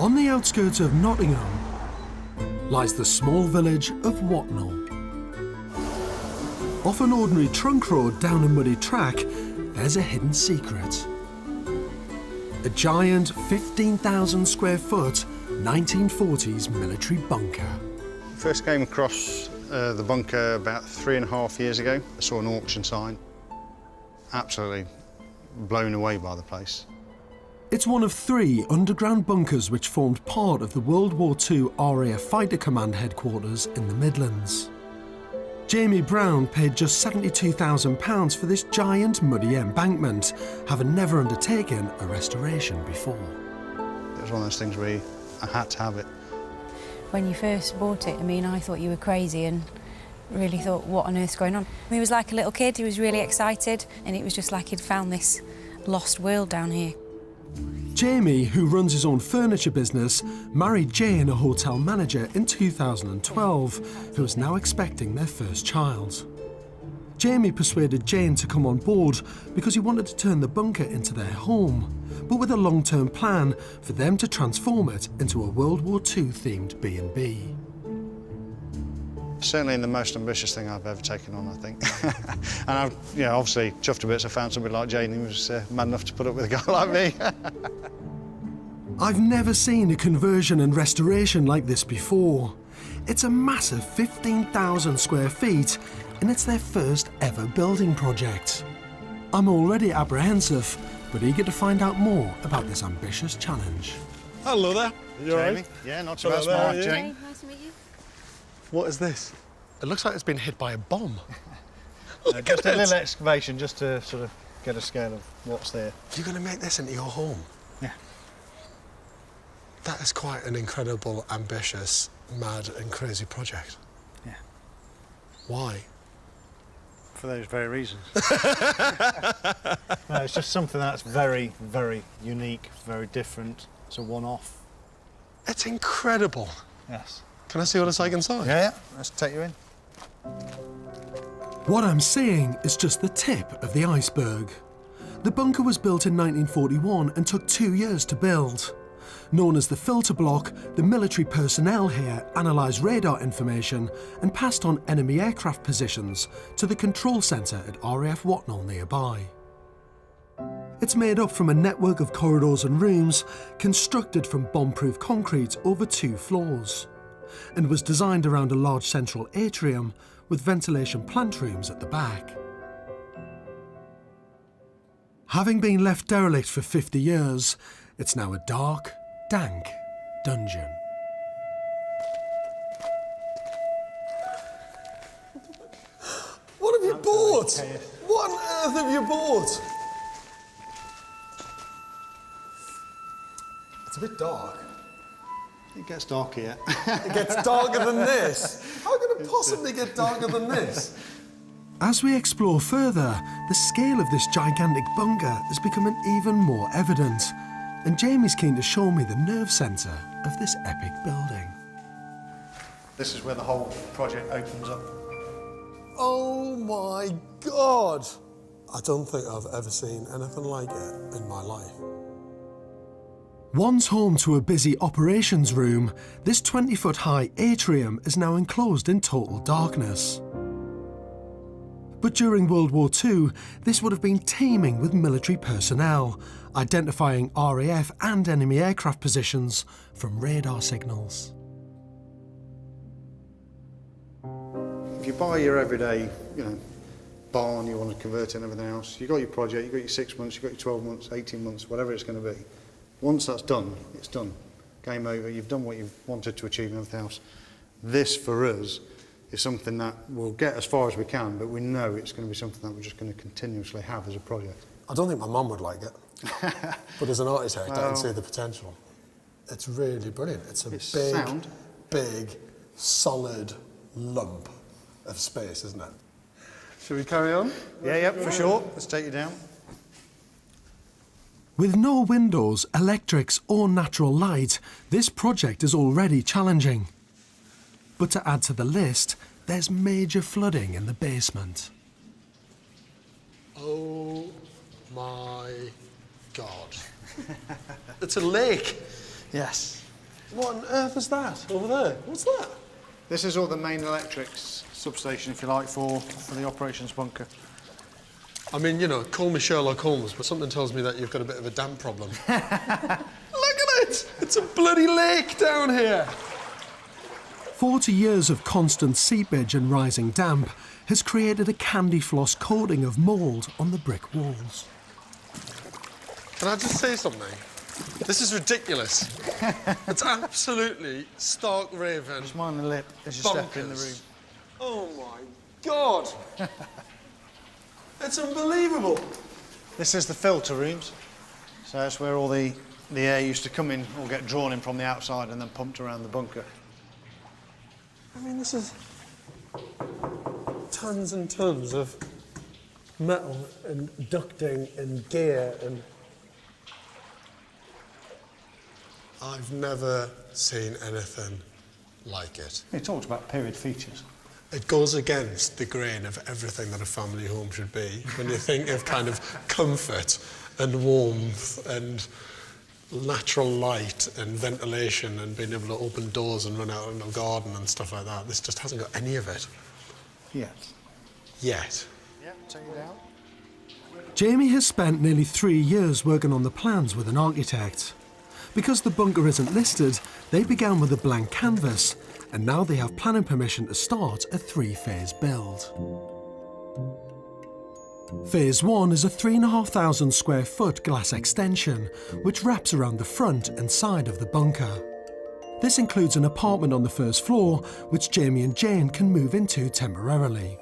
On the outskirts of Nottingham lies the small village of Watnall. Off an ordinary trunk road down a muddy track, there's a hidden secret. A giant 15,000 square foot 1940s military bunker. First came across the bunker about 3.5 years ago. I saw an auction sign. Absolutely blown away by the place. It's one of 3 underground bunkers which formed part of the World War II RAF Fighter Command headquarters in the Midlands. Jamie Brown paid just £72,000 for this giant muddy embankment, having never undertaken a restoration before. It was one of those things where I had to have it. When you first bought it, I mean, I thought you were crazy and really thought, what on earth's going on? He was like a little kid, he was really excited, and it was just like he'd found this lost world down here. Jamie, who runs his own furniture business, married Jane, a hotel manager, in 2012, who is now expecting their first child. Jamie persuaded Jane to come on board because he wanted to turn the bunker into their home, but with a long-term plan for them to transform it into a World War II themed B&B. Certainly the most ambitious thing I've ever taken on, I think. And I've, obviously chuffed to bits I found somebody like Jane who was mad enough to put up with a guy like me. I've never seen a conversion and restoration like this before. It's a massive 15,000 square feet, and it's their first ever building project. I'm already apprehensive, but eager to find out more about this ambitious challenge. Hello there. You all right? Yeah, not too bad. Smart, Jane. Hey, nice to meet you. What is this? It looks like it's been hit by a bomb. Just a little excavation, just to sort of get a scale of what's there. You're going to make this into your home? Yeah. That is quite an incredible, ambitious, mad and crazy project. Yeah. Why? For those very reasons. No, it's just something that's very, very unique, very different. It's a one-off. It's incredible. Yes. Can I see what it's like inside? Yeah, let's take you in. What I'm seeing is just the tip of the iceberg. The bunker was built in 1941 and took 2 years to build. Known as the filter block, the military personnel here analysed radar information and passed on enemy aircraft positions to the control centre at RAF Watnall nearby. It's made up from a network of corridors and rooms constructed from bomb-proof concrete over 2 floors, and was designed around a large central atrium with ventilation plant rooms at the back. Having been left derelict for 50 years, it's now a dark, dank dungeon. What have you bought? What on earth have you bought? It's a bit dark. It gets darker yet. It gets darker than this. How can it possibly get darker than this? As we explore further, the scale of this gigantic bunker is becoming even more evident, and Jamie's keen to show me the nerve centre of this epic building. This is where the whole project opens up. Oh my God! I don't think I've ever seen anything like it in my life. Once home to a busy operations room, this 20-foot high atrium is now enclosed in total darkness. But during World War II, this would have been teeming with military personnel, identifying RAF and enemy aircraft positions from radar signals. If you buy your everyday, barn, you want to convert it and everything else, you've got your project, you've got your 6 months, you've got your 12 months, 18 months, whatever it's going to be. Once that's done, it's done. Game over, you've done what you've wanted to achieve and everything else. This, for us, is something that we'll get as far as we can, but we know it's going to be something that we're just going to continuously have as a project. I don't think my mum would like it, but as an architect, I can see the potential. It's really brilliant. It's a big, solid lump of space, isn't it? Should we carry on? Yeah, for sure. Let's take you down. With no windows, electrics or natural light, this project is already challenging. But to add to the list, there's major flooding in the basement. Oh my God. It's a lake. Yes. What on earth is that over there? What's that? This is all the main electrics substation, if you like, for the operations bunker. I mean, you know, call me Sherlock Holmes, but something tells me that you've got a bit of a damp problem. Look at it! It's a bloody lake down here! 40 years of constant seepage and rising damp has created a candy floss coating of mould on the brick walls. Can I just say something? This is ridiculous. It's absolutely stark raving. Just mind the lip as you step in the room. Oh my God! It's unbelievable. This is the filter rooms. So that's where all the air used to come in or get drawn in from the outside and then pumped around the bunker. I mean, this is tons and tons of metal and ducting and gear and... I've never seen anything like it. He talked about period features. It goes against the grain of everything that a family home should be. When you think of kind of comfort and warmth and natural light and ventilation and being able to open doors and run out in the garden and stuff like that, this just hasn't got any of it. Yes. Yet. Yeah, take it out. Jamie has spent nearly 3 years working on the plans with an architect. Because the bunker isn't listed, they began with a blank canvas, and now they have planning permission to start a 3-phase build. Phase 1 is a 3,500 square foot glass extension, which wraps around the front and side of the bunker. This includes an apartment on the first floor, which Jamie and Jane can move into temporarily.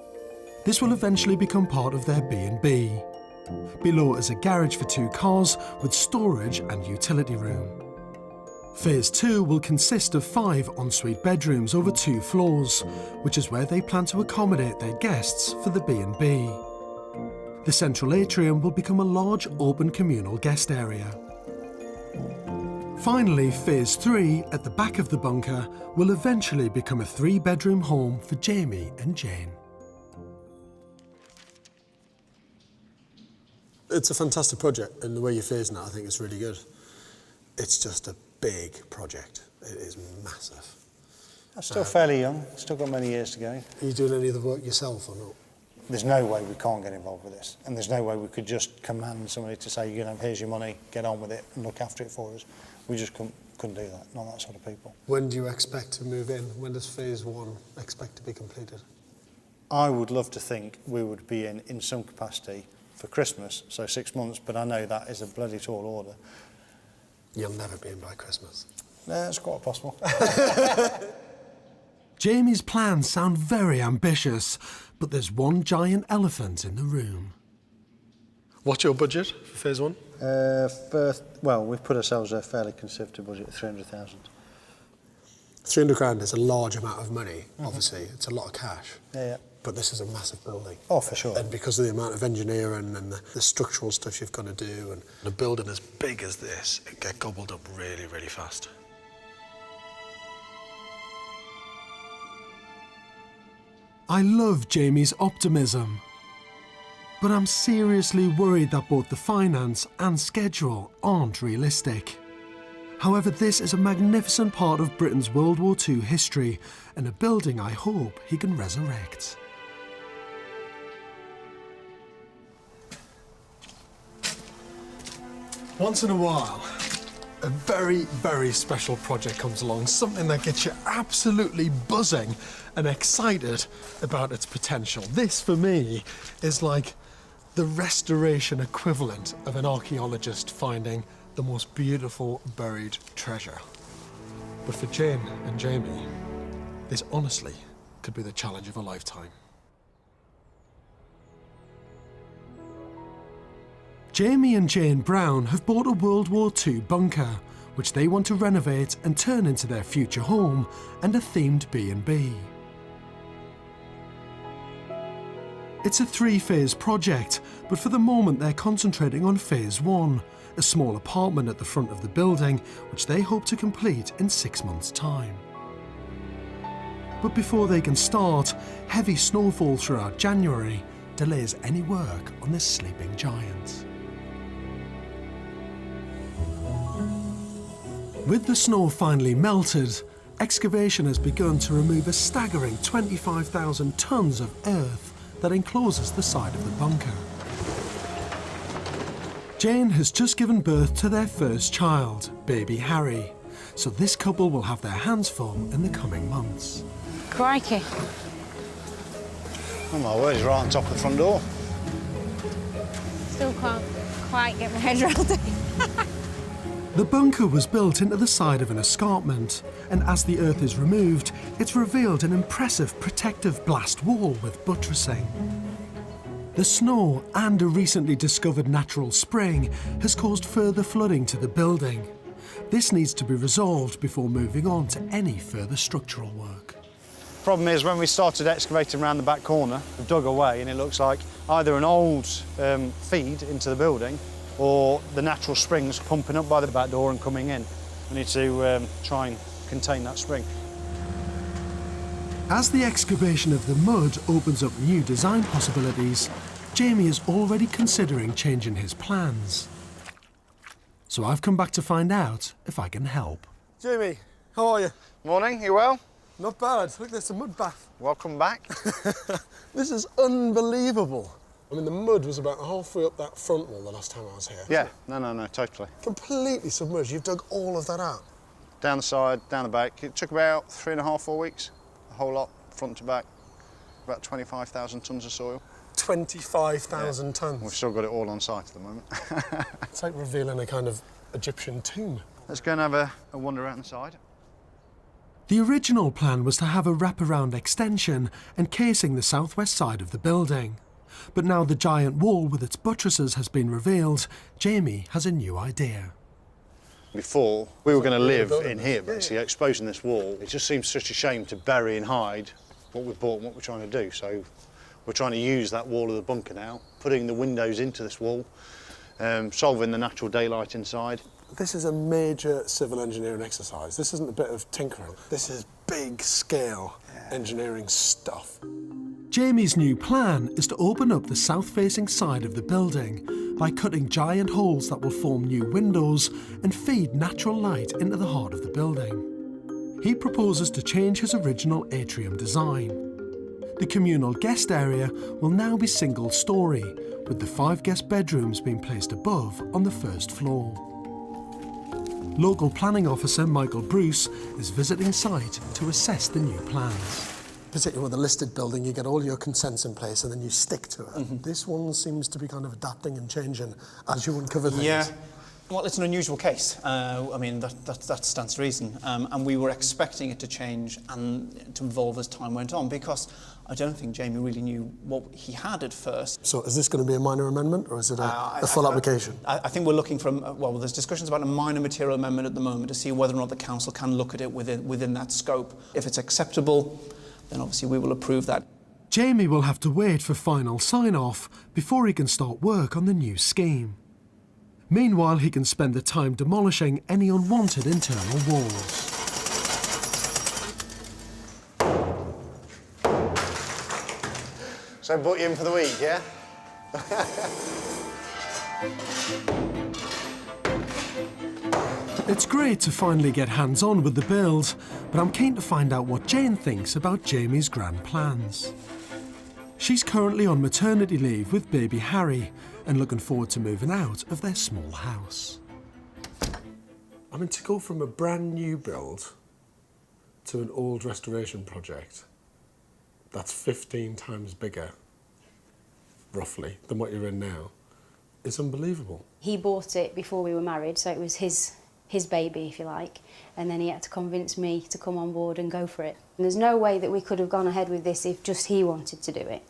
This will eventually become part of their B&B. Below is a garage for 2 cars with storage and utility room. Phase 2 will consist of 5 ensuite bedrooms over 2 floors, which is where they plan to accommodate their guests for the B&B. The central atrium will become a large open communal guest area. Finally, Phase 3, at the back of the bunker, will eventually become a 3-bedroom home for Jamie and Jane. It's a fantastic project, and the way you're phasing it, I think it's really good. It's just a big project. It is massive. I'm still fairly young, still got many years to go. Are you doing any of the work yourself or not? There's no way we can't get involved with this, and there's no way we could just command somebody to say, you know, here's your money, get on with it and look after it for us. We just couldn't do that, not that sort of people. When do you expect to move in? When does Phase 1 expect to be completed? I would love to think we would be in some capacity for Christmas, so 6 months, but I know that is a bloody tall order. You'll never be in by Christmas. It's quite possible. Jamie's plans sound very ambitious, but there's one giant elephant in the room. What's your budget for Phase 1? Well, we've put ourselves a fairly conservative budget of 300,000. 300 grand is a large amount of money, obviously. It's a lot of cash. Yeah. But this is a massive building. Oh, for sure. And because of the amount of engineering and the structural stuff you've got to do, and a building as big as this, it get gobbled up really, really fast. I love Jamie's optimism, but I'm seriously worried that both the finance and schedule aren't realistic. However, this is a magnificent part of Britain's World War II history and a building I hope he can resurrect. Once in a while, a very, very special project comes along, something that gets you absolutely buzzing and excited about its potential. This, for me, is like the restoration equivalent of an archaeologist finding the most beautiful buried treasure. But for Jane and Jamie, this honestly could be the challenge of a lifetime. Jamie and Jane Brown have bought a World War II bunker, which they want to renovate and turn into their future home and a themed B&B. It's a 3-phase project, but for the moment they're concentrating on Phase 1, a small apartment at the front of the building, which they hope to complete in 6 months' time. But before they can start, heavy snowfall throughout January delays any work on this sleeping giant. With the snow finally melted, excavation has begun to remove a staggering 25,000 tonnes of earth that encloses the side of the bunker. Jane has just given birth to their first child, baby Harry, so this couple will have their hands full in the coming months. Crikey. Oh my word, he's right on top of the front door. Still can't quite get my head around it. The bunker was built into the side of an escarpment, and as the earth is removed, it's revealed an impressive protective blast wall with buttressing. The snow and a recently discovered natural spring has caused further flooding to the building. This needs to be resolved before moving on to any further structural work. Problem is, when we started excavating around the back corner, we've dug away and it looks like either an old feed into the building or the natural springs pumping up by the back door and coming in. We need to try and contain that spring. As the excavation of the mud opens up new design possibilities, Jamie is already considering changing his plans. So I've come back to find out if I can help. Jamie, how are you? Morning, you well? Not bad. Look, there's a mud bath. Welcome back. This is unbelievable. I mean, the mud was about halfway up that front wall the last time I was here. Yeah, no, totally. Completely submerged. You've dug all of that out. Down the side, down the back. It took about 3.5, 4 weeks. The whole lot, front to back. About 25,000 tonnes of soil. 25,000 tonnes. We've still got it all on site at the moment. It's like revealing a kind of Egyptian tomb. Let's go and have a wander around the side. The original plan was to have a wraparound extension encasing the southwest side of the building. But now the giant wall with its buttresses has been revealed, Jamie has a new idea. Before, we were going to live in here, basically, exposing this wall. It just seems such a shame to bury and hide what we've bought and what we're trying to do. So we're trying to use that wall of the bunker now, putting the windows into this wall, solving the natural daylight inside. This is a major civil engineering exercise. This isn't a bit of tinkering. This is big-scale engineering stuff. Jamie's new plan is to open up the south-facing side of the building by cutting giant holes that will form new windows and feed natural light into the heart of the building. He proposes to change his original atrium design. The communal guest area will now be single-storey, with the 5 guest bedrooms being placed above on the first floor. Local planning officer Michael Bruce is visiting site to assess the new plans. Particularly with a listed building, you get all your consents in place and then you stick to it. Mm-hmm. This one seems to be kind of adapting and changing as you uncover things. Yeah. Well, it's an unusual case. I mean, that stands to reason. And we were expecting it to change and to evolve as time went on, because I don't think Jamie really knew what he had at first. So is this going to be a minor amendment, or is it a full application? I think we're looking for, well, there's discussions about a minor material amendment at the moment to see whether or not the council can look at it within that scope. If it's acceptable, then obviously we will approve that. Jamie will have to wait for final sign-off before he can start work on the new scheme. Meanwhile, he can spend the time demolishing any unwanted internal walls. So I brought you in for the week, yeah? It's great to finally get hands-on with the build, but I'm keen to find out what Jane thinks about Jamie's grand plans. She's currently on maternity leave with baby Harry and looking forward to moving out of their small house. I mean, to go from a brand new build to an old restoration project that's 15 times bigger, roughly, than what you're in now, is unbelievable. He bought it before we were married, so it was his baby, if you like, and then he had to convince me to come on board and go for it. And there's no way that we could have gone ahead with this if just he wanted to do it,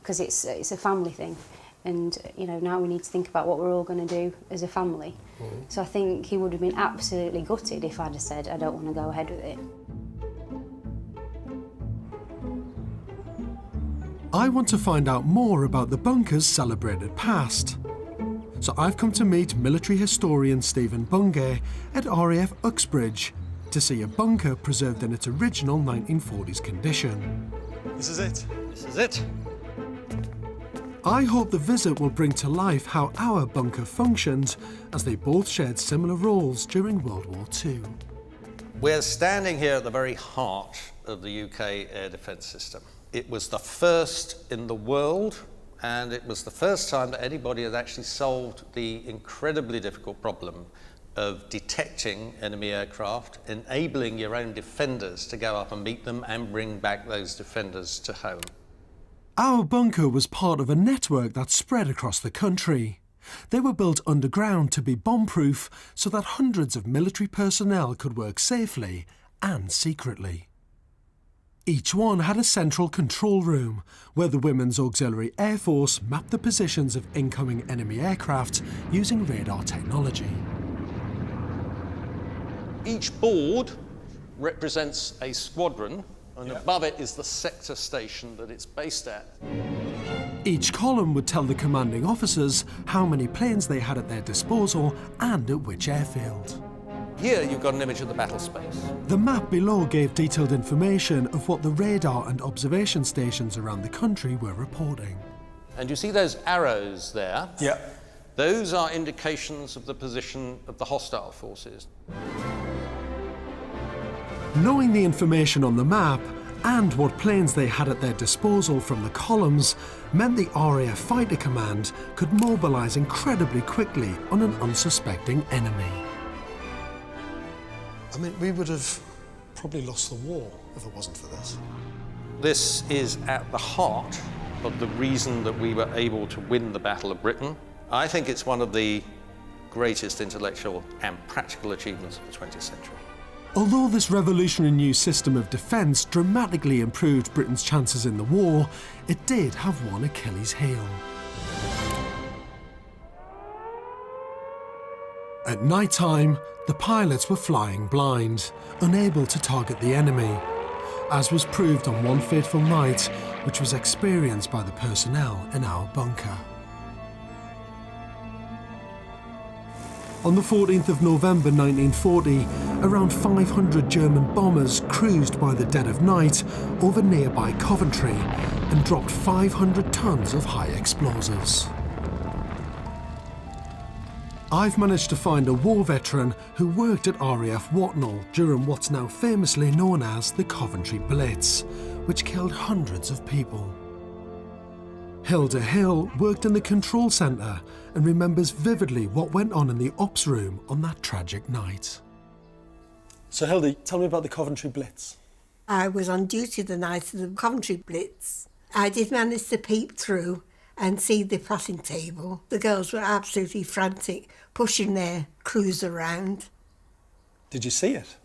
because it's a family thing. And, you know, now we need to think about what we're all going to do as a family. Mm-hmm. So I think he would have been absolutely gutted if I'd have said, I don't want to go ahead with it. I want to find out more about the bunker's celebrated past. So I've come to meet military historian Stephen Bungay at RAF Uxbridge to see a bunker preserved in its original 1940s condition. This is it. This is it. I hope the visit will bring to life how our bunker functioned, as they both shared similar roles during World War II. We're standing here at the very heart of the UK air defence system. It was the first in the world, and it was the first time that anybody had actually solved the incredibly difficult problem of detecting enemy aircraft, enabling your own defenders to go up and meet them and bring back those defenders to home. Our bunker was part of a network that spread across the country. They were built underground to be bomb-proof so that hundreds of military personnel could work safely and secretly. Each one had a central control room where the Women's Auxiliary Air Force mapped the positions of incoming enemy aircraft using radar technology. Each board represents a squadron, and above it is the sector station that it's based at. Each column would tell the commanding officers how many planes they had at their disposal and at which airfield. Here you've got an image of the battle space. The map below gave detailed information of what the radar and observation stations around the country were reporting. And you see those arrows there? Yeah. Those are indications of the position of the hostile forces. Knowing the information on the map and what planes they had at their disposal from the columns meant the RAF Fighter Command could mobilise incredibly quickly on an unsuspecting enemy. I mean, we would have probably lost the war if it wasn't for this. This is at the heart of the reason that we were able to win the Battle of Britain. I think it's one of the greatest intellectual and practical achievements of the 20th century. Although this revolutionary new system of defence dramatically improved Britain's chances in the war, it did have one Achilles heel. At night time, the pilots were flying blind, unable to target the enemy, as was proved on one fateful night, which was experienced by the personnel in our bunker. On the 14th of November 1940, around 500 German bombers cruised by the dead of night over nearby Coventry and dropped 500 tons of high explosives. I've managed to find a war veteran who worked at RAF Watnall during what's now famously known as the Coventry Blitz, which killed hundreds of people. Hilda Hill worked in the control centre and remembers vividly what went on in the ops room on that tragic night. So Hilda, tell me about the Coventry Blitz. I was on duty the night of the Coventry Blitz. I did manage to peep through and see the plotting table. The girls were absolutely frantic, pushing their crews around. Did you see it?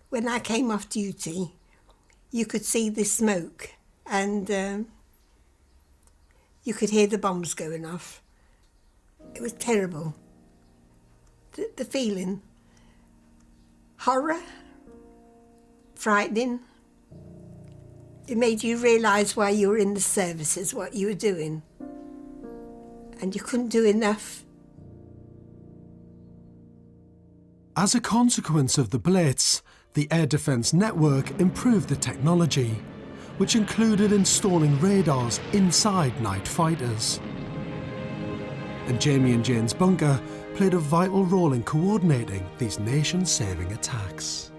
When I came off duty, you could see the smoke and you could hear the bombs going off. It was terrible. The feeling, horror, frightening. It made you realise why you were in the services, what you were doing. And you couldn't do enough. As a consequence of the Blitz, the Air Defence Network improved the technology, which included installing radars inside night fighters. And Jamie and Jane's bunker played a vital role in coordinating these nation-saving attacks.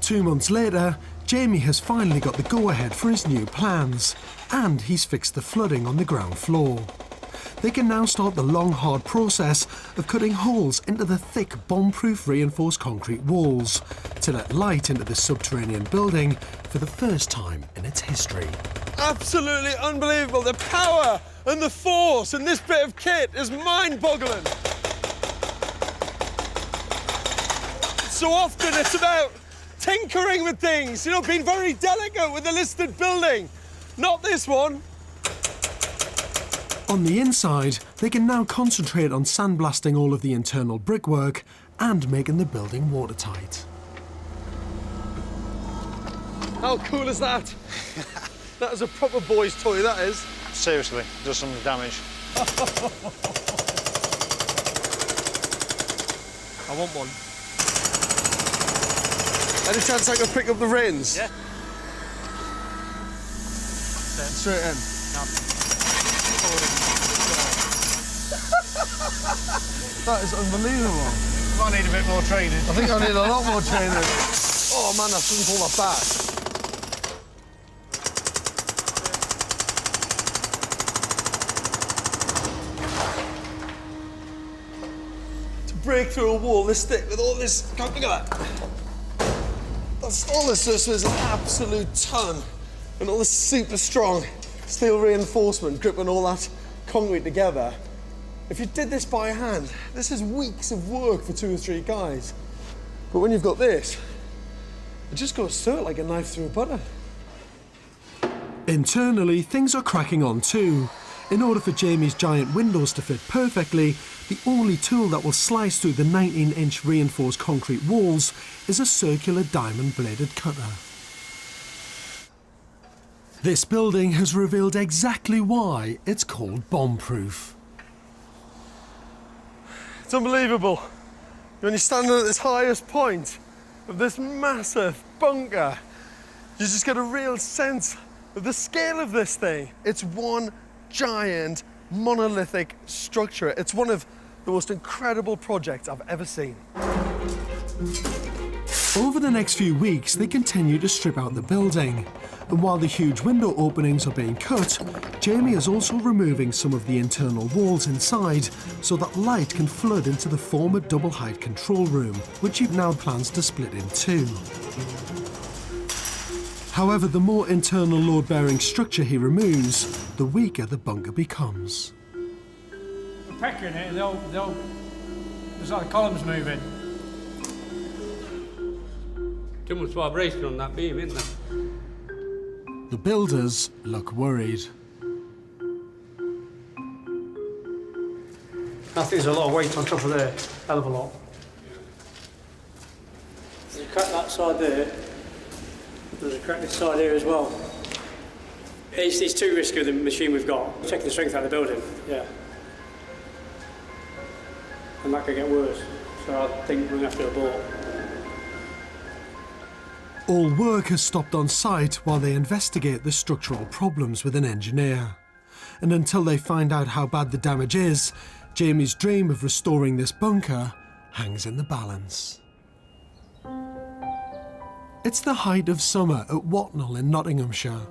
2 months later, Jamie has finally got the go-ahead for his new plans, and he's fixed the flooding on the ground floor. They can now start the long, hard process of cutting holes into the thick, bomb-proof reinforced concrete walls to let light into the subterranean building for the first time in its history. Absolutely unbelievable. The power and the force in this bit of kit is mind-boggling. So often it's about tinkering with things, you know, being very delicate with a listed building. Not this one. On the inside, they can now concentrate on sandblasting all of the internal brickwork and making the building watertight. How cool is that? That is a proper boy's toy, that is. Seriously, does some damage. I want one. Any chance I can pick up the reins? Yeah. Straight in. That is unbelievable. Might need a bit more training. I think I need a lot more training. Oh man, I shouldn't pull that back. To break through a wall this thick with all this, look at that. That's all this is an absolute ton, and all this super strong steel reinforcement gripping all that concrete together. If you did this by hand, this is weeks of work for 2 or 3 guys. But when you've got this, it just goes through it like a knife through butter. Internally, things are cracking on too. In order for Jamie's giant windows to fit perfectly, the only tool that will slice through the 19-inch reinforced concrete walls is a circular diamond-bladed cutter. This building has revealed exactly why it's called bomb-proof. It's unbelievable. When you're standing at this highest point of this massive bunker, you just get a real sense of the scale of this thing. It's one giant monolithic structure. It's one of the most incredible projects I've ever seen. Over the next few weeks, they continue to strip out the building. And while the huge window openings are being cut, Jamie is also removing some of the internal walls inside so that light can flood into the former double-height control room, which he now plans to split in 2. However, the more internal load-bearing structure he removes, the weaker the bunker becomes. Pecking it, there's like columns moving. Too much vibration on that beam, isn't there? The builders look worried. I think there's a lot of weight on top of there, hell of a lot. There's a crack that side there. There's a crack this side here as well. It's too risky with the machine we've got. Taking the strength out of the building, yeah. And that could get worse. So I think we're going to have to abort. All work has stopped on site while they investigate the structural problems with an engineer. And until they find out how bad the damage is, Jamie's dream of restoring this bunker hangs in the balance. It's the height of summer at Watnall in Nottinghamshire.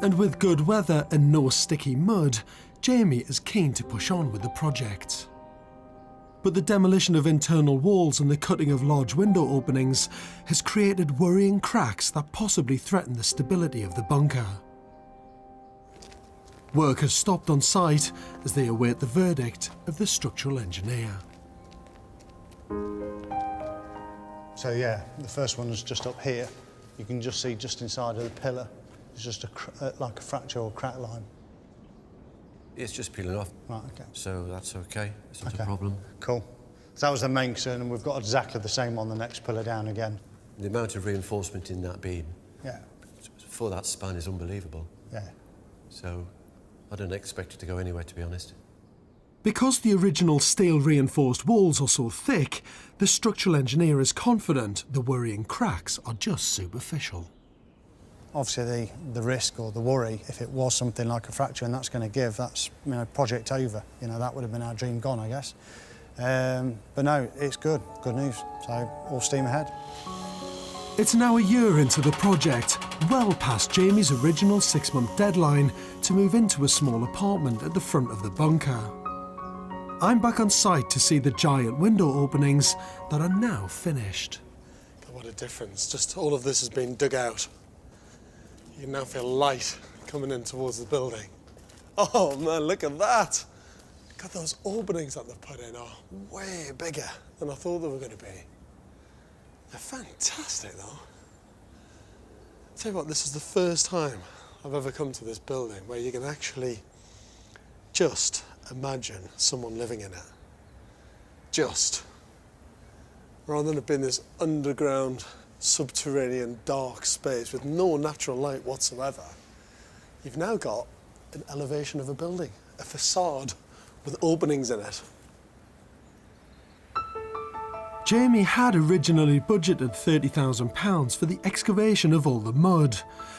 And with good weather and no sticky mud, Jamie is keen to push on with the project. But the demolition of internal walls and the cutting of large window openings has created worrying cracks that possibly threaten the stability of the bunker. Work has stopped on site as they await the verdict of the structural engineer. So yeah, the first one is just up here. You can just see just inside of the pillar, it's just like a fracture or crack line. It's just peeling off. Right, okay. So that's okay. It's not a problem. Cool. So that was the main concern, and we've got exactly the same on the next pillar down again. The amount of reinforcement in that beam Yeah. for that span is unbelievable. Yeah. So I don't expect it to go anywhere, to be honest. Because the original steel reinforced walls are so thick, the structural engineer is confident the worrying cracks are just superficial. Obviously, the risk or the worry, if it was something like a fracture and that's going to give, that's, you know, project over. You know, that would have been our dream gone, I guess. But no, it's good news. So all steam ahead. It's now a year into the project, well past Jamie's original 6-month deadline to move into a small apartment at the front of the bunker. I'm back on site to see the giant window openings that are now finished. What a difference. Just all of this has been dug out. You can now feel light coming in towards the building. Oh man, look at that. God, those openings that they've put in are way bigger than I thought they were going to be. They're fantastic though. Tell you what, this is the first time I've ever come to this building where you can actually just imagine someone living in it. Just. Rather than it being this underground, subterranean, dark space with no natural light whatsoever, you've now got an elevation of a building, a facade with openings in it. Jamie had originally budgeted £30,000 for the excavation of all the mud,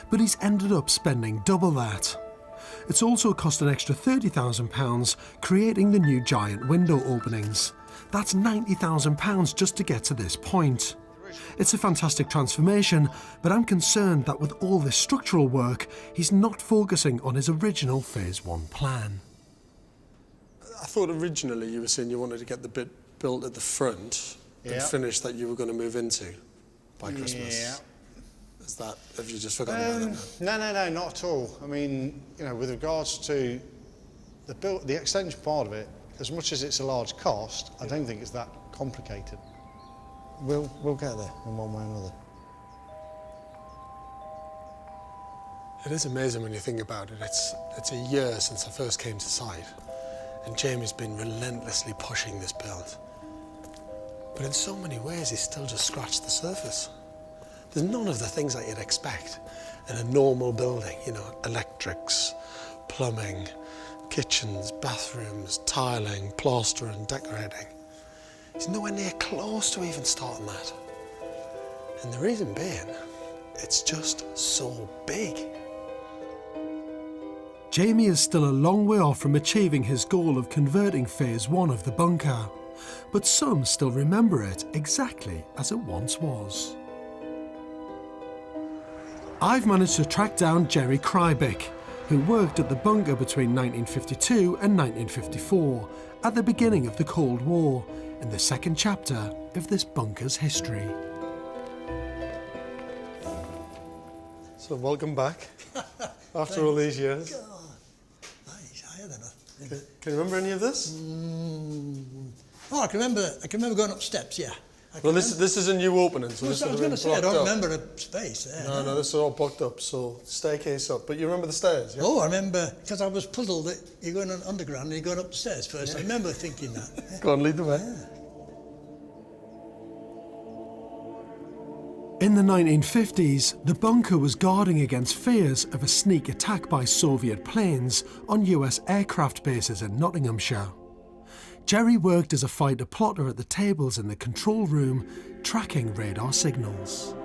but he's ended up spending double that. It's also cost an extra £30,000 creating the new giant window openings. That's £90,000 just to get to this point. It's a fantastic transformation, but I'm concerned that with all this structural work, he's not focusing on his original Phase 1 plan. I thought originally you were saying you wanted to get the bit built at the front and finished that you were going to move into by Christmas. Yeah. Is that, have you just forgotten about that now? No, not at all. I mean, you know, with regards to the extension part of it, as much as it's a large cost, I don't think it's that complicated. We'll get there in one way or another. It is amazing when you think about it. It's a year since I first came to site, and Jamie's been relentlessly pushing this build. But in so many ways, he's still just scratched the surface. There's none of the things that you'd expect in a normal building, you know, electrics, plumbing, kitchens, bathrooms, tiling, plastering, decorating. He's nowhere near close to even starting that. And the reason being, it's just so big. Jamie is still a long way off from achieving his goal of converting Phase 1 of the bunker, but some still remember it exactly as it once was. I've managed to track down Jerry Krybick, who worked at the bunker between 1952 and 1954, at the beginning of the Cold War, in the second chapter of this bunker's history. So welcome back, after all these years. God, nice, higher than I. Can you remember any of this? Oh, I can remember going up steps, yeah. Well, this is a new opening, so this I was going to say, I don't remember a space there. No, this is all blocked up, so staircase up. But you remember the stairs, yeah? Oh, I remember, because I was puzzled that you're going on underground and you're going up the stairs first. Yeah. I remember thinking that. Yeah. Go on, lead the way. Yeah. In the 1950s, the bunker was guarding against fears of a sneak attack by Soviet planes on US aircraft bases in Nottinghamshire. Jerry worked as a fighter plotter at the tables in the control room, tracking radar signals.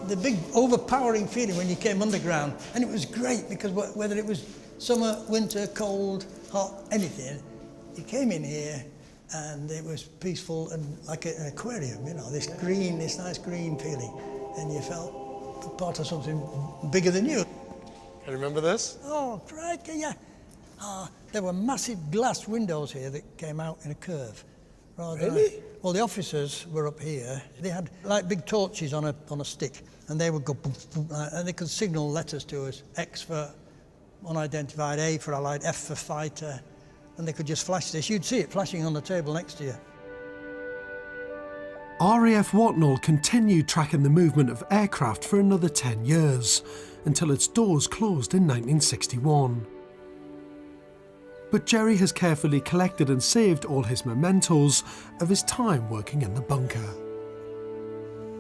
The big overpowering feeling when you came underground, and it was great because whether it was summer, winter, cold, hot, anything, you came in here and it was peaceful and like an aquarium, you know, this nice green feeling, and you felt part of something bigger than you. Can you remember this? Oh, crikey, yeah. There were massive glass windows here that came out in a curve. Really? Well, the officers were up here. They had like big torches on a stick, and they would go boom, boom, and they could signal letters to us. X for unidentified, A for Allied, F for fighter, and they could just flash this. You'd see it flashing on the table next to you. RAF Watnall continued tracking the movement of aircraft for another 10 years, until its doors closed in 1961. But Jerry has carefully collected and saved all his mementos of his time working in the bunker.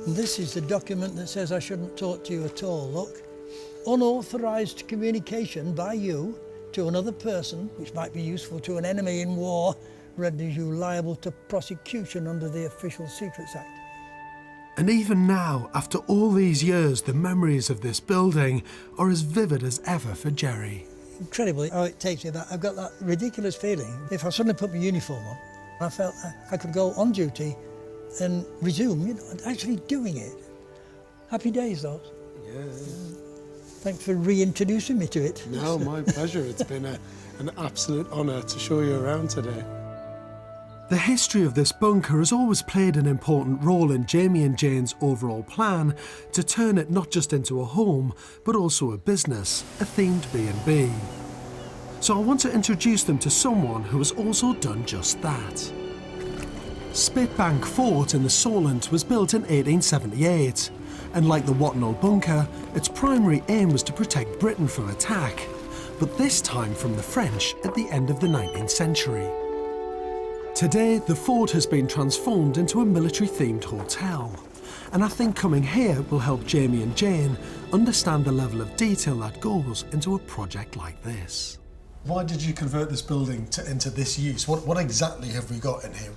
And this is the document that says I shouldn't talk to you at all, look. Unauthorised communication by you to another person, which might be useful to an enemy in war, renders you liable to prosecution under the Official Secrets Act. And even now, after all these years, the memories of this building are as vivid as ever for Jerry. Incredibly how it takes me back. I've got that ridiculous feeling. If I suddenly put my uniform on, I felt I could go on duty and resume, you know, actually doing it. Happy days, those. Yeah. Thanks for reintroducing me to it. No, my pleasure. It's been an absolute honour to show you around today. The history of this bunker has always played an important role in Jamie and Jane's overall plan to turn it not just into a home, but also a business, a themed B&B. So I want to introduce them to someone who has also done just that. Spitbank Fort in the Solent was built in 1878, and like the Watnall bunker, its primary aim was to protect Britain from attack, but this time from the French at the end of the 19th century. Today, the fort has been transformed into a military-themed hotel, and I think coming here will help Jamie and Jane understand the level of detail that goes into a project like this. Why did you convert this building into this use? What exactly have we got in here?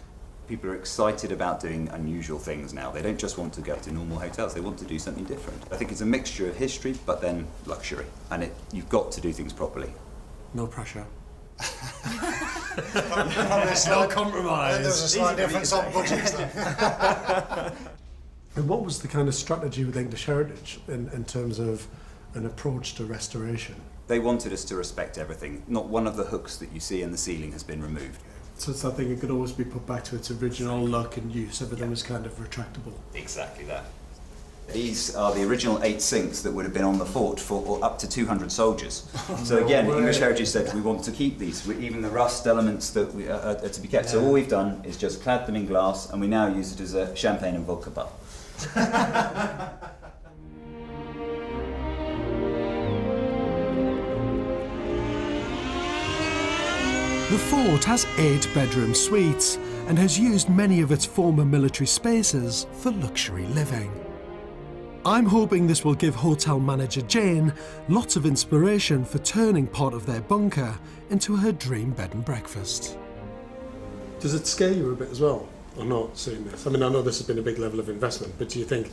People are excited about doing unusual things now. They don't just want to go to normal hotels, they want to do something different. I think it's a mixture of history, but then luxury. And you've got to do things properly. No pressure. No compromise. There's a slight difference on budgets then. And what was the kind of strategy with English Heritage in terms of an approach to restoration? They wanted us to respect everything. Not one of the hooks that you see in the ceiling has been removed. So it's something that could always be put back to its original look and use. Everything was kind of retractable. Exactly that. These are the original 8 sinks that would have been on the fort for up to 200 soldiers. So again, English Heritage said we want to keep these, even the rust elements that are to be kept. So all we've done is just clad them in glass, and we now use it as a champagne and vodka bar. The fort has 8 bedroom suites and has used many of its former military spaces for luxury living. I'm hoping this will give hotel manager Jane lots of inspiration for turning part of their bunker into her dream bed and breakfast. Does it scare you a bit as well, or not, seeing this? I mean, I know this has been a big level of investment, but do you think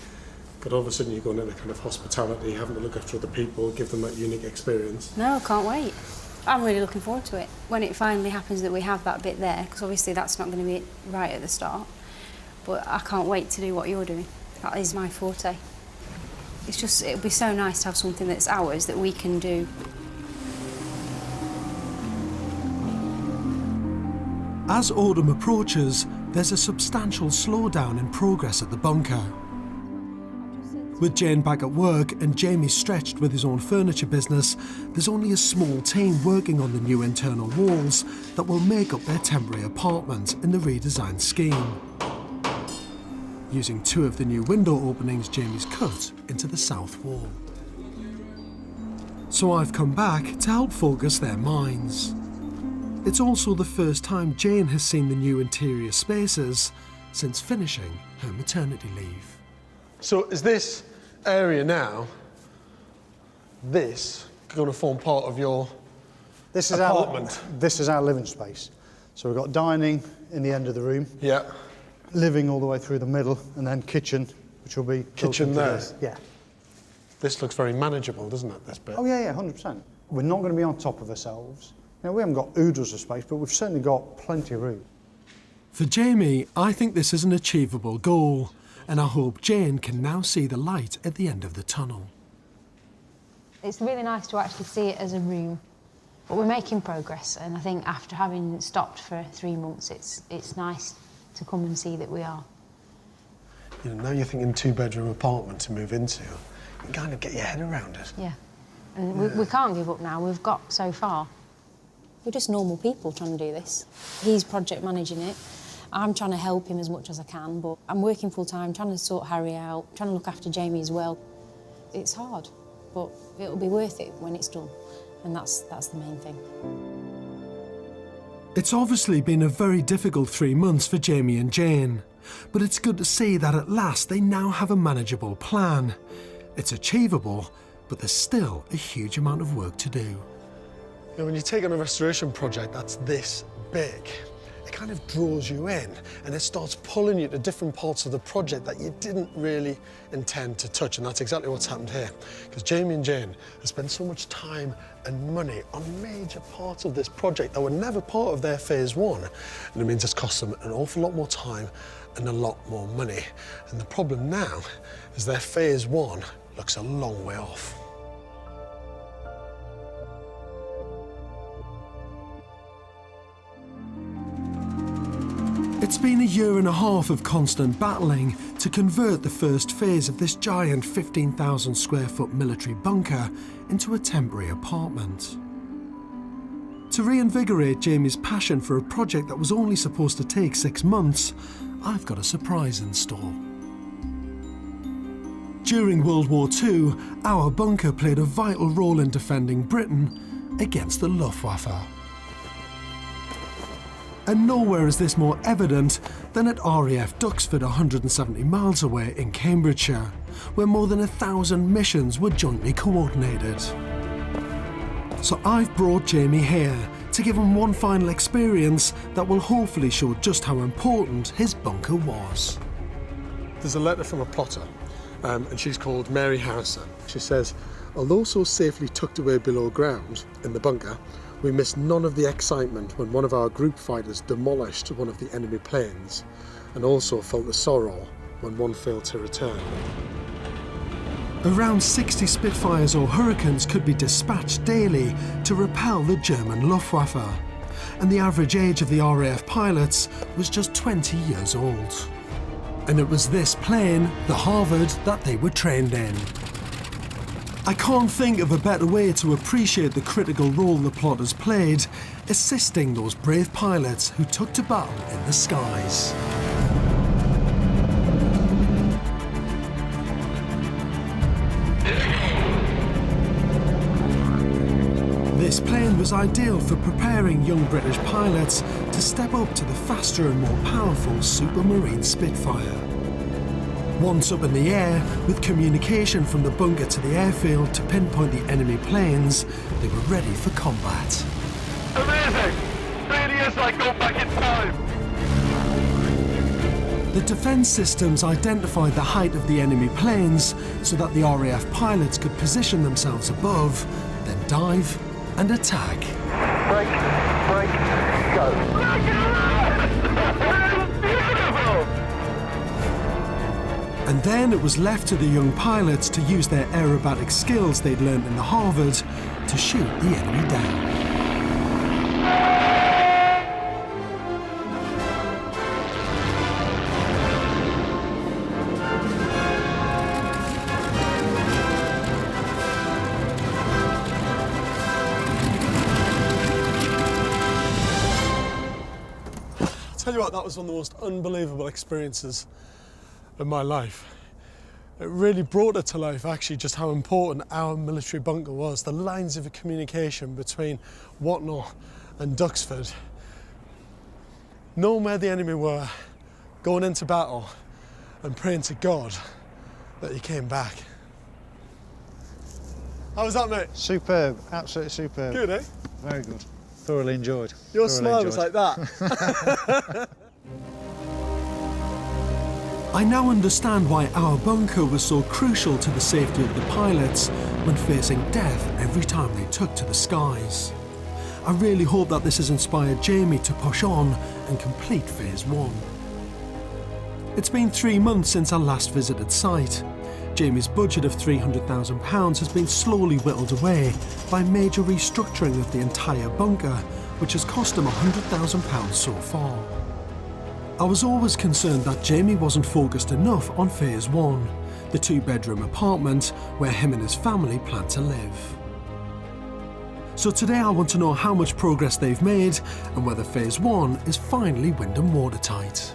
that all of a sudden you're going into kind of hospitality, having to look after other people, give them that unique experience? No, I can't wait. I'm really looking forward to it. When it finally happens that we have that bit there, because obviously that's not going to be right at the start, but I can't wait to do what you're doing. That is my forte. It's just, it'll be so nice to have something that's ours that we can do. As autumn approaches, there's a substantial slowdown in progress at the bunker. With Jane back at work and Jamie stretched with his own furniture business, there's only a small team working on the new internal walls that will make up their temporary apartment in the redesigned scheme. Using 2 of the new window openings Jamie's cut into the south wall. So I've come back to help focus their minds. It's also the first time Jane has seen the new interior spaces since finishing her maternity leave. So is this area now, this, going to form part of your apartment? This is our living space. So we've got dining in the end of the room. Yeah. Living all the way through the middle, and then kitchen, which will be... Kitchen there? This. Yeah. This looks very manageable, doesn't it, this bit? Oh, yeah, 100%. We're not going to be on top of ourselves. Now, we haven't got oodles of space, but we've certainly got plenty of room. For Jamie, I think this is an achievable goal, and I hope Jane can now see the light at the end of the tunnel. It's really nice to actually see it as a room, but we're making progress, and I think after having stopped for 3 months, it's nice to come and see that we are. You know, now you're thinking 2-bedroom apartment to move into, you can kind of get your head around it. Yeah, and we can't give up now. We've got so far. We're just normal people trying to do this. He's project managing it. I'm trying to help him as much as I can, but I'm working full-time, trying to sort Harry out, trying to look after Jamie as well. It's hard, but it'll be worth it when it's done, and that's the main thing. It's obviously been a very difficult 3 months for Jamie and Jane, but it's good to see that at last they now have a manageable plan. It's achievable, but there's still a huge amount of work to do. You know, when you take on a restoration project that's this big, it kind of draws you in and it starts pulling you to different parts of the project that you didn't really intend to touch, and that's exactly what's happened here. Because Jamie and Jane have spent so much time and money on major parts of this project that were never part of their phase 1, and it means it's cost them an awful lot more time and a lot more money. And the problem now is their phase 1 looks a long way off. It's been a year and a half of constant battling to convert the first phase of this giant 15,000 square foot military bunker into a temporary apartment. To reinvigorate Jamie's passion for a project that was only supposed to take 6 months, I've got a surprise in store. During World War II, our bunker played a vital role in defending Britain against the Luftwaffe. And nowhere is this more evident than at RAF Duxford, 170 miles away in Cambridgeshire, where more than 1,000 missions were jointly coordinated. So I've brought Jamie here to give him one final experience that will hopefully show just how important his bunker was. There's a letter from a plotter, and she's called Mary Harrison. She says, although so safely tucked away below ground in the bunker, we missed none of the excitement when one of our group fighters demolished one of the enemy planes, and also felt the sorrow when one failed to return. Around 60 Spitfires or Hurricanes could be dispatched daily to repel the German Luftwaffe, and the average age of the RAF pilots was just 20 years old. And it was this plane, the Harvard, that they were trained in. I can't think of a better way to appreciate the critical role the plotters played, assisting those brave pilots who took to battle in the skies. This plane was ideal for preparing young British pilots to step up to the faster and more powerful Supermarine Spitfire. Once up in the air, with communication from the bunker to the airfield to pinpoint the enemy planes, they were ready for combat. Amazing! Really is like going back in time! The defence systems identified the height of the enemy planes so that the RAF pilots could position themselves above, then dive and attack. Break, go. Look at that! Beautiful! And then it was left to the young pilots to use their aerobatic skills they'd learned in the Harvard to shoot the enemy down. Tell you what, that was one of the most unbelievable experiences of my life. It really brought it to life, actually, just how important our military bunker was. The lines of communication between Whatnot and Duxford. Knowing where the enemy were, going into battle and praying to God that he came back. How was that, mate? Superb, absolutely superb. Good, eh? Very good. Thoroughly enjoyed. Your smile was like that. I now understand why our bunker was so crucial to the safety of the pilots when facing death every time they took to the skies. I really hope that this has inspired Jamie to push on and complete Phase 1. It's been 3 months since I last visited site. Jamie's budget of £300,000 has been slowly whittled away by major restructuring of the entire bunker, which has cost him £100,000 so far. I was always concerned that Jamie wasn't focused enough on Phase 1, the 2-bedroom apartment where him and his family plan to live. So today I want to know how much progress they've made and whether Phase 1 is finally wind and watertight.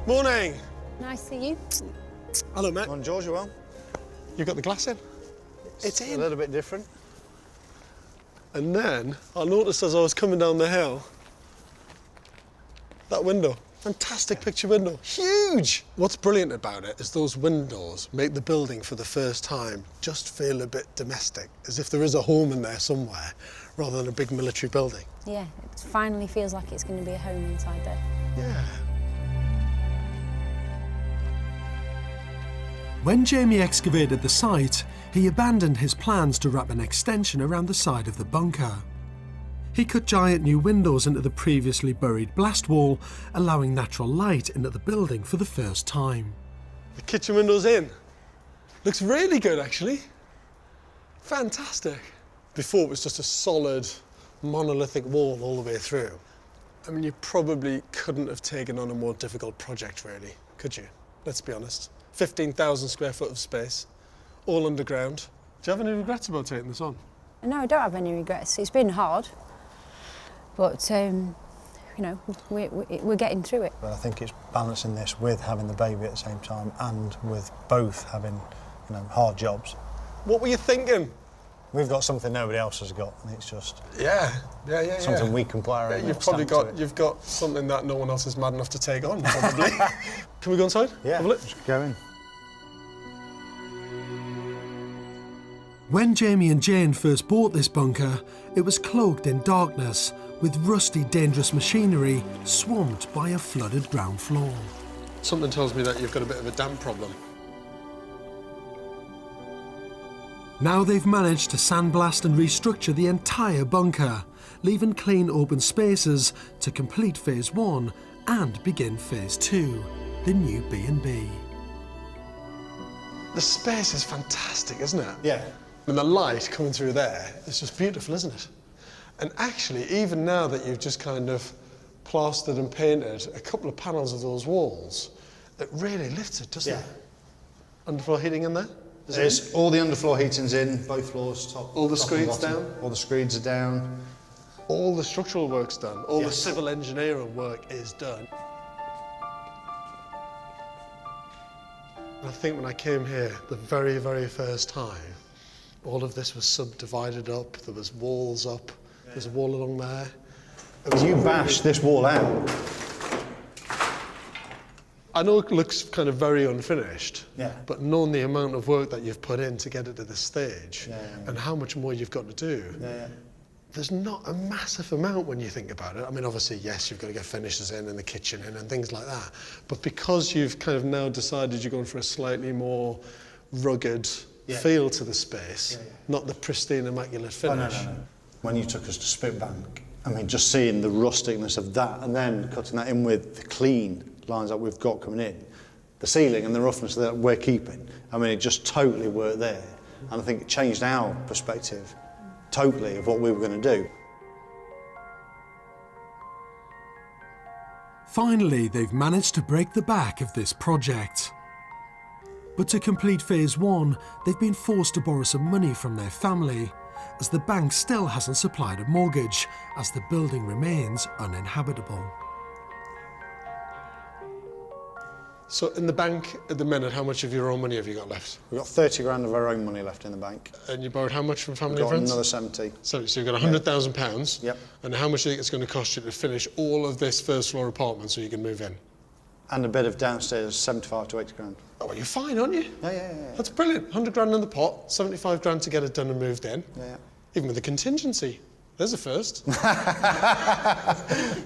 Morning! Nice to see you. Hello, mate. On George, you well? You got the glass in? It's in. A little bit different. And then I noticed as I was coming down the hill, that window, fantastic picture window, huge! What's brilliant about it is those windows make the building for the first time just feel a bit domestic, as if there is a home in there somewhere, rather than a big military building. Yeah, it finally feels like it's going to be a home inside there. Yeah. When Jamie excavated the site, he abandoned his plans to wrap an extension around the side of the bunker. He cut giant new windows into the previously buried blast wall, allowing natural light into the building for the first time. The kitchen window's in. Looks really good, actually. Fantastic. Before it was just a solid, monolithic wall all the way through. I mean, you probably couldn't have taken on a more difficult project, really, could you? Let's be honest. 15,000 square foot of space, all underground. Do you have any regrets about taking this on? No, I don't have any regrets. It's been hard, but you know, we're getting through it. But I think it's balancing this with having the baby at the same time and with both having, you know, hard jobs. What were you thinking? We've got something nobody else has got, and it's just something we can play around. Yeah, you've got something that no one else is mad enough to take on, probably. Can we go inside? Yeah, have a look. just go in. When Jamie and Jane first bought this bunker, it was cloaked in darkness, with rusty, dangerous machinery swamped by a flooded ground floor. Something tells me that you've got a bit of a damp problem. Now they've managed to sandblast and restructure the entire bunker, leaving clean open spaces to complete phase 1 and begin phase 2, the new B&B. The space is fantastic, isn't it? Yeah. And the light coming through there, it's just beautiful, isn't it? And actually, even now that you've just kind of plastered and painted a couple of panels of those walls, it really lifts it, doesn't it? Underfloor heating in there? There's all the underfloor heating's in, both floors, top. All the top and screeds bottom. down? All the screeds are down. All the structural work's done. All the civil engineering work is done. I think when I came here the very, very first time, all of this was subdivided up. There was walls up. There's a wall along there. You bashed this wall out. I know it looks kind of very unfinished, Yeah. but knowing the amount of work that you've put in to get it to this stage and how much more you've got to do, there's not a massive amount when you think about it. I mean, obviously, yes, you've got to get finishes in and the kitchen in and things like that, but because you've kind of now decided you're going for a slightly more rugged feel to the space, not the pristine, immaculate finish. Oh, no. When you took us to Spitbank, I mean, just seeing the rusticness of that and then cutting that in with the clean lines that we've got coming in, the ceiling and the roughness that we're keeping, I mean, it just totally worked there. And I think it changed our perspective totally of what we were going to do. Finally, they've managed to break the back of this project. But to complete phase 1, they've been forced to borrow some money from their family, as the bank still hasn't supplied a mortgage, as the building remains uninhabitable. So in the bank at the minute, how much of your own money have you got left? We've got 30 grand of our own money left in the bank. And you borrowed how much from family We've and got friends? another 70. So you've got £100,000. Yep. And how much do you think it's going to cost you to finish all of this first floor apartment so you can move in? And a bit of downstairs, 75 to 80 grand. Oh, well, you're fine, aren't you? Yeah. That's brilliant. 100 grand in the pot, 75 grand to get it done and moved in. Yeah. Even with the contingency. There's a first.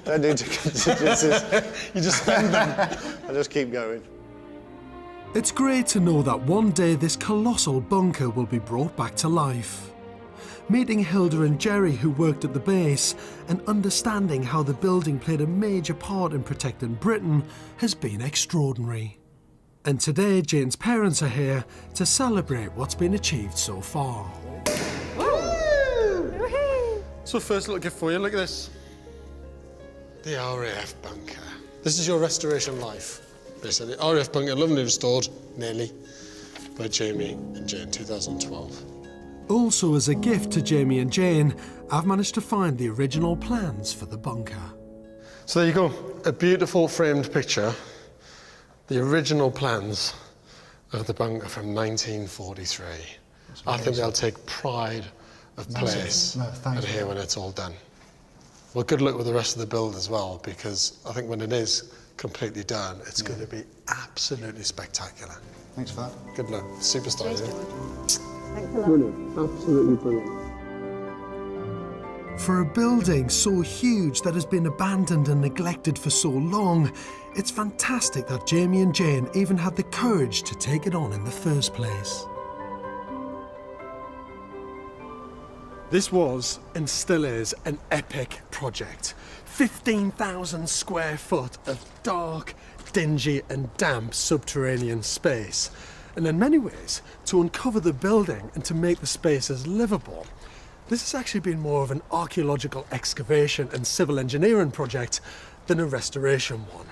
Don't do contingencies. You just spend them. I just keep going. It's great to know that one day this colossal bunker will be brought back to life. Meeting Hilda and Jerry, who worked at the base, and understanding how the building played a major part in protecting Britain has been extraordinary. And today, Jane's parents are here to celebrate what's been achieved so far. So first little gift for you, look at this. The RAF bunker. This is your restoration life. Basically, RAF bunker, lovely restored, nearly, by Jamie and Jane, 2012. Also, as a gift to Jamie and Jane, I've managed to find the original plans for the bunker. So there you go, a beautiful framed picture, the original plans of the bunker from 1943. I think they'll take pride of place and here when it's all done. Well, good luck with the rest of the build as well, because I think when it is completely done, it's going to be absolutely spectacular. Thanks for that. Good luck. Superstar, Cheers, yeah? Thanks a lot. Brilliant. Absolutely brilliant. For a building so huge that has been abandoned and neglected for so long, it's fantastic that Jamie and Jane even had the courage to take it on in the first place. This was, and still is, an epic project. 15,000 square foot of dark, dingy and damp subterranean space. And in many ways, to uncover the building and to make the spaces livable, this has actually been more of an archaeological excavation and civil engineering project than a restoration one.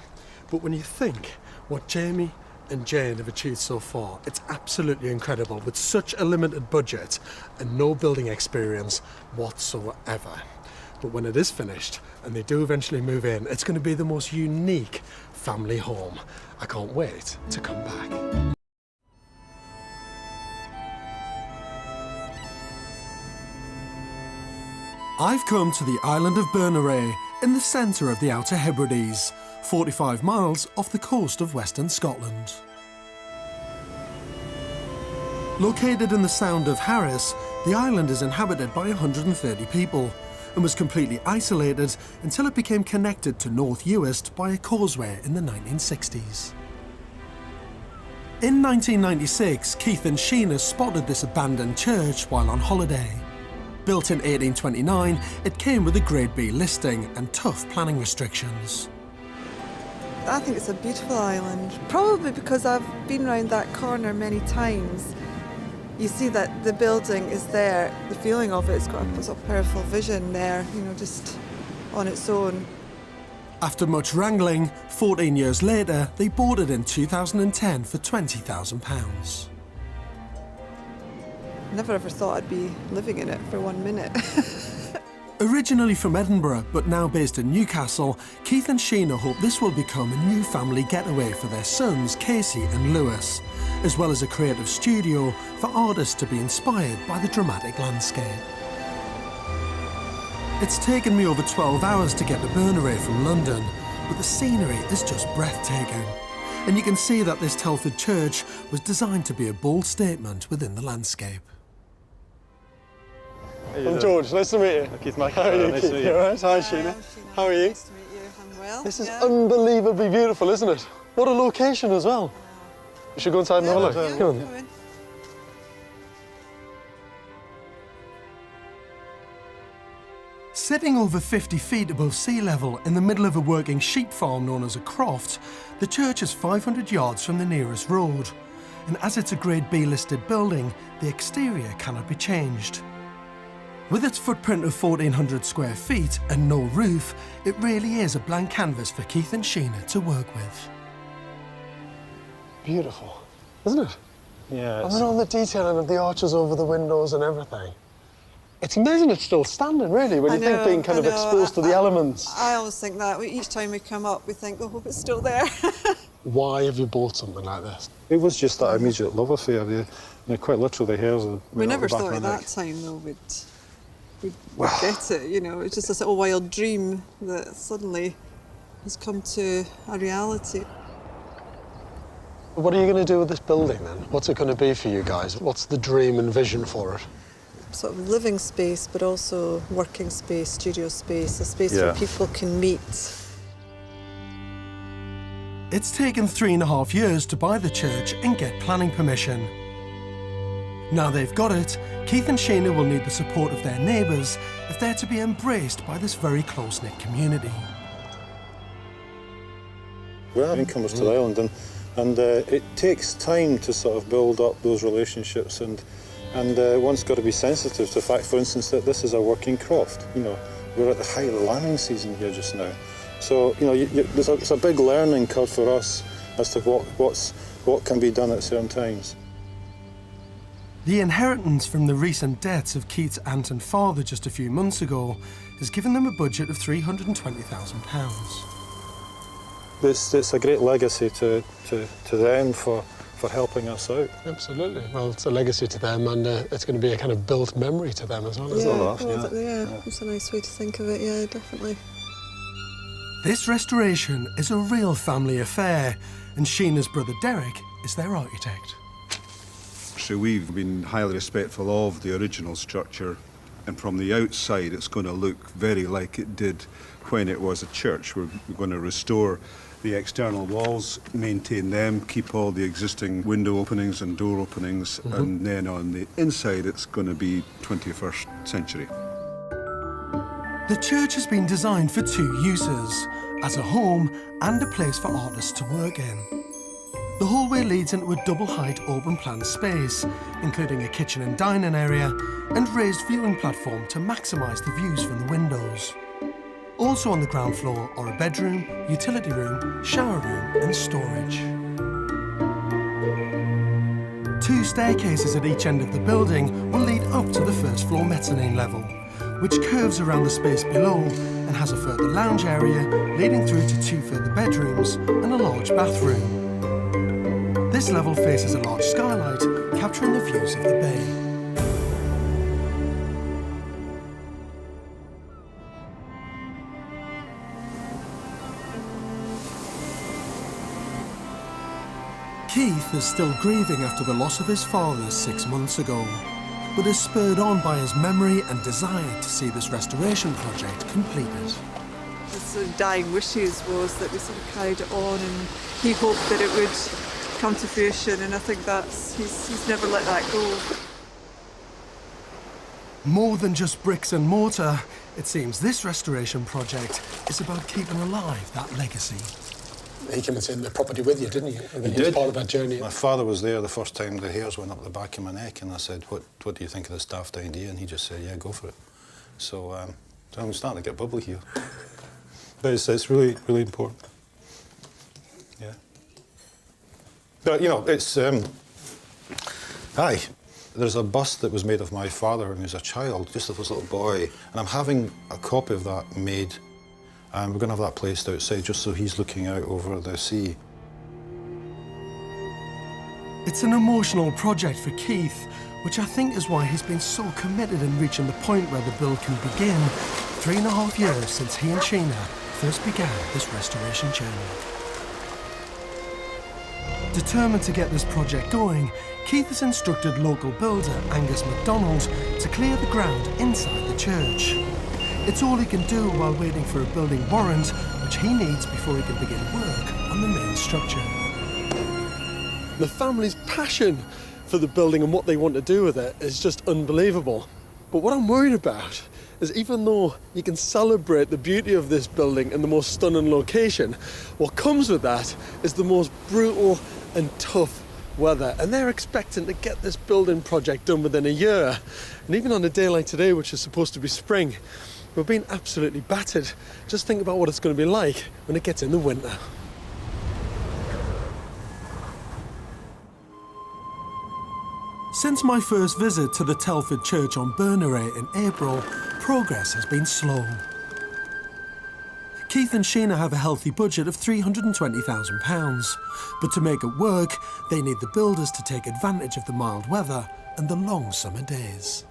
But when you think what Jamie and Jane have achieved so far, it's absolutely incredible with such a limited budget and no building experience whatsoever. But when it is finished and they do eventually move in, it's going to be the most unique family home. I can't wait to come back. I've come to the island of Berneray in the centre of the Outer Hebrides, 45 miles off the coast of Western Scotland. Located in the Sound of Harris, the island is inhabited by 130 people and was completely isolated until it became connected to North Uist by a causeway in the 1960s. In 1996, Keith and Sheena spotted this abandoned church while on holiday. Built in 1829, it came with a Grade B listing and tough planning restrictions. I think it's a beautiful island, probably because I've been round that corner many times. You see that the building is there, the feeling of it's got a sort of powerful vision there, you know, just on its own. After much wrangling, 14 years later, they bought it in 2010 for £20,000. Never ever thought I'd be living in it for 1 minute. Originally from Edinburgh, but now based in Newcastle, Keith and Sheena hope this will become a new family getaway for their sons, Casey and Lewis, as well as a creative studio for artists to be inspired by the dramatic landscape. It's taken me over 12 hours to get to Burnerae from London, but the scenery is just breathtaking. And you can see that this Telford church was designed to be a bold statement within the landscape. I'm George, nice to meet you. Keith, Mike. How are you, Nice Keith? to meet You you. all right? Hi, Sheena. How are you? Nice to meet you. I'm well. This is unbelievably beautiful, isn't it? What a location as well. We should go inside and have a look. Come on. Come in. Sitting over 50 feet above sea level in the middle of a working sheep farm known as a croft, the church is 500 yards from the nearest road. And as it's a Grade B listed building, the exterior cannot be changed. With its footprint of 1,400 square feet and no roof, it really is a blank canvas for Keith and Sheena to work with. Beautiful, isn't it? Yeah. I mean, all the detailing of the arches over the windows and everything. It's amazing it's still standing, really, when you think being kind of exposed to the elements. I always think that. Each time we come up, we think, oh, I hope it's still there. Why have you bought something like this? It was just that immediate love affair. Quite literally, the hairs. We never thought at that time, though, we'd get it, you know. It's just this little wild dream that suddenly has come to a reality. What are you going to do with this building, then? What's it going to be for you guys? What's the dream and vision for it? Sort of living space, but also working space, studio space, a space where people can meet. It's taken 3.5 years to buy the church and get planning permission. Now they've got it, Keith and Sheena will need the support of their neighbours if they're to be embraced by this very close-knit community. We're having comers to the island, and it takes time to sort of build up those relationships, and one's got to be sensitive to the fact, for instance, that this is a working croft. You know, we're at the height of the lambing season here just now, so you know it's a big learning curve for us as to what can be done at certain times. The inheritance from the recent deaths of Keith's aunt and father just a few months ago has given them a budget of £320,000. It's a great legacy to them for helping us out. Absolutely. Well, it's a legacy to them, and it's going to be a kind of built memory to them as well, isn't it? Yeah, it's a nice way to think of it, yeah, definitely. This restoration is a real family affair, and Sheena's brother Derek is their architect. So we've been highly respectful of the original structure, and from the outside it's going to look very like it did when it was a church. We're going to restore the external walls, maintain them, keep all the existing window openings and door openings, and then on the inside it's going to be 21st century. The church has been designed for two uses, as a home and a place for artists to work in. The hallway leads into a double-height open-plan space, including a kitchen and dining area and raised viewing platform to maximise the views from the windows. Also on the ground floor are a bedroom, utility room, shower room and storage. Two staircases at each end of the building will lead up to the first floor mezzanine level, which curves around the space below and has a further lounge area leading through to two further bedrooms and a large bathroom. This level faces a large skylight, capturing the views of the bay. Keith is still grieving after the loss of his father 6 months ago, but is spurred on by his memory and desire to see this restoration project completed. His sort of dying wishes was that we sort of carried it on, and he hoped that it would come to fruition, and I think he's never let that go. More than just bricks and mortar, it seems this restoration project is about keeping alive that legacy. He came and seen the property with you, didn't he? He did. Part of that journey. My father was there the first time the hairs went up the back of my neck, and I said, what do you think of this daft idea? And he just said, yeah, go for it. So I'm starting to get bubbly here. But it's really, really important. Yeah. But, you know, it's... There's a bust that was made of my father when he was a child, just of this little boy, and I'm having a copy of that made, and we're going to have that placed outside just so he's looking out over the sea. It's an emotional project for Keith, which I think is why he's been so committed in reaching the point where the build can begin, 3.5 years since he and Sheena first began this restoration journey. Determined to get this project going, Keith has instructed local builder Angus MacDonald to clear the ground inside the church. It's all he can do while waiting for a building warrant, which he needs before he can begin work on the main structure. The family's passion for the building and what they want to do with it is just unbelievable. But what I'm worried about is, even though you can celebrate the beauty of this building in the most stunning location, what comes with that is the most brutal and tough weather, and they're expecting to get this building project done within a year. And even on a day like today, which is supposed to be spring, we're being absolutely battered. Just think about what it's going to be like when it gets in the winter. Since my first visit to the Telford Church on Bernary in April, progress has been slow. Keith and Sheena have a healthy budget of £320,000, but to make it work, they need the builders to take advantage of the mild weather and the long summer days.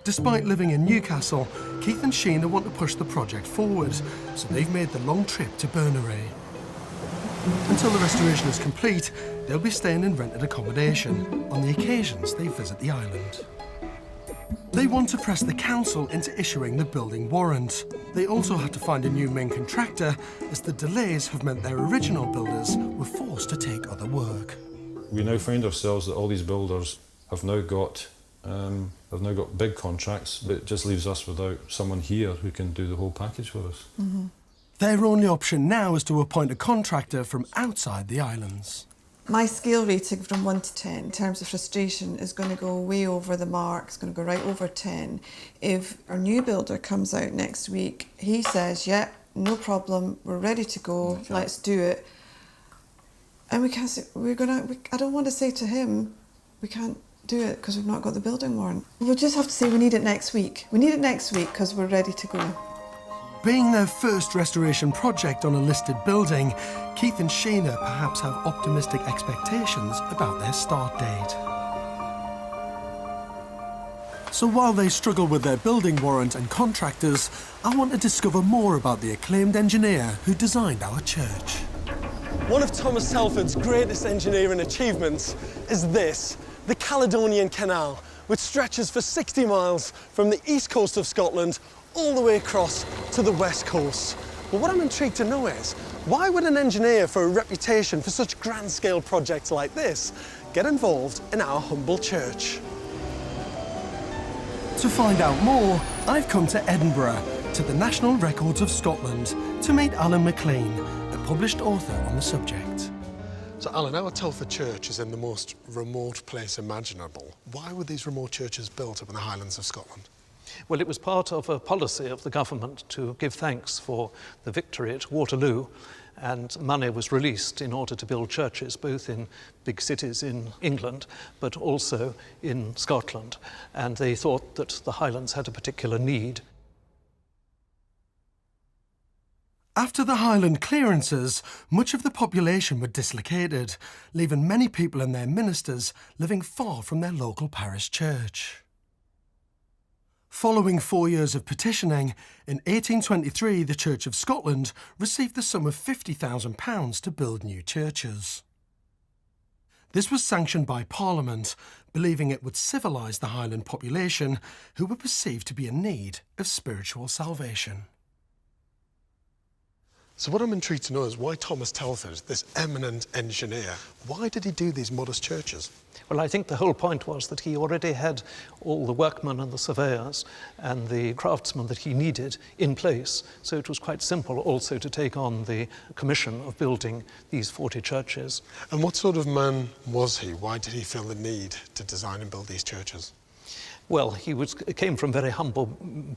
Despite living in Newcastle, Keith and Sheena want to push the project forward, so they've made the long trip to Bernary. Until the restoration is complete, they'll be staying in rented accommodation on the occasions they visit the island. They want to press the council into issuing the building warrant. They also had to find a new main contractor, as the delays have meant their original builders were forced to take other work. We now find ourselves that all these builders have now got big contracts, but it just leaves us without someone here who can do the whole package for us. Mm-hmm. Their only option now is to appoint a contractor from outside the islands. My scale rating from 1 to 10 in terms of frustration is going to go way over the mark. It's going to go right over 10. If our new builder comes out next week, he says, yeah, no problem, we're ready to go, let's do it. And we can't say, I don't want to say to him, we can't do it because we've not got the building warrant. We'll just have to say we need it next week. We need it next week because we're ready to go. Being their first restoration project on a listed building, Keith and Sheena perhaps have optimistic expectations about their start date. So while they struggle with their building warrant and contractors, I want to discover more about the acclaimed engineer who designed our church. One of Thomas Telford's greatest engineering achievements is this, the Caledonian Canal, which stretches for 60 miles from the east coast of Scotland all the way across to the west coast. But what I'm intrigued to know is, why would an engineer for a reputation for such grand-scale projects like this get involved in our humble church? To find out more, I've come to Edinburgh, to the National Records of Scotland, to meet Alan MacLean, a published author on the subject. So Alan, our Telford Church is in the most remote place imaginable. Why were these remote churches built up in the Highlands of Scotland? Well, it was part of a policy of the government to give thanks for the victory at Waterloo, and money was released in order to build churches both in big cities in England but also in Scotland, and they thought that the Highlands had a particular need. After the Highland clearances, much of the population were dislocated, leaving many people and their ministers living far from their local parish church. Following 4 years of petitioning, in 1823 the Church of Scotland received the sum of £50,000 to build new churches. This was sanctioned by Parliament, believing it would civilise the Highland population, who were perceived to be in need of spiritual salvation. So what I'm intrigued to know is why Thomas Telford, this eminent engineer, why did he do these modest churches? Well, I think the whole point was that he already had all the workmen and the surveyors and the craftsmen that he needed in place. So it was quite simple also to take on the commission of building these 40 churches. And what sort of man was he? Why did he feel the need to design and build these churches? Well, he came from a very humble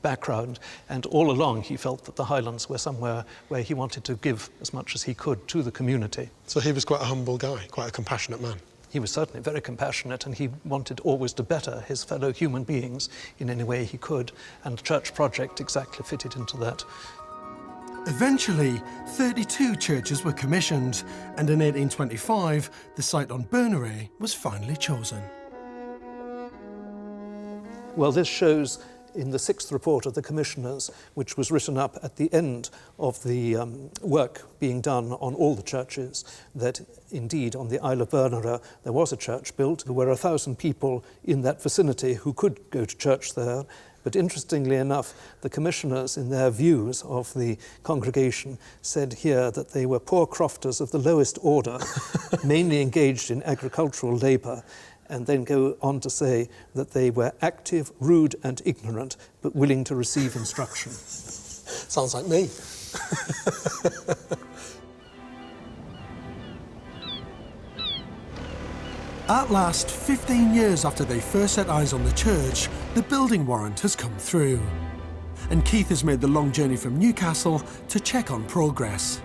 background, and all along he felt that the Highlands were somewhere where he wanted to give as much as he could to the community. So he was quite a humble guy, quite a compassionate man. He was certainly very compassionate, and he wanted always to better his fellow human beings in any way he could, and the church project exactly fitted into that. Eventually, 32 churches were commissioned, and in 1825, the site on Berneray was finally chosen. Well, this shows in the 6th report of the commissioners, which was written up at the end of the work being done on all the churches, that indeed on the Isle of Berneray there was a church built. There were 1,000 people in that vicinity who could go to church there. But interestingly enough, the commissioners, in their views of the congregation, said here that they were poor crofters of the lowest order, mainly engaged in agricultural labour, and then go on to say that they were active, rude and ignorant, but willing to receive instruction. Sounds like me. At last, 15 years after they first set eyes on the church, the building warrant has come through. And Keith has made the long journey from Newcastle to check on progress.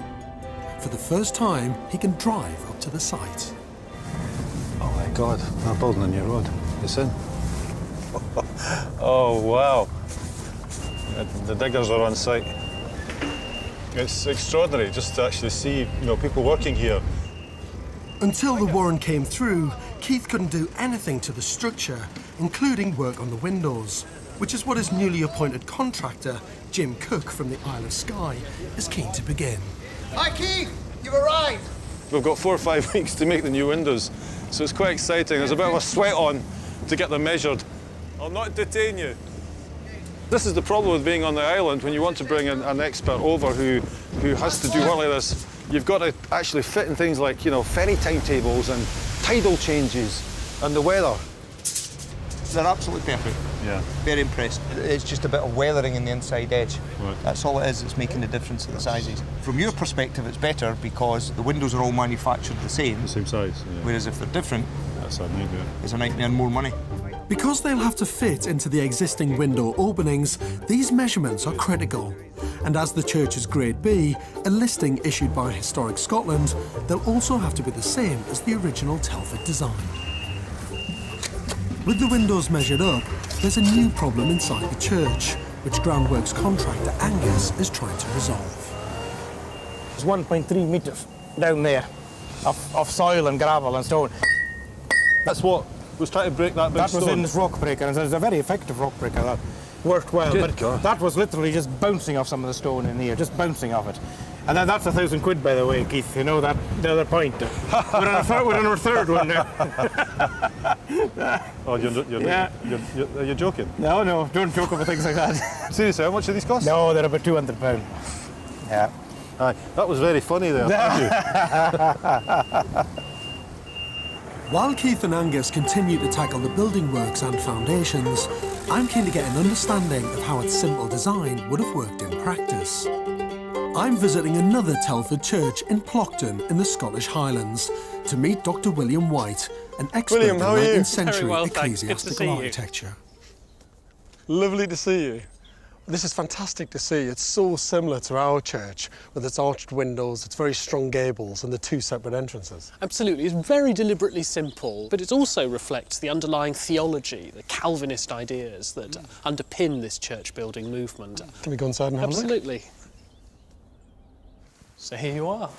For the first time, he can drive up to the site. Oh my God, they're building a new road. It's in. Oh wow. The diggers are on site. It's extraordinary just to actually see, people working here. Until the warrant came through, Keith couldn't do anything to the structure, including work on the windows, which is what his newly appointed contractor, Jim Cook from the Isle of Skye, is keen to begin. Hi Keith, you've arrived. We've got 4 or 5 weeks to make the new windows, so it's quite exciting. There's a bit of a sweat on to get them measured. I'll not detain you. This is the problem with being on the island. When you want to bring an expert over who has to do work like this, you've got to actually fit in things like, ferry timetables and tidal changes and the weather. They're absolutely perfect. Yeah. Very impressed. It's just a bit of weathering in the inside edge. Right. That's all it is. It's making the difference in the sizes. From your perspective, it's better because the windows are all manufactured the same. The same size. Yeah. Whereas if they're different, that's a nightmare. It's a nightmare and more money. Because they'll have to fit into the existing window openings, these measurements are critical. And as the church is Grade B, a listing issued by Historic Scotland, they'll also have to be the same as the original Telford design. With the windows measured up, there's a new problem inside the church, which groundworks contractor Angus is trying to resolve. There's 1.3 metres down there of soil and gravel and stone. That's what was trying to break that big stone? That was in this rock breaker, and it's a very effective rock breaker. That worked well, Good but God. that was literally just bouncing off some of the stone in here, just bouncing off it. And then that's £1,000, by the way, Keith. You know that the other point. We're on our third one now. Oh, you're joking? No, don't joke about things like that. Seriously, how much do these cost? No, they're about £200. Yeah. Aye, that was very funny there, thank you. While Keith and Angus continue to tackle the building works and foundations, I'm keen to get an understanding of how its simple design would have worked in practice. I'm visiting another Telford church in Plockton in the Scottish Highlands to meet Dr. William White, an expert in 19th century ecclesiastical architecture. Lovely to see you. This is fantastic to see. It's so similar to our church with its arched windows, its very strong gables and the 2 separate entrances. Absolutely. It's very deliberately simple, but it also reflects the underlying theology, the Calvinist ideas that underpin this church building movement. Can we go inside and have a look? Absolutely. So here you are.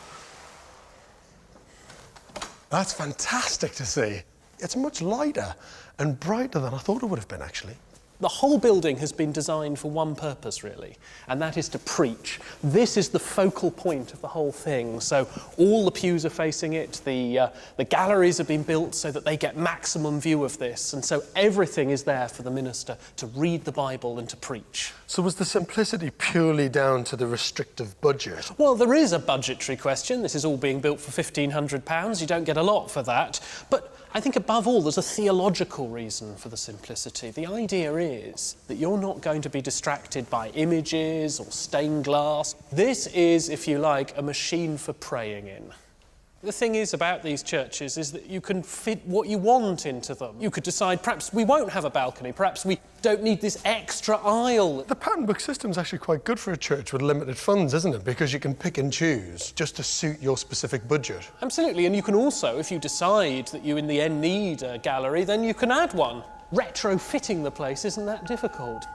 That's fantastic to see. It's much lighter and brighter than I thought it would have been, actually. The whole building has been designed for one purpose, really, and that is to preach. This is the focal point of the whole thing. So all the pews are facing it, the galleries have been built so that they get maximum view of this, and so everything is there for the minister to read the Bible and to preach. So was the simplicity purely down to the restrictive budget? Well, there is a budgetary question. This is all being built for £1,500. You don't get a lot for that. But I think above all, there's a theological reason for the simplicity. The idea is that you're not going to be distracted by images or stained glass. This is, if you like, a machine for praying in. The thing is about these churches is that you can fit what you want into them. You could decide perhaps we won't have a balcony, perhaps we don't need this extra aisle. The pattern book system's actually quite good for a church with limited funds, isn't it? Because you can pick and choose just to suit your specific budget. Absolutely, and you can also, if you decide that you in the end need a gallery, then you can add one. Retrofitting the place isn't that difficult.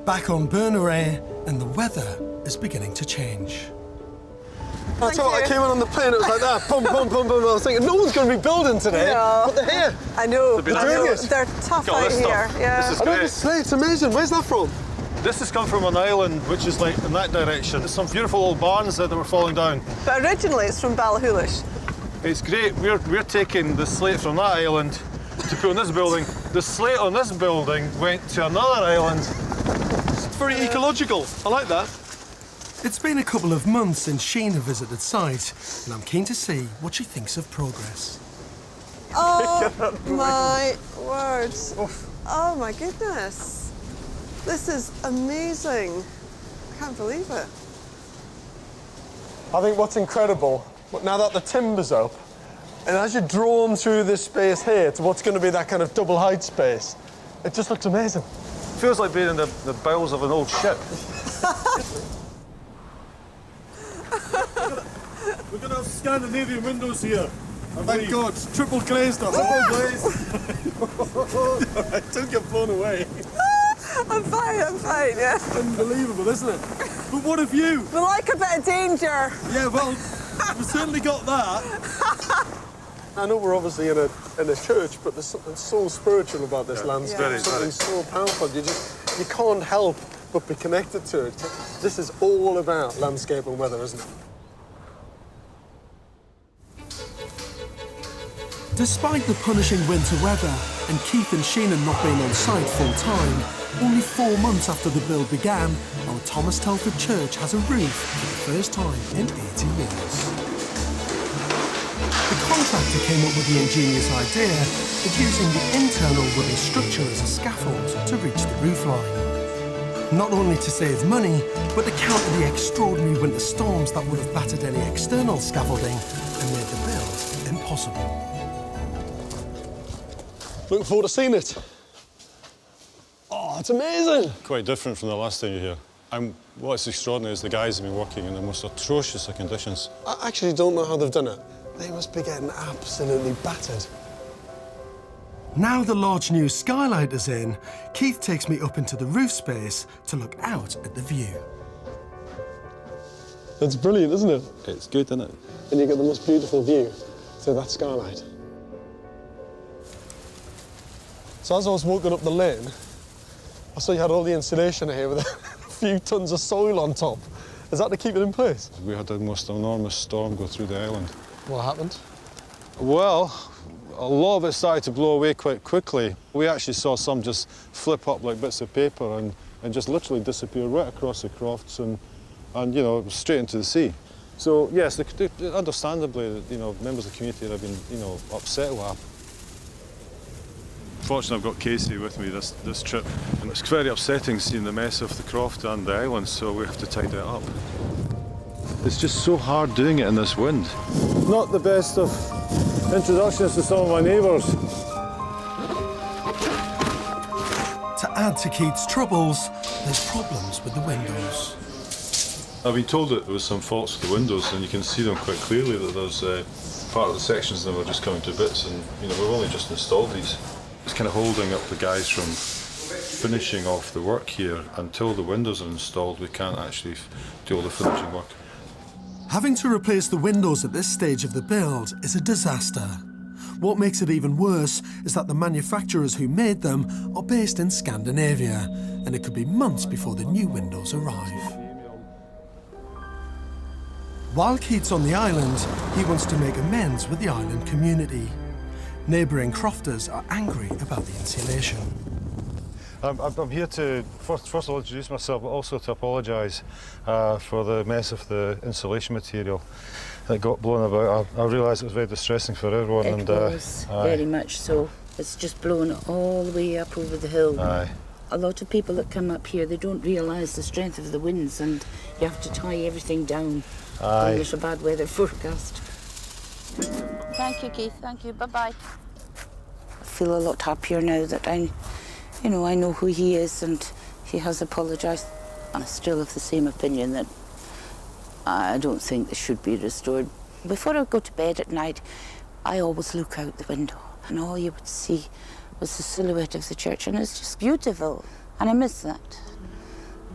Back on Berneray, and the weather is beginning to change. I tell you what, I came in on the plane, it was like that, boom, boom, boom, boom. I was thinking, no one's going to be building today, No. but they're here. I know. They're doing it. They're tough out here. Yeah. This is I know great. this sleigh, it's amazing. Where's that from? This has come from an island which is like in that direction. There's some beautiful old barns that were falling down. But originally it's from Ballachulish. It's great. We're taking the slate from that island to put on this building. The slate on this building went to another island. It's very ecological. I like that. It's been a couple of months since Sheena visited site, and I'm keen to see what she thinks of progress. Oh my word. Oh my goodness. This is amazing. I can't believe it. I think what's incredible, now that the timber's up, and as you're drawn through this space here to what's going to be that kind of double height space, it just looks amazing. Feels like being in the bowels of an old ship. We're going to have Scandinavian windows here. Thank God, triple glazed up. Triple glazed. Don't get blown away. I'm fine, yeah. Unbelievable, isn't it? But what have you? We like a bit of danger. Yeah, well, we've certainly got that. I know we're obviously in a church, but there's something so spiritual about this landscape. Very, something so powerful. You can't help but be connected to it. This is all about landscape and weather, isn't it? Despite the punishing winter weather and Keith and Sheena not being on site full-time, only 4 months after the build began, our Thomas Telford Church has a roof for the first time in 80 years. The contractor came up with the ingenious idea of using the internal wooden structure as a scaffold to reach the roofline. Not only to save money, but to counter the extraordinary winter storms that would have battered any external scaffolding and made the build impossible. Looking forward to seeing it. Oh, it's amazing. Quite different from the last time you were here. What's extraordinary is the guys have been working in the most atrocious of conditions. I actually don't know how they've done it. They must be getting absolutely battered. Now the large new skylight is in, Keith takes me up into the roof space to look out at the view. It's brilliant, isn't it? It's good, isn't it? And you get the most beautiful view through that skylight. So as I was walking up the lane, I saw you had all the insulation here with a few tons of soil on top. Is that to keep it in place? We had the most enormous storm go through the island. What happened? Well, a lot of it started to blow away quite quickly. We actually saw some just flip up like bits of paper and just literally disappear right across the crofts and you know, straight into the sea. So yes, understandably, you know, members of the community have been, you know, upset with that. Fortunately, I've got Casey with me this trip, and it's very upsetting seeing the mess of the croft and the island, so we have to tidy it up. It's just so hard doing it in this wind. Not the best of introductions to some of my neighbours. To add to Keith's troubles, there's problems with the windows. I've been told that there was some faults with the windows, and you can see them quite clearly that there's part of the sections of them are just coming to bits, and you know, we've only just installed these. It's kind of holding up the guys from finishing off the work here. Until the windows are installed, we can't actually do all the finishing work. Having to replace the windows at this stage of the build is a disaster. What makes it even worse is that the manufacturers who made them are based in Scandinavia, and it could be months before the new windows arrive. While Keith's on the island, he wants to make amends with the island community. Neighbouring crofters are angry about the insulation. I'm here to first of all introduce myself, but also to apologise for the mess of the insulation material that got blown about. I realised it was very distressing for everyone. It was, very much so. It's just blown all the way up over the hill. Aye. A lot of people that come up here, they don't realise the strength of the winds, and you have to tie everything down when there's a bad weather forecast. Thank you, Keith. Thank you. Bye-bye. I feel a lot happier now that I know who he is, and he has apologised. I still have the same opinion that I don't think this should be restored. Before I go to bed at night, I always look out the window, and all you would see was the silhouette of the church, and it's just beautiful, and I miss that.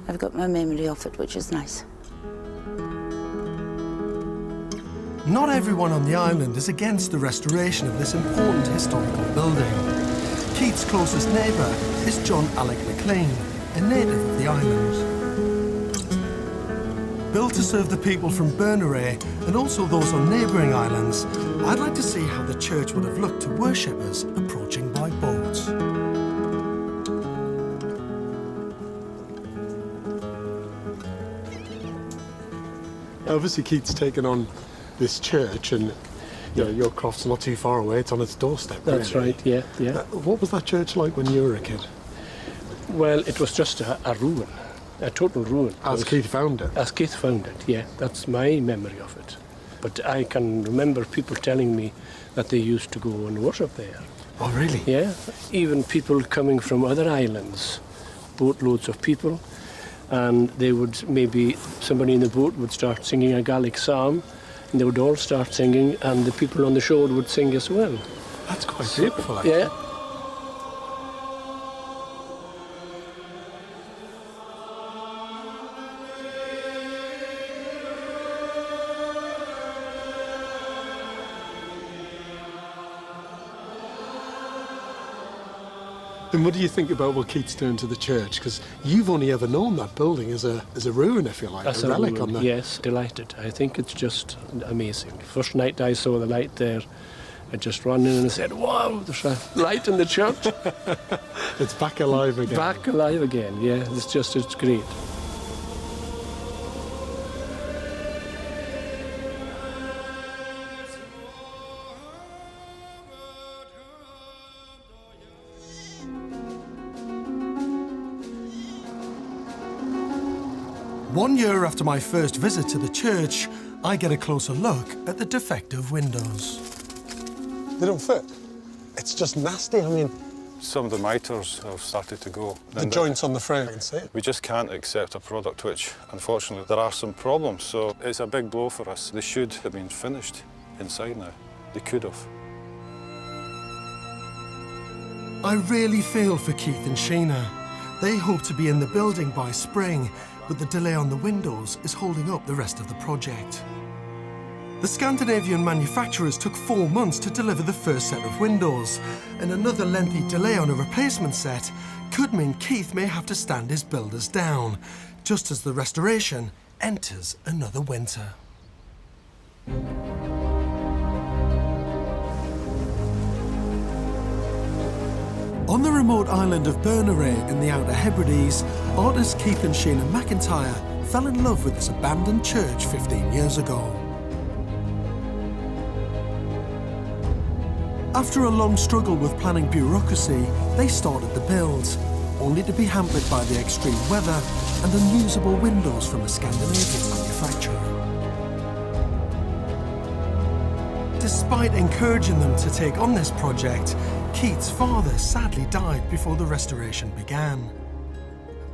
I've got my memory of it, which is nice. Not everyone on the island is against the restoration of this important historical building. Keith's closest neighbour is John Alec McLean, a native of the island. Built to serve the people from Berneray and also those on neighbouring islands, I'd like to see how the church would have looked to worshippers approaching by boats. Obviously, Keith's taken on this church, and your croft's not too far away. It's on its doorstep. That's really. right, yeah. What was that church like when you were a kid? Well, it was just a ruin, a total ruin. As Keith found it? As Keith found it, yeah. That's my memory of it. But I can remember people telling me that they used to go and worship there. Oh, really? Yeah. Even people coming from other islands, boatloads of people, and they would, maybe somebody in the boat would start singing a Gaelic psalm, and they would all start singing, and the people on the shore would sing as well. That's quite beautiful, actually. Yeah. And what do you think about what Keith's done to the church? Because you've only ever known that building as a ruin, if you like, As a relic ruin, on the... Yes, delighted. I think it's just amazing. First night I saw the light there, I just ran in and said, wow, there's a light in the church. It's back alive again. Back alive again, yeah. It's great. One year after my first visit to the church, I get a closer look at the defective windows. They don't fit. It's just nasty. I mean, some of the miters have started to go. The joints on the frame, I can see it. We just can't accept a product which, unfortunately, there are some problems. So it's a big blow for us. They should have been finished inside now. They could have. I really feel for Keith and Sheena. They hope to be in the building by spring, but the delay on the windows is holding up the rest of the project. The Scandinavian manufacturers took 4 months to deliver the first set of windows, and another lengthy delay on a replacement set could mean Keith may have to stand his builders down, just as the restoration enters another winter. On the remote island of Berneray in the Outer Hebrides, artists Keith and Sheena McIntyre fell in love with this abandoned church 15 years ago. After a long struggle with planning bureaucracy, they started the build, only to be hampered by the extreme weather and unusable windows from a Scandinavian manufacturer. Despite encouraging them to take on this project, Keith's father sadly died before the restoration began.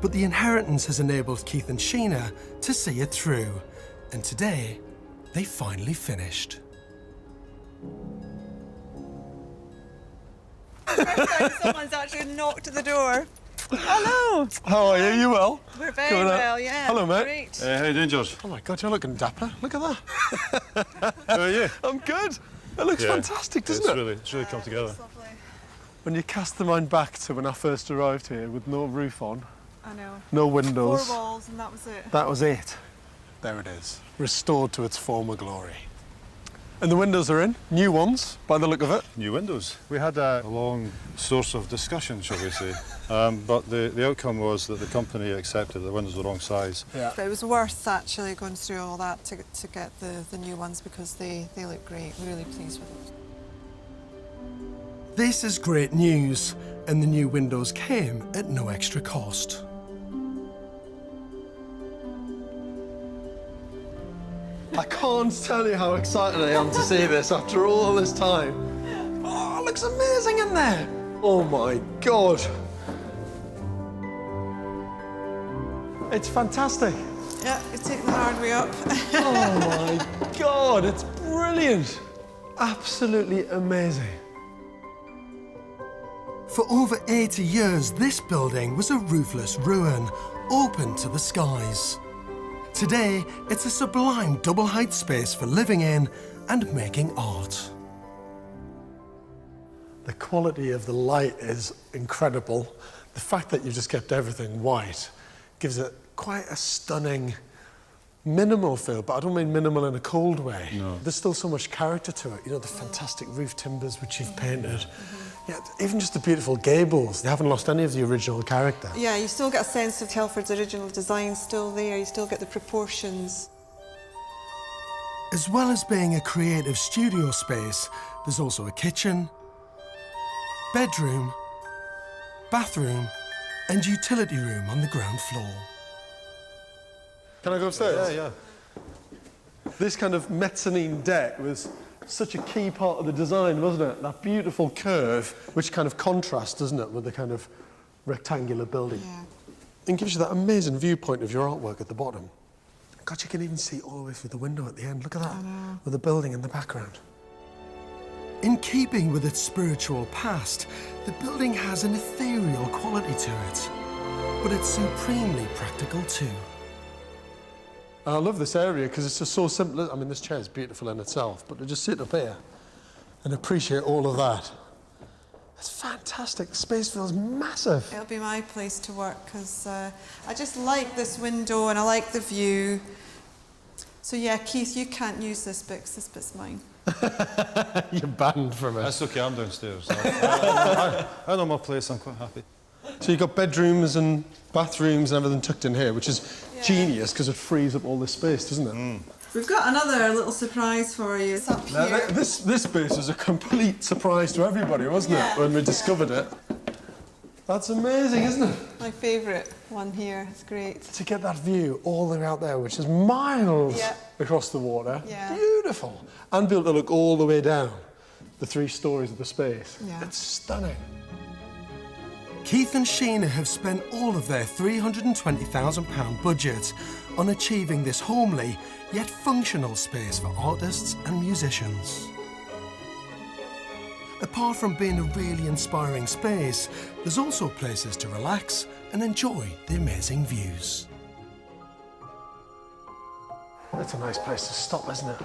But the inheritance has enabled Keith and Sheena to see it through, and today, they finally finished. Someone's actually knocked at the door. Hello. How are you? You well? We're very well, yeah. Hello, mate. Great. How you doing, George? Oh my God, you're looking dapper. Look at that. How are you? I'm good. It looks fantastic, doesn't it? It's really come together. When you cast the mind back to when I first arrived here with no roof on, I know. no windows. 4 walls and that was it. That was it. There it is, restored to its former glory. And the windows are in, new ones, by the look of it. New windows. We had a long source of discussion, shall we say, but the outcome was that the company accepted the windows were the wrong size. Yeah. But it was worth actually going through all that to get the new ones because they look great. We're really pleased with it. This is great news, and the new windows came at no extra cost. I can't tell you how excited I am to see this after all this time. Oh, it looks amazing in there. Oh my God. It's fantastic. Yeah, you're taking the hard way up. Oh my God, it's brilliant. Absolutely amazing. For over 80 years, this building was a roofless ruin, open to the skies. Today, it's a sublime double-height space for living in and making art. The quality of the light is incredible. The fact that you've just kept everything white gives it quite a stunning, minimal feel, but I don't mean minimal in a cold way. No. There's still so much character to it. You know, the fantastic roof timbers which you've painted. Yeah, even just the beautiful gables. They haven't lost any of the original character. Yeah, you still get a sense of Telford's original design still there. You still get the proportions. As well as being a creative studio space, there's also a kitchen, bedroom, bathroom, and utility room on the ground floor. Can I go upstairs? Yeah. This kind of mezzanine deck was such a key part of the design, wasn't it? That beautiful curve, which kind of contrasts, doesn't it, with the kind of rectangular building. Yeah. And gives you that amazing viewpoint of your artwork at the bottom. God, you can even see all the way through the window at the end. Look at that, with the building in the background. In keeping with its spiritual past, the building has an ethereal quality to it, but it's supremely practical too. I love this area because it's just so simple. I mean, this chair is beautiful in itself, but to just sit up here and appreciate all of that, it's fantastic. The space feels massive. It'll be my place to work because I just like this window and I like the view. So yeah, Keith, you can't use this bit because this bit's mine. You're banned from it. That's okay, I'm downstairs. I know my place, I'm quite happy. So you've got bedrooms and bathrooms and everything tucked in here, which is genius because it frees up all this space, doesn't it? We've got another little surprise for you. It's up Now, here. this space was a complete surprise to everybody, wasn't it, when we discovered it? That's amazing, isn't it? My favourite one here. It's great. To get that view all the way out there, which is miles across the water. Yeah. Beautiful. And built to look all the way down the 3 stories of the space. Yeah. It's stunning. Keith and Sheena have spent all of their £320,000 budget on achieving this homely yet functional space for artists and musicians. Apart from being a really inspiring space, there's also places to relax and enjoy the amazing views. That's a nice place to stop, isn't it?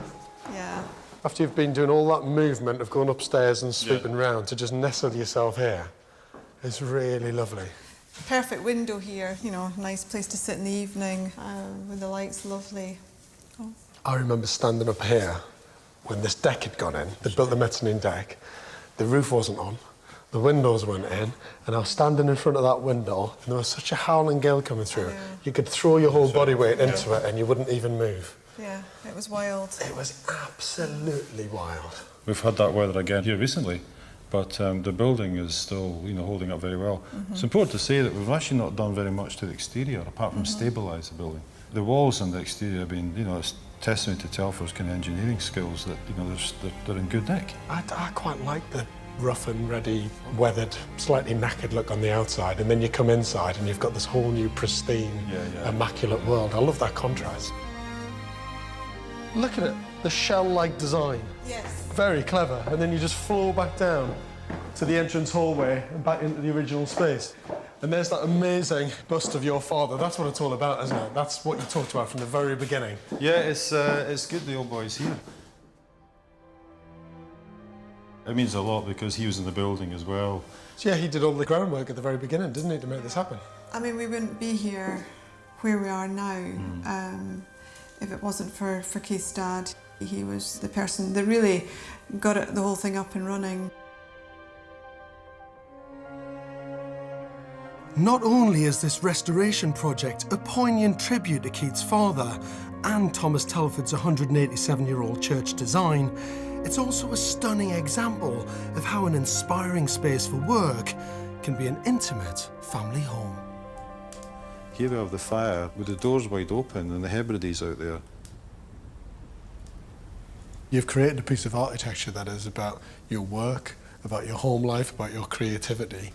Yeah. After you've been doing all that movement of going upstairs and swooping round, to just nestle yourself here, it's really lovely. Perfect window here, you know, nice place to sit in the evening with the lights lovely. Oh. I remember standing up here when this deck had gone in. They built the mezzanine deck. The roof wasn't on, the windows weren't in, and I was standing in front of that window and there was such a howling gale coming through. You could throw your whole body weight into it and you wouldn't even move. Yeah, it was wild. It was absolutely wild. We've had that weather again here recently, but the building is still, holding up very well. It's important to say that we've actually not done very much to the exterior apart from stabilise the building. The walls and the exterior have been, it's testament to Telford's kind of engineering skills that, they're in good nick. I quite like the rough and ready, weathered, slightly knackered look on the outside, and then you come inside and you've got this whole new pristine, immaculate world. I love that contrast. Look at it, the shell-like design. Yes. Very clever. And then you just flow back down to the entrance hallway and back into the original space. And there's that amazing bust of your father. That's what it's all about, isn't it? That's what you talked about from the very beginning. Yeah, it's good the old boy's here. It means a lot because he was in the building as well. So yeah, he did all the groundwork at the very beginning, didn't he, to make this happen? I mean, we wouldn't be here where we are now if it wasn't for Keith's dad. He was the person that really got the whole thing up and running. Not only is this restoration project a poignant tribute to Keith's father and Thomas Telford's 187-year-old church design, it's also a stunning example of how an inspiring space for work can be an intimate family home. Here we have the fire with the doors wide open and the Hebrides out there. You've created a piece of architecture that is about your work, about your home life, about your creativity,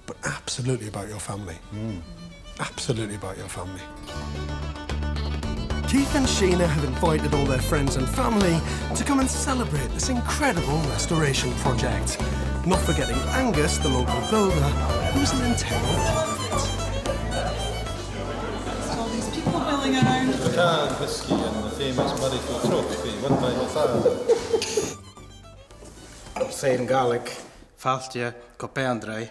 but absolutely about your family. Absolutely about your family. Keith and Sheena have invited all their friends and family to come and celebrate this incredible restoration project. Not forgetting Angus, the local builder, who's an integral part of it. All these people milling around. The can whisky and the famous Murrayfield trophy won by my father. I'm saying Gaelic, Faltia, Copandrai,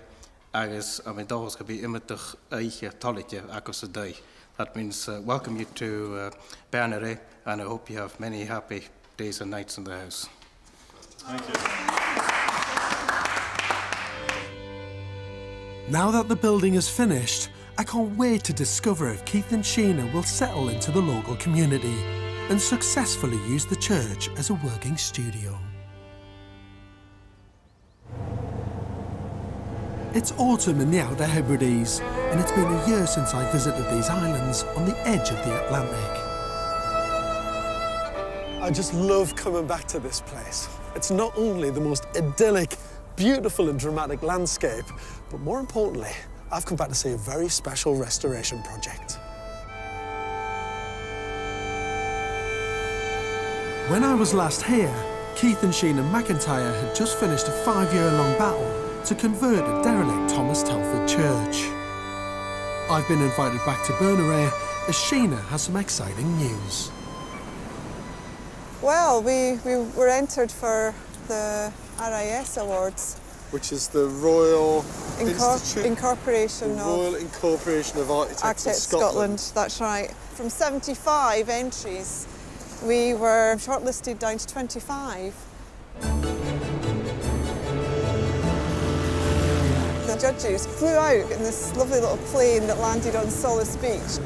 agus am I dog's could be imitach eiche tolitje akos a day. That means welcome you to Bernere, and I hope you have many happy days and nights in the house. Thank you. Now that the building is finished, I can't wait to discover if Keith and Sheena will settle into the local community and successfully use the church as a working studio. It's autumn in the Outer Hebrides, and it's been a year since I visited these islands on the edge of the Atlantic. I just love coming back to this place. It's not only the most idyllic, beautiful and dramatic landscape, but more importantly, I've come back to see a very special restoration project. When I was last here, Keith and Sheena McIntyre had just finished a 5-year-long battle to convert a derelict Thomas Telford church. I've been invited back to Bernere as Sheena has some exciting news. Well, we were entered for the RIS Awards. Which is the Royal Incorporation of Architects of Scotland. That's right. From 75 entries, we were shortlisted down to 25. The judges flew out in this lovely little plane that landed on Solace Beach.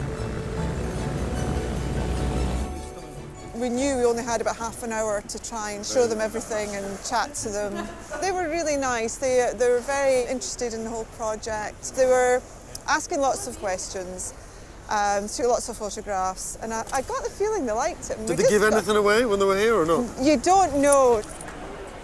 We knew we only had about half an hour to try and show them everything and chat to them. They were really nice. They were very interested in the whole project. They were asking lots of questions, took lots of photographs, and I got the feeling they liked it. Did they give anything away when they were here or not? You don't know.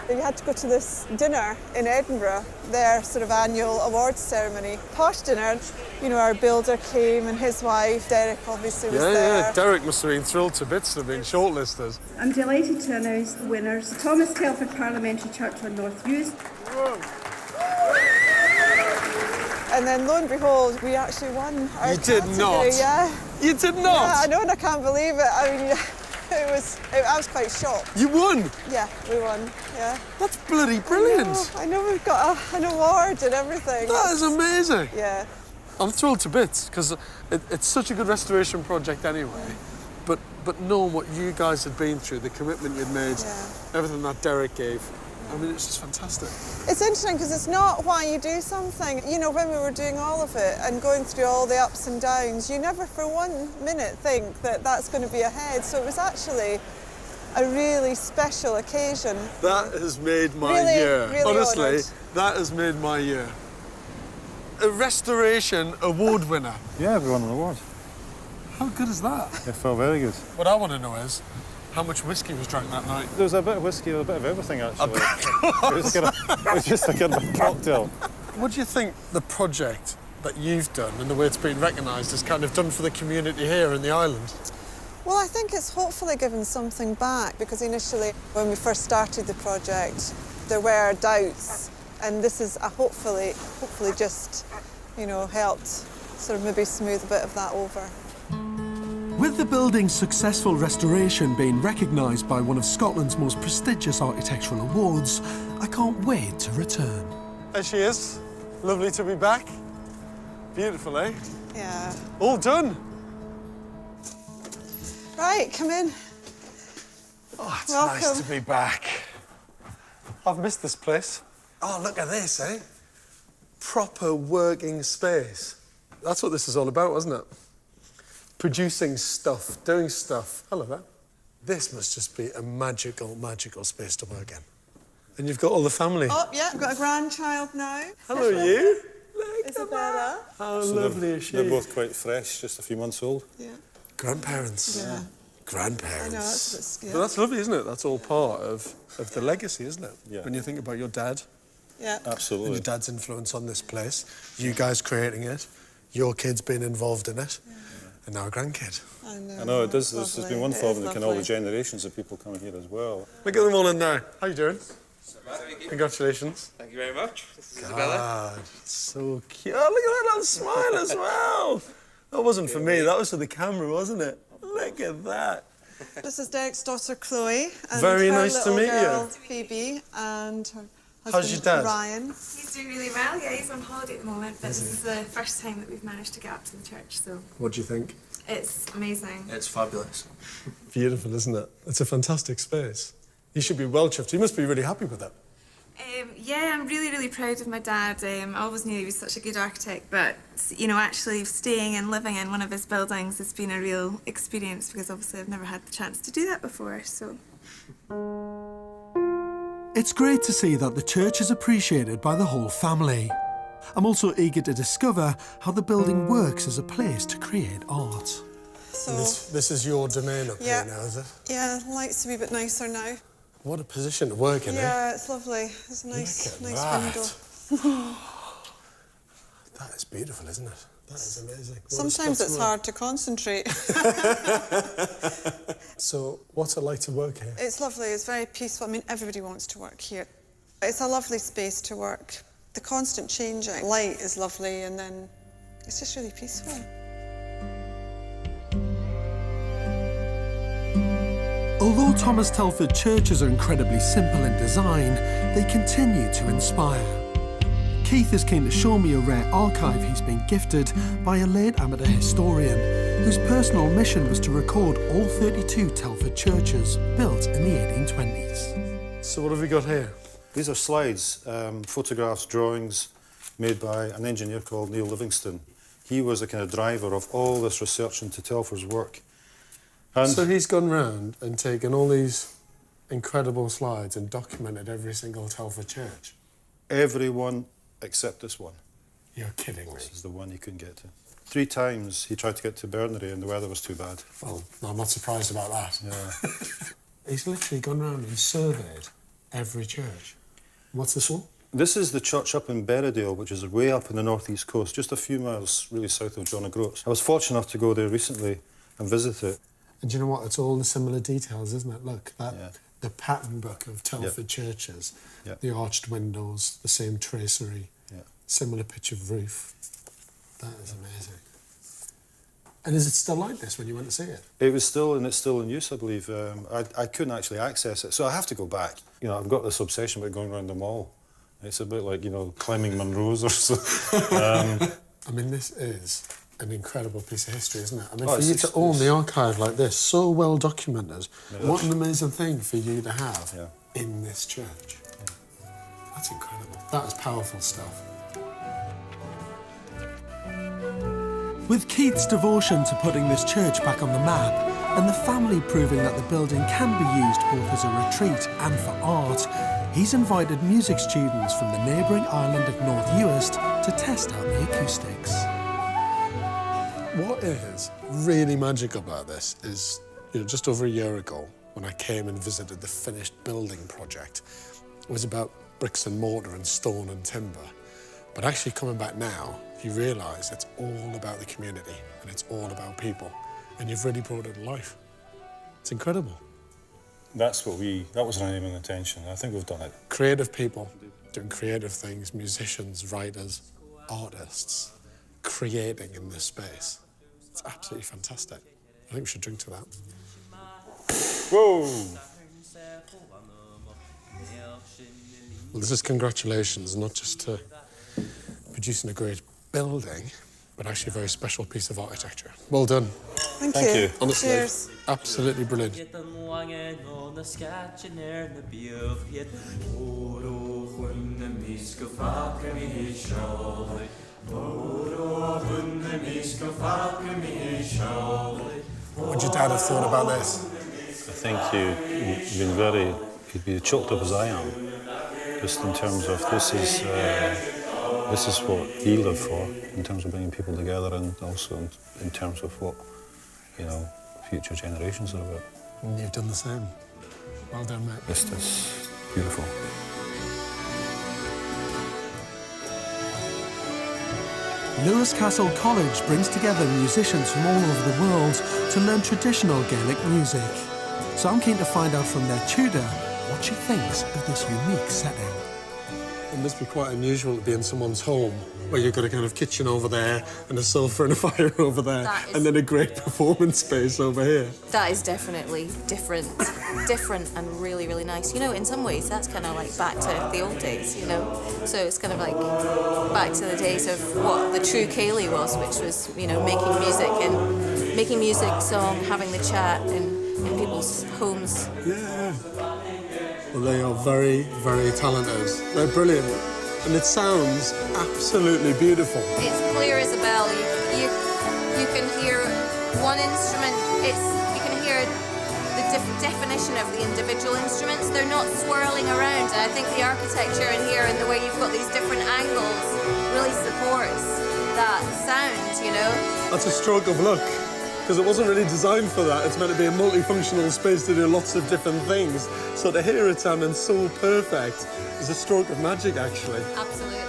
You had to go to this dinner in Edinburgh, their sort of annual awards ceremony. Posh dinner. You know, our builder came and his wife, Derek, obviously was there. Yeah, Derek must have been thrilled to bits to have been shortlisted. I'm delighted to announce the winners. Thomas Telford Parliamentary Church on North Hughes. And then lo and behold, we actually won our category. You did not? Yeah. You did not? Yeah, I know, and I can't believe it. I mean, I was quite shocked. You won? Yeah, we won, yeah. That's bloody brilliant. I know we've got an award and everything. That is amazing. Yeah. I'm thrilled to bits, because it's such a good restoration project anyway. But knowing what you guys had been through, the commitment you'd made, everything that Derek gave, I mean, it's just fantastic. It's interesting because it's not why you do something. You know, when we were doing all of it and going through all the ups and downs, you never for 1 minute think that that's going to be ahead. So it was actually a really special occasion. That has made my year. Really honestly, honoured. That has made my year. A restoration award winner. Yeah, we won an award. How good is that? It felt very good. What I want to know is, how much whiskey was drank that night? There was a bit of whiskey, a bit of everything actually. It was just a kind of a cocktail. What do you think the project that you've done and the way it's been recognised has kind of done for the community here in the island? Well, I think it's hopefully given something back, because initially when we first started the project there were doubts, and this is hopefully just you know, helped sort of maybe smooth a bit of that over. With the building's successful restoration being recognised by one of Scotland's most prestigious architectural awards, I can't wait to return. There she is. Lovely to be back. Beautiful, eh? Yeah. All done. Right, come in. Oh, it's Welcome. nice to be back. I've missed this place. Oh, look at this, eh? Proper working space. That's what this is all about, wasn't it? Producing stuff, doing stuff. Hello there. This must just be a magical, magical space to work in. And you've got all the family. Oh, yeah, I've got a grandchild now. Hello, you. Isabella. How So lovely is she? They're both quite fresh, just a few months old. Yeah. Grandparents. Yeah. Grandparents. I know, that's yeah. But that's lovely, isn't it? That's all part of the legacy, isn't it? Yeah. When you think about your dad. Yeah. Absolutely. And your dad's influence on this place, you guys creating it, your kids being involved in it, and now a grandkid. I know, it does. There's been one thought that all the lovely. generations of people coming here as well. Look at them all in there. How you doing? Congratulations. Thank you very much. This is Isabella. God, so cute. Oh, look at that little smile as well. That wasn't for me, that was for the camera, wasn't it? Look at that. This is Derek's daughter, Chloe. And Very her nice to little meet you. girl, Phoebe, and her husband, How's your dad? Ryan. He's doing really well, yeah, he's on holiday at the moment, but this is the first time that we've managed to get up to the church, so What do you think? it's amazing. It's fabulous. Beautiful, isn't it? It's a fantastic space. You should be well chuffed. You must be really happy with it. Yeah, I'm really, really proud of my dad. I always knew he was such a good architect, but, you know, actually staying and living in one of his buildings has been a real experience because obviously I've never had the chance to do that before, so. It's great to see that the church is appreciated by the whole family. I'm also eager to discover how the building works as a place to create art. So, This is your domain up Yeah. here now, is it? yeah, lights to be a bit nicer now. What a position to work in, eh? Yeah, it's lovely. It's a nice, Look at nice that. window. That is beautiful, isn't it? That is amazing. What a Sometimes Scots it's word. hard to concentrate. So, what's it like to work here? It's lovely, it's very peaceful. I mean, everybody wants to work here. It's a lovely space to work. The constant changing light is lovely, and then it's just really peaceful. Although Thomas Telford churches are incredibly simple in design, they continue to inspire. Keith is keen to show me a rare archive he's been gifted by a late amateur historian, whose personal mission was to record all 32 Telford churches built in the 1820s. So what have we got here? These are slides, photographs, drawings made by an engineer called Neil Livingston. He was the kind of driver of all this research into Telford's work. And So he's gone round and taken all these incredible slides and documented every single Telford church. everyone except this one. You're kidding me. This is the one he couldn't get to. 3 times he tried to get to Bernary and the weather was too bad. Well, I'm not surprised about that. Yeah. He's literally gone round and surveyed every church. What's this one? This is the church up in Berriedale, which is way up in the northeast coast, just a few miles really south of John O'Groats. I was fortunate enough to go there recently and visit it. And do you know what? It's all the similar details, isn't it? Look, that the pattern book of Telford churches, the arched windows, the same tracery, similar pitch of roof. That is amazing. And is it still like this when you went to see it? It was still, and it's still in use, I believe. I couldn't actually access it, so I have to go back. You know, I've got this obsession with going around the mall. It's a bit like, you know, climbing Monroe's or so. I mean, this is an incredible piece of history, isn't it? I mean, Oh, for you to own the archive like this, so well documented, what an amazing thing for you to have in this church. That's incredible. That is powerful stuff. With Keith's devotion to putting this church back on the map, and the family proving that the building can be used both as a retreat and for art, he's invited music students from the neighbouring island of North Uist to test out the acoustics. What is really magical about this is, you know, just over a year ago, when I came and visited the finished building project, it was about bricks and mortar and stone and timber. But actually coming back now, you realise it's all about the community and it's all about people. And you've really brought it to life. It's incredible. that was our aim and intention. I think we've done it. Creative people doing creative things, musicians, writers, artists. creating in this space. It's absolutely fantastic. I think we should drink to that. Whoa! Well, this is congratulations, not just to producing a great building, but actually a very special piece of architecture. Well done. Thank you. Honestly, Cheers. absolutely brilliant. What would your dad have thought about this? I think you'd be choked up as I am, just in terms of this is what he lived for, in terms of bringing people together, and also in terms of what, you know, future generations are about. And you've done the same. Well done, mate. This is beautiful. Lewis Castle College brings together musicians from all over the world to learn traditional Gaelic music. So I'm keen to find out from their tutor what she thinks of this unique setting. It must be quite unusual to be in someone's home where you've got a kind of kitchen over there and a sofa and a fire over there and then a great performance space over here. That is definitely different and really, really nice. You know, in some ways, that's kind of like back to the old days, you know? So it's kind of like back to the days of what the true Ceilidh was, which was, you know, making music, song, having the chat in people's homes. Yeah. Well, they are very, very talented. They're brilliant. And it sounds absolutely beautiful. It's clear as a bell. You can hear one instrument. You can hear the definition of the individual instruments. They're not swirling around. And I think the architecture in here and the way you've got these different angles really supports that sound, you know? That's a stroke of luck, because it wasn't really designed for that. It's meant to be a multifunctional space to do lots of different things. So to hear it sounding so perfect is a stroke of magic, actually. Absolutely.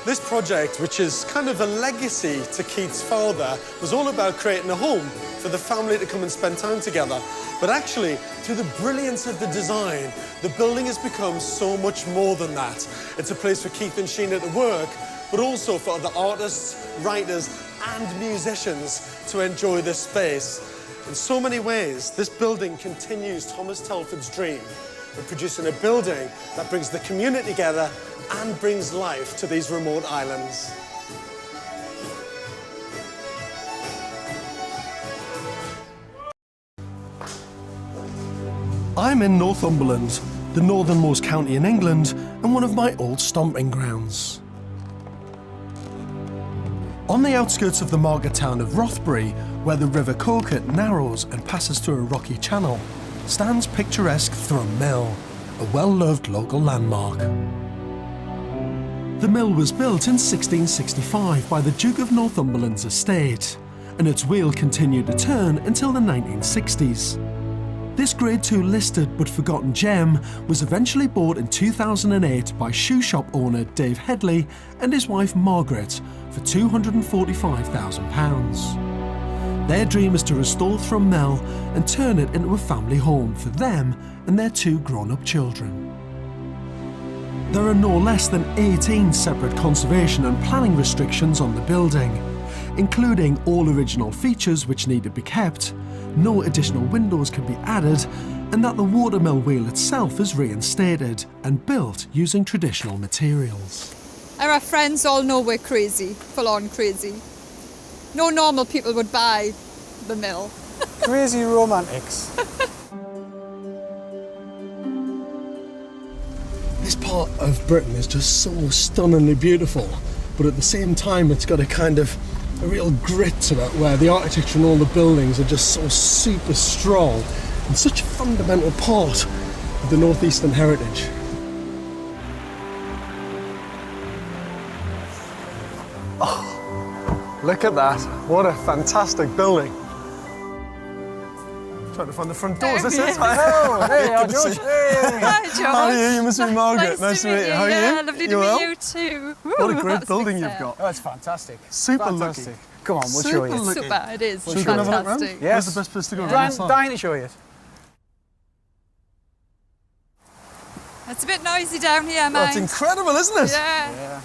This project, which is kind of a legacy to Keith's father, was all about creating a home for the family to come and spend time together. But actually, through the brilliance of the design, the building has become so much more than that. It's a place for Keith and Sheena to work, but also for other artists, writers, and musicians to enjoy this space. In so many ways, this building continues Thomas Telford's dream of producing a building that brings the community together and brings life to these remote islands. I'm in Northumberland, the northernmost county in England, and one of my old stomping grounds. On the outskirts of the market town of Rothbury, where the River Coquet narrows and passes through a rocky channel, stands picturesque Thrum Mill, a well-loved local landmark. The mill was built in 1665 by the Duke of Northumberland's estate, and its wheel continued to turn until the 1960s. This Grade 2 listed but forgotten gem was eventually bought in 2008 by shoe shop owner Dave Headley and his wife Margaret for £245,000. Their dream is to restore Thrum Mill and turn it into a family home for them and their 2 grown-up children. There are no less than 18 separate conservation and planning restrictions on the building, including all original features which need to be kept, no additional windows can be added, and that the watermill wheel itself is reinstated and built using traditional materials. Our friends all know we're crazy, full on crazy. No normal people would buy the mill. Crazy romantics. This part of Britain is just so stunningly beautiful, but at the same time it's got a kind of a real grit to it, where the architecture and all the buildings are just so super strong and such a fundamental part of the northeastern heritage. Oh, look at that. What a fantastic building. Trying to find the front door. Is this it? Oh, hey, George. Hey. Hi, George. How are you? You must be Margaret. Nice to meet you. How are you? Yeah, lovely to meet you too. What a great building you've got. Oh, it's fantastic. Super Fantastic. lucky. Come on, we'll show you. Super, it is. Should we go and have a look fantastic. round? Yes. Where's the best place to go? Dine to show you. It's a bit noisy down here, mate. That's incredible, isn't it? Yeah.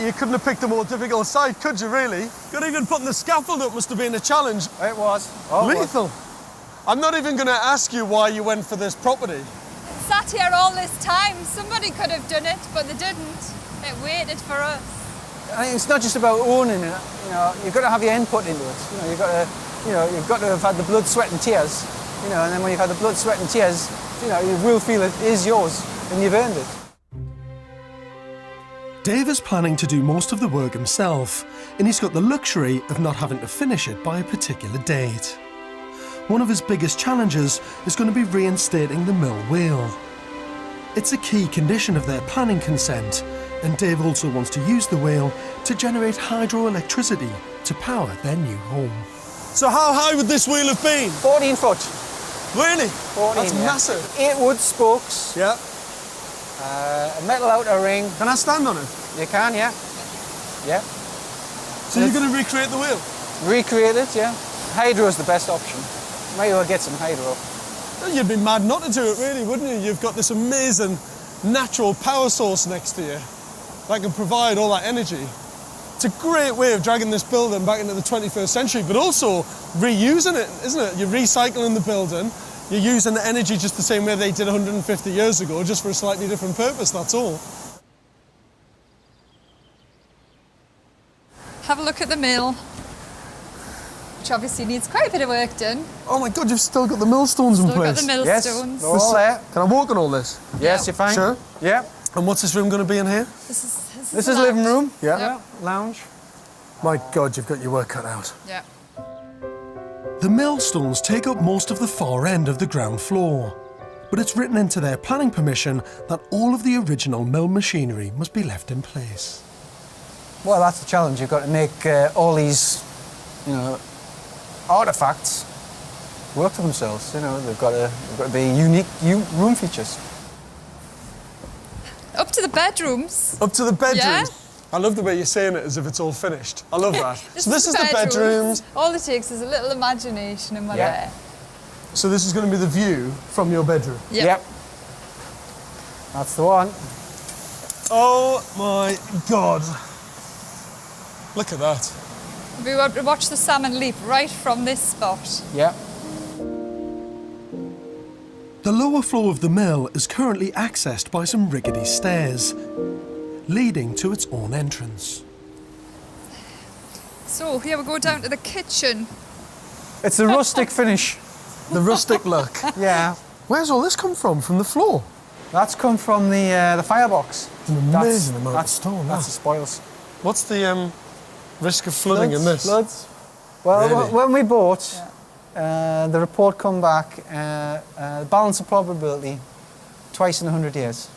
You couldn't have picked a more difficult site, could you, really? Good, even putting the scaffold up must have been a challenge. It was. Oh, lethal. I'm not even going to ask you why you went for this property. Sat here all this time. Somebody could have done it, but they didn't. It waited for us. I think it's not just about owning it. You know, you've got to have your input into it. You know, you've got to have had the blood, sweat, and tears. You know, and then when you've had the blood, sweat, and tears, you know, you will feel it is yours, and you've earned it. Dave is planning to do most of the work himself, and he's got the luxury of not having to finish it by a particular date. One of his biggest challenges is going to be reinstating the mill wheel. It's a key condition of their planning consent, and Dave also wants to use the wheel to generate hydroelectricity to power their new home. So how high would this wheel have been? 14 foot. Really? 14, That's massive. 8 wood spokes. Yeah. A metal outer ring. Can I stand on it? You can, yeah. Yeah. So you're going to recreate the wheel? Recreate it, yeah. Hydro is the best option. Might as well get some hydro. Well, you'd be mad not to do it, really, wouldn't you? You've got this amazing natural power source next to you that can provide all that energy. It's a great way of dragging this building back into the 21st century, but also reusing it, isn't it? You're recycling the building, you're using the energy just the same way they did 150 years ago, just for a slightly different purpose, that's all. Have a look at the mill, which obviously needs quite a bit of work done. Oh my God, you've still got the millstones in place. Still got the millstones. Yes, they're all there. Can I walk on all this? Yes, you're fine. Sure? Yeah. And what's this room going to be in here? This is living room. Yeah. Yeah. Lounge. My God, you've got your work cut out. Yeah. The millstones take up most of the far end of the ground floor, but it's written into their planning permission that all of the original mill machinery must be left in place. Well, that's the challenge. You've got to make all these, you know, artifacts work for themselves. You know, they've got to be unique room features. Up to the bedrooms. Up to the bedrooms? Yeah. I love the way you're saying it as if it's all finished. I love that. This So this is the bedrooms. All it takes is a little imagination and we're there. So this is going to be the view from your bedroom? Yep. That's the one. Oh my God. Look at that. We watch the salmon leap right from this spot. Yeah. The lower floor of the mill is currently accessed by some rickety stairs, leading to its own entrance. So here we go down to the kitchen. It's a rustic finish. The rustic look. Yeah. Where's all this come from? From the floor? That's come from the firebox. An amazing amount of stone. That's the spoils. What's the risk of flooding in this? Floods. Well, Really? when we bought, the report come back, balance of probability, twice in 100 years.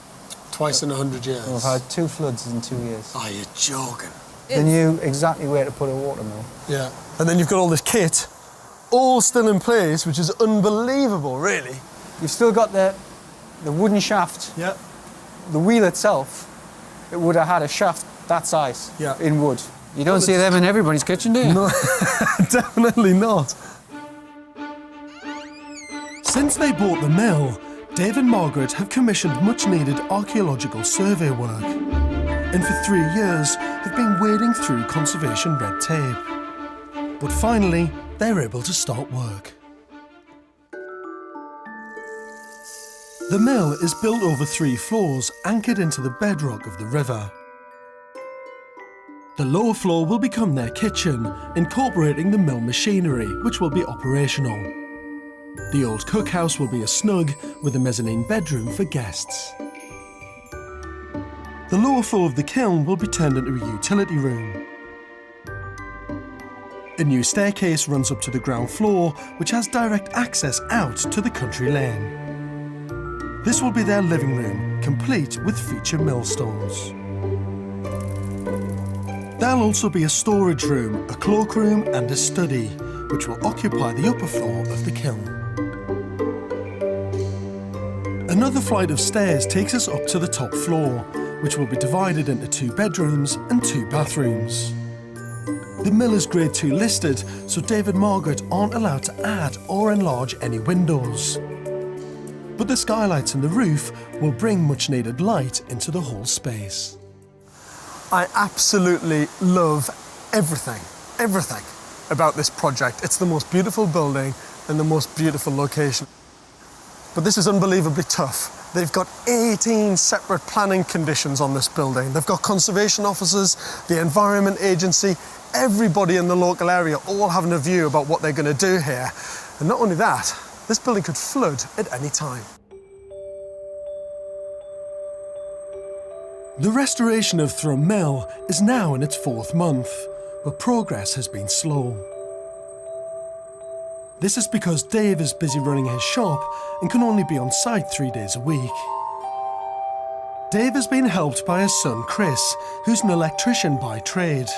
Twice in 100 years? We've had 2 floods in 2 years. Oh, you're joking. They knew exactly where to put a water mill. Yeah. And then you've got all this kit, all still in place, which is unbelievable, really. You've still got the wooden shaft. Yeah. The wheel itself, it would have had a shaft that size in wood. You don't see them in everybody's kitchen, do you? No, definitely not. Since they bought the mill, Dave and Margaret have commissioned much-needed archaeological survey work, and for 3 years have been wading through conservation red tape. But finally, they're able to start work. The mill is built over 3 floors, anchored into the bedrock of the river. The lower floor will become their kitchen, incorporating the mill machinery, which will be operational. The old cookhouse will be a snug with a mezzanine bedroom for guests. The lower floor of the kiln will be turned into a utility room. A new staircase runs up to the ground floor, which has direct access out to the country lane. This will be their living room, complete with feature millstones. There'll also be a storage room, a cloakroom and a study, which will occupy the upper floor of the kiln. Another flight of stairs takes us up to the top floor, which will be divided into 2 bedrooms and 2 bathrooms. The mill is Grade 2 listed, so Dave and Margaret aren't allowed to add or enlarge any windows. but the skylights in the roof will bring much needed light into the whole space. I absolutely love everything about this project. It's the most beautiful building and the most beautiful location. But this is unbelievably tough. They've got 18 separate planning conditions on this building. They've got conservation officers, the Environment Agency, everybody in the local area all having a view about what they're going to do here. And not only that, this building could flood at any time. The restoration of Thrum Mill is now in its 4th month, but progress has been slow. This is because Dave is busy running his shop and can only be on site 3 days a week. Dave has been helped by his son Chris, who's an electrician by trade.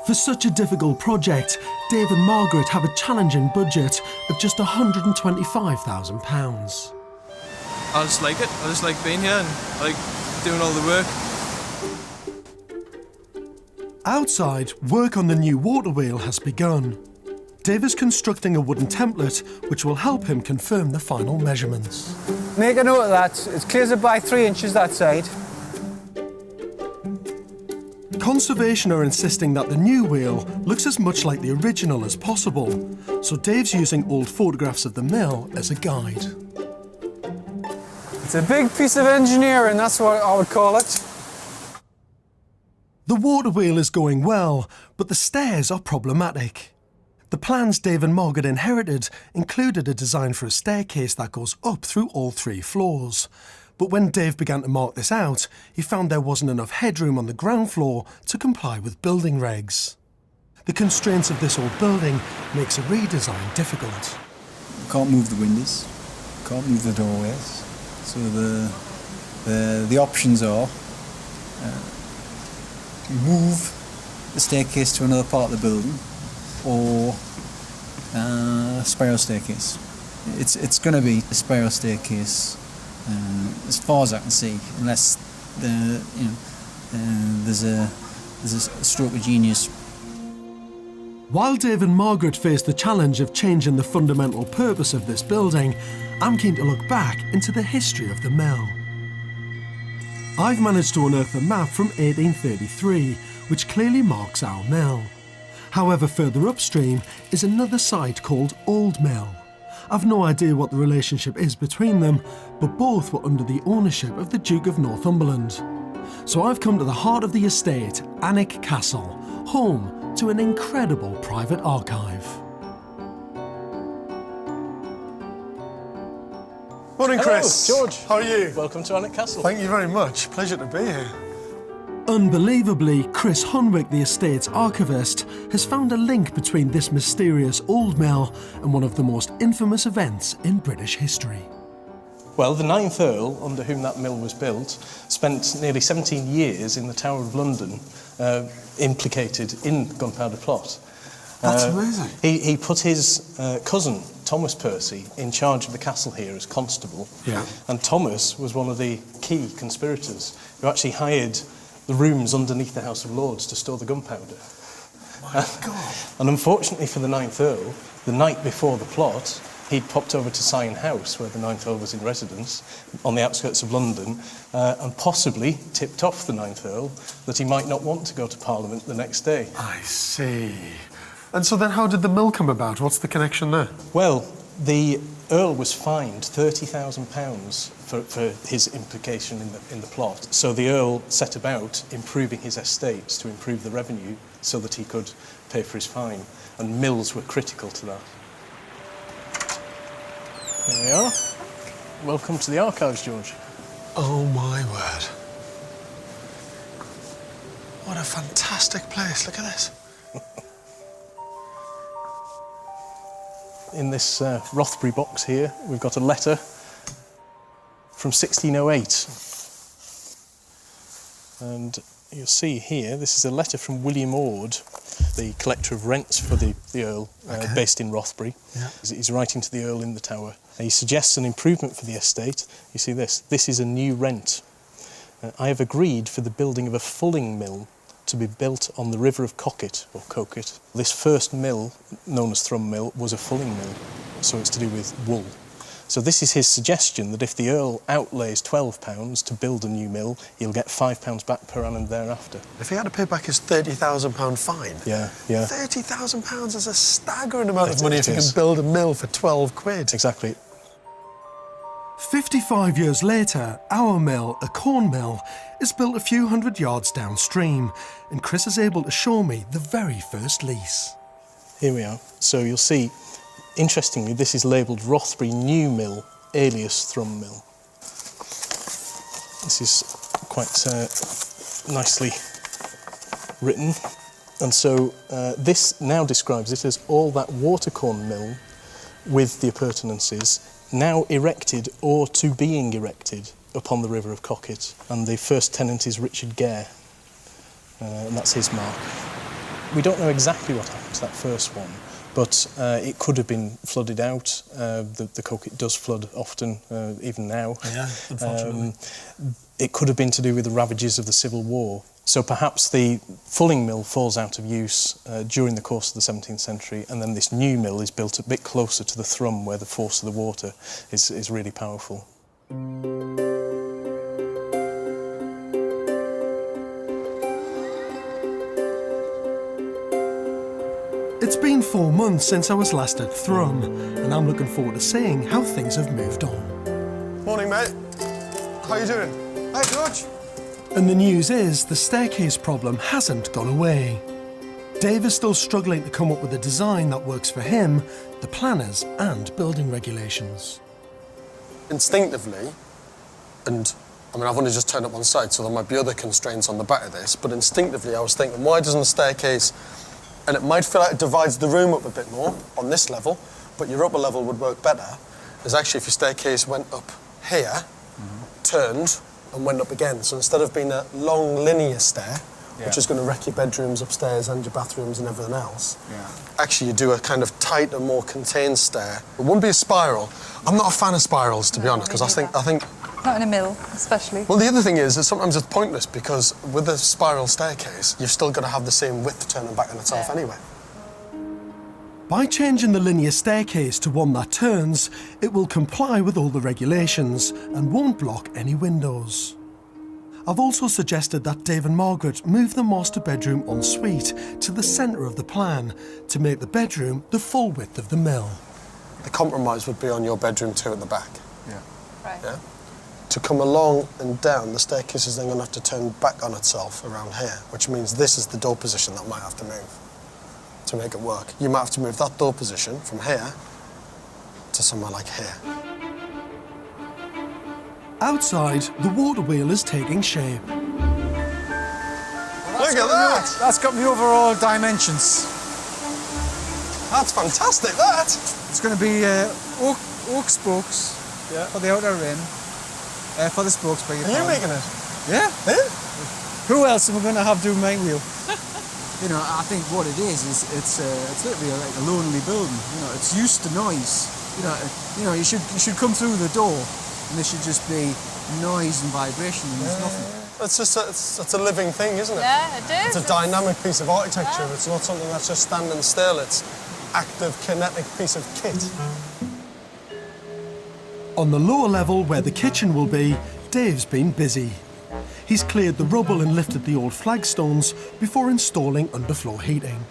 For such a difficult project, Dave and Margaret have a challenging budget of just £125,000. I just like it. I just like being here and I like doing all the work. Outside, work on the new water wheel has begun. Dave is constructing a wooden template which will help him confirm the final measurements. Make a note of that. It's clears it by 3 inches that side. Conservation are insisting that the new wheel looks as much like the original as possible, so Dave's using old photographs of the mill as a guide. It's a big piece of engineering, that's what I would call it. The water wheel is going well, but the stairs are problematic. The plans Dave and Margaret inherited included a design for a staircase that goes up through all 3 floors. But when Dave began to mark this out, he found there wasn't enough headroom on the ground floor to comply with building regs. The constraints of this old building makes a redesign difficult. Can't move the windows, can't move the doorways. So the options are move the staircase to another part of the building, or spiral staircase. It's going to be a spiral staircase as far as I can see, unless there's a stroke of genius. While Dave and Margaret face the challenge of changing the fundamental purpose of this building, I'm keen to look back into the history of the mill. I've managed to unearth a map from 1833, which clearly marks our mill. However, further upstream is another site called Old Mill. I've no idea what the relationship is between them, but both were under the ownership of the Duke of Northumberland. So I've come to the heart of the estate, Alnwick Castle, home to an incredible private archive. Morning, Chris. Hello, George. How are you? Welcome to Alnwick Castle. Thank you very much. Pleasure to be here. Unbelievably, Chris Hunwick, the estate's archivist, has found a link between this mysterious old mill and one of the most infamous events in British history. Well, the 9th Earl, under whom that mill was built, spent nearly 17 years in the Tower of London, implicated in the Gunpowder Plot. That's amazing. He put his cousin, Thomas Percy, in charge of the castle here as constable. Yeah. And Thomas was one of the key conspirators who actually hired the rooms underneath the House of Lords to store the gunpowder. My God. And unfortunately for the 9th Earl, the night before the plot, he'd popped over to Sion House, where the 9th Earl was in residence, on the outskirts of London, and possibly tipped off the 9th Earl that he might not want to go to Parliament the next day. I see. And so then how did the mill come about? What's the connection there? Well, the Earl was fined £30,000 for his implication in the plot. So the Earl set about improving his estates to improve the revenue so that he could pay for his fine. And mills were critical to that. There we are. Welcome to the archives, George. Oh my word. What a fantastic place. Look at this. In this Rothbury box here, we've got a letter from 1608. And you'll see here, this is a letter from William Ord, the collector of rents for the Earl, based in Rothbury. Yeah. He's writing to the Earl in the Tower. He suggests an improvement for the estate. You see this. This is a new rent. I have agreed for the building of a fulling mill to be built on the river of Coquet, or Coquet. This first mill, known as Thrum Mill, was a fulling mill, so it's to do with wool. So this is his suggestion, that if the Earl outlays £12 to build a new mill, he'll get £5 back per annum thereafter. If he had to pay back his £30,000 fine, yeah. £30,000 is a staggering amount of money if you can build a mill for 12 quid. Exactly. 55 years later, our mill, a corn mill, is built a few hundred yards downstream, and Chris is able to show me the very first lease. Here we are. So you'll see, interestingly, this is labelled Rothbury New Mill, alias Thrum Mill. This is quite nicely written. And so this now describes it as all that watercorn mill with the appurtenances now erected or to being erected upon the river of Cocket. And the first tenant is Richard Gare, and that's his mark. We don't know exactly what happened to that first one, but it could have been flooded out. The Cocket does flood often, even now. Yeah, unfortunately. It could have been to do with the ravages of the Civil War. So perhaps the fulling mill falls out of use during the course of the 17th century, and then this new mill is built a bit closer to the Thrum, where the force of the water is really powerful. It's been 4 months since I was last at Thrum, and I'm looking forward to seeing how things have moved on. Morning, mate. How you doing? Hi, George. And the news is the staircase problem hasn't gone away. Dave is still struggling to come up with a design that works for him, the planners and building regulations. Instinctively, and I mean, I've only just turned up on site, so there might be other constraints on the back of this, but instinctively I was thinking, why doesn't the staircase, and it might feel like it divides the room up a bit more on this level, but your upper level would work better, is actually if your staircase went up here, turned, and went up again. So instead of being a long linear stair, which is going to wreck your bedrooms upstairs and your bathrooms and everything else, actually you do a kind of tighter, more contained stair. It wouldn't be a spiral. I'm not a fan of spirals, to be honest, because I think... Not in a mill, especially. Well, the other thing is that sometimes it's pointless, because with a spiral staircase, you've still got to have the same width turning back on itself anyway. By changing the linear staircase to one that turns, it will comply with all the regulations and won't block any windows. I've also suggested that Dave and Margaret move the master bedroom ensuite to the centre of the plan to make the bedroom the full width of the mill. The compromise would be on your bedroom too at the back. Yeah. Right. Yeah? To come along and down, the staircase is then going to have to turn back on itself around here, which means this is the door position that might have to move to make it work. You might have to move that door position from here to somewhere like here. Outside, the water wheel is taking shape. Look at that! That's got the overall dimensions. That's fantastic, that! It's going to be oak spokes for the outer rim, for the spokes. Are you making it? Yeah. Who else am I going to have do my wheel? You know, I think what it is it's literally like a lonely building. You know, it's used to noise. You know, you should come through the door, and there should just be noise and vibration, and there's nothing. It's just it's a living thing, isn't it? Yeah, it is. It's a dynamic piece of architecture. It's not something that's just standing still. It's active, kinetic piece of kit. On the lower level, where the kitchen will be, Dave's been busy. He's cleared the rubble and lifted the old flagstones before installing underfloor heating.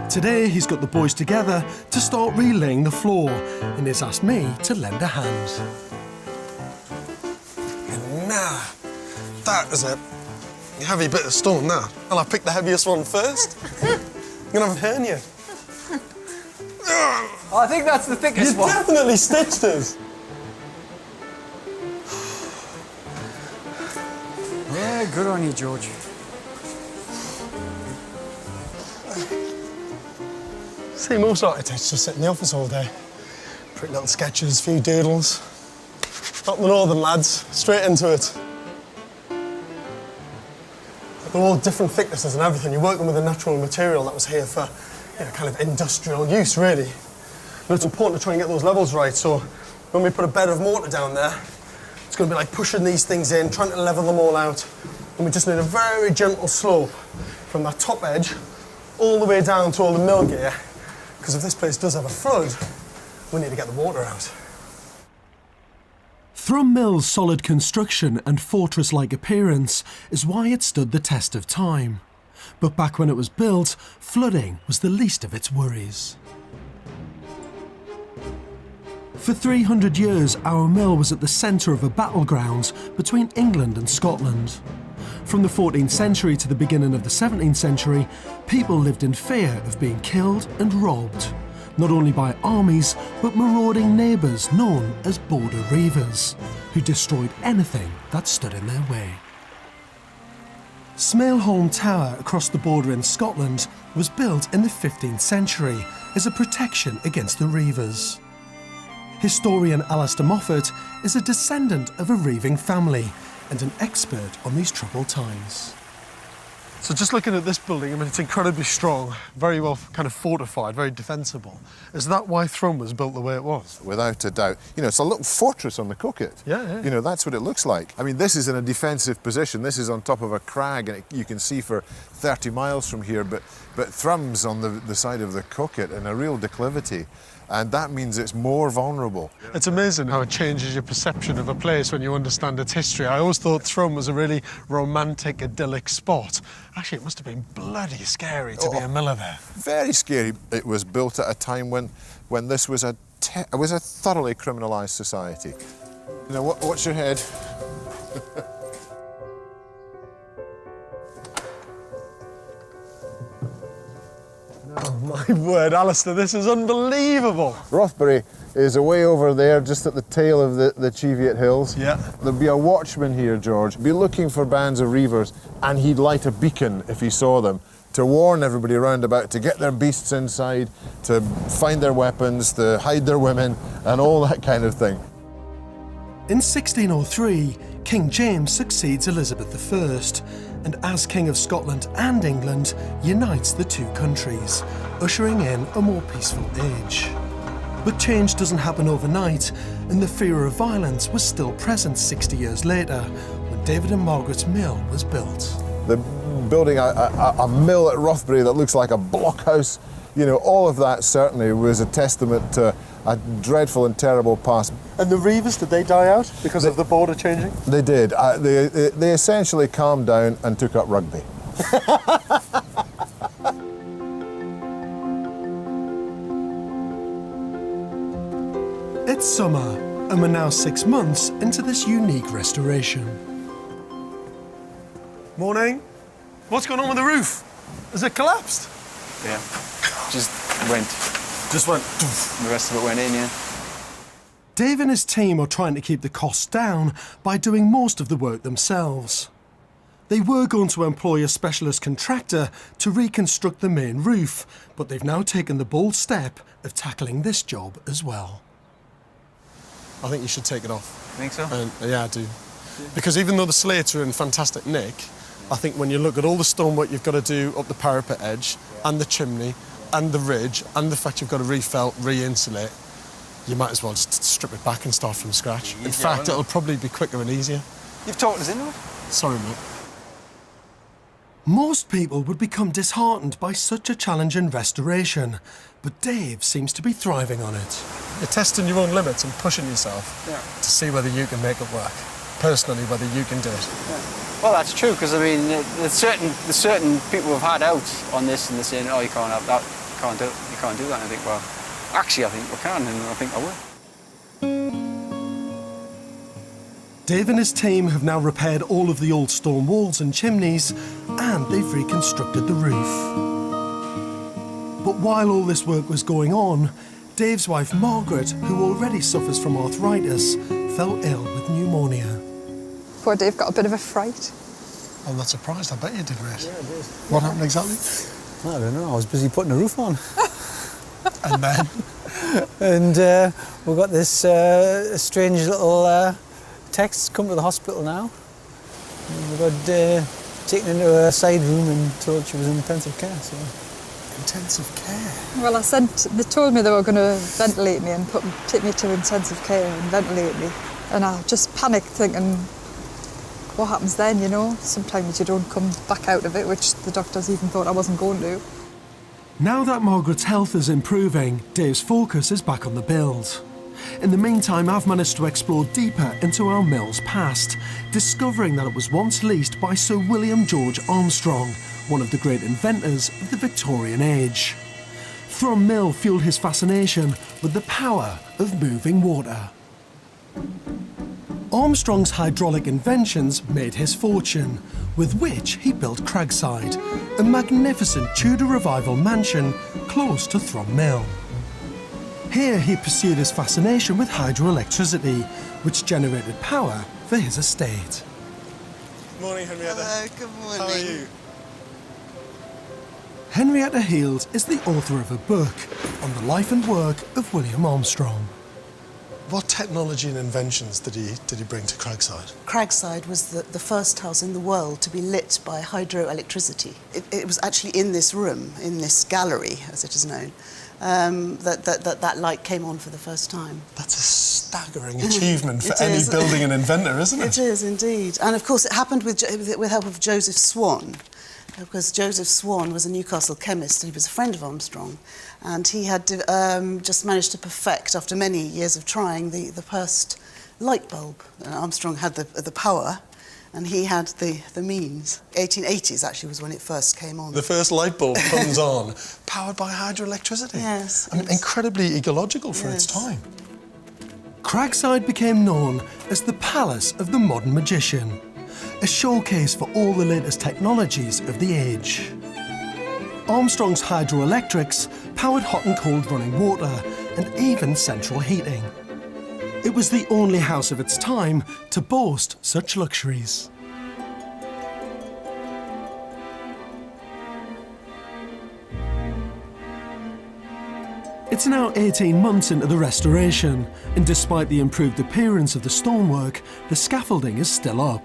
Today, he's got the boys together to start relaying the floor and has asked me to lend a hand. And now, that is a heavy bit of stone, that. Well, I picked the heaviest one first. I'm going to have a hernia. I think that's the thickest one. You definitely stitched it. Yeah, good on you, George. See, most architects just sit in the office all day. Pretty little sketches, few doodles. Not the northern lads, straight into it. They're all different thicknesses and everything. You're working with a natural material that was here for, you know, kind of industrial use, really. But it's important to try and get those levels right, so when we put a bed of mortar down there, it's going to be like pushing these things in, trying to level them all out. And we just need a very gentle slope from that top edge all the way down to all the mill gear. Because if this place does have a flood, We need to get the water out. Thrum Mill's solid construction and fortress-like appearance is why it stood the test of time. But back when it was built, flooding was the least of its worries. For 300 years, our mill was at the centre of a battleground between England and Scotland. From the 14th century to the beginning of the 17th century, people lived in fear of being killed and robbed, not only by armies, but marauding neighbours known as border reivers, who destroyed anything that stood in their way. Smailholm Tower across the border in Scotland was built in the 15th century as a protection against the reivers. Historian Alistair Moffat is a descendant of a reiving family and an expert on these troubled times. So just looking at this building, I mean, it's incredibly strong, very well kind of fortified, very defensible. Is that why Thrum was built the way it was? Without a doubt. You know, it's a little fortress on the Coquet. Yeah. You know, that's what it looks like. I mean, this is in a defensive position. This is on top of a crag, and you can see for 30 miles from here, but Thrum's on the side of the Coquet in a real declivity. And that means it's more vulnerable. It's amazing how it changes your perception of a place when you understand its history. I always thought Thrum was a really romantic, idyllic spot. Actually, it must have been bloody scary to be a miller there. Very scary. It was built at a time when this was a thoroughly criminalised society. You know, what's your head? Oh my word, Alistair, this is unbelievable. Rothbury is away over there, just at the tail of the Cheviot Hills. Yeah. There'd be a watchman here, George, be looking for bands of reivers, and he'd light a beacon if he saw them to warn everybody around about, to get their beasts inside, to find their weapons, to hide their women, and all that kind of thing. In 1603, King James succeeds Elizabeth I, and as King of Scotland and England, unites the two countries, ushering in a more peaceful age. But change doesn't happen overnight, and the fear of violence was still present 60 years later, when David and Margaret's mill was built. The building a mill at Rothbury that looks like a blockhouse, you know, all of that certainly was a testament to a dreadful and terrible past. And the reivers, did they die out because of the border changing? They did. They essentially calmed down and took up rugby. It's summer, and we're now 6 months into this unique restoration. Morning. What's going on with the roof? Has it collapsed? Yeah, just went. Just went. The rest of it went in, yeah. Dave and his team are trying to keep the costs down by doing most of the work themselves. They were going to employ a specialist contractor to reconstruct the main roof, but they've now taken the bold step of tackling this job as well. I think you should take it off. You think so? Yeah, I do. Because even though the slates are in fantastic nick, I think when you look at all the stonework you've got to do up the parapet edge, and the chimney, and the ridge, and the fact you've got to refelt, re-insulate, you might as well just strip it back and start from scratch. In fact, it'll probably be quicker and easier. You've talked us into it? Sorry, mate. Most people would become disheartened by such a challenging restoration, but Dave seems to be thriving on it. You're testing your own limits and pushing yourself to see whether you can make it work. Personally, whether you can do it. Yeah. Well, that's true, because I mean, there's certain people who've had out on this and they're saying, oh, you can't have that, you can't do that. And I think, well, actually, I think we can, and I think I will. Dave and his team have now repaired all of the old stone walls and chimneys, and they've reconstructed the roof. But while all this work was going on, Dave's wife Margaret, who already suffers from arthritis, fell ill with pneumonia. Poor Dave got a bit of a fright. I'm not surprised, I bet you did, mate. Yeah, I did. What happened exactly? I don't know, I was busy putting the roof on. And then? And we've got this strange little text come to the hospital now. And we got taken into a side room and told she was in intensive care. So. Intensive care? Well, they told me they were going to ventilate me and take me to intensive care and ventilate me. And I just panicked thinking, what happens then, you know? Sometimes you don't come back out of it, which the doctors even thought I wasn't going to. Now that Margaret's health is improving, Dave's focus is back on the build. In the meantime, I've managed to explore deeper into our mill's past, discovering that it was once leased by Sir William George Armstrong, one of the great inventors of the Victorian age. Thrum Mill fueled his fascination with the power of moving water. Armstrong's hydraulic inventions made his fortune, with which he built Craigside, a magnificent Tudor Revival mansion close to Thrum Mill. Here he pursued his fascination with hydroelectricity, which generated power for his estate. Morning, Henrietta. Hello, good morning. How are you? Henrietta Heald is the author of a book on the life and work of William Armstrong. What technology and inventions did he bring to Craigside? Craigside was the first house in the world to be lit by hydroelectricity. It was actually in this room, in this gallery, as it is known, that light came on for the first time. That's a staggering achievement for any building and inventor, isn't it? It is, indeed. And of course it happened with help of Joseph Swan, because Joseph Swan was a Newcastle chemist and he was a friend of Armstrong, and he had just managed to perfect, after many years of trying, the first light bulb. And Armstrong had the power and he had the means. 1880s actually was when it first came on. The first light bulb comes on, powered by hydroelectricity. Yes. I mean, incredibly ecological for its time. Craigside became known as the Palace of the Modern Magician, a showcase for all the latest technologies of the age. Armstrong's hydroelectrics powered hot and cold running water and even central heating. It was the only house of its time to boast such luxuries. It's now 18 months into the restoration, and despite the improved appearance of the stonework, the scaffolding is still up.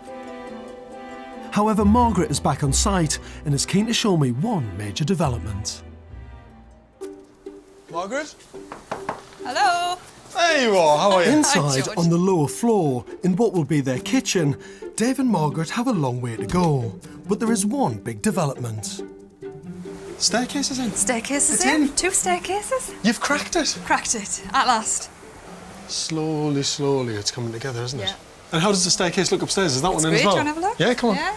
However, Margaret is back on site and is keen to show me one major development. Margaret? Hello. There you are, how are you? Inside, on the lower floor, in what will be their kitchen, Dave and Margaret have a long way to go. But there is one big development. Staircases in? Staircases It's in. 2 staircases. You've cracked it? Cracked it, at last. Slowly, slowly it's coming together, isn't it? Yeah. And how does the staircase look upstairs? Is that one in Great. as well? Do you want to have a look? Yeah, come on. Yeah.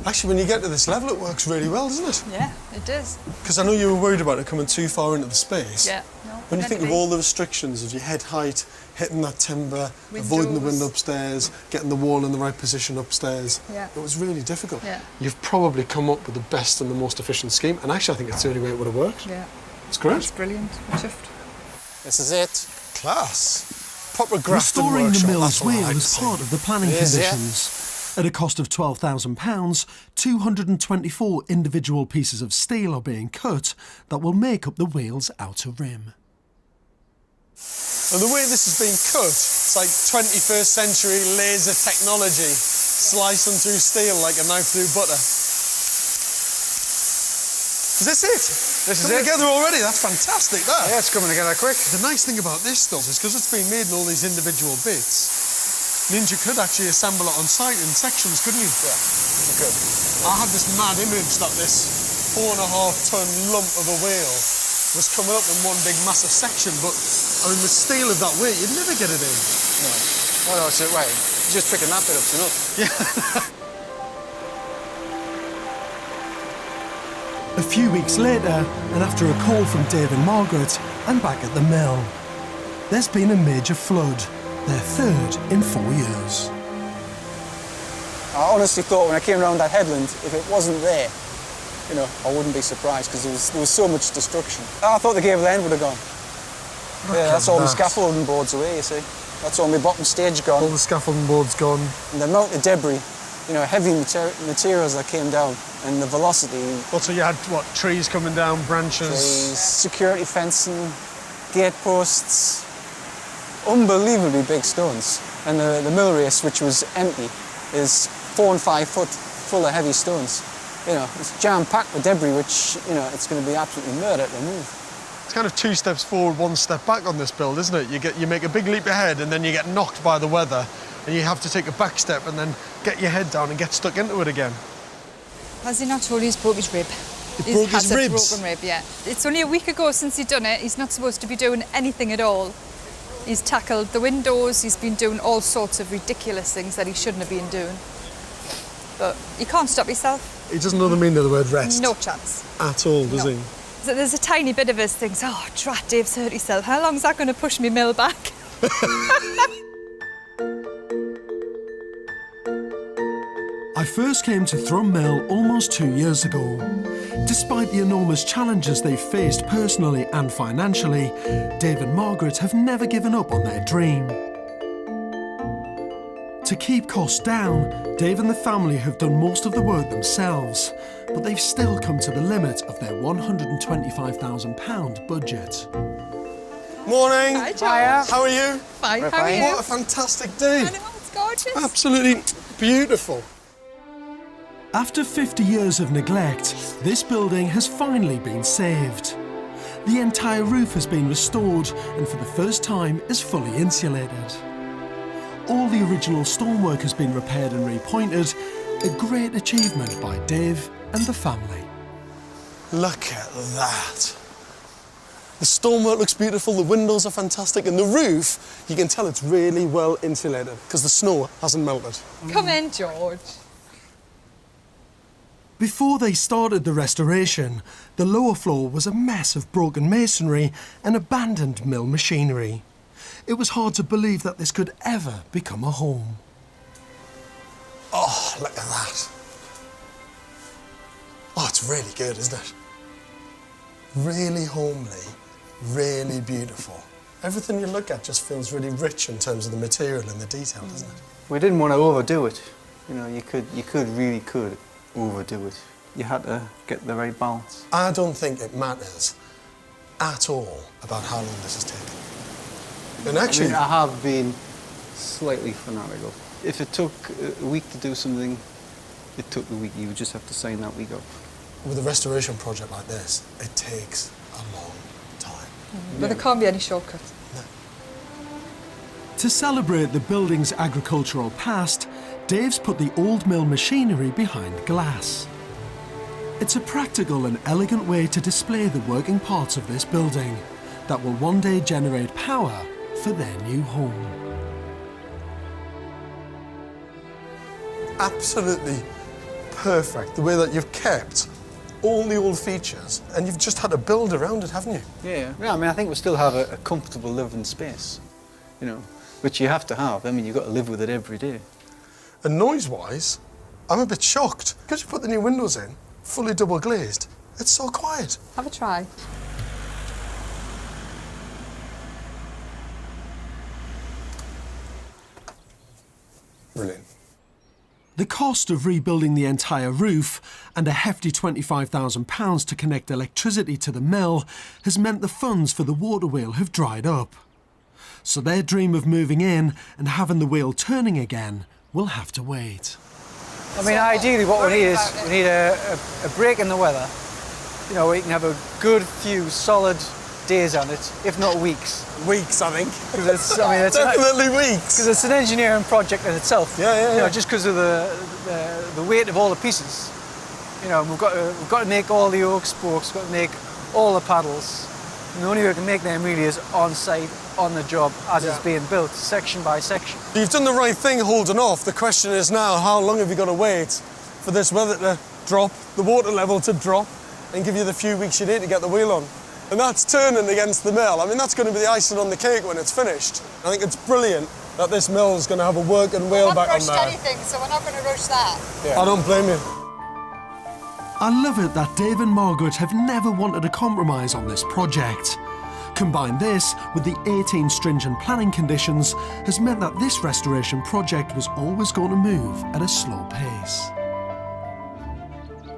Actually, when you get to this level, it works really well, doesn't it? Yeah, it does. Because I know you were worried about it coming too far into the space. Yeah. No, When you think of plenty. all the restrictions of your head height, hitting that timber, Windows. avoiding the window upstairs, getting the wall in the right position upstairs, Yeah. it was really difficult. Yeah. You've probably come up with the best and the most efficient scheme, and actually I think it's the only way it would have worked. Yeah. It's great. It's brilliant. I'm chuffed. This is it. Class. Proper grafting Restoring the workshop, mill that's as what I well like was to see. part of the planning Yes, yeah. conditions. At a cost of £12,000, 224 individual pieces of steel are being cut that will make up the wheel's outer rim. And the way this is being cut, it's like 21st century laser technology, slicing through steel like a knife through butter. Is this it? This is coming it. together already, that's fantastic, that. Yeah, it's coming together quick. The nice thing about this stuff is because it's been made in all these individual bits, means you could actually assemble it on site in sections, couldn't you? Yeah, you could. I had this mad image that this 4.5-ton lump of a whale was coming up in one big massive section, but I mean, the steel of that weight, you'd never get it in. No. Well, no, so, right. Just picking that bit up's enough. Yeah. A few weeks later, and after a call from Dave and Margaret, I'm back at the mill. There's been a major flood, their third in 4 years. I honestly thought when I came around that headland, if it wasn't there, you know, I wouldn't be surprised because there was so much destruction. I thought the gable end would have gone. Yeah, that's all the scaffolding boards away, you see. That's all my bottom stage gone. All the scaffolding boards gone. And the amount of debris, you know, heavy materials that came down and the velocity. Well, so you had, what, trees coming down, branches? Trees, security fencing, gate posts, unbelievably big stones. And the mill race, which was empty, is 4 and 5 foot full of heavy stones. You know, it's jam-packed with debris, which, you know, it's going to be absolutely murder to move. It's kind of 2 steps forward, 1 step back on this build, isn't it? You make a big leap ahead and then you get knocked by the weather and you have to take a back step and then get your head down and get stuck into it again. Has he not told you he's broke his rib? He broke his ribs? Has a broken rib, yeah. It's only a week ago since he'd done it. He's not supposed to be doing anything at all. He's tackled the windows, he's been doing all sorts of ridiculous things that he shouldn't have been doing. But you can't stop yourself. He doesn't know the meaning of the word rest. No chance. At all, does he? So there's a tiny bit of us thinks, oh, drat, Dave's hurt himself. How long's that going to push me mill back? I first came to Thrum Mill almost 2 years ago. Despite the enormous challenges they've faced personally and financially, Dave and Margaret have never given up on their dream. To keep costs down, Dave and the family have done most of the work themselves, but they've still come to the limit of their £125,000 budget. Morning. Hi, George. How are you? Fine, how are you? What a fantastic day. I know, it's gorgeous. Absolutely beautiful. After 50 years of neglect, this building has finally been saved. The entire roof has been restored and for the first time is fully insulated. All the original stonework has been repaired and repointed, a great achievement by Dave and the family. Look at that. The stonework looks beautiful, the windows are fantastic, and the roof, you can tell it's really well insulated because the snow hasn't melted. Come in, George. Before they started the restoration, the lower floor was a mess of broken masonry and abandoned mill machinery. It was hard to believe that this could ever become a home. Oh, look at that. Oh, it's really good, isn't it? Really homely, really beautiful. Everything you look at just feels really rich in terms of the material and the detail, doesn't it? We didn't want to overdo it. You know, you really could overdo it. You had to get the right balance. I don't think it matters at all about how long this has taken. And actually, I have been slightly fanatical. If it took a week to do something, it took a week. You would just have to sign that week up. With a restoration project like this, it takes a long time. But there can't be any shortcut. To celebrate the building's agricultural past, Dave's put the old mill machinery behind glass. It's a practical and elegant way to display the working parts of this building that will one day generate power for their new home. Absolutely perfect, the way that you've kept all the old features and you've just had to build around it, haven't you? Yeah, I mean, I think we still have a comfortable living space, you know, which you have to have. I mean, you've got to live with it every day. And noise-wise, I'm a bit shocked. Because you put the new windows in, fully double glazed, it's so quiet. Have a try. Brilliant. The cost of rebuilding the entire roof and a hefty £25,000 to connect electricity to the mill has meant the funds for the water wheel have dried up. So their dream of moving in and having the wheel turning again will have to wait. I mean, ideally what we need is we need a break in the weather. You know, we can have a good few solid days on it, if not weeks. Weeks, I think. It's, I mean, it's definitely weeks. Because it's an engineering project in itself. Yeah. You know, just because of the weight of all the pieces. You know, we've got to make all the yoke spokes, we've got to make all the paddles. And the only way we can make them really is on site, on the job, as it's being built, section by section. You've done the right thing holding off. The question is now, how long have you got to wait for this weather to drop, the water level to drop, and give you the few weeks you need to get the wheel on? And that's turning against the mill. I mean, that's going to be the icing on the cake when it's finished. I think it's brilliant that this mill is going to have a working wheel back on there. Anything, so we're not going to rush that. Yeah. I don't blame you. I love it that Dave and Margaret have never wanted to compromise on this project. Combine this with the 18 stringent planning conditions has meant that this restoration project was always going to move at a slow pace.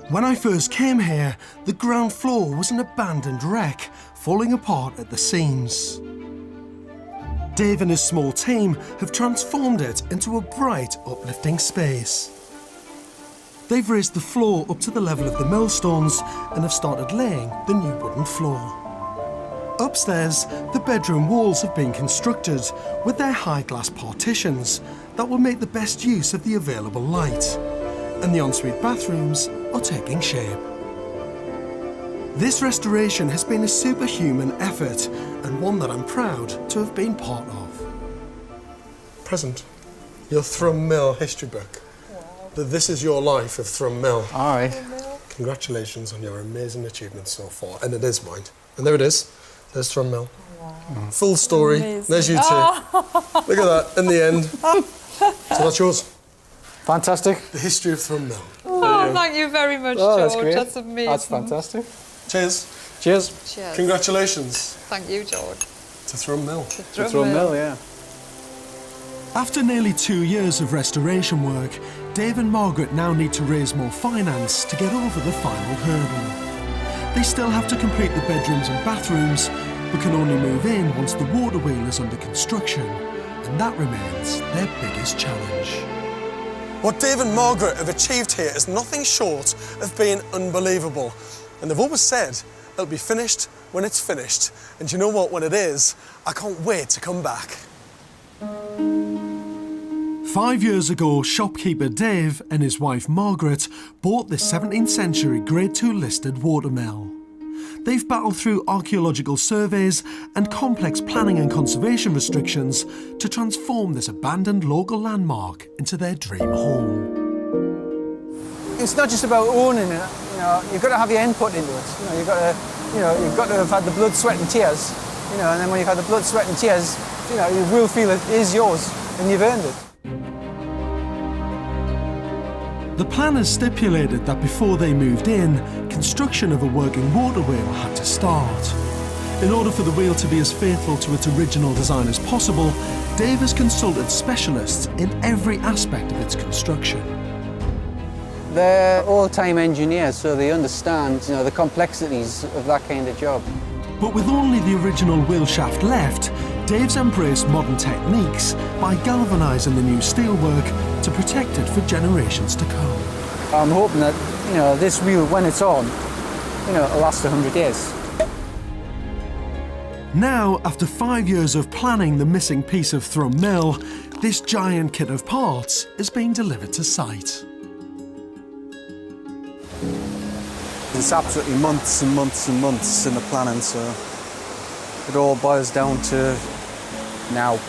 When I first came here, the ground floor was an abandoned wreck, falling apart at the seams. Dave and his small team have transformed it into a bright, uplifting space. They've raised the floor up to the level of the millstones and have started laying the new wooden floor. Upstairs, the bedroom walls have been constructed with their high glass partitions that will make the best use of the available light. And the ensuite bathrooms are taking shape. This restoration has been a superhuman effort and one that I'm proud to have been part of. Present your Thrum Mill history book. That this is your life of Thrum Mill. All right. Congratulations on your amazing achievements so far. And it is mine. And there it is. There's Thrum Mill. Wow. Full story. Amazing. There's you two. Oh. Look at that in the end. So that's yours. Fantastic. The history of Thrum Mill. Oh, thank you very much, George. That's great. That's amazing. That's fantastic. Cheers. Cheers. Cheers. Congratulations. Thank you, George. To Thrum Mill. To Thrum Mill, yeah. After nearly 2 years of restoration work, Dave and Margaret now need to raise more finance to get over the final hurdle. They still have to complete the bedrooms and bathrooms, but can only move in once the water wheel is under construction, and that remains their biggest challenge. What Dave and Margaret have achieved here is nothing short of being unbelievable. And they've always said it'll be finished when it's finished. And you know what, when it is, I can't wait to come back. 5 years ago, shopkeeper Dave and his wife Margaret bought this 17th century Grade 2 listed watermill. They've battled through archaeological surveys and complex planning and conservation restrictions to transform this abandoned local landmark into their dream home. It's not just about owning it, you know, you've got to have your input into it. You know, you've got to have had the blood, sweat and tears, you know, and then when you've had the blood, sweat and tears, you know, you will feel it is yours and you've earned it. The planners stipulated that before they moved in, construction of a working water wheel had to start. In order for the wheel to be as faithful to its original design as possible, Dave has consulted specialists in every aspect of its construction. They're all-time engineers, so they understand, you know, the complexities of that kind of job. But with only the original wheel shaft left, Dave's embraced modern techniques by galvanising the new steelwork to protect it for generations to come. I'm hoping that, you know, this wheel, when it's on, you know, it'll last 100 years. Now, after 5 years of planning the missing piece of Thrum Mill, this giant kit of parts is being delivered to site. It's absolutely months and months and months in the planning, so it all boils down to now.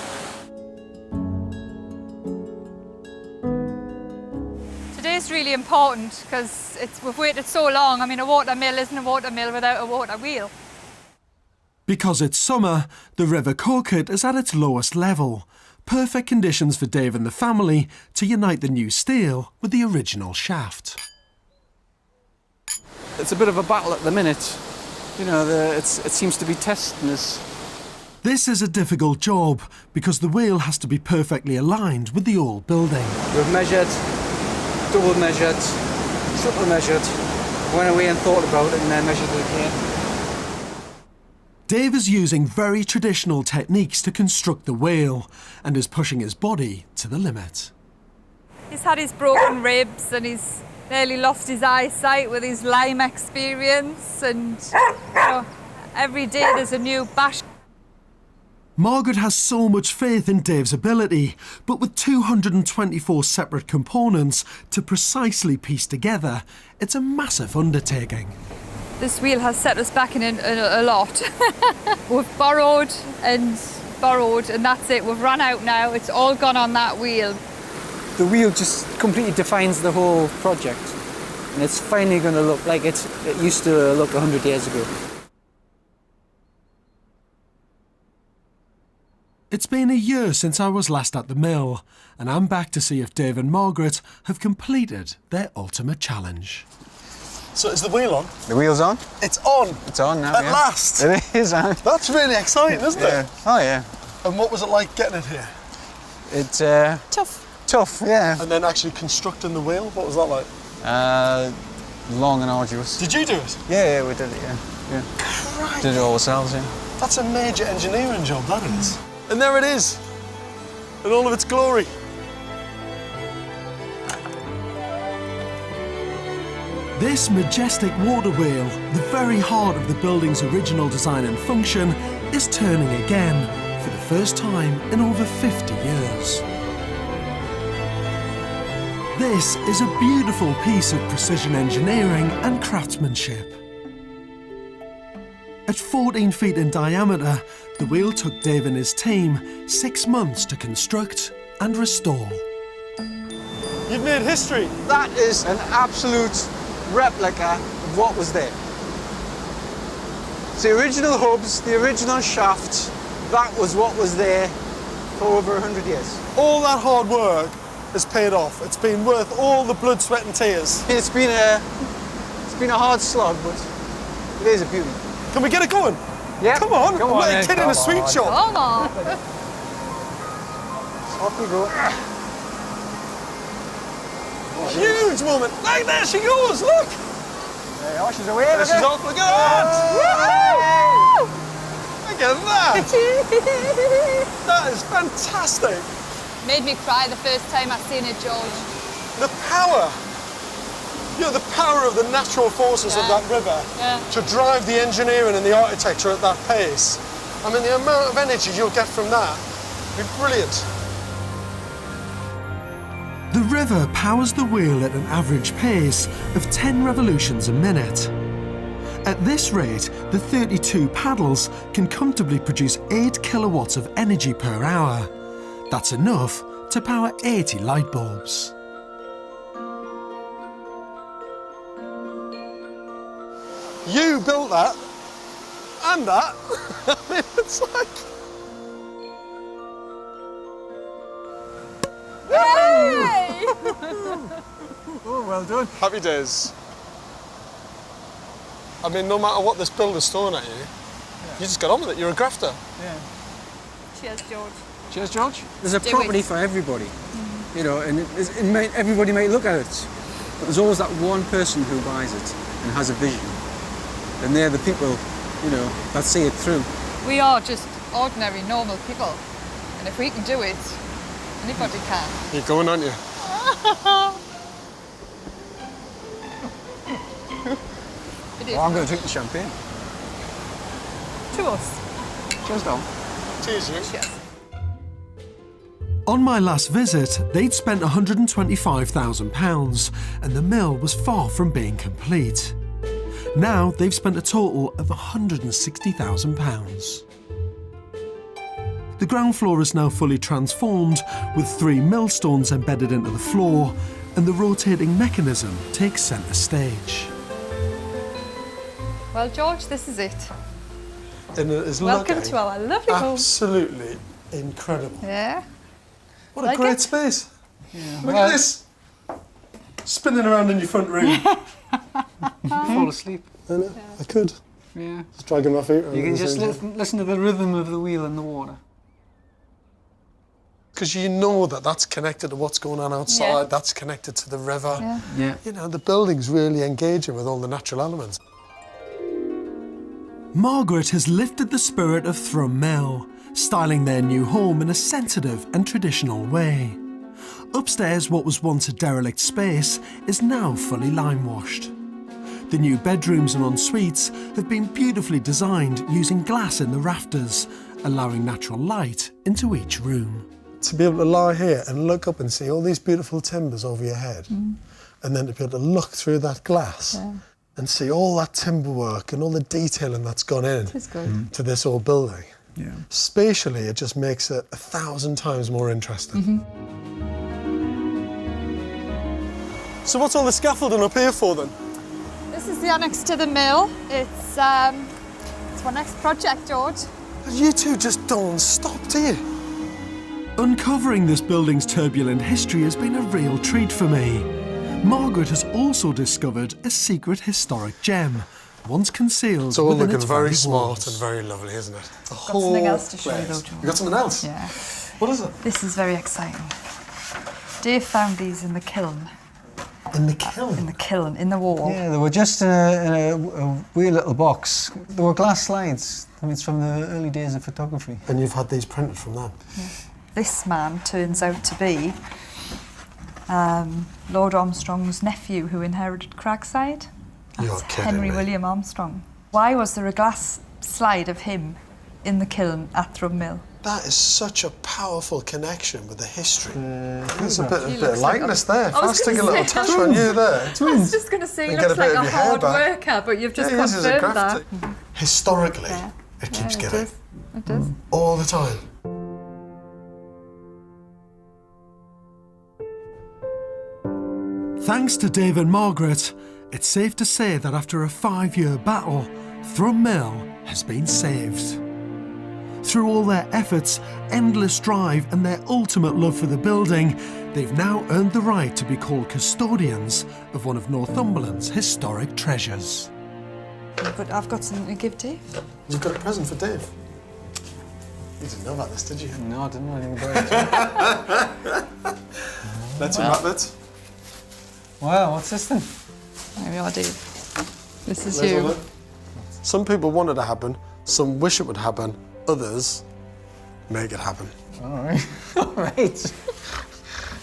Today's really important because we've waited so long. I mean, a water mill isn't a water mill without a water wheel. Because it's summer, the River Coquet is at its lowest level. Perfect conditions for Dave and the family to unite the new steel with the original shaft. It's a bit of a battle at the minute. You know, it seems to be testing us. This is a difficult job because the wheel has to be perfectly aligned with the old building. We've measured, double measured, triple measured, went away and thought about it and then measured it again. Dave is using very traditional techniques to construct the wheel and is pushing his body to the limit. He's had his broken ribs and he's nearly lost his eyesight with his Lyme experience, and you know, every day there's a new bash. Margaret has so much faith in Dave's ability, but with 224 separate components to precisely piece together, it's a massive undertaking. This wheel has set us back in a lot. We've borrowed and borrowed, and that's it. We've run out now. It's all gone on that wheel. The wheel just completely defines the whole project, and it's finally going to look like it used to look 100 years ago. It's been a year since I was last at the mill, and I'm back to see if Dave and Margaret have completed their ultimate challenge. So is the wheel on? The wheel's on? It's on! It's on now, At yeah. last! It is on. That's really exciting, isn't Yeah. it? Oh, yeah. And what was it like getting it here? It's tough. Tough, yeah. And then actually constructing the wheel, what was that like? Long and arduous. Did you do it? Yeah, we did it, yeah. Right. Did it all ourselves, yeah. That's a major engineering job, that is. And there it is, in all of its glory. This majestic water wheel, the very heart of the building's original design and function, is turning again for the first time in over 50 years. This is a beautiful piece of precision engineering and craftsmanship. At 14 feet in diameter, the wheel took Dave and his team 6 months to construct and restore. You've made history. That is an absolute replica of what was there. It's the original hubs, the original shaft, that was what was there for over 100 years. All that hard work has paid off. It's been worth all the blood, sweat and tears. It's been a hard slog, but it is a beauty. Can we get it going? Yeah. Come on, I'm like a kid in a sweet shop. Come on. Off we go. Huge moment. Like, there she goes, look. There, oh, she's away. There she's off, look at that. Look at that. That is fantastic. Made me cry the first time I seen it, George. The power. You know, the power of the natural forces of that river to drive the engineering and the architecture at that pace. I mean, the amount of energy you'll get from that would be brilliant. The river powers the wheel at an average pace of 10 revolutions a minute. At this rate, the 32 paddles can comfortably produce 8 kilowatts of energy per hour. That's enough to power 80 light bulbs. You built that, and that. I mean, it's like... Yay! Oh, well done. Happy days. I mean, no matter what this builder's throwing at you, you just get on with it. You're a grafter. Yeah. Cheers, George. Cheers, George. There's a Do property it. for everybody, you know, and everybody might look at it, but there's always that one person who buys it and has a vision, and they're the people, you know, that see it through. We are just ordinary, normal people, and if we can do it, anybody can. You're going, aren't you? It is. Well, I'm going to drink the champagne. To us. Cheers, Dom. Cheers, you. Cheers. On my last visit, they'd spent £125,000 and the mill was far from being complete. Now they've spent a total of £160,000. The ground floor is now fully transformed with 3 millstones embedded into the floor and the rotating mechanism takes centre stage. Well, George, this is it. And it is Welcome looking to our lovely home. absolutely incredible. Yeah. What Like a great it? space. Yeah. Look at this. Spinning around in your front room. Fall asleep. I know, I could. Yeah. Just dragging my feet around. You can just listen to the rhythm of the wheel in the water. Because you know that that's connected to what's going on outside, Yeah. that's connected to the river. Yeah. Yeah. You know, the building's really engaging with all the natural elements. Margaret has lifted the spirit of Thrum Mill, styling their new home in a sensitive and traditional way. Upstairs, what was once a derelict space is now fully lime-washed. The new bedrooms and en-suites have been beautifully designed using glass in the rafters, allowing natural light into each room. To be able to lie here and look up and see all these beautiful timbers over your head, and then to be able to look through that glass and see all that timber work and all the detailing that's gone in to this old building. Yeah. Spatially, it just makes it 1,000 times more interesting. So what's all the scaffolding up here for then? This is the annex to the mill. It's our next project, George. You two just don't stop, do you? Uncovering this building's turbulent history has been a real treat for me. Margaret has also discovered a secret historic gem, once concealed It's all within looking its very walls. smart and very lovely, isn't it? The Got something else to show you, though, George. You got something else? Yeah. What is it? This is very exciting. Dave found these in the kiln. In the kiln? In the kiln, in the wall. Yeah, they were just in a wee little box. They were glass slides. I mean, it's from the early days of photography. And you've had these printed from them? Yeah. This man turns out to be Lord Armstrong's nephew who inherited Cragside. You're That's kidding Henry me. William Armstrong. Why was there a glass slide of him in the kiln at Thrum Mill? That is such a powerful connection with the history. There's a He bit of looks likeness like there. I was Fast take a gonna little say- tash on you there. I was just going to say he And get looks a bit like of a your hair hard back. worker, but you've just Yeah, he is, he's a confirmed that. grafter. Historically, it keeps Yeah, giving. It does. All the time. Thanks to Dave and Margaret, it's safe to say that after a 5-year battle, Thrum Mill has been saved. Through all their efforts, endless drive and their ultimate love for the building, they've now earned the right to be called custodians of one of Northumberland's historic treasures. But I've got something to give Dave. You've got a present for Dave. You didn't know about this, did you? No, I didn't know anything about it. Let's unwrap it. Wow, what's this then? There we are, Dave. This is Let's you. have it. Some people want it to happen, some wish it would happen, others make it happen. All right. All right.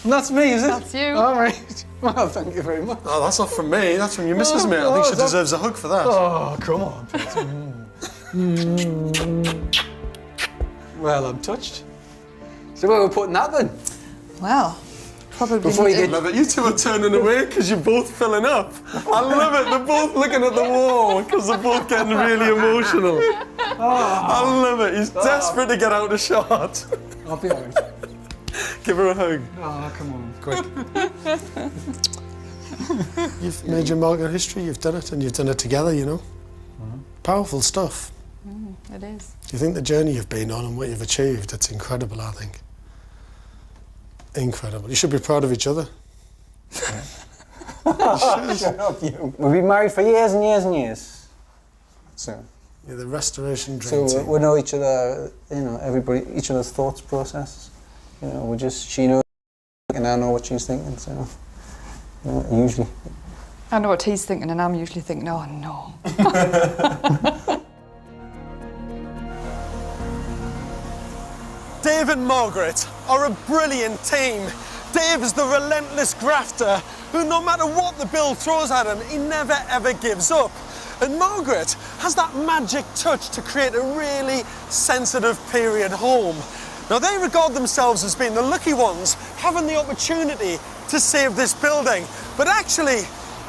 And that's me, is it? That's you. All right. Well, thank you very much. Oh, that's not from me, that's from your missus, mate. I think she deserves a hug for that. Oh, come on, Peter. Well, I'm touched. So where are we putting that then? Well, probably Before you need get- to- Love it. You two are turning away because you're both filling up. I love it. They're both looking at the wall because they're both getting really emotional. I love it. He's desperate to get out of shot. I'll be all right. Give her a hug. Oh, come on. Quick. You've made your mark in history. You've done it, and you've done it together, you know. Powerful stuff. It is. You think the journey you've been on and what you've achieved, it's incredible, I think. Incredible. You should be proud of each other. Shut up, you. We've been married for years and years and years. So. You're the restoration dream So team. we know each other, you know, everybody, each other's thoughts processes. You know, we just, she knows and I know what she's thinking, so, you know, usually. I know what he's thinking, and I'm usually thinking, oh no. Dave and Margaret are a brilliant team. Dave is the relentless grafter who, no matter what the bill throws at him, he never ever gives up. And Margaret has that magic touch to create a really sensitive period home. Now, they regard themselves as being the lucky ones, having the opportunity to save this building. But actually,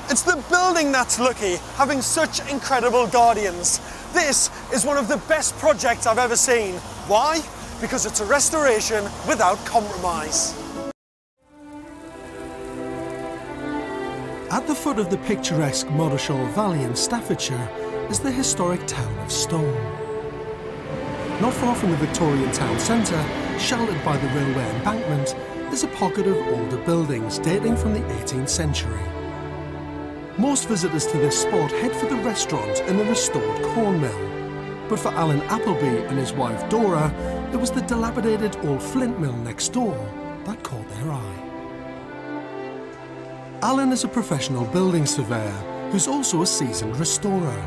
it's the building that's lucky, having such incredible guardians. This is one of the best projects I've ever seen. Why? Because it's a restoration without compromise. At the foot of the picturesque Moddershall Valley in Staffordshire is the historic town of Stone. Not far from the Victorian town centre, sheltered by the railway embankment, is a pocket of older buildings dating from the 18th century. Most visitors to this spot head for the restaurant and the restored corn mill. But for Alan Appleby and his wife Dora, it was the dilapidated old Flint mill next door that caught their eye. Alan is a professional building surveyor who's also a seasoned restorer.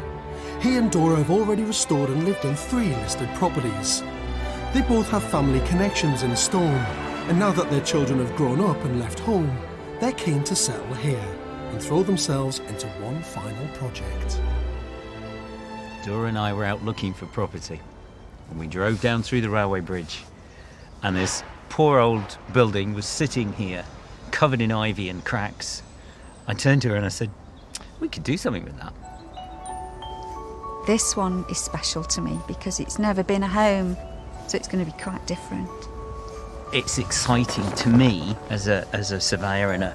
He and Dora have already restored and lived in 3 listed properties. They both have family connections in Stone, and now that their children have grown up and left home, they're keen to settle here and throw themselves into one final project. Dora and I were out looking for property, and we drove down through the railway bridge, and this poor old building was sitting here, covered in ivy and cracks. I turned to her and I said, we could do something with that. This one is special to me because it's never been a home, so it's going to be quite different. It's exciting to me as a surveyor and a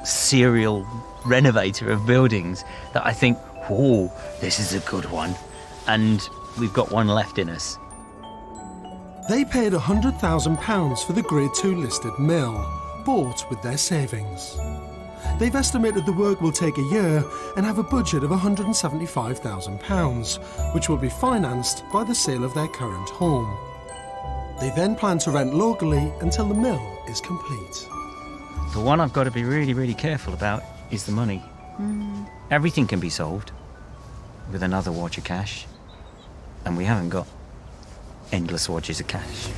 serial renovator of buildings that I think, oh, this is a good one, and we've got one left in us. They paid £100,000 for the Grade 2 listed mill, bought with their savings. They've estimated the work will take a year and have a budget of £175,000, which will be financed by the sale of their current home. They then plan to rent locally until the mill is complete. The one I've got to be really, really careful about is the money. Everything can be solved with another wad of cash, and we haven't got endless wads of cash.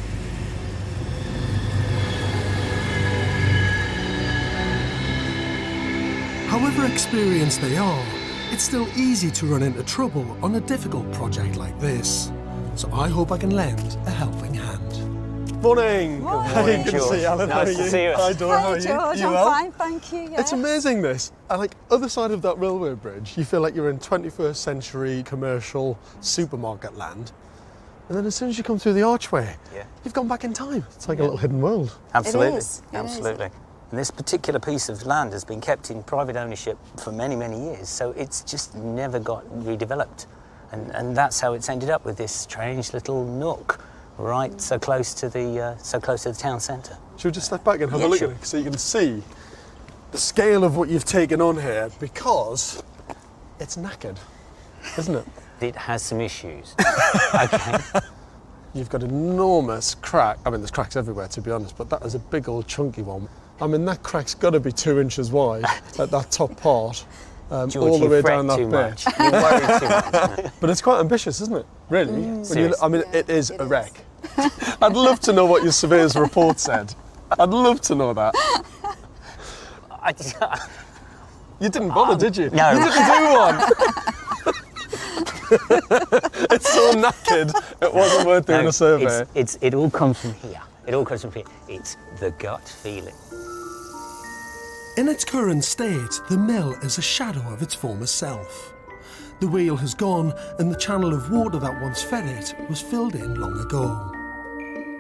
However experienced they are, it's still easy to run into trouble on a difficult project like this. So I hope I can lend a helping hand. Morning. Morning, Good to see you, Alan. Nice to see you. Hi, Dora. How are you? George, You I'm well? fine, thank you. Yes. It's amazing this. And like other side of that railway bridge, you feel like you're in 21st century commercial supermarket land. And then as soon as you come through the archway, you've gone back in time. It's like a little hidden world. Absolutely. It is. Absolutely. And this particular piece of land has been kept in private ownership for many, many years, so it's just never got redeveloped. And that's how it's ended up with this strange little nook right so close to the town centre. Should we just step back and have a look at it so you can see the scale of what you've taken on here, because it's knackered, isn't it? It has some issues. Okay. You've got an enormous crack. I mean, there's cracks everywhere, to be honest, but that is a big old chunky one. I mean, that crack's got to be 2 inches wide at that top part, George, all the way down that too bit. much. You worry too much. But it's quite ambitious, isn't it? Really? I mean, it is a wreck. I'd love to know what your surveyor's report said. I'd love to know that. You didn't bother, did you? No. You didn't do one. It's so knackered, it wasn't worth doing a survey. It all comes from here. It all comes from here. It's the gut feeling. In its current state, the mill is a shadow of its former self. The wheel has gone, and the channel of water that once fed it was filled in long ago.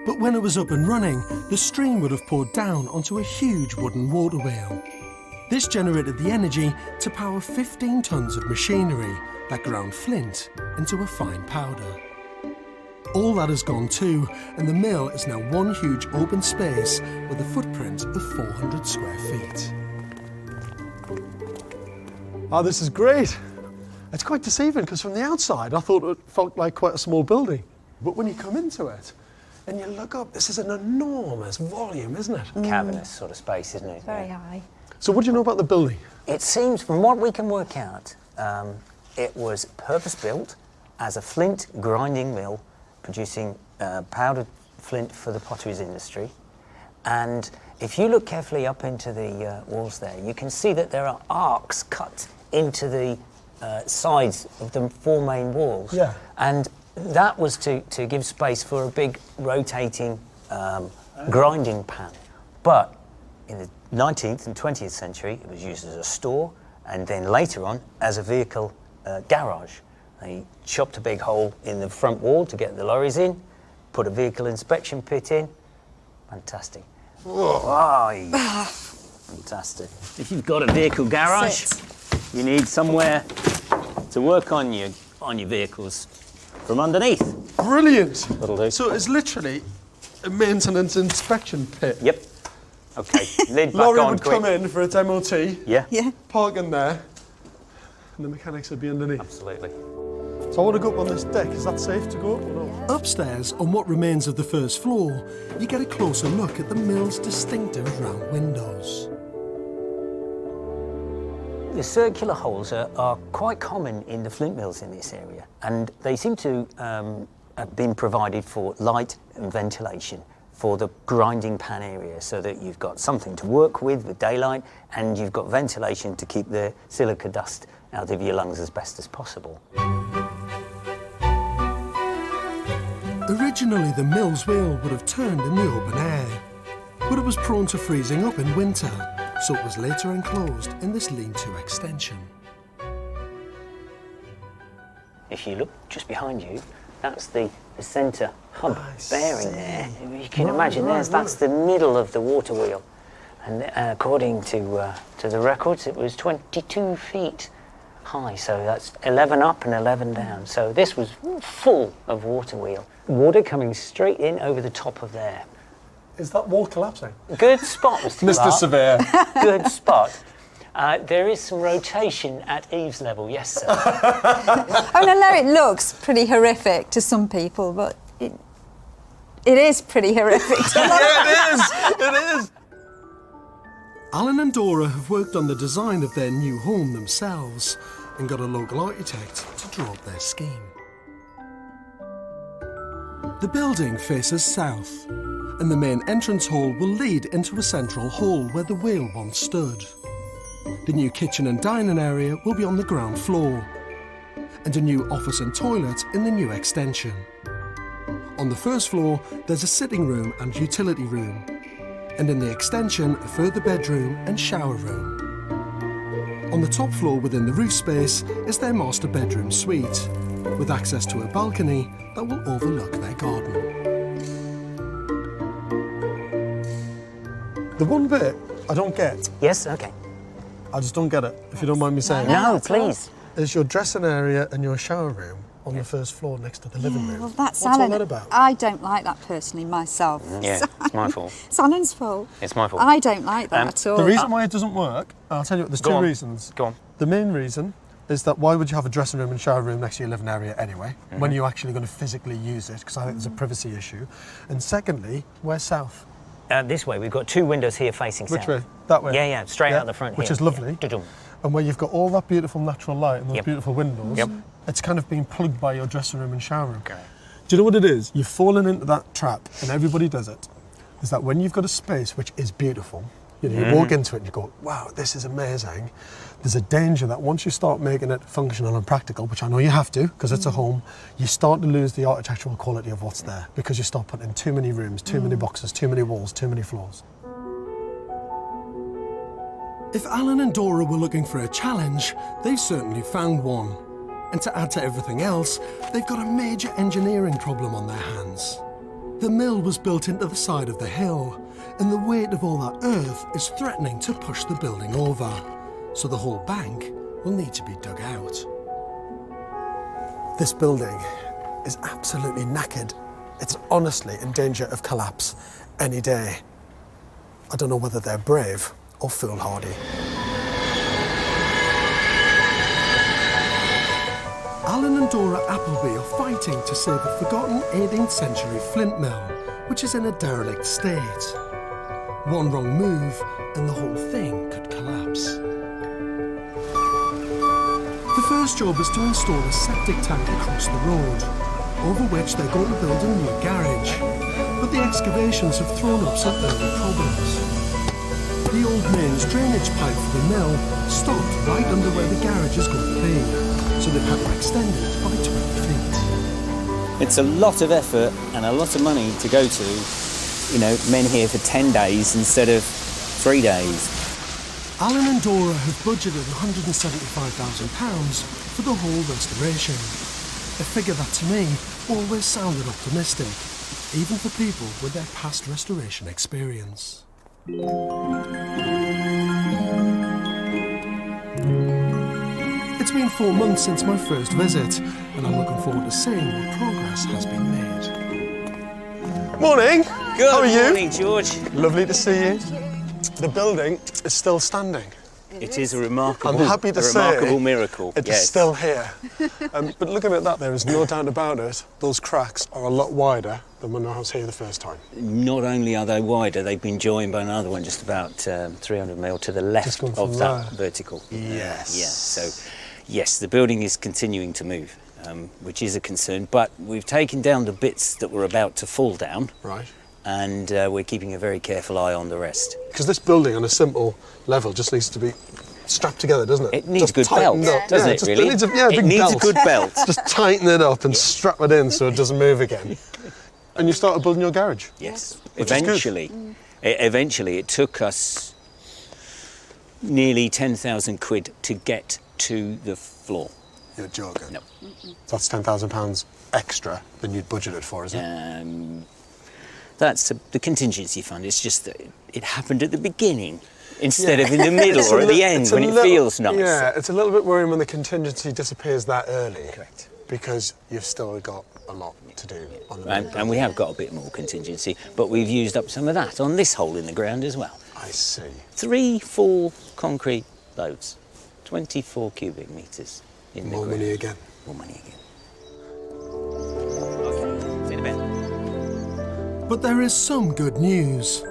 But when it was up and running, the stream would have poured down onto a huge wooden water wheel. This generated the energy to power 15 tons of machinery that ground flint into a fine powder. All that has gone too, and the mill is now one huge open space with a footprint of 400 square feet. Oh, this is great. It's quite deceiving, because from the outside I thought it felt like quite a small building. But when you come into it and you look up, this is an enormous volume, isn't it? Cavernous sort of space, isn't it? Very high. So what do you know about the building? It seems, from what we can work out, it was purpose-built as a flint grinding mill, producing powdered flint for the potteries industry. And if you look carefully up into the walls there, you can see that there are arcs cut into the sides of the four main walls. Yeah. And that was to give space for a big rotating grinding pan. But in the 19th and 20th century, it was used as a store, and then later on as a vehicle garage. They chopped a big hole in the front wall to get the lorries in, put a vehicle inspection pit in. Fantastic. Oh, fantastic. If you've got a vehicle garage, you need somewhere to work on your vehicles from underneath. Brilliant. That'll do. So it's literally a maintenance inspection pit. Yep. Okay, lid back Lorry on would quick. come in for its MOT. Yeah. Park in there, and the mechanics would be underneath. Absolutely. So I want to go up on this deck. Is that safe to go up or not? Upstairs, on what remains of the first floor, you get a closer look at the mill's distinctive round windows. The circular holes are quite common in the flint mills in this area, and they seem to have been provided for light and ventilation for the grinding pan area, so that you've got something to work with daylight, and you've got ventilation to keep the silica dust out of your lungs as best as possible. Originally, the mill's wheel would have turned in the open air, but it was prone to freezing up in winter, so it was later enclosed in this lean-to extension. If you look just behind you, that's the centre hub bearing there. You can imagine that's the middle of the water wheel. And according to the records, it was 22 feet high, so that's 11 up and 11 down. So this was full of water wheel. Water coming straight in over the top of there. Is that wall collapsing? Good spot, Mr. Mr. Surveyor. Good spot. There is some rotation at eaves level, yes, sir. I mean, I know it looks pretty horrific to some people, but it is pretty horrific. Yeah, it is. Alan and Dora have worked on the design of their new home themselves and got a local architect to draw up their scheme. The building faces south, and the main entrance hall will lead into a central hall where the wheel once stood. The new kitchen and dining area will be on the ground floor, and a new office and toilet in the new extension. On the first floor, there's a sitting room and utility room, and in the extension, a further bedroom and shower room. On the top floor within the roof space is their master bedroom suite, with access to a balcony that will overlook their garden. The one bit I don't get. Yes, okay. I just don't get it, if you don't mind me saying. No, please. Is your dressing area and your shower room on the first floor next to the living room. Well, that's What's all Alan. that about? I don't like that personally myself. Yeah, it's my fault. It's Alan's fault. It's my fault. I don't like that at all. The reason why it doesn't work, I'll tell you what, there's Go two on. reasons. Go on. The main reason is that why would you have a dressing room and shower room next to your living area anyway, when you're actually going to physically use it, because I think there's a privacy issue. And secondly, where's south? This way, we've got two windows here facing south. Which way? That way? Yeah, straight out the front Which here. is lovely. Yeah. And where you've got all that beautiful natural light and those Yep. beautiful windows, Yep. it's kind of being plugged by your dressing room and shower room. Okay. Do you know what it is? You've fallen into that trap, and everybody does it, is that when you've got a space which is beautiful, you know, you walk into it and you go, wow, this is amazing. There's a danger that once you start making it functional and practical, which I know you have to, because it's a home, you start to lose the architectural quality of what's there, because you start putting in too many rooms, too many boxes, too many walls, too many floors. If Alan and Dora were looking for a challenge, they've certainly found one. And to add to everything else, they've got a major engineering problem on their hands. The mill was built into the side of the hill, and the weight of all that earth is threatening to push the building over. So the whole bank will need to be dug out. This building is absolutely knackered. It's honestly in danger of collapse any day. I don't know whether they're brave or foolhardy. Alan and Dora Appleby are fighting to save a forgotten 18th century Flint mill, which is in a derelict state. One wrong move and the whole thing could collapse. The first job is to install a septic tank across the road, over which they're going to build a new garage. But the excavations have thrown up some early problems. The old mains drainage pipe for the mill stopped right under where the garage is going to be, so they've had to extend it by 20 feet. It's a lot of effort and a lot of money to go to, you know, men here for 10 days instead of 3 days. Alan and Dora have budgeted £175,000 for the whole restoration. A figure that to me always sounded optimistic, even for people with their past restoration experience. It's been 4 months since my first visit, and I'm looking forward to seeing what progress has been made. Morning! Good How are you? morning, George. Lovely to see you. The building is still standing. It is a remarkable, I'm happy to say remarkable miracle. It is yes. still here. But looking at that, there is no doubt about it. Those cracks are a lot wider than when I was here the first time. Not only are they wider, they've been joined by another one just about 300 mil to the left of that vertical. Yes. Yeah. So, yes, the building is continuing to move, which is a concern. But we've taken down the bits that were about to fall down. Right. And we're keeping a very careful eye on the rest. Because this building, on a simple level, just needs to be strapped together, doesn't it? It needs just a good belt, doesn't it, really? It needs a, big it needs belt. a good belt. Just tighten it up and strap it in so it doesn't move again. And you started building your garage? Yes. Which is good. Eventually, it took us nearly 10,000 quid to get to the floor. You're joking? No. That's £10,000 extra than you'd budgeted for, isn't it? That's the contingency fund. It's just that it happened at the beginning instead of in the middle or at the end when it feels nice. Yeah, it's a little bit worrying when the contingency disappears that early. Correct. Because you've still got a lot to do on the and we have got a bit more contingency, but we've used up some of that on this hole in the ground as well. I see. 3 full concrete loads, 24 cubic metres in the ground. More money again. More money again. Okay, see you in a bit. But there is some good news.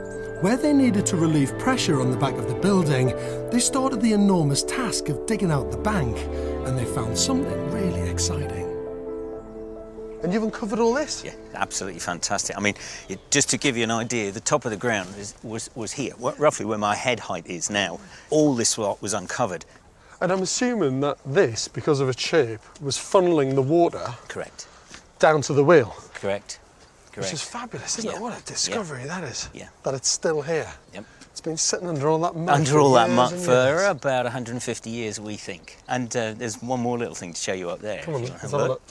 Where they needed to relieve pressure on the back of the building, they started the enormous task of digging out the bank, and they found something really exciting. And you've uncovered all this? Yeah, absolutely fantastic. I mean, just to give you an idea, the top of the ground was here, roughly where my head height is now. All this lot was uncovered. And I'm assuming that this, because of its shape, was funneling the water... Correct. ...down to the wheel. Correct. Which is fabulous, isn't it? What a discovery that is. Yeah. That it's still here. Yep. It's been sitting under all that mud. Under all that mud for about 150 years, we think. And there's one more little thing to show you up there. Come on, let's have a look.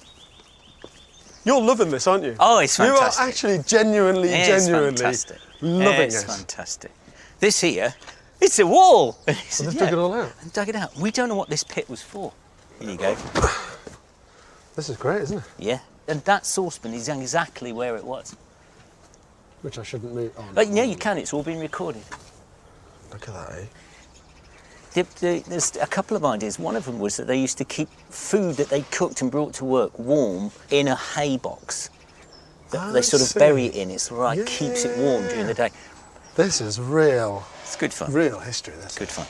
You're loving this, aren't you? Oh, it's fantastic. You are actually genuinely loving it's this. fantastic. This here, it's a wall. Well, they've dug it all out. And dug it out. We don't know what this pit was for. Here you go. This is great, isn't it? Yeah. And that saucepan is exactly where it was. Which I shouldn't move on. But no, you can. It's all been recorded. Look at that, eh? There's a couple of ideas. One of them was that they used to keep food that they cooked and brought to work warm in a hay box. They sort of bury it in. It's right, keeps it warm during the day. This is real. It's good fun. Real history, this. Good fun.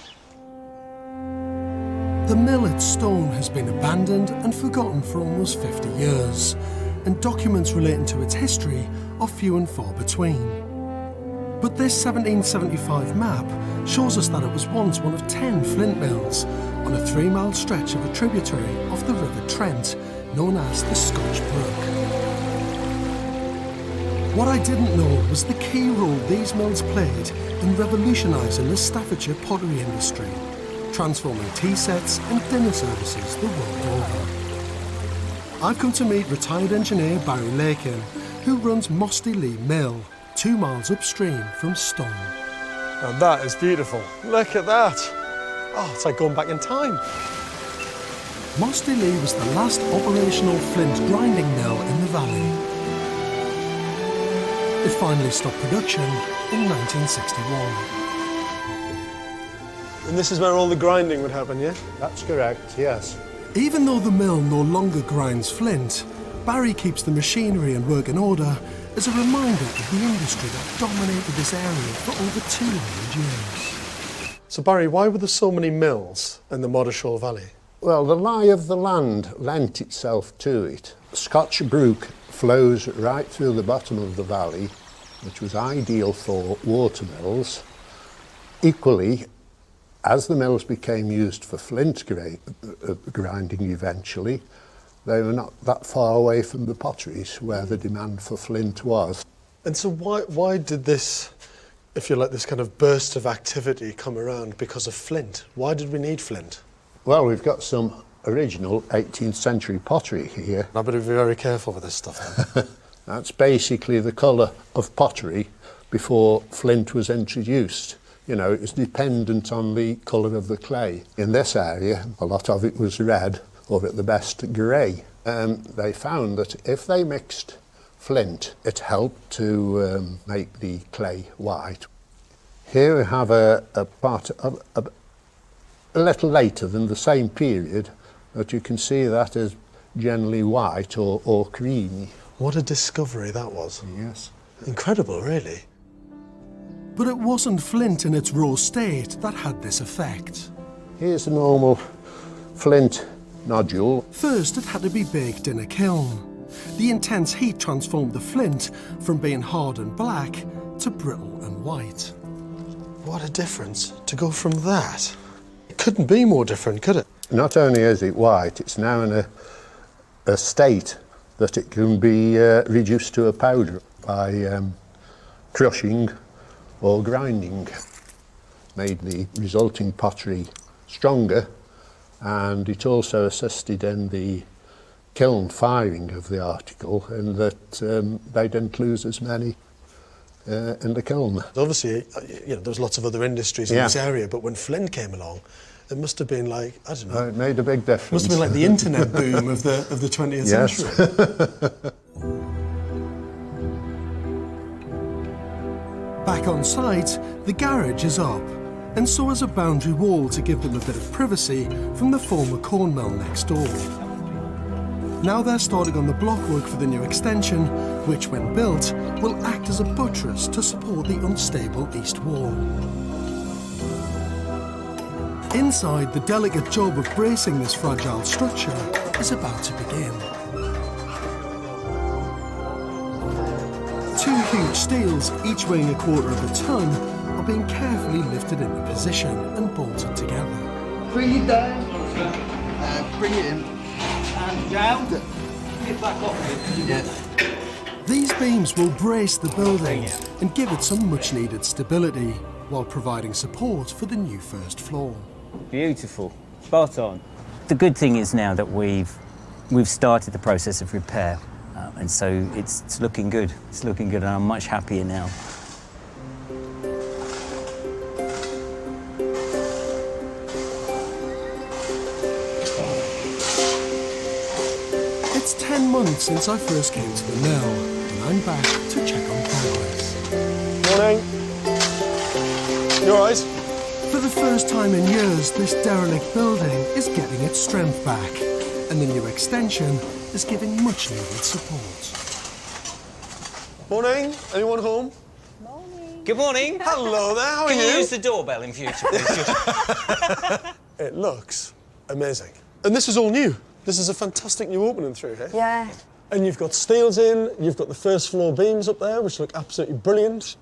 The mill at Stone has been abandoned and forgotten for almost 50 years, and documents relating to its history are few and far between. But this 1775 map shows us that it was once one of 10 flint mills on a 3-mile stretch of a tributary of the River Trent, known as the Scotch Brook. What I didn't know was the key role these mills played in revolutionising the Staffordshire pottery industry, transforming tea sets and dinner services the world over. I've come to meet retired engineer Barry Lakin, who runs Mosty Lee Mill, 2 miles upstream from Stone. And that is beautiful. Look at that. Oh, it's like going back in time. Mosty Lee was the last operational flint grinding mill in the valley. It finally stopped production in 1961. And this is where all the grinding would happen, yeah? That's correct, yes. Even though the mill no longer grinds flint, Barry keeps the machinery and work in order as a reminder of the industry that dominated this area for over 200 years. So Barry, why were there so many mills in the Moddershall Valley? Well, the lie of the land lent itself to it. Scotch Brook flows right through the bottom of the valley, which was ideal for water mills. Equally, as the mills became used for flint grinding eventually, they were not that far away from the potteries where the demand for flint was. And so why did this, if you like, this kind of burst of activity come around because of flint? Why did we need flint? Well, we've got some original 18th century pottery here. I better be very careful with this stuff then. That's basically the colour of pottery before flint was introduced. You know, it was dependent on the colour of the clay. In this area, a lot of it was red, or at the best grey. They found that if they mixed flint, it helped to make the clay white. Here we have a part of a little later than the same period, but you can see that as generally white or creamy. What a discovery that was. Yes. Incredible, really. But it wasn't flint in its raw state that had this effect. Here's a normal flint nodule. First, it had to be baked in a kiln. The intense heat transformed the flint from being hard and black to brittle and white. What a difference to go from that. It couldn't be more different, could it? Not only is it white, it's now in a state that it can be reduced to a powder by crushing or grinding. Made the resulting pottery stronger, and it also assisted in the kiln firing of the article, in that they didn't lose as many in the kiln. Obviously, you know, there was lots of other industries in this area, but when flint came along, it must have been like, I don't know. It made a big difference. Must have been like the internet boom of the 20th century. Back on site, the garage is up, and so is a boundary wall to give them a bit of privacy from the former corn mill next door. Now they're starting on the block work for the new extension, which when built, will act as a buttress to support the unstable east wall. Inside, the delicate job of bracing this fragile structure is about to begin. two huge steels, each weighing 1/4 of a ton, are being carefully lifted into position and bolted together. Bring it down. Bring it in. And down. Bring it back off. Yeah. These beams will brace the building and give it some much-needed stability, while providing support for the new first floor. Beautiful. Spot on. The good thing is now that we've started the process of repair, and so it's looking good. It's looking good, and I'm much happier now. It's 10 months since I first came to the mill, and I'm back to check on progress. Morning. You all right? For the first time in years, this derelict building is getting its strength back, and the new extension is giving much-needed support. Morning. Anyone home? Good morning. Hello there. How are Can you? you use the doorbell in future, please? It looks amazing. And this is all new. This is a fantastic new opening through here. Yeah. And you've got steels in, you've got the first floor beams up there, which look absolutely brilliant.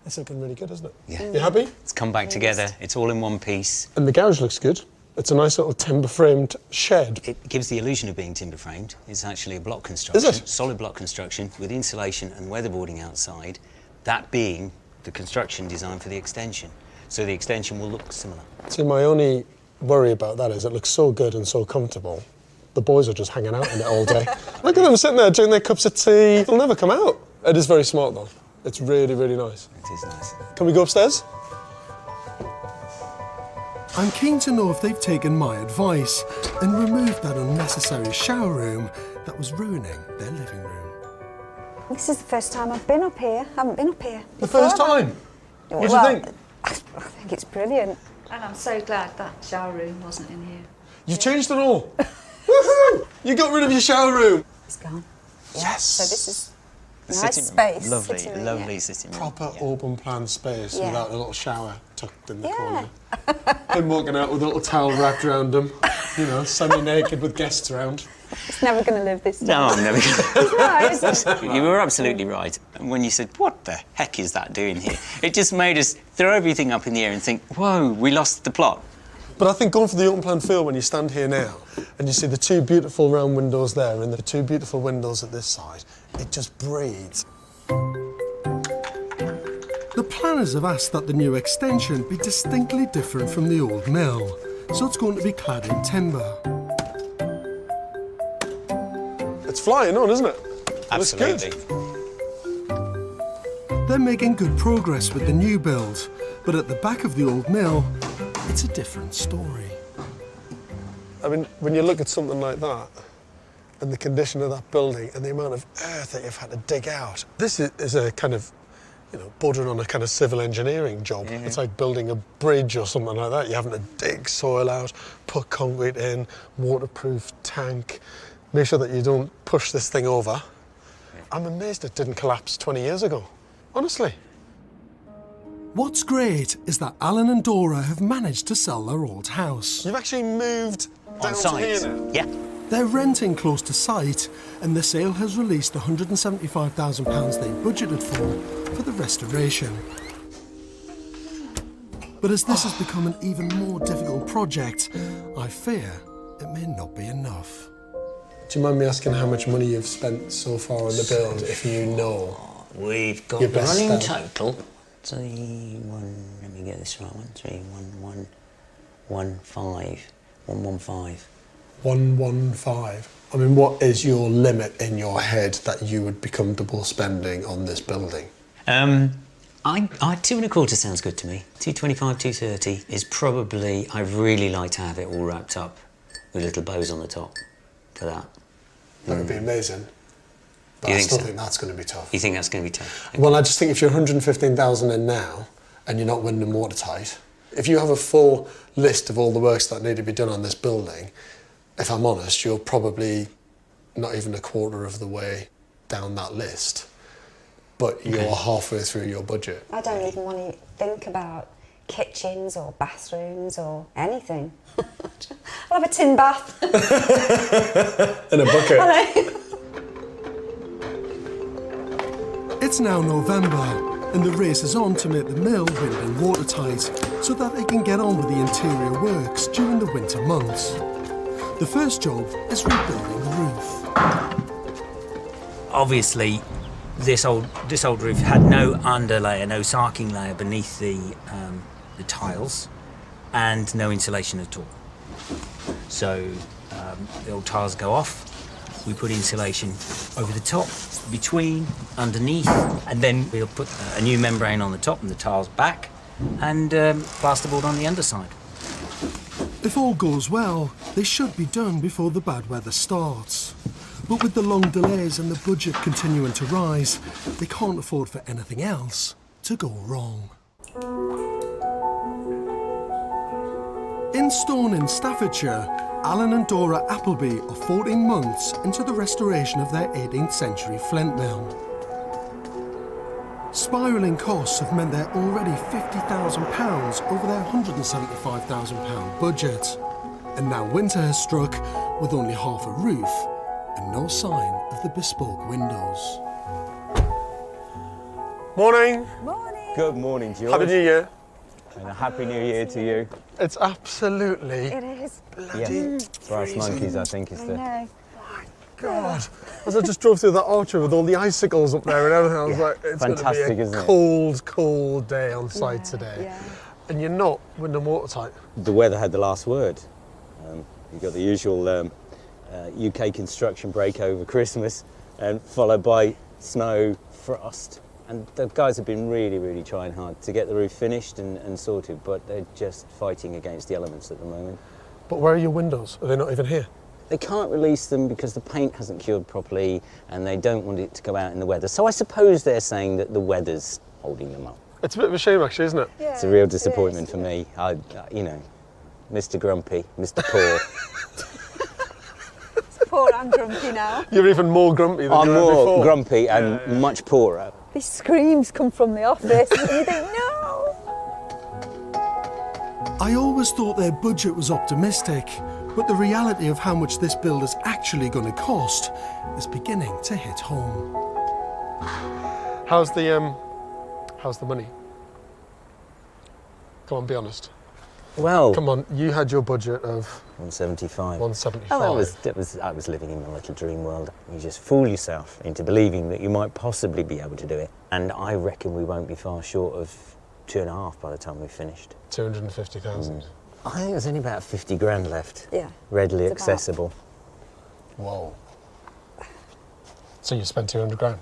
It's looking really good, isn't it? Yeah. You happy? It's come back together. It's all in one piece. And the garage looks good. It's a nice little timber-framed shed. It gives the illusion of being timber-framed. It's actually a block construction. Is it? Solid block construction with insulation and weatherboarding outside, that being the construction design for the extension. So the extension will look similar. See, my only worry about that is it looks so good and so comfortable. The boys are just hanging out in it all day. Look at them sitting there doing their cups of tea. They'll never come out. It is very smart, though. It's really, really nice. It is nice. Can we go upstairs? I'm keen to know if they've taken my advice and removed that unnecessary shower room that was ruining their living room. This is the first time I've been up here. I haven't been up here. The first time? What do you think? I think it's brilliant. And I'm so glad that shower room wasn't in here. You've changed it all. Woohoo! You got rid of your shower room. It's gone. Yes. So this is The nice sitting room. space. Lovely, sitting room, lovely yeah. sitting room. Proper open plan space Yeah. without a little shower tucked in the corner. Him walking out with a little towel wrapped around him, you know, semi-naked with guests around. It's never going to live this No, down. I'm never going No, is it? You were absolutely right. And when you said, what the heck is that doing here? It just made us throw everything up in the air and think, whoa, we lost the plot. But I think going for the open plan feel when you stand here now and you see the two beautiful round windows there and the two beautiful windows at this side, it just breathes. The planners have asked that the new extension be distinctly different from the old mill, so it's going to be clad in timber. It's flying on, isn't it? Absolutely. They're making good progress with the new build, but at the back of the old mill, it's a different story. I mean, when you look at something like that and the condition of that building and the amount of earth that you've had to dig out, this is a kind of, you know, bordering on a kind of civil engineering job. Mm-hmm. It's like building a bridge or something like that. You're having to dig soil out, put concrete in, waterproof tank, make sure that you don't push this thing over. I'm amazed it didn't collapse 20 years ago, honestly. What's great is that Alan and Dora have managed to sell their old house. You've actually moved down On to site. here now? Yeah. They're renting close to site, and the sale has released the £175,000 they budgeted for the restoration. But as this has become an even more difficult project, I fear it may not be enough. Do you mind me asking how much money you've spent so far on the build, if you know? We've got Your the best running stab. total. Let me get this right. 115. 115. I mean, what is your limit in your head that you would be comfortable spending on this building? I 2.25 sounds good to me. 225, 230 is probably. I'd really like to have it all wrapped up with little bows on the top for that. That would be amazing. But You I think still so? think that's going to be tough. You think that's going to be tough? Well, I just think if you're 115,000 in now and you're not winning watertight, if you have a full list of all the works that need to be done on this building, if I'm honest, you're probably not even a quarter of the way down that list. But you're halfway through your budget. I don't even want to think about kitchens or bathrooms or anything. I'll have a tin bath. In a bucket. Hello. It's It's now November, and the race is on to make the mill wind and watertight so that they can get on with the interior works during the winter months. The first job is rebuilding the roof. Obviously, this old roof had no underlayer, no sarking layer beneath the tiles, and no insulation at all. So the old tiles go off. We put insulation over the top, between, underneath, and then we'll put a new membrane on the top and the tiles back, and plasterboard on the underside. If all goes well, they should be done before the bad weather starts. But with the long delays and the budget continuing to rise, they can't afford for anything else to go wrong. In Stone in Staffordshire, Alan and Dora Appleby are 14 months into the restoration of their 18th century Flint mill. Spiralling costs have meant they're already £50,000 over their £175,000 budget. And now winter has struck with only half a roof and no sign of the bespoke windows. Morning. Good morning, George. Happy New Year. And a Happy New Year to you. It's absolutely bloody brass monkeys, I think, is the... God. As I just drove through that orchard with all the icicles up there and everything, I was like, it's going to be a cold, cold day on site today. And you're not wind and watertight. The weather had the last word. You've got the usual UK construction break over Christmas, and followed by snow, frost. And the guys have been really, really trying hard to get the roof finished and sorted, but they're just fighting against the elements at the moment. But where are your windows? Are they not even here? They can't release them because the paint hasn't cured properly and they don't want it to go out in the weather. So I suppose they're saying that the weather's holding them up. It's a bit of a shame, actually, isn't it? Yeah, it's a real disappointment for me. You know, Mr. Grumpy, Mr. Poor. Poor and grumpy now. You're even more grumpy than I'm you were before. more grumpy and much poorer. These screams come from the office and you think, no! I always thought their budget was optimistic, but the reality of how much this build is actually going to cost is beginning to hit home. How's the money? Come on, be honest. Well, come on, you had your budget of 175. 175. Oh, I was living in my little dream world. You just fool yourself into believing that you might possibly be able to do it. And I reckon we won't be far short of 2.5 by the time we've finished. 250,000. I think there's only about 50 grand left. Yeah. Readily accessible. Whoa. So you spent 200 grand?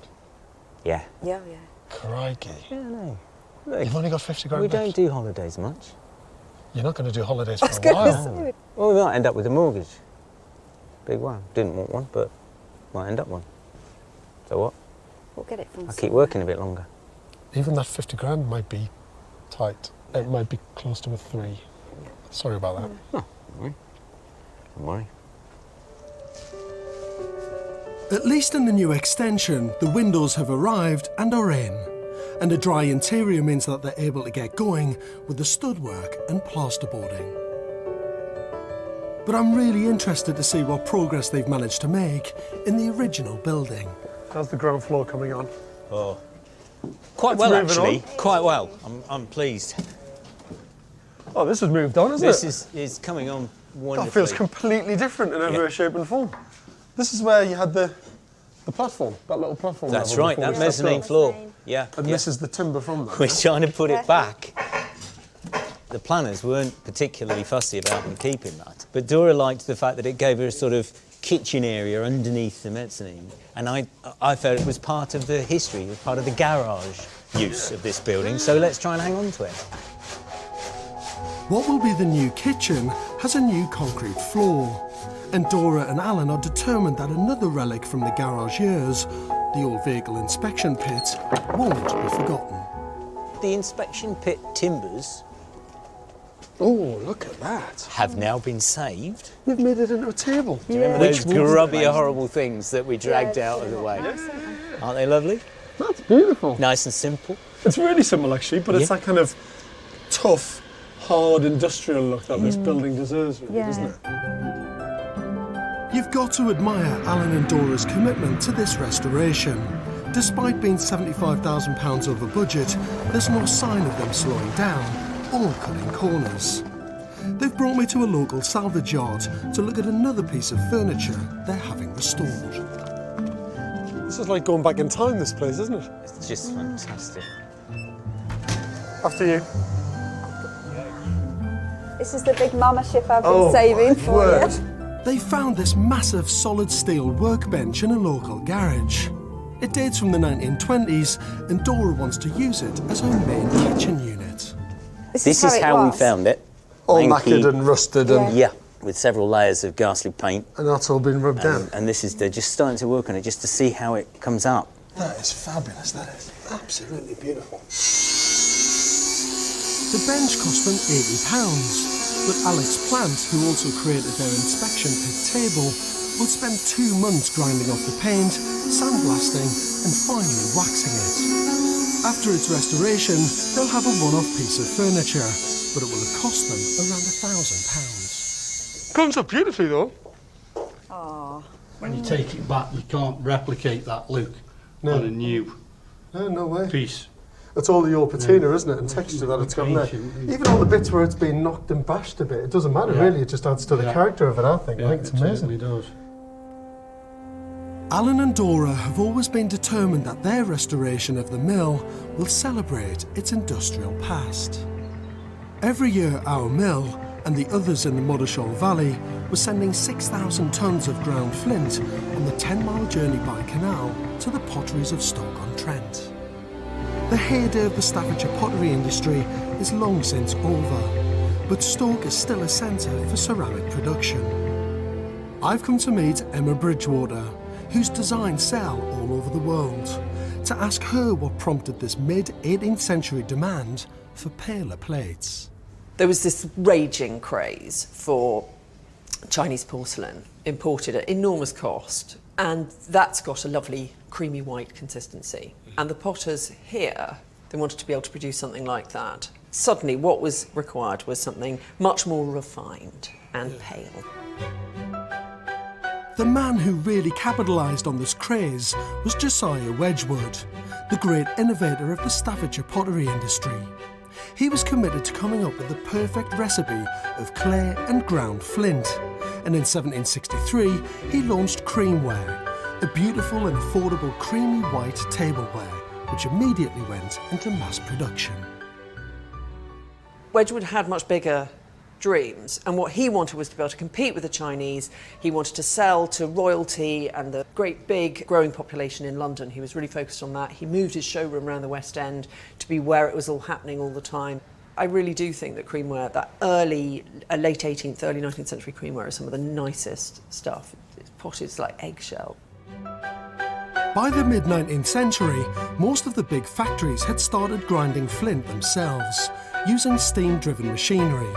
Yeah. Yeah. Crikey. Yeah, no. Look, you've only got 50 grand We left. don't do holidays much. You're not going to do holidays for a while. Well, we might end up with a mortgage. Big one. Didn't want one, but might end up one. So what? We'll get it from I'll keep working a bit longer. Even that 50 grand might be tight. It might be close to a 3. Sorry about that. No, don't worry. At least in the new extension, the windows have arrived and are in. And a dry interior means that they're able to get going with the stud work and plasterboarding. But I'm really interested to see what progress they've managed to make in the original building. How's the ground floor coming on? Oh, quite well actually. Quite well. I'm pleased. Oh, this has moved on, hasn't it? This is coming on wonderfully. That feels completely different in every shape and form. This is where you had the platform, that little platform. That's right, that mezzanine floor. Yeah. And this is the timber from that. We're trying to put it back. The planners weren't particularly fussy about them keeping that, but Dora liked the fact that it gave her a sort of kitchen area underneath the mezzanine, and I felt it was part of the history, it was part of the garage use of this building, so let's try and hang on to it. What will be the new kitchen has a new concrete floor, and Dora and Alan are determined that another relic from the garage years, the old vehicle inspection pit, won't be forgotten. The inspection pit timbers look at that. Have now been saved. You've made it into a table. Do you remember those grubby, horrible things that we dragged out of the way? Aren't they lovely? That's beautiful. Nice and simple. It's really simple, actually, but it's that kind of tough, hard, industrial look that this building deserves, really, doesn't it? You've got to admire Alan and Dora's commitment to this restoration. Despite being £75,000 over budget, there's no sign of them slowing down or cutting corners. They've brought me to a local salvage yard to look at another piece of furniture they're having restored. This is like going back in time, this place, isn't it? It's just fantastic. After you. This is the big mama ship I've been saving for you. They found this massive solid steel workbench in a local garage. It dates from the 1920s, and Dora wants to use it as her main kitchen unit. This is how we found it. All Lanky. knackered and rusted and... Yeah, with several layers of ghastly paint. And that's all been rubbed down. And this is, they're just starting to work on it just to see how it comes up. That is fabulous, that is. Absolutely beautiful. The bench cost them £80. But Alex Plant, who also created their inspection pit table, will spend 2 months grinding off the paint, sandblasting and finally waxing it. After its restoration, they'll have a one-off piece of furniture, but it will have cost them around £1,000. Comes up beautifully though. When you take it back, you can't replicate that look on a new no way. piece. It's all the old patina, isn't it, and texture that it's got in there. Even all the bits where it's been knocked and bashed a bit, it doesn't matter really, it just adds to the character of it, I think. I think it's amazing. It does. Alan and Dora have always been determined that their restoration of the mill will celebrate its industrial past. Every year our mill, and the others in the Moddershall Valley, were sending 6,000 tonnes of ground flint on the 10-mile journey by canal to the potteries of Stoke-on-Trent. The heyday of the Staffordshire pottery industry is long since over, but Stoke is still a centre for ceramic production. I've come to meet Emma Bridgewater, whose designs sell all over the world, to ask her what prompted this mid-18th century demand for paler plates. There was this raging craze for Chinese porcelain imported at enormous cost, and that's got a lovely creamy white consistency. And the potters here, they wanted to be able to produce something like that. Suddenly what was required was something much more refined and pale. The man who really capitalised on this craze was Josiah Wedgwood, the great innovator of the Staffordshire pottery industry. He was committed to coming up with the perfect recipe of clay and ground flint, and in 1763 he launched creamware, a beautiful and affordable creamy white tableware, which immediately went into mass production. Wedgwood had much bigger dreams, and what he wanted was to be able to compete with the Chinese. He wanted to sell to royalty and the great big growing population in London. He was really focused on that. He moved his showroom around the West End to be where it was all happening all the time. I really do think that creamware, that late 18th, early 19th century creamware is some of the nicest stuff. It's potted like eggshell. By the mid-19th century, most of the big factories had started grinding flint themselves, using steam-driven machinery.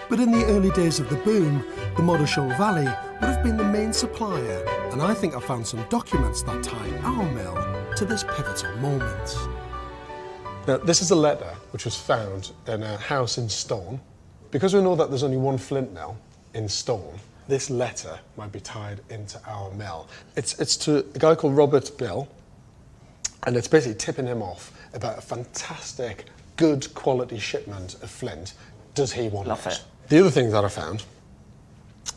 But in the early days of the boom, the Moddershall Valley would have been the main supplier, and I think I found some documents that tie our mill to this pivotal moment. Now, this is a letter which was found in a house in Stone. Because we know that there's only one flint mill in Stone, this letter might be tied into our mill. It's to a guy called Robert Bill, and it's basically tipping him off about a fantastic, good quality shipment of flint. Does he want it? The other thing that I found,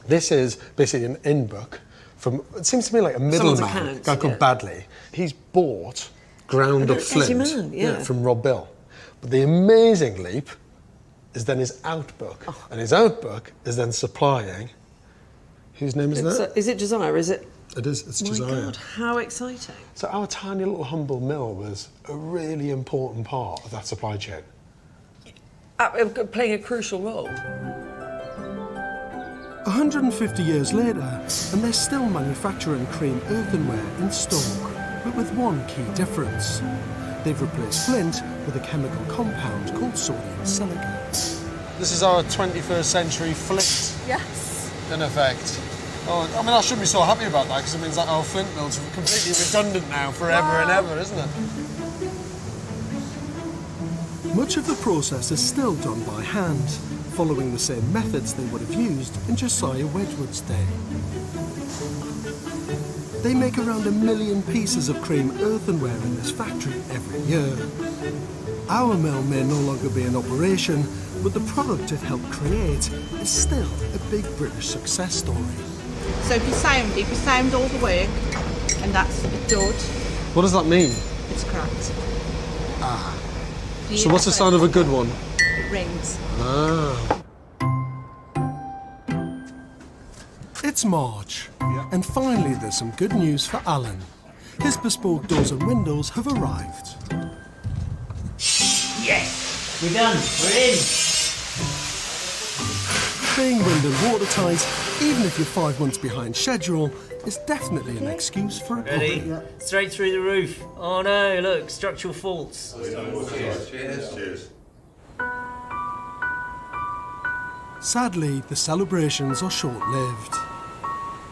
this is basically an in-book from, it seems to me like a middleman, a guy called Badley. He's bought ground up flint from Rob Bill. But the amazing leap is then his outbook. And his outbook is then supplying, whose name is that? Is it Josiah? Is it? It is, it's Josiah. My God, how exciting. So our tiny little humble mill was a really important part of that supply chain. Playing a crucial role. 150 years later, and they're still manufacturing cream earthenware in Stoke, but with one key difference. They've replaced flint with a chemical compound called sodium silica. This is our 21st century Flint, in effect. Oh, I mean, I shouldn't be so happy about that, because it means that our flint mill's completely redundant now forever and ever, isn't it? Much of the process is still done by hand, following the same methods they would have used in Josiah Wedgwood's day. They make around 1 million pieces of cream earthenware in this factory every year. Our mill may no longer be in operation, but the product it helped create is still a big British success story. So if you sound all the work, and that's done, What does that mean? it's cracked. Ah. Do So you what's the have sound of a good one? It rings. Ah. It's March, and finally there's some good news for Alan. His bespoke doors and windows have arrived. Yes, we're done. We're in. Being wind and watertight, even if you're 5 months behind schedule, is definitely an excuse for a Ready? puppy. Straight through the roof. Oh no, look, structural faults. Cheers. Sadly, the celebrations are short-lived.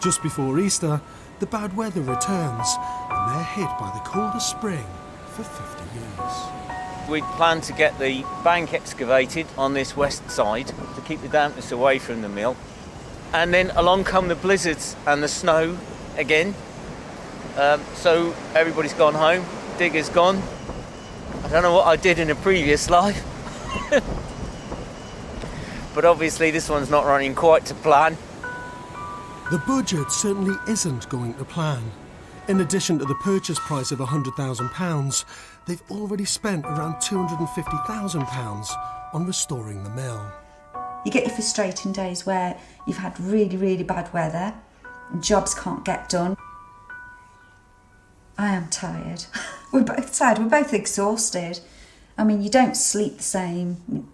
Just before Easter, the bad weather returns, and they're hit by the coldest spring for 50 years. We plan to get the bank excavated on this west side to keep the dampness away from the mill. And then along come the blizzards and the snow again. So everybody's gone home, digger's gone. I don't know what I did in a previous life. But obviously this one's not running quite to plan. The budget certainly isn't going to plan. In addition to the purchase price of £100,000, they've already spent around £250,000 on restoring the mill. You get your frustrating days where you've had really, really bad weather, and jobs can't get done. I am tired. We're both tired, we're both exhausted. I mean, you don't sleep the same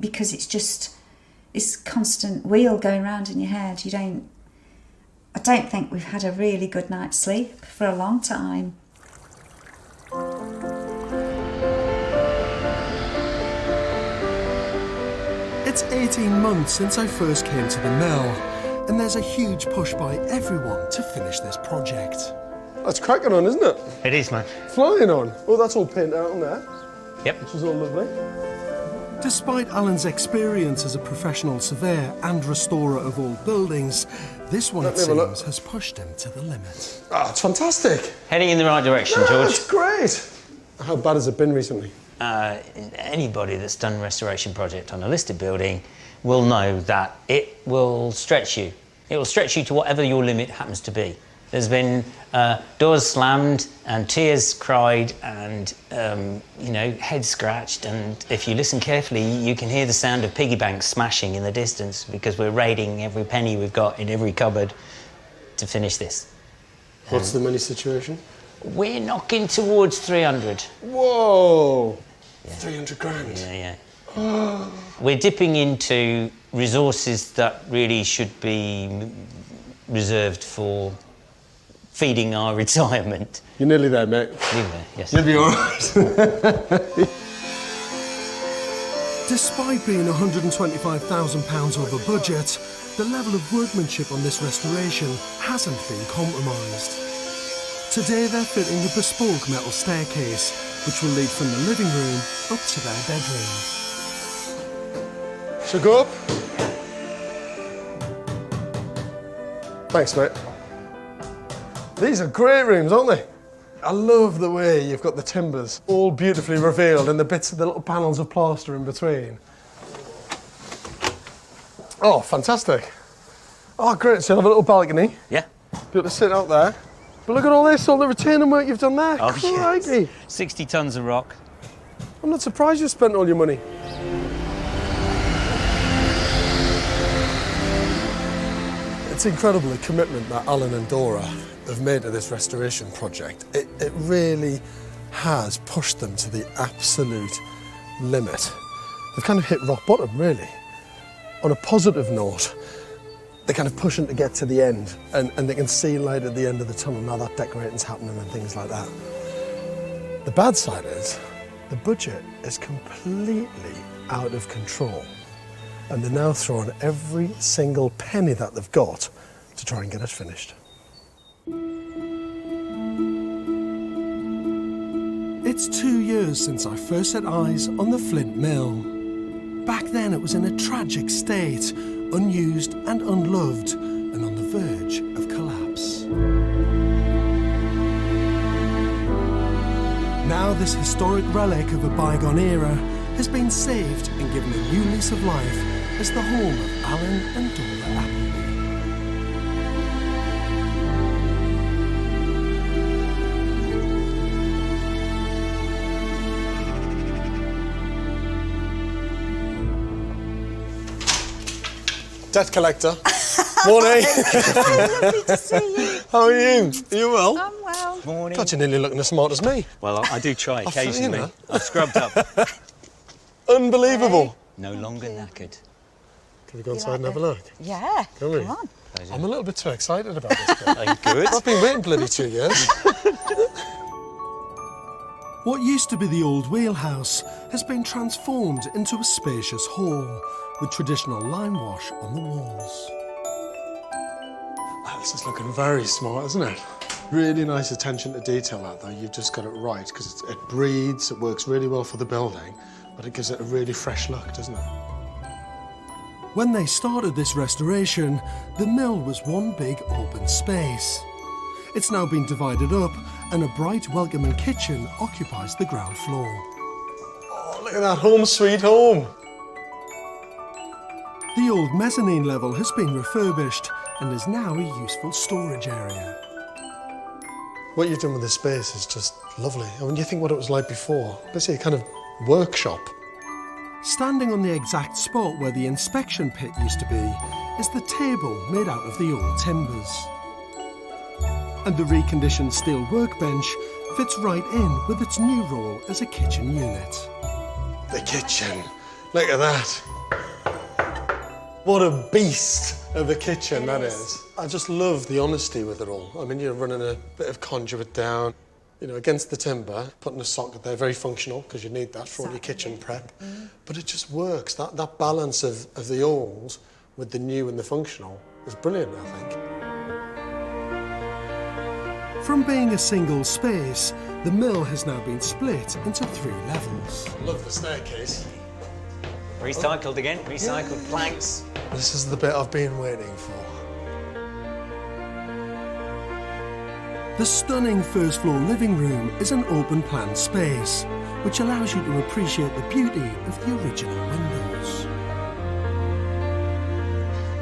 because it's just this constant wheel going round in your head. I don't think we've had a really good night's sleep for a long time. It's 18 months since I first came to the mill, and there's a huge push by everyone to finish this project. That's cracking on, isn't it? It is, man. Flying on. Oh, that's all painted out on there. Yep. Which is all lovely. Despite Alan's experience as a professional surveyor and restorer of old buildings, this one, it seems, has pushed him to the limit. Ah, it's fantastic. Heading in the right direction, Yeah, George. it's great. How bad has it been recently? Anybody that's done a restoration project on a listed building will know that it will stretch you. It will stretch you to whatever your limit happens to be. There's been doors slammed and tears cried and, heads scratched. And if you listen carefully, you can hear the sound of piggy banks smashing in the distance because we're raiding every penny we've got in every cupboard to finish this. What's the money situation? We're knocking towards 300. Whoa! Yeah. 300 grand? Yeah. We're dipping into resources that really should be reserved for feeding our retirement. You're nearly there, mate. Nearly there, yes. You'll be all right. Despite being £125,000 over budget, the level of workmanship on this restoration hasn't been compromised. Today they're fitting the bespoke metal staircase, which will lead from the living room up to their bedroom. Shall I go up? Thanks, mate. These are great rooms, aren't they? I love the way you've got the timbers all beautifully revealed and the bits of the little panels of plaster in between. Oh, fantastic. Oh, great. So you'll have a little balcony. Yeah. Be able to sit out there. But look at all this, all the retaining work you've done there. Oh, crikey. yes. 60 tonnes of rock. I'm not surprised you spent all your money. It's incredible the commitment that Alan and Dora have made to this restoration project. It really has pushed them to the absolute limit. They've kind of hit rock bottom, really. On a positive note, they're kind of pushing to get to the end and they can see light at the end of the tunnel. Now that decorating's happening and things like that. The bad side is the budget is completely out of control and they're now throwing every single penny that they've got to try and get it finished. It's 2 years since I first set eyes on the Flint mill. Back then it was in a tragic state, unused and unloved, and on the verge of collapse. Now this historic relic of a bygone era has been saved and given a new lease of life as the home of Alan and Dora Appleby. Debt collector. Morning. Lovely to see you. How are you? Are you well? I'm well. Morning. God, you're nearly looking as smart as me. Well, I do try occasionally. you know. I've scrubbed up. Unbelievable. No longer knackered. Can we go inside and have a look? Yeah, Can we? come on. I'm a little bit too excited about this bit. Good. I've been waiting bloody 2 years. What used to be the old wheelhouse has been transformed into a spacious hall with traditional lime wash on the walls. Oh, this is looking very smart, isn't it? Really nice attention to detail out there. You've just got it right, because it breathes, it works really well for the building, but it gives it a really fresh look, doesn't it? When they started this restoration, the mill was one big open space. It's now been divided up, and a bright, welcoming kitchen occupies the ground floor. Oh, look at that, home sweet home. The old mezzanine level has been refurbished and is now a useful storage area. What you've done with this space is just lovely. And when you think what it was like before, basically a kind of workshop. Standing on the exact spot where the inspection pit used to be is the table made out of the old timbers. And the reconditioned steel workbench fits right in with its new role as a kitchen unit. The kitchen, look at that. What a beast of a kitchen that is. I just love the honesty with it all. I mean, you're running a bit of conduit down, you know, against the timber, putting a socket there, very functional, because you need that for all your kitchen prep. But it just works. That balance of the old with the new and the functional is brilliant, I think. From being a single space, the mill has now been split into 3 levels. I love the staircase. Recycled again, recycled planks. This is the bit I've been waiting for. The stunning first floor living room is an open plan space, which allows you to appreciate the beauty of the original windows.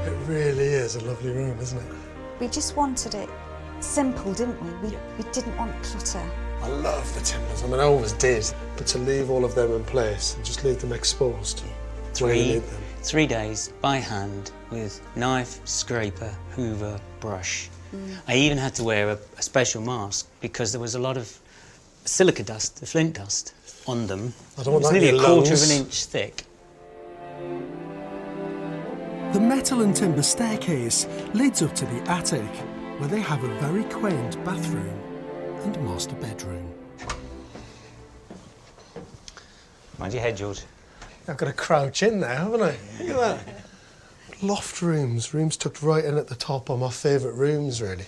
It really is a lovely room, isn't it? We just wanted it simple, didn't we? We didn't want clutter. I love the timbers. I mean, I always did. But to leave all of them in place and just leave them exposed where you need them. 3 days by hand with knife, scraper, hoover, brush. I even had to wear a special mask because there was a lot of silica dust, the Flint dust, on them. I don't want that nearly in a your quarter of lungs. an inch thick. The metal and timber staircase leads up to the attic, where they have a very quaint bathroom and master bedroom. Mind your head, George. I've got to crouch in there, haven't I? Look at that. Loft rooms tucked right in at the top are my favourite rooms, really.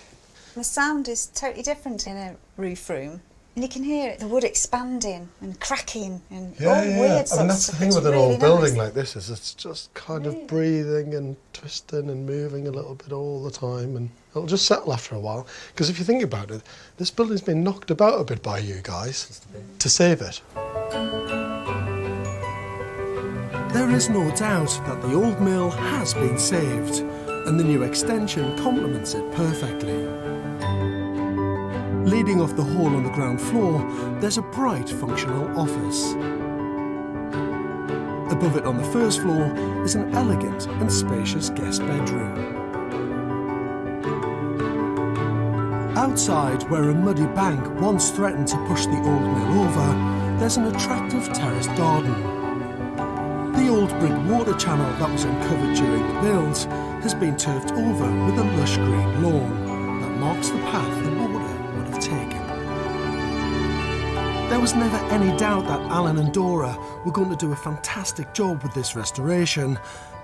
The sound is totally different in a roof room. And you can hear it, the wood expanding and cracking and all weird sorts I mean, that's of the thing stuff. with an It's old really building nice. like this is it's just kind of breathing and twisting and moving a little bit all the time, and it'll just settle after a while. Because if you think about it, this building's been knocked about a bit by you guys to save it. There is no doubt that the old mill has been saved, and the new extension complements it perfectly. Leading off the hall on the ground floor, there's a bright, functional office. Above it on the first floor is an elegant and spacious guest bedroom. Outside, where a muddy bank once threatened to push the old mill over, there's an attractive terraced garden. The old brick water channel that was uncovered during the build has been turfed over with a lush green lawn that marks the path the water would have taken. There was never any doubt that Alan and Dora were going to do a fantastic job with this restoration,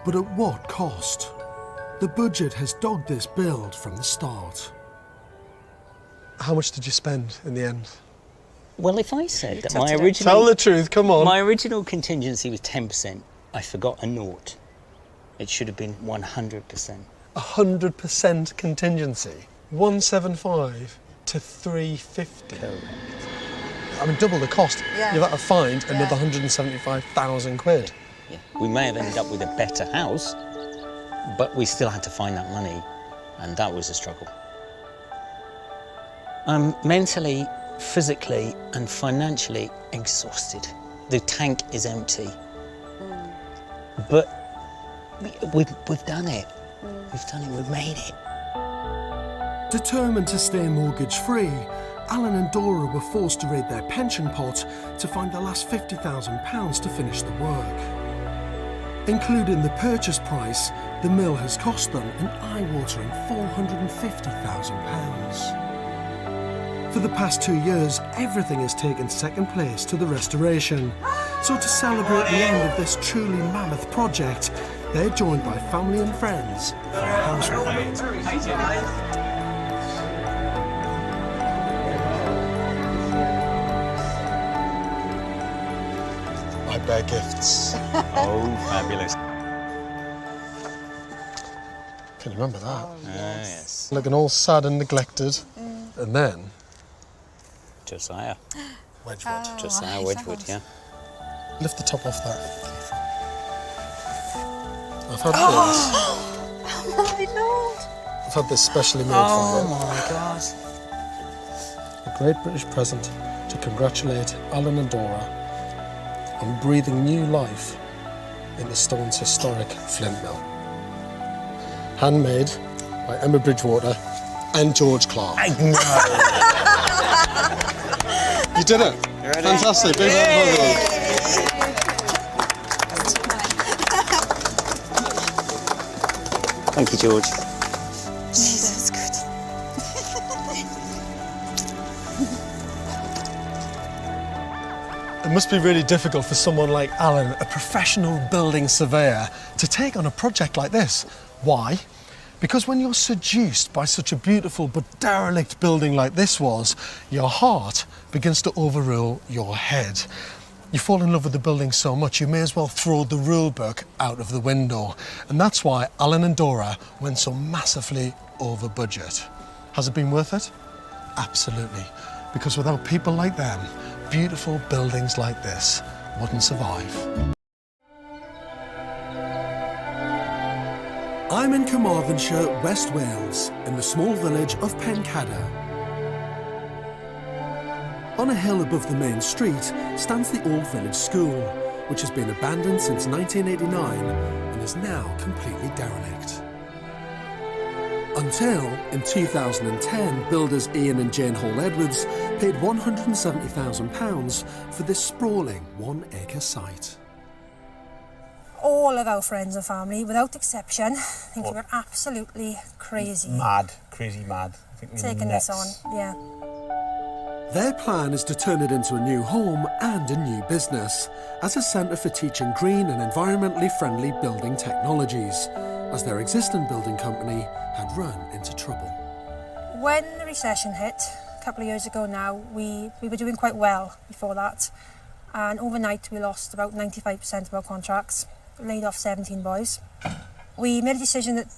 but at what cost? The budget has dogged this build from the start. How much did you spend in the end? Well, if I said that my Tell original... the truth, come on. My original contingency was 10%. I forgot a naught. It should have been 100%. 100% contingency. 175 to 350. Correct. I mean, double the cost. Yeah. You've had to find Yeah. another 175,000 quid. Yeah. We may have ended up with a better house, but we still had to find that money, and that was a struggle. I'm mentally, physically, and financially exhausted. The tank is empty. But we've done it. We've done it, we've made it. Determined to stay mortgage-free, Alan and Dora were forced to raid their pension pot to find the last £50,000 to finish the work. Including the purchase price, the mill has cost them an eye-watering £450,000. For the past 2 years, everything has taken second place to the restoration. So to celebrate the end of this truly mammoth project, they're joined by family and friends for a housewarming. I bear gifts. Oh, fabulous. Can you remember that? Yes. Looking all sad and neglected. And then... Josiah. Wedgwood. Josiah Wedgwood, yeah. Lift the top off that. I've had this. Oh my lord! I've had this specially made Oh for you. my God. A great British present to congratulate Alan and Dora on breathing new life in the Stone's historic Flint mill. Handmade by Emma Bridgewater and George Clark. You did it. Fantastic. Big round of applause. Thank you, George. Jesus, good. It must be really difficult for someone like Alan, a professional building surveyor, to take on a project like this. Why? Because when you're seduced by such a beautiful but derelict building like this was, your heart begins to overrule your head. You fall in love with the building so much, you may as well throw the rule book out of the window. And that's why Alan and Dora went so massively over budget. Has it been worth it? Absolutely. Because without people like them, beautiful buildings like this wouldn't survive. I'm in Carmarthenshire, West Wales, in the small village of Pencadder. On a hill above the main street stands the old village school, which has been abandoned since 1989 and is now completely derelict. Until, in 2010, builders Ian and Jane Hall-Edwards paid £170,000 for this sprawling 1-acre site. All of our friends and family, without exception, think we're absolutely crazy. Mad, crazy mad. I think we're taking nuts. this on, yeah. Their plan is to turn it into a new home and a new business as a centre for teaching green and environmentally friendly building technologies, as their existing building company had run into trouble. When the recession hit, a couple of years ago now, we were doing quite well before that. And overnight we lost about 95% of our contracts, laid off 17 boys. We made a decision that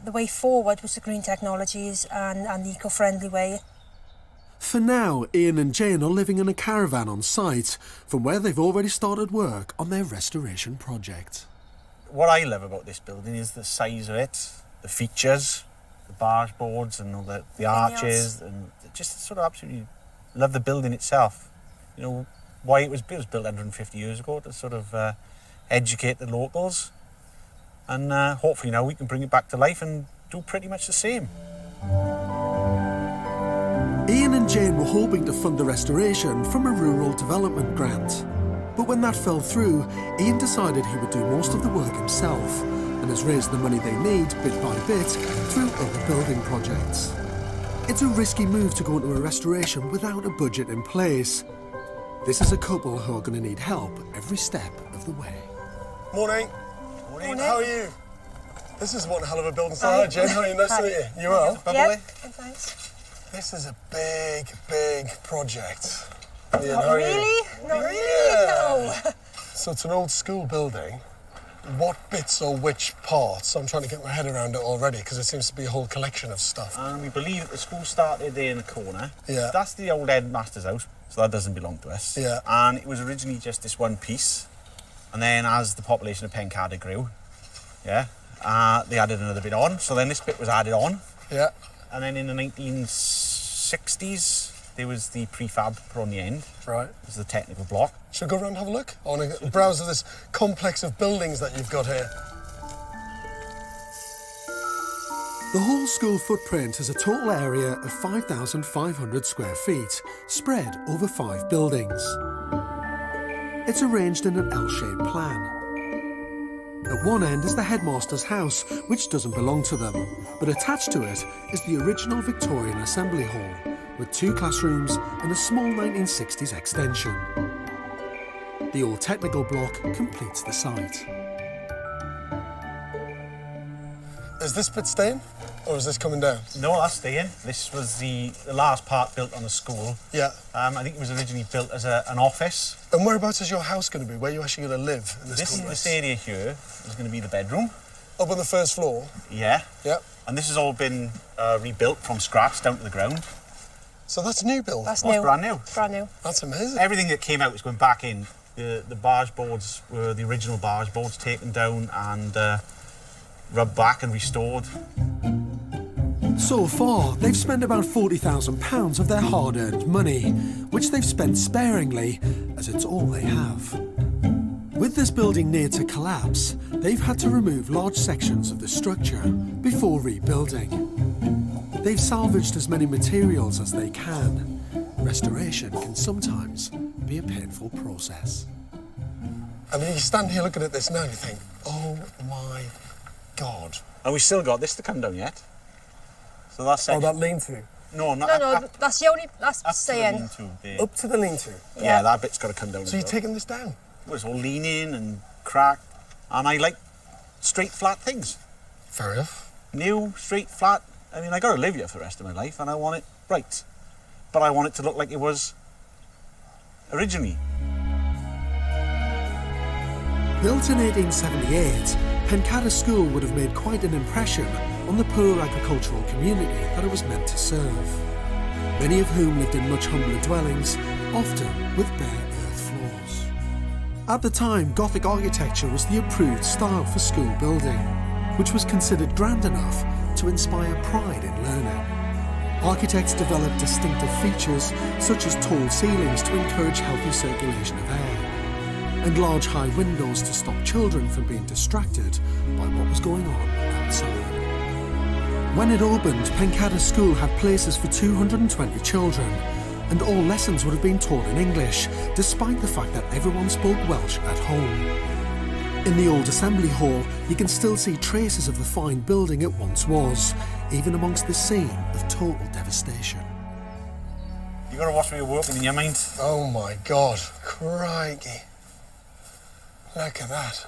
the way forward was the green technologies and the eco-friendly way. For now, Ian and Jane are living in a caravan on site from where they've already started work on their restoration project. What I love about this building is the size of it, the features, the barge boards and all the arches, and just sort of absolutely love the building itself. You know, why it was built 150 years ago to sort of educate the locals, and hopefully now we can bring it back to life and do pretty much the same. Ian and Jane were hoping to fund the restoration from a rural development grant. But when that fell through, Ian decided he would do most of the work himself and has raised the money they need bit by bit through other building projects. It's a risky move to go into a restoration without a budget in place. This is a couple who are going to need help every step of the way. Morning. Morning. How are you? This is one hell of a building site. Hi, Jen. How are you? Nice to meet you. You well? Yep, thanks. This is a big, big project. Not really? Not really, no. So it's an old school building. What bits or which parts? I'm trying to get my head around it already because it seems to be a whole collection of stuff. And we believe that the school started there in the corner. Yeah. That's the old headmaster's house. so that doesn't belong to us. Yeah. And it was originally just this one piece, and then as the population of Pencader grew, yeah, they added another bit on, so then this bit was added on. Yeah. And then in the 1960s, there was the prefab put on the end. Right. It was the technical block. Shall we go around and have a look? I want to browse this complex of buildings that you've got here. The whole school footprint has a total area of 5,500 square feet, spread over 5 buildings. It's arranged in an L-shaped plan. At one end is the headmaster's house, which doesn't belong to them, but attached to it is the original Victorian assembly hall, with 2 classrooms and a small 1960s extension. The old technical block completes the site. Is this bit staying, or is this coming down? No, that's staying. This was the last part built on the school. Yeah. I think it was originally built as an office. And whereabouts is your house going to be? Where are you actually going to live in this complex? This area here is going to be the bedroom. Up on the first floor? Yeah. Yeah. And this has all been rebuilt from scratch down to the ground. So that's new build? That's new. It's brand new. Brand new. That's amazing. Everything that came out is going back in. The barge boards were the original barge boards taken down and rubbed back and restored. So far, they've spent about £40,000 of their hard-earned money, which they've spent sparingly, as it's all they have. With this building near to collapse, they've had to remove large sections of the structure before rebuilding. They've salvaged as many materials as they can. Restoration can sometimes be a painful process. I mean, you stand here looking at this now and you think, oh my God. And we still got this to come down yet. So that's Oh, that lean-to? No, not No, that's the only, that's staying. Up to the lean-to? Yeah, that bit's got to come down. So you're taking this down? Well, it's all leaning and cracked, and I like straight, flat things. Fair enough. New, straight, flat. I mean, I got to live here for the rest of my life, and I want it right. But I want it to look like it was originally. Built in 1878, Pencader School would have made quite an impression on the poor agricultural community that it was meant to serve, many of whom lived in much humbler dwellings, often with bare earth floors. At the time, Gothic architecture was the approved style for school building, which was considered grand enough to inspire pride in learning. Architects developed distinctive features such as tall ceilings to encourage healthy circulation of air, and large high windows to stop children from being distracted by what was going on outside. When it opened, Pencader School had places for 220 children, and all lessons would have been taught in English, despite the fact that everyone spoke Welsh at home. In the old assembly hall, you can still see traces of the fine building it once was, even amongst the scene of total devastation. You got to watch where you're working in your mind. Oh my God, crikey. Look at that.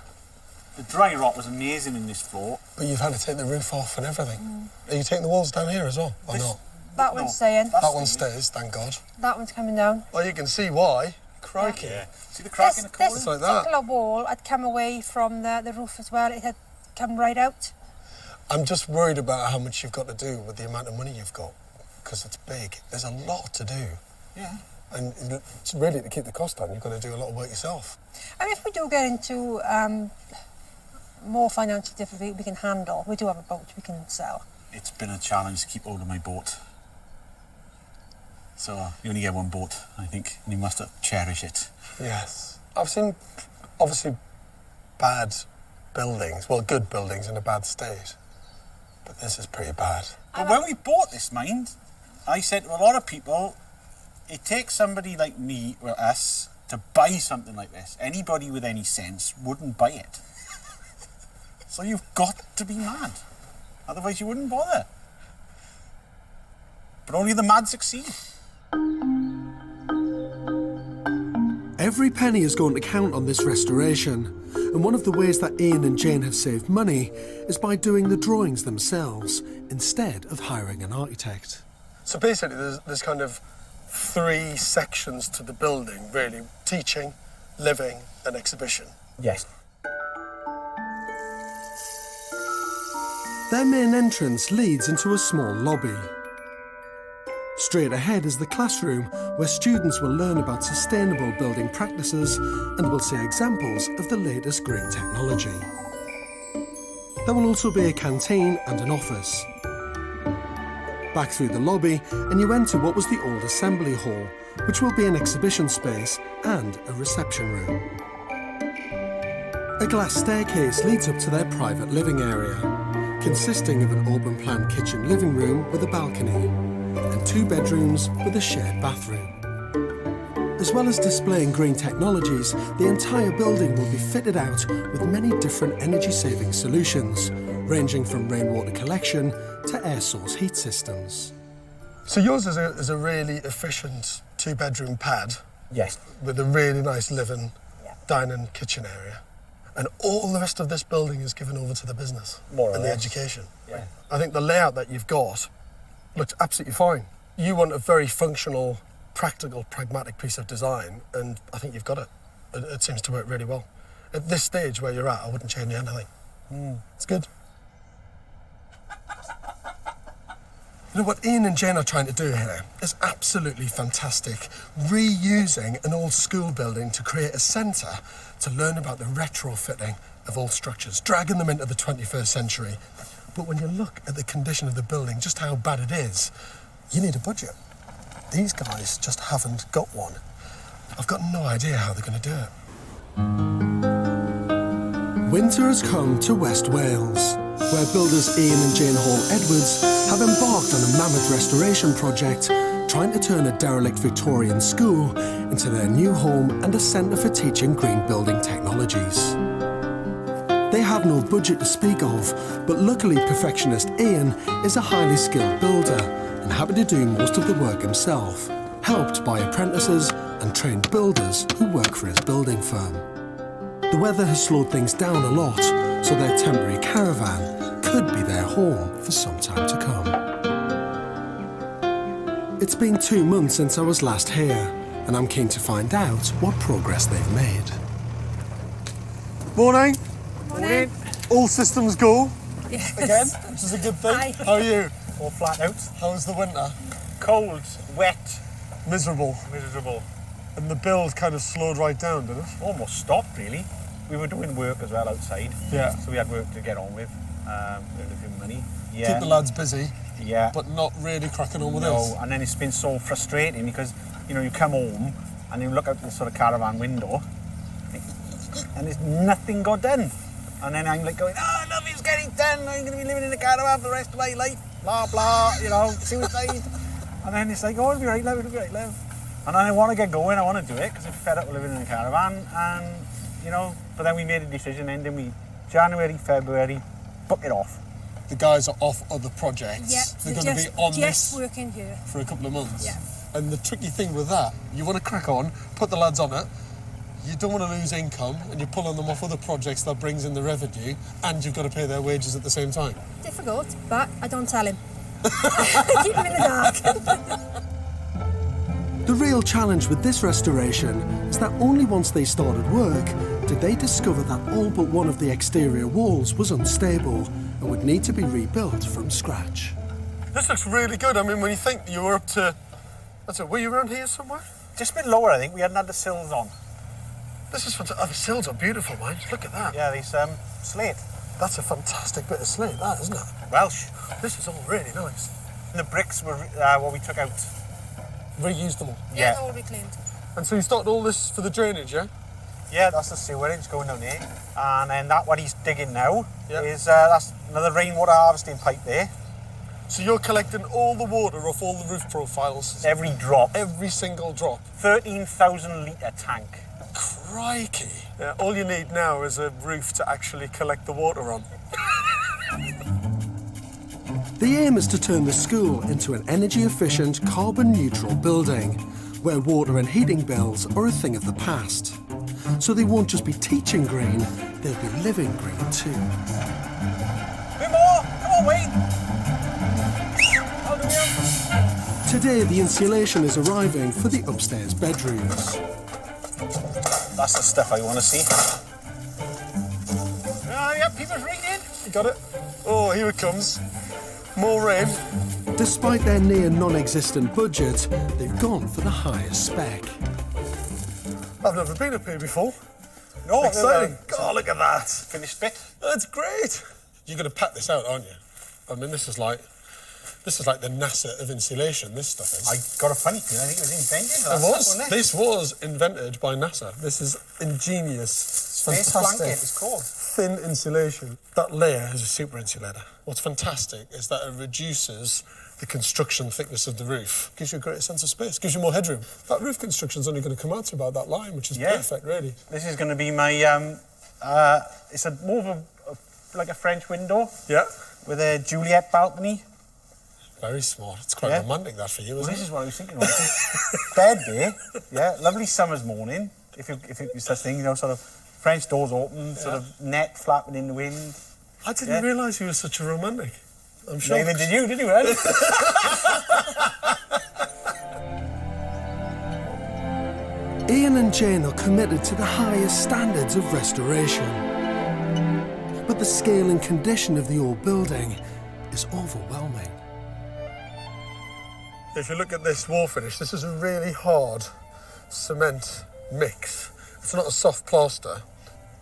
The dry rot was amazing in this floor. But you've had to take the roof off and everything. Are you taking the walls down here as well, or not? That one's staying. That one stays, thank God. That one's coming down. Well, you can see why. Crikey. Yeah. See the crack in the corner? This like that. particular wall had come away from the roof as well. It had come right out. I'm just worried about how much you've got to do with the amount of money you've got, because it's big. There's a lot to do. Yeah. And it's really, to keep the cost down, you've got to do a lot of work yourself. And if we do get into more financial difficulty we can handle, we do have a boat we can sell. It's been a challenge to keep hold of my boat. So you only get one boat, I think, and you must cherish it. Yes. I've seen, obviously, bad buildings, well, good buildings in a bad state. But this is pretty bad. But when we bought this, mind, I said to a lot of people, it takes somebody like me, or us, to buy something like this. Anybody with any sense wouldn't buy it. So you've got to be mad. Otherwise you wouldn't bother. But only the mad succeed. Every penny is going to count on this restoration, and one of the ways that Ian and Jane have saved money is by doing the drawings themselves instead of hiring an architect. So basically there's kind of 3 sections to the building, really. Teaching, living and exhibition. Yes. Their main entrance leads into a small lobby. Straight ahead is the classroom, where students will learn about sustainable building practices and will see examples of the latest green technology. There will also be a canteen and an office. Back through the lobby and you enter what was the old assembly hall, which will be an exhibition space and a reception room. A glass staircase leads up to their private living area, consisting of an open-plan kitchen living room with a balcony and 2 bedrooms with a shared bathroom. As well as displaying green technologies, the entire building will be fitted out with many different energy-saving solutions, ranging from rainwater collection to air source heat systems. So yours is a really efficient 2-bedroom pad. Yes. With a really nice living, dining, kitchen area. And all the rest of this building is given over to the business More or and the less. education. Yeah. I think the layout that you've got looks absolutely fine. You want a very functional, practical, pragmatic piece of design, and I think you've got it. It seems to work really well. At this stage where you're at, I wouldn't change anything. It's good. You know what Ian and Jane are trying to do here is absolutely fantastic. Reusing an old school building to create a centre to learn about the retrofitting of old structures, dragging them into the 21st century. But when you look at the condition of the building, just how bad it is, you need a budget. These guys just haven't got one. I've got no idea how they're going to do it. Winter has come to West Wales, where builders Ian and Jane Hall-Edwards have embarked on a mammoth restoration project, trying to turn a derelict Victorian school into their new home and a centre for teaching green building technologies. They have no budget to speak of, but luckily perfectionist Ian is a highly skilled builder and happy to do most of the work himself, helped by apprentices and trained builders who work for his building firm. The weather has slowed things down a lot, so their temporary caravan could be their home for some time to come. It's been 2 months since I was last here, and I'm keen to find out what progress they've made. Morning. Morning. All systems go. Yes. Again, which is a good thing. Hi. How are you? All flat out. How was the winter? Cold, wet. Miserable. Miserable. And the build kind of slowed right down, did it? Almost stopped, really. We were doing work as well outside. Yeah. So we had work to get on with, earn a few money. Yeah. Keep the lads busy. Yeah. But not really cracking on with No, this. and then it's been so frustrating because, you know, you come home and you look out the sort of caravan window and there's nothing got done. And then I'm like going, oh, nothing's getting done. I'm going to be living in a caravan for the rest of my life. Blah, blah, you know, suicide. And then it's like, oh, it'll be right, love, it'll be right, love. And then I want to get going, I want to do it because I'm fed up with living in a caravan. And, you know, but then we made a decision, and then we, January, February, book it off. The guys are off other projects. Yeah, They're going to be on just this working here. for a couple of months. Yeah. And the tricky thing with that, you want to crack on, put the lads on it, you don't want to lose income, and you're pulling them off other projects that brings in the revenue, and you've got to pay their wages at the same time. Difficult, but I don't tell him. Keep him in the dark. The real challenge with this restoration is that only once they started work did they discover that all but one of the exterior walls was unstable and would need to be rebuilt from scratch. This looks really good. I mean, when you think you were up to... were you around here somewhere? Just a bit lower, I think. We hadn't had the sills on. This is fantastic. Oh, the sills are beautiful, man. Look at that. Yeah, these slate. That's a fantastic bit of slate, that, isn't it? Welsh. This is all really nice. And the bricks were what we took out. Reused them all? Yeah, they'll all be cleaned. And so you started all this for the drainage, yeah? Yeah, that's the sewerage going down there. And then that what he's digging now is that's another rainwater harvesting pipe there. So you're collecting all the water off all the roof profiles? Every drop. Every single drop? 13,000 litre tank. Crikey. Yeah, all you need now is a roof to actually collect the water on. The aim is to turn the school into an energy-efficient, carbon-neutral building, where water and heating bills are a thing of the past. So they won't just be teaching green, they'll be living green too. Bit more! Come on, Wayne! Today, the insulation is arriving for the upstairs bedrooms. That's the stuff I want to see. Yeah, people's reading. You got it? Oh, here it comes. More rain. Despite their near non-existent budget, they've gone for the highest spec. I've never been up here before. No, exciting. God, look at that. Finished bit. That's great. You're going to pack this out, aren't you? I mean, this is like the NASA of insulation, this stuff is. I got a funny feeling. I think it was invented. It was. This was invented by NASA. This is ingenious. Space fantastic. blanket, it's called. Thin insulation. That layer is a super insulator. What's fantastic is that it reduces the construction thickness of the roof. Gives you a greater sense of space, gives you more headroom. That roof construction's only going to come out to about that line, which is perfect, really. This is going to be my, it's more of like a French window. Yeah. With a Juliet balcony. Very smart. It's quite romantic, that, for you, isn't it? This is what I was thinking of. Bed there, lovely summer's morning, if it's such thing, sort of French doors open, sort of net flapping in the wind. I didn't realise you were such a romantic. I'm shocked. Neither did you, did you, Ed? Ian and Jane are committed to the highest standards of restoration. But the scale and condition of the old building is overwhelming. If you look at this wall finish, this is a really hard cement mix. It's not a soft plaster.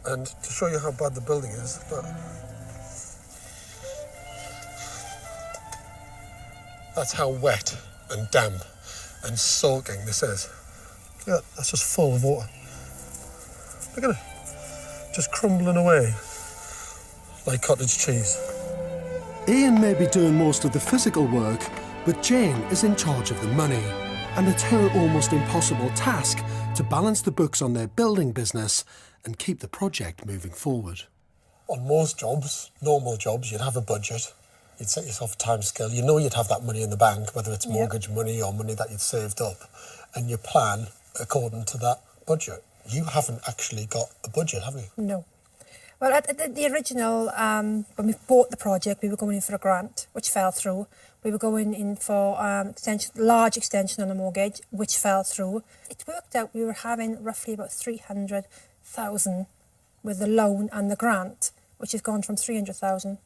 And to show you how bad the building is, look. That's how wet and damp and soaking this is. Yeah, that's just full of water. Look at it. Just crumbling away like cottage cheese. Ian may be doing most of the physical work, but Jane is in charge of the money, and it's her almost impossible task to balance the books on their building business and keep the project moving forward. On most jobs, normal jobs, you'd have a budget. You'd set yourself a time scale. You know you'd have that money in the bank, whether it's mortgage money or money that you'd saved up, and you plan according to that budget. You haven't actually got a budget, have you? No. Well, at the original, when we bought the project, we were going in for a grant, which fell through. We were going in for large extension on the mortgage, which fell through. It worked out we were having roughly about 300,000 with the loan and the grant, which has gone from 300,000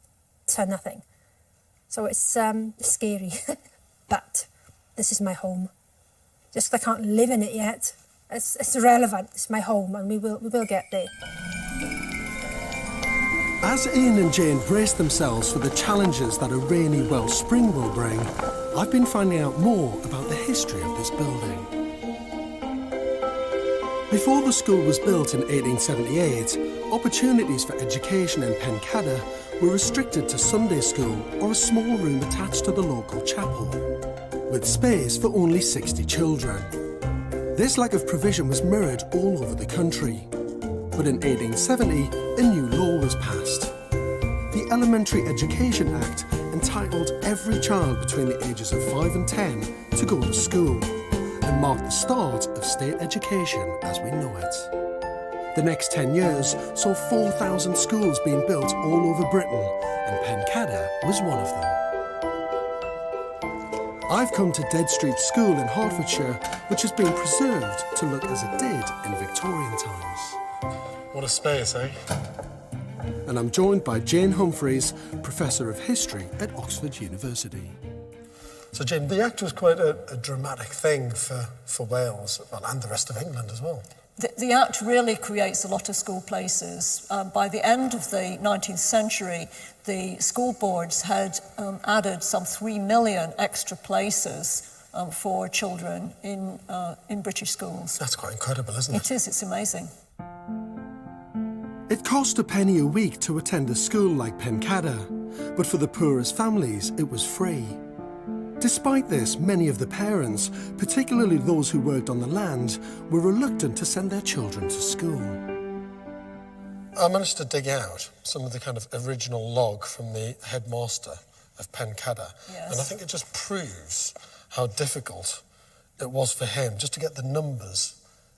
to nothing. So it's scary, but this is my home. Just 'cause I can't live in it yet, it's irrelevant. It's my home, and we will get there. As Ian and Jane brace themselves for the challenges that a rainy Welsh spring will bring, I've been finding out more about the history of this building. Before the school was built in 1878, opportunities for education in Pencadder were restricted to Sunday school or a small room attached to the local chapel, with space for only 60 children. This lack of provision was mirrored all over the country. But in 1870, a new law was passed. The Elementary Education Act entitled every child between the ages of 5 and 10 to go to school and marked the start of state education as we know it. The next 10 years saw 4,000 schools being built all over Britain, and Pencadder was one of them. I've come to Dead Street School in Hertfordshire, which has been preserved to look as it did in Victorian times. What a space, eh? And I'm joined by Jane Humphreys, Professor of History at Oxford University. So, Jane, the Act was quite a dramatic thing for Wales, well, and the rest of England as well. The Act really creates a lot of school places. By the end of the 19th century, the school boards had added some 3 million extra places for children in British schools. That's quite incredible, isn't it? It is, it's amazing. It cost a penny a week to attend a school like Pencadder, but for the poorest families, it was free. Despite this, many of the parents, particularly those who worked on the land, were reluctant to send their children to school. I managed to dig out some of the kind of original log from the headmaster of Pencadder, and I think it just proves how difficult it was for him just to get the numbers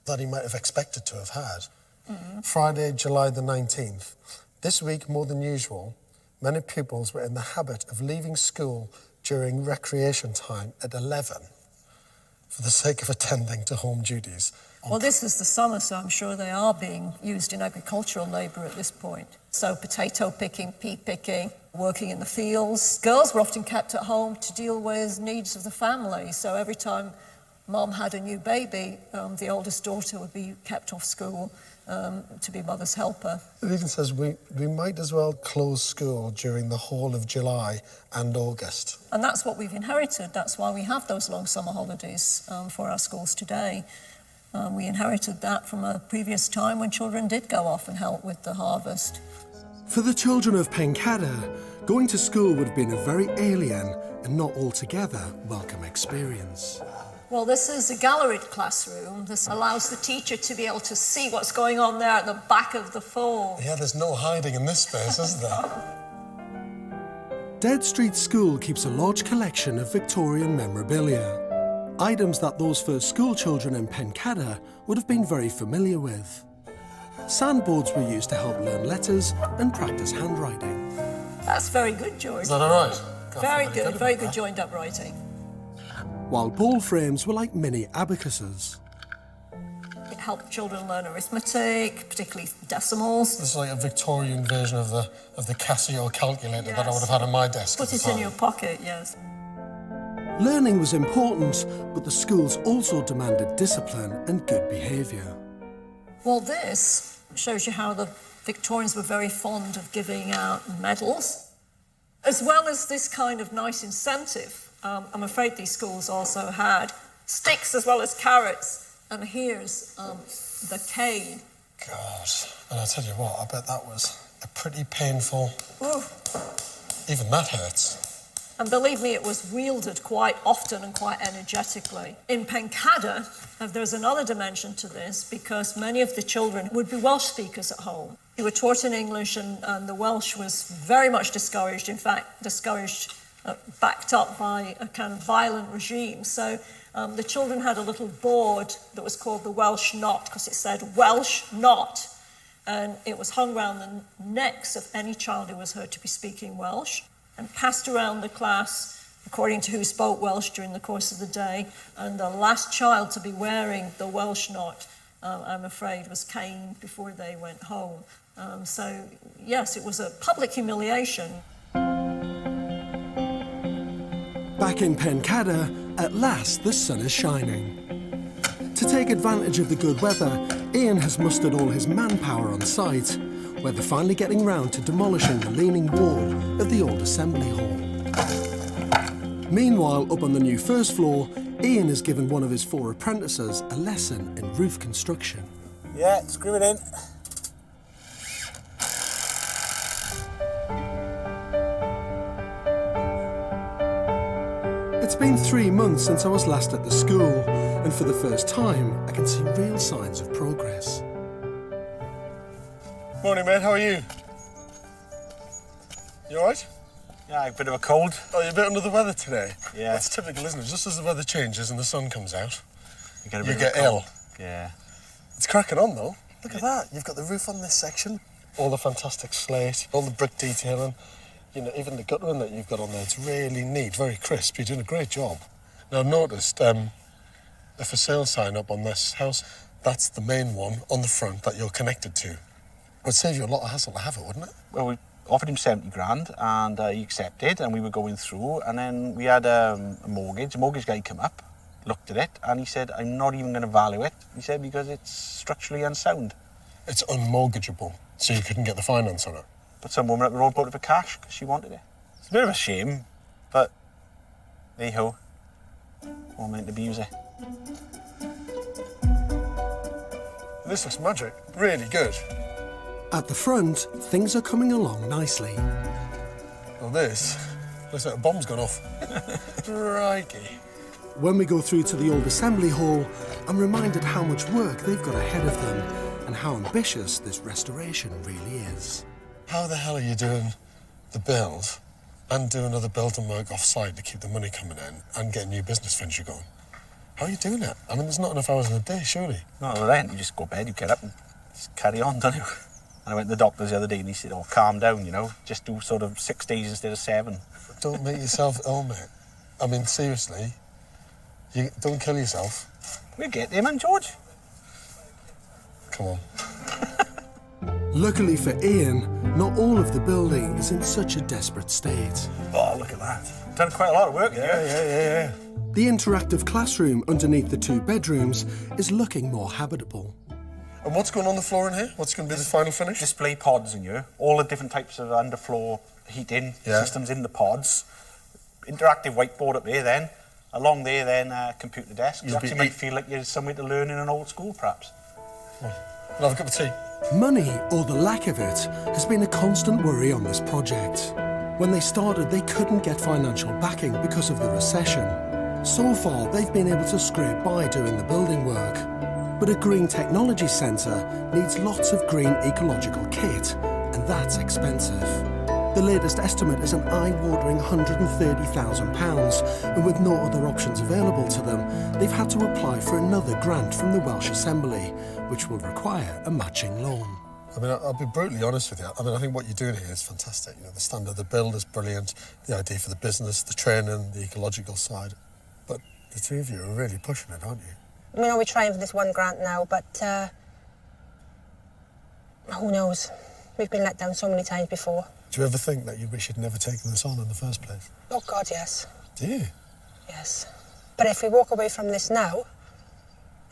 that he might have expected to have had. Friday, July the 19th. This week, more than usual, many pupils were in the habit of leaving school during recreation time at 11. for the sake of attending to home duties. Well, this is the summer, so I'm sure they are being used in agricultural labour at this point. So potato picking, pea picking, working in the fields. Girls were often kept at home to deal with needs of the family. So every time Mum had a new baby, the oldest daughter would be kept off school to be mother's helper. It even says we might as well close school during the whole of July and August. And that's what we've inherited. That's why we have those long summer holidays for our schools today. We inherited that from a previous time when children did go off and help with the harvest. For the children of Pencada, going to school would have been a very alien and not altogether welcome experience. Well, this is a galleried classroom. This allows the teacher to be able to see what's going on there at the back of the form. Yeah, there's no hiding in this space, is there? Dead Street School keeps a large collection of Victorian memorabilia. Items that those first school children in Pencada would have been very familiar with. Sandboards were used to help learn letters and practice handwriting. That's very good, George. Is that all right? Very good joined up writing. While ball frames were like mini abacuses. It helped children learn arithmetic, particularly decimals. This is like a Victorian version of the Casio calculator that I would have had on my desk. Put it in your pocket, yes. Learning was important, but the schools also demanded discipline and good behaviour. Well, this shows you how the Victorians were very fond of giving out medals, as well as this kind of nice incentive. I'm afraid these schools also had sticks as well as carrots, and here's the cane. God, and I tell you what, I bet that was a pretty painful... Ooh. Even that hurts. And believe me, it was wielded quite often and quite energetically. In Pencada, there's another dimension to this because many of the children would be Welsh speakers at home. They were taught in English and the Welsh was very much discouraged, in fact, backed up by a kind of violent regime. So the children had a little board that was called the Welsh Knot because it said Welsh Knot. And it was hung around the necks of any child who was heard to be speaking Welsh, and passed around the class according to who spoke Welsh during the course of the day. And the last child to be wearing the Welsh knot, I'm afraid, was caned before they went home. So, yes, it was a public humiliation. Back in Pencada, at last the sun is shining. To take advantage of the good weather, Ian has mustered all his manpower on site, where they're finally getting round to demolishing the leaning wall of the old assembly hall. Meanwhile, up on the new first floor, Ian has given one of his 4 apprentices a lesson in roof construction. Yeah, screw it in. It's been 3 months since I was last at the school, and for the first time, I can see real signs of progress. Morning, mate. How are you? You all right? Yeah, a bit of a cold. Oh, you're a bit under the weather today? Yeah. That's typical, isn't it? Just as the weather changes and the sun comes out, you get ill. Yeah. It's cracking on, though. Look at that. You've got the roof on this section, all the fantastic slate, all the brick detailing, you know, even the guttering that you've got on there. It's really neat, very crisp. You're doing a great job. Now, I've noticed a for sale sign up on this house. That's the main one on the front that you're connected to. It would save you a lot of hassle to have it, wouldn't it? Well, we offered him 70 grand and he accepted, and we were going through, and then we had a mortgage. The mortgage guy came up, looked at it, and he said, I'm not even going to value it. He said, because it's structurally unsound. It's unmortgageable, so you couldn't get the finance on it. But some woman up the road bought it for cash because she wanted it. It's a bit of a shame, but hey-ho, all meant to be used. This looks magic, really good. At the front, things are coming along nicely. Well, this looks like a bomb's gone off. Crikey. When we go through to the old assembly hall, I'm reminded how much work they've got ahead of them and how ambitious this restoration really is. How the hell are you doing the build and doing other building work off-site to keep the money coming in and get a new business venture going? How are you doing it? I mean, there's not enough hours in a day, surely. No, there ain't. You just go to bed, you get up and just carry on, don't you? And I went to the doctor the other day and he said, oh, calm down, you know, just do sort of 6 days instead of 7. Don't make yourself ill, mate. I mean, seriously, You don't kill yourself. We'll get there, man, George. Come on. Luckily for Ian, not all of the building is in such a desperate state. Oh, look at that. Done quite a lot of work, yeah. The interactive classroom underneath the 2 bedrooms is looking more habitable. And what's going on the floor in here? What's going to be the final finish? Display pods in here. All the different types of underfloor heating systems in the pods. Interactive whiteboard up there then. Along there then, computer desk. You actually might feel like you're somewhere to learn in an old school, perhaps. I'll have a cup of tea. Money, or the lack of it, has been a constant worry on this project. When they started, they couldn't get financial backing because of the recession. So far, they've been able to scrape by doing the building work. But a green technology centre needs lots of green ecological kit, and that's expensive. The latest estimate is an eye-watering £130,000, and with no other options available to them, they've had to apply for another grant from the Welsh Assembly, which will require a matching loan. I mean, I'll be brutally honest with you. I mean, I think what you're doing here is fantastic. You know, the standard of the build is brilliant, the idea for the business, the training, the ecological side. But the 2 of you are really pushing it, aren't you? I mean, we're trying for this 1 grant now, but who knows? We've been let down so many times before. Do you ever think that you wish you'd never taken this on in the first place? Oh, God, yes. Do you? Yes. But if we walk away from this now,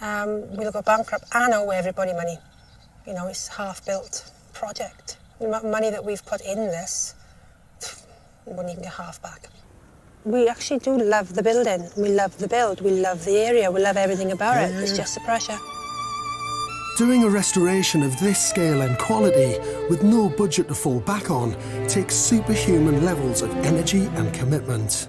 we'll go bankrupt and owe everybody money. You know, it's a half-built project. The amount of money that we've put in this, we wouldn't even get half back. We actually do love the building. We love the build. We love the area. We love everything about it. It's just the pressure. Doing a restoration of this scale and quality with no budget to fall back on takes superhuman levels of energy and commitment.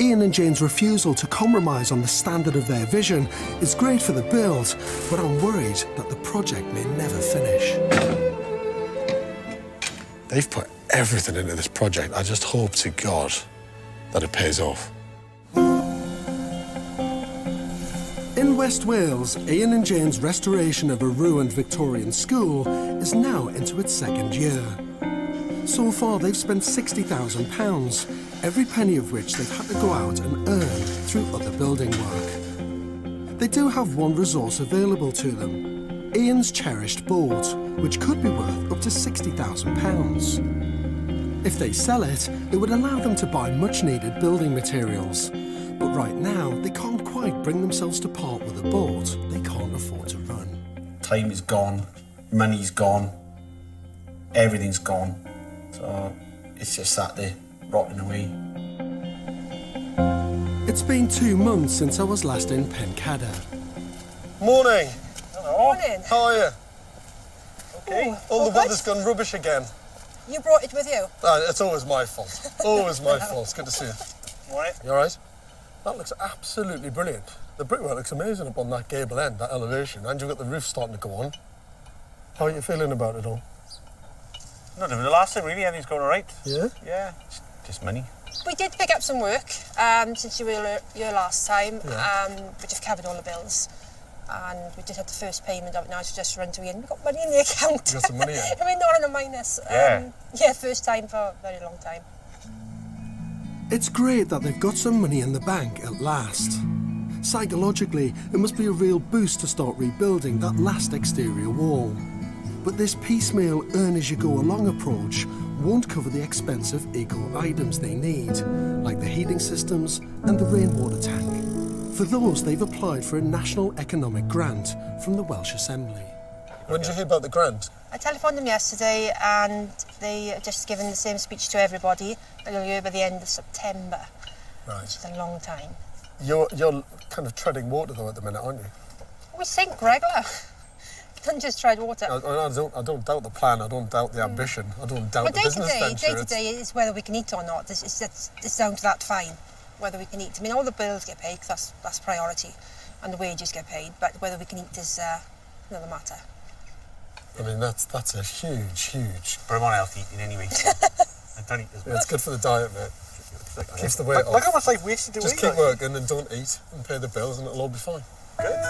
Ian and Jane's refusal to compromise on the standard of their vision is great for the build, but I'm worried that the project may never finish. They've put everything into this project. I just hope to God that it pays off. In West Wales, Ian and Jane's restoration of a ruined Victorian school is now into its 2nd year. So far, they've spent £60,000, every penny of which they've had to go out and earn through other building work. They do have one resource available to them, Ian's cherished boat, which could be worth up to £60,000. If they sell it, it would allow them to buy much-needed building materials. But right now, they can't quite bring themselves to part with a boat they can't afford to run. Time is gone, money's gone, everything's gone. So it's just sat there, rotting away. It's been 2 months since I was last in Pencada. Morning. Hello. Morning. How are you? Okay. All the weather's gone rubbish again. You brought it with you? It's always my fault. Always my fault. It's good to see you. All right. You all right? That looks absolutely brilliant. The brickwork looks amazing up on that gable end, that elevation, and you've got the roof starting to go on. How are you feeling about it all? Not even the last time, really. Everything's going all right. Yeah? Yeah, just money. We did pick up some work since you were here last time, which have covered all the bills. And we just had the first payment of it now, so just run to Ian. We've got money in the account. You got some money in? I mean, not on a minus. Yeah. Yeah, first time for a very long time. It's great that they've got some money in the bank at last. Psychologically, it must be a real boost to start rebuilding that last exterior wall. But this piecemeal earn-as-you-go-along approach won't cover the expensive eco-items they need, like the heating systems and the rainwater tank. For those, they've applied for a national economic grant from the Welsh Assembly. When did you hear about the grant? I telephoned them yesterday and they have just given the same speech to everybody. They'll hear by the end of September. Right. Which is a long time. You're kind of treading water though at the minute, aren't you? We sink regular. Don't just tread water. I don't doubt the plan. I don't doubt the ambition. I don't doubt the business venture. Day to day is whether we can eat or not. It's down to that fine, whether we can eat. I mean, all the bills get paid because that's priority, and the wages get paid. But whether we can eat is another matter. I mean, that's a huge. But I'm on healthy eating anyway. So I don't eat as much. It's good for the diet, mate. Keeps the weight off. Look how much I've wasted away. Just keep working and don't eat and pay the bills and it'll all be fine. Good.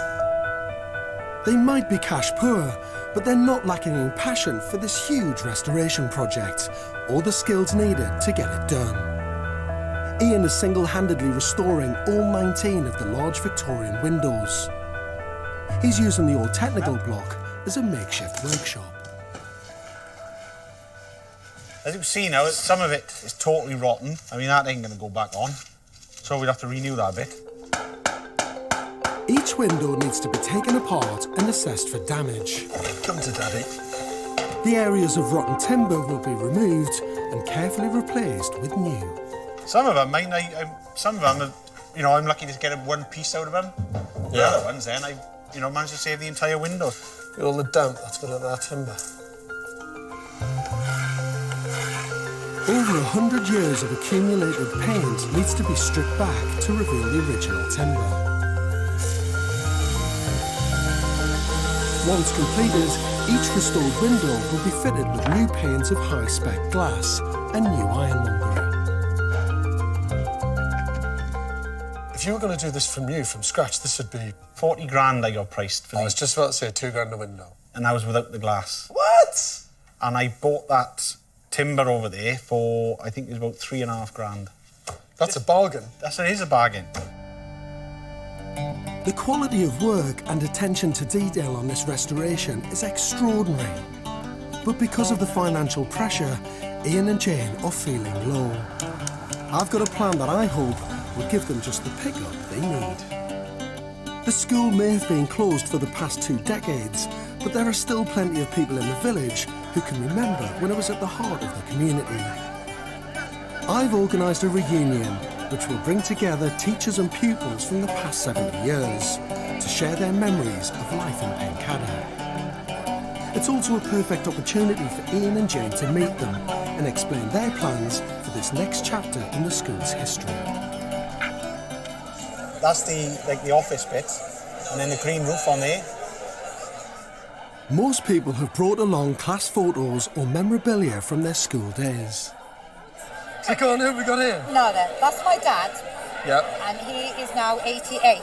They might be cash poor, but they're not lacking in passion for this huge restoration project or the skills needed to get it done. Ian is single-handedly restoring all 19 of the large Victorian windows. He's using the old technical block as a makeshift workshop. As you can see now, some of it is totally rotten. I mean, that ain't going to go back on. So we'd have to renew that bit. Each window needs to be taken apart and assessed for damage. Come to Daddy. The areas of rotten timber will be removed and carefully replaced with new. Some of them, some of them, you know, I'm lucky to get one piece out of them. The other ones, then, I, you know, managed to save the entire window. All the damp that's got into that timber. Over 100 years of accumulated paint needs to be stripped back to reveal the original timber. Once completed, each restored window will be fitted with new panes of high-spec glass and new ironmongery. If you were going to do this from scratch, this would be... 40 grand I got priced for I was just about to say 2 grand a window. And that was without the glass. What? And I bought that timber over there for, I think it was about 3.5 grand. That's a bargain. It is a bargain. The quality of work and attention to detail on this restoration is extraordinary. But because of the financial pressure, Ian and Jane are feeling low. I've got a plan that I hope will give them just the pickup they need. The school may have been closed for the past 2 decades, but there are still plenty of people in the village who can remember when it was at the heart of the community. I've organised a reunion which will bring together teachers and pupils from the past 70 years to share their memories of life in Pencadder. It's also a perfect opportunity for Ian and Jane to meet them and explain their plans for this next chapter in the school's history. That's the office bit, and then the green roof on there. Most people have brought along class photos or memorabilia from their school days. So go on, who have we got here? No, that's my dad. Yep. And he is now 88.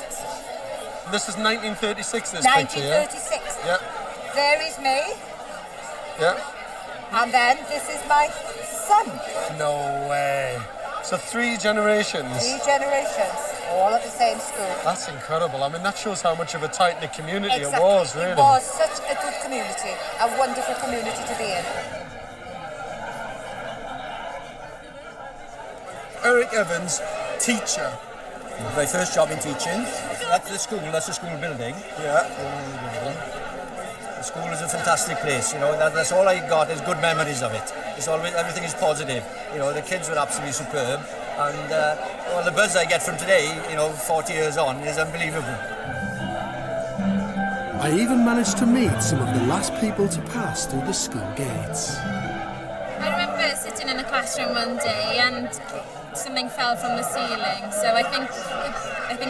This is 1936, this picture, yeah? 1936. Yep. There is me. Yep. And then this is my son. No way. So 3 generations. 3 generations, all at the same school. That's incredible. I mean, that shows how much of a tight-knit community Exactly. it was, really. It was such a good community, a wonderful community to be in. Eric Evans, teacher. My first job in teaching. That's the school building. Yeah. The school is a fantastic place, you know, that's all I got is good memories of it. It's always, everything is positive. You know, the kids were absolutely superb, and well, the buzz I get from today, you know, 40 years on, is unbelievable. I even managed to meet some of the last people to pass through the school gates. I remember sitting in a classroom one day and something fell from the ceiling, so I think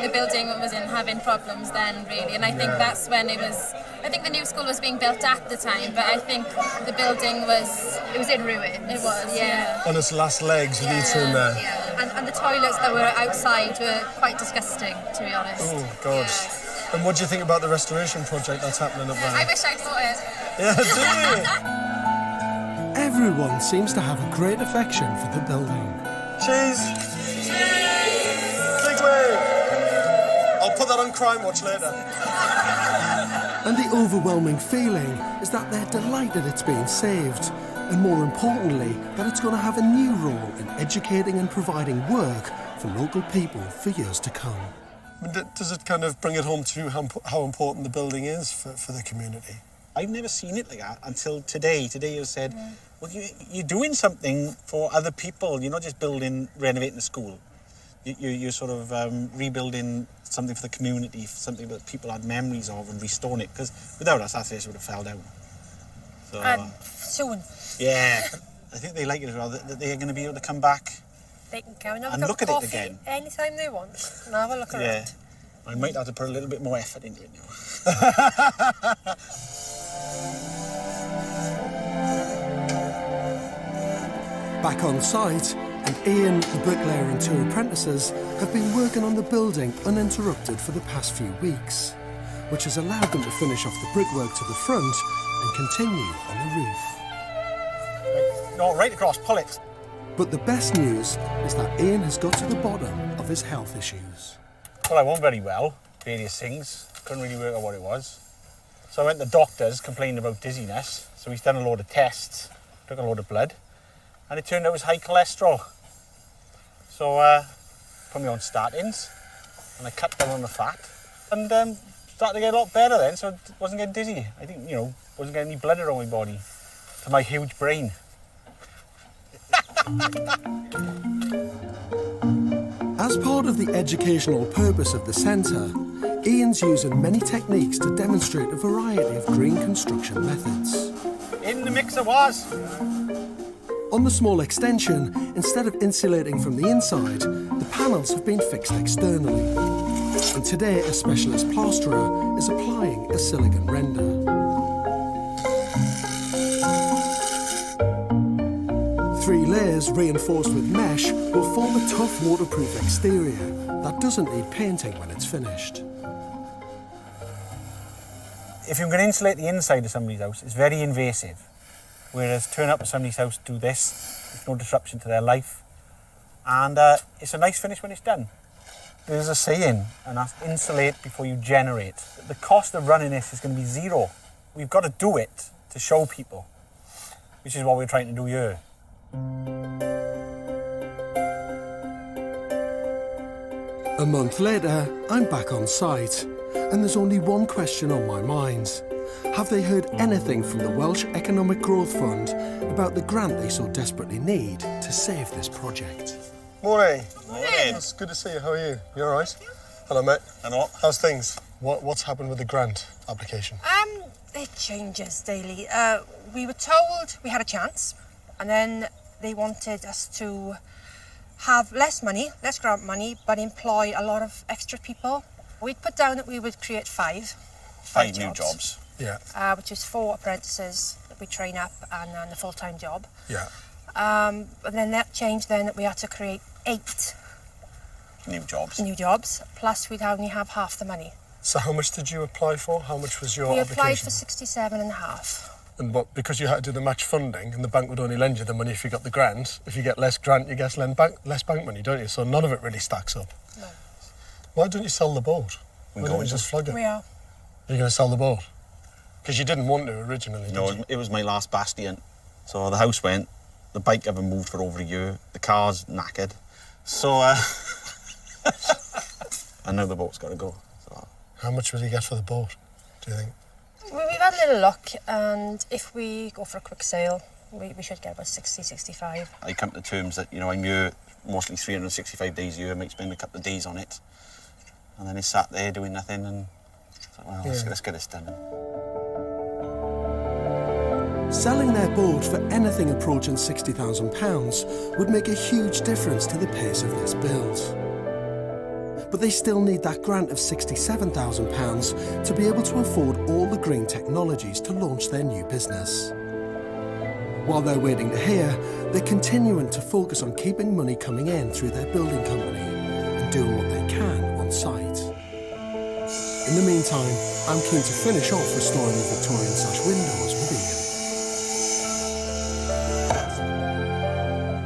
the building was having problems then, really, and I think that's when it was. I think the new school was being built at the time, but I think the building was in ruins. It was, yeah. On its last legs, with each room there. Yeah, and the toilets that were outside were quite disgusting, to be honest. Oh, God. Yeah. And what do you think about the restoration project that's happening up there? I wish I'd bought it. Yeah, do you? Everyone seems to have a great affection for the building. Cheese! Big wave! I'll put that on Crime Watch later. And the overwhelming feeling is that they're delighted it's being saved, and more importantly, that it's going to have a new role in educating and providing work for local people for years to come. Does it kind of bring it home to you how important the building is for the community? I've never seen it like that until today. Today you said, well, you're doing something for other people. You're not just renovating the school. You're sort of rebuilding something for the community, something that people had memories of, and restoring it. Because without us, that place would have fell down. So, And soon. yeah, I think they like it as well, that they're going to be able to come back. They can come and have And a look cup at of it coffee again. anytime they want and have a look around. Yeah, I might have to put a little bit more effort into it now. Back on site, and Ian, the bricklayer, and 2 apprentices have been working on the building uninterrupted for the past few weeks, which has allowed them to finish off the brickwork to the front and continue on the roof. No, right across, pull it. But the best news is that Ian has got to the bottom of his health issues. Well, I wasn't very well, various things. Couldn't really work out what it was. So I went to the doctors, complaining about dizziness. So he's done a load of tests, took a load of blood, and it turned out it was high cholesterol. So put me on statins, and I cut down on the fat, and started to get a lot better then, so I wasn't getting dizzy. I think, you know, wasn't getting any blood around my body, to my huge brain. As part of the educational purpose of the centre, Ian's using many techniques to demonstrate a variety of green construction methods. In the mixer was. On the small extension, instead of insulating from the inside, the panels have been fixed externally. And today, a specialist plasterer is applying a silicone render. 3 layers reinforced with mesh will form a tough waterproof exterior that doesn't need painting when it's finished. If you're going to insulate the inside of somebody's house, it's very invasive. Whereas turn up to somebody's house, do this, there's no disruption to their life. And it's a nice finish when it's done. There's a saying, and that's insulate before you generate. The cost of running this is going to be 0. We've got to do it to show people, which is what we're trying to do here. A month later, I'm back on site, and there's only one question on my mind. Have they heard anything from the Welsh Economic Growth Fund about the grant they so desperately need to save this project? Morning. Morning. It's good to see you. How are you? You all right? Hello, mate. Hello. How's things? What's happened with the grant application? It changes daily. We were told we had a chance, and then they wanted us to have less money, less grant money, but employ a lot of extra people. We'd put down that we would create five new jobs. Yeah. Which is 4 apprentices that we train up and then a full-time job. Yeah. And then that changed then that we had to create 8 new jobs, plus we'd only have half the money. So how much did you apply for? How much was your We application? applied for 67.5. And what, because you had to do the match funding and the bank would only lend you the money if you got the grant. If you get less grant, you get less bank money, don't you? So none of it really stacks up. No. Why don't you sell the boat? Why don't you just flog it? We are. You're going to sell the boat? Because you didn't want to originally, No, did you? it was my last bastion. So the house went, the bike haven't moved for over a year, the car's knackered. So, and now the boat's got to go. So. How much will you get for the boat, do you think? We've had a little luck, and if we go for a quick sale, we should get about 60, 65. I come to terms that, you know, I'm here mostly 365 days a year, I might spend a couple of days on it. And then he sat there doing nothing and thought, well, let's get this done. Selling their boat for anything approaching £60,000 would make a huge difference to the pace of this build. But they still need that grant of £67,000 to be able to afford all the green technologies to launch their new business. While they're waiting to hear, they're continuing to focus on keeping money coming in through their building company and doing what they can on site. In the meantime, I'm keen to finish off restoring the Victorian sash windows with Ian.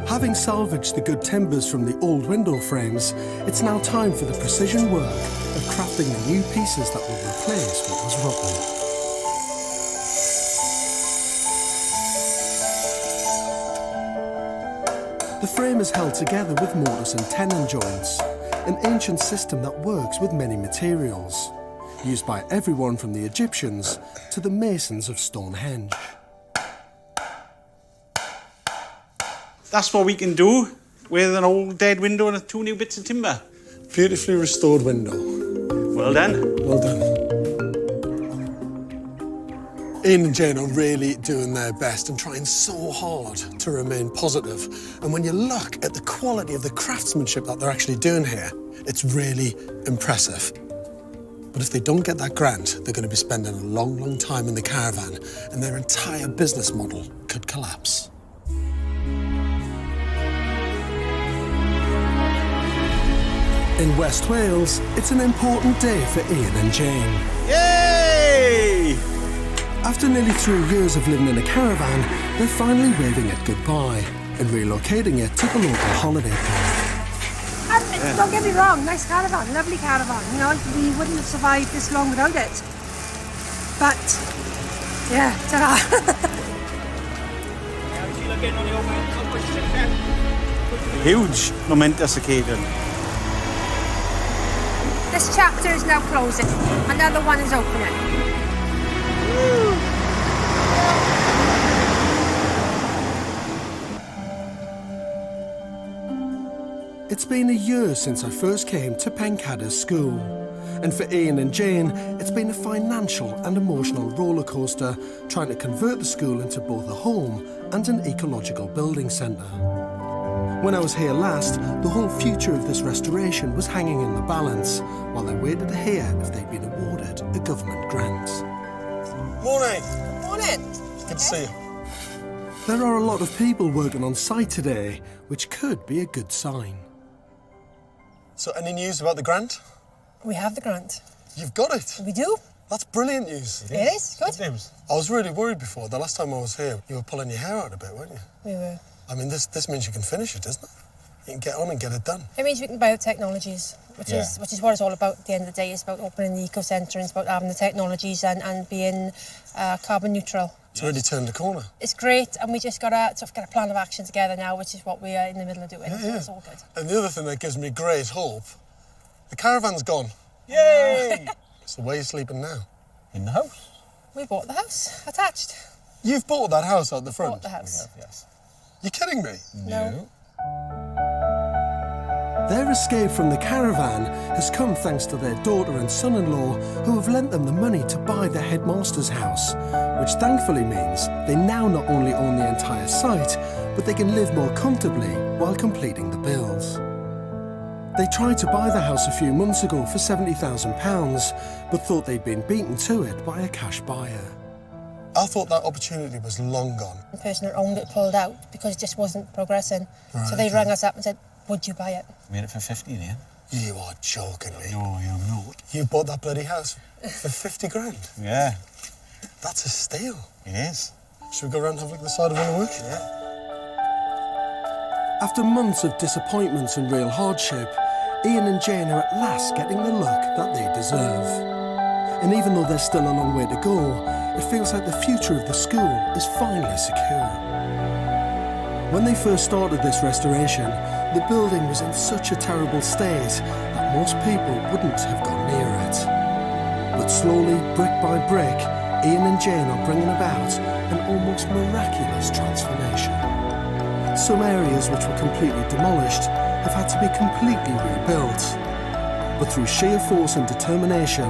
Having salvaged the good timbers from the old window frames, it's now time for the precision work of crafting the new pieces that will replace what was rotten. The frame is held together with mortise and tenon joints, an ancient system that works with many materials, used by everyone from the Egyptians to the masons of Stonehenge. That's what we can do with an old dead window and 2 new bits of timber. Beautifully restored window. Well done. Well done. Ian and Jane are really doing their best and trying so hard to remain positive. And when you look at the quality of the craftsmanship that they're actually doing here, it's really impressive. But if they don't get that grant, they're going to be spending a long, long time in the caravan, and their entire business model could collapse. In West Wales, it's an important day for Ian and Jane. Yay! After nearly 3 years of living in a caravan, they're finally waving it goodbye. and relocating it to the local holiday park. Don't get me wrong, nice caravan, lovely caravan. You know, we wouldn't have survived this long without it. But, yeah, ta-ra. Huge, momentous occasion. This chapter is now closing. Another one is opening. It's been a year since I first came to Pencadder School. And for Ian and Jane, it's been a financial and emotional roller coaster trying to convert the school into both a home and an ecological building centre. When I was here last, the whole future of this restoration was hanging in the balance, while they waited to hear if they'd been awarded a government grant. Morning. Morning. Good to see you. There are a lot of people working on site today, which could be a good sign. So, any news about the grant? We have the grant. You've got it? We do. That's brilliant news. It is. Good. News. I was really worried before. The last time I was here, you were pulling your hair out a bit, weren't you? We were. I mean, this means you can finish it, doesn't it? You can get on and get it done. It means we can biotechnologies, which is what it's all about at the end of the day. It's about opening the eco-centre, it's about having the technologies and being carbon neutral. It's really turned the corner. It's great, and we just got to sort of get a plan of action together now, which is what we are in the middle of doing. Yeah, so it's all good. And the other thing that gives me great hope, the caravan's gone. Yay! So where are you sleeping now? In the house. We bought the house, attached. You've bought that house out the front? Bought the house. Yes. You're kidding me? No. Their escape from the caravan has come thanks to their daughter and son-in-law who have lent them the money to buy the headmaster's house, which thankfully means they now not only own the entire site, but they can live more comfortably while completing the bills. They tried to buy the house a few months ago for £70,000, but thought they'd been beaten to it by a cash buyer. I thought that opportunity was long gone. The person that owned it pulled out because it just wasn't progressing. Right, so they rang us up and said, would you buy it? Made it for 50 in the end. You are joking me. No, I am not. You bought that bloody house for 50 grand? Yeah. That's a steal. It is. Should we go around and have a look at the side of all the work? Yeah. After months of disappointments and real hardship, Ian and Jane are at last getting the look that they deserve. And even though there's still a long way to go, it feels like the future of the school is finally secure. When they first started this restoration, the building was in such a terrible state that most people wouldn't have gone near it. But slowly, brick by brick, Ian and Jane are bringing about an almost miraculous transformation. Some areas which were completely demolished have had to be completely rebuilt. But through sheer force and determination,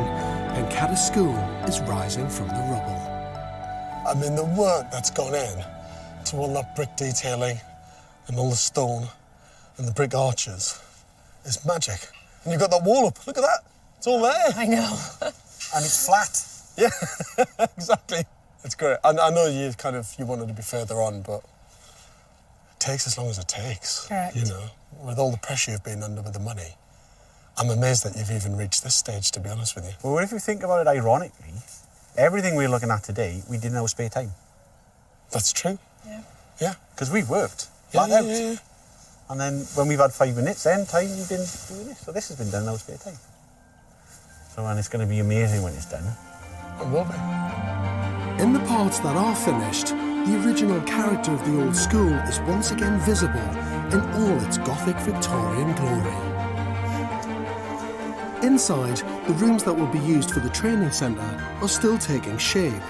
Pencadder School is rising from the rubble. I mean, the work that's gone in to all that brick detailing and all the stone and the brick arches is magic. And you've got that wall up, look at that, it's all there. I know. And it's flat. Yeah, exactly. It's great. I know you wanted to be further on, but it takes as long as it takes. Correct. You know, with all the pressure you've been under with the money. I'm amazed that you've even reached this stage, to be honest with you. Well, if you think about it ironically, everything we're looking at today, we did in our spare time. That's true. Yeah. Yeah. Because we've worked Yeah, flat out. yeah. And then when we've had 5 minutes, then time we've been doing this. So this has been done in our spare time. So, and it's going to be amazing when it's done. It will be. In the parts that are finished, the original character of the old school is once again visible in all its Gothic Victorian glory. Inside, the rooms that will be used for the training centre are still taking shape.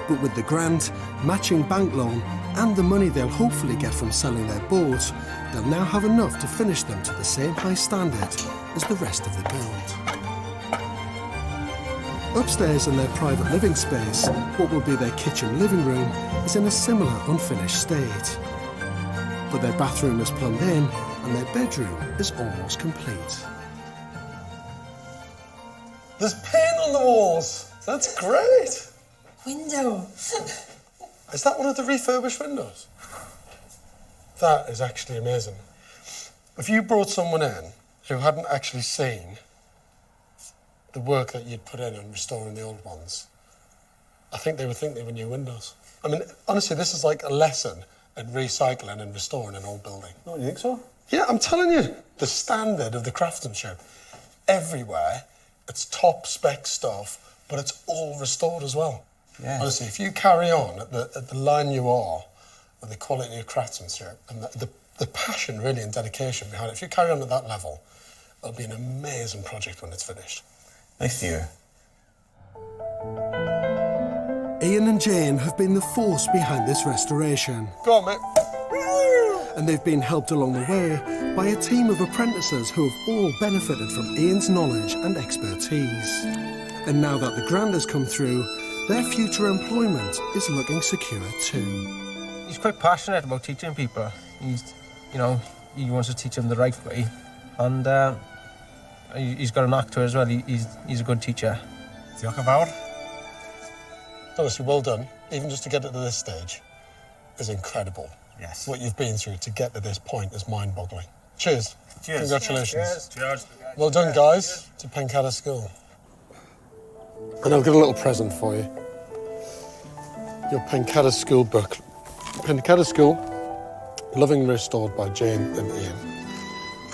But with the grant, matching bank loan and the money they'll hopefully get from selling their boat, they'll now have enough to finish them to the same high standard as the rest of the build. Upstairs in their private living space, what will be their kitchen living room is in a similar unfinished state. But their bathroom is plumbed in and their bedroom is almost complete. There's paint on the walls. That's great. Window. Is that one of the refurbished windows? That is actually amazing. If you brought someone in who hadn't actually seen the work that you'd put in restoring the old ones, I think they would think they were new windows. I mean, honestly, this is like a lesson at recycling and restoring an old building. Oh, you think so? Yeah, I'm telling you, the standard of the craftsmanship. Everywhere, it's top spec stuff, but it's all restored as well. Yeah. Honestly, if you carry on at the line you are, with the quality of craftsmanship and the passion really and dedication behind it, if you carry on at that level, it'll be an amazing project when it's finished. Nice to hear. Ian and Jane have been the force behind this restoration. Go on, mate. And they've been helped along the way by a team of apprentices who have all benefited from Ian's knowledge and expertise. And now that the grant has come through, their future employment is looking secure too. He's quite passionate about teaching people. He's, you know, he wants to teach them the right way. And he's got an knack to it as well. He's a good teacher. Diolch yn fawr. Honestly, well done. Even just to get it to this stage is incredible. Yes. What you've been through to get to this point is mind-boggling. Cheers. Cheers. Congratulations. Cheers. Well done, guys, to Pencader School. And I've got a little present for you. Your Pencader School book. Pencader School, Loving and Restored by Jane and Ian.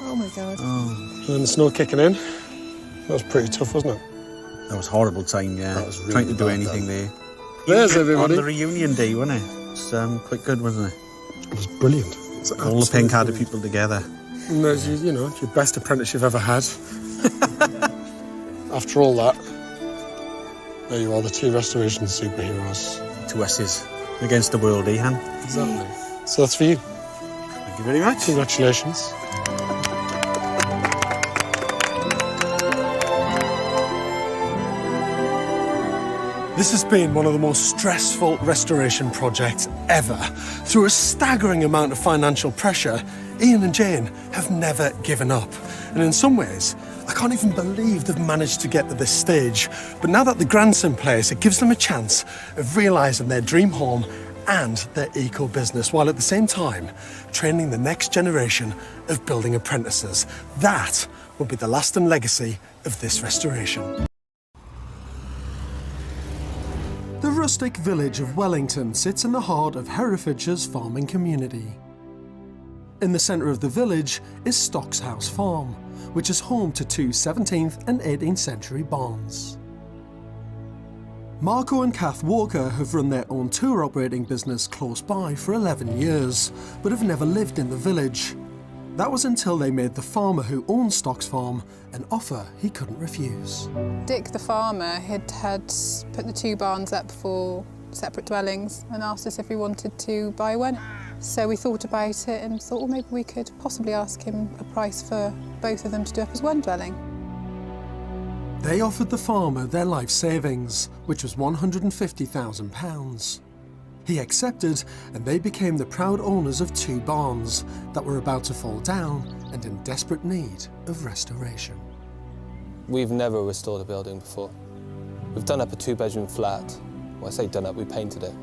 Oh my God. And the snow kicking in. That was pretty tough, wasn't it? That was a horrible time, yeah. That was really trying to do bad anything then. there. There's everybody. On the reunion day, wasn't it? It's quite good, wasn't it? It was brilliant. It's all the Pencader people together. And there's, you know, your best apprentice you've ever had. After all that, there you are, the two restoration superheroes. Two S's against the world, Han? Exactly. So that's for you. Thank you very much. Congratulations. This has been one of the most stressful restoration projects ever. Through a staggering amount of financial pressure, Ian and Jane have never given up. And in some ways, I can't even believe they've managed to get to this stage. But now that the grant's in place, it gives them a chance of realising their dream home and their eco-business, while at the same time training the next generation of building apprentices. That will be the lasting legacy of this restoration. The rustic village of Wellington sits in the heart of Herefordshire's farming community. In the centre of the village is Stocks House Farm, which is home to two 17th and 18th century barns. Marco and Kath Walker have run their own tour operating business close by for 11 years, but have never lived in the village. That was until they made the farmer who owns Stocks Farm an offer he couldn't refuse. Dick, the farmer, had put the two barns up for separate dwellings and asked us if we wanted to buy one. So we thought about it and thought, well, maybe we could possibly ask him a price for both of them to do up as one dwelling. They offered the farmer their life savings, which was £150,000. He accepted, and they became the proud owners of two barns that were about to fall down and in desperate need of restoration. We've never restored a building before. We've done up a two-bedroom flat. Well, I say done up, we painted it.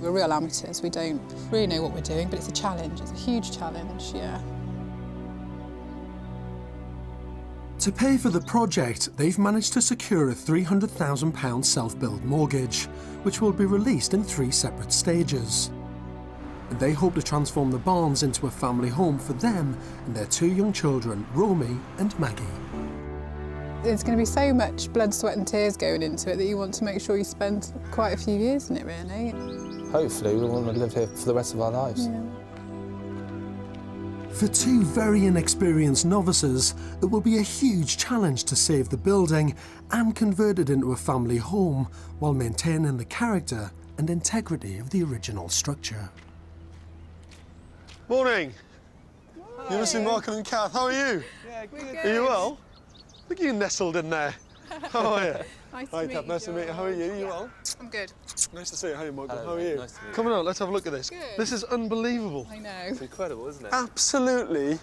We're real amateurs, we don't really know what we're doing, but it's a challenge, it's a huge challenge, yeah. To pay for the project, they've managed to secure a £300,000 self-build mortgage, which will be released in 3 separate stages. And they hope to transform the barns into a family home for them and their 2 young children, Romy and Maggie. There's going to be so much blood, sweat and tears going into it that you want to make sure you spend quite a few years in it, really. Hopefully we want to live here for the rest of our lives. Yeah. For 2 very inexperienced novices, it will be a huge challenge to save the building and convert it into a family home while maintaining the character and integrity of the original structure. Morning. You ever seen Marco and Kath? How are you? Yeah, good. Are you well? Look at you nestled in there. How are you? Nice Hi, to meet Kath. Nice to meet you. How are you? You well? I'm good. Nice to see you. How are you, Marco? Hello, How are you? nice to meet you. Come on out, let's have a look at this. Good. This is unbelievable. I know. It's incredible, isn't it? Absolutely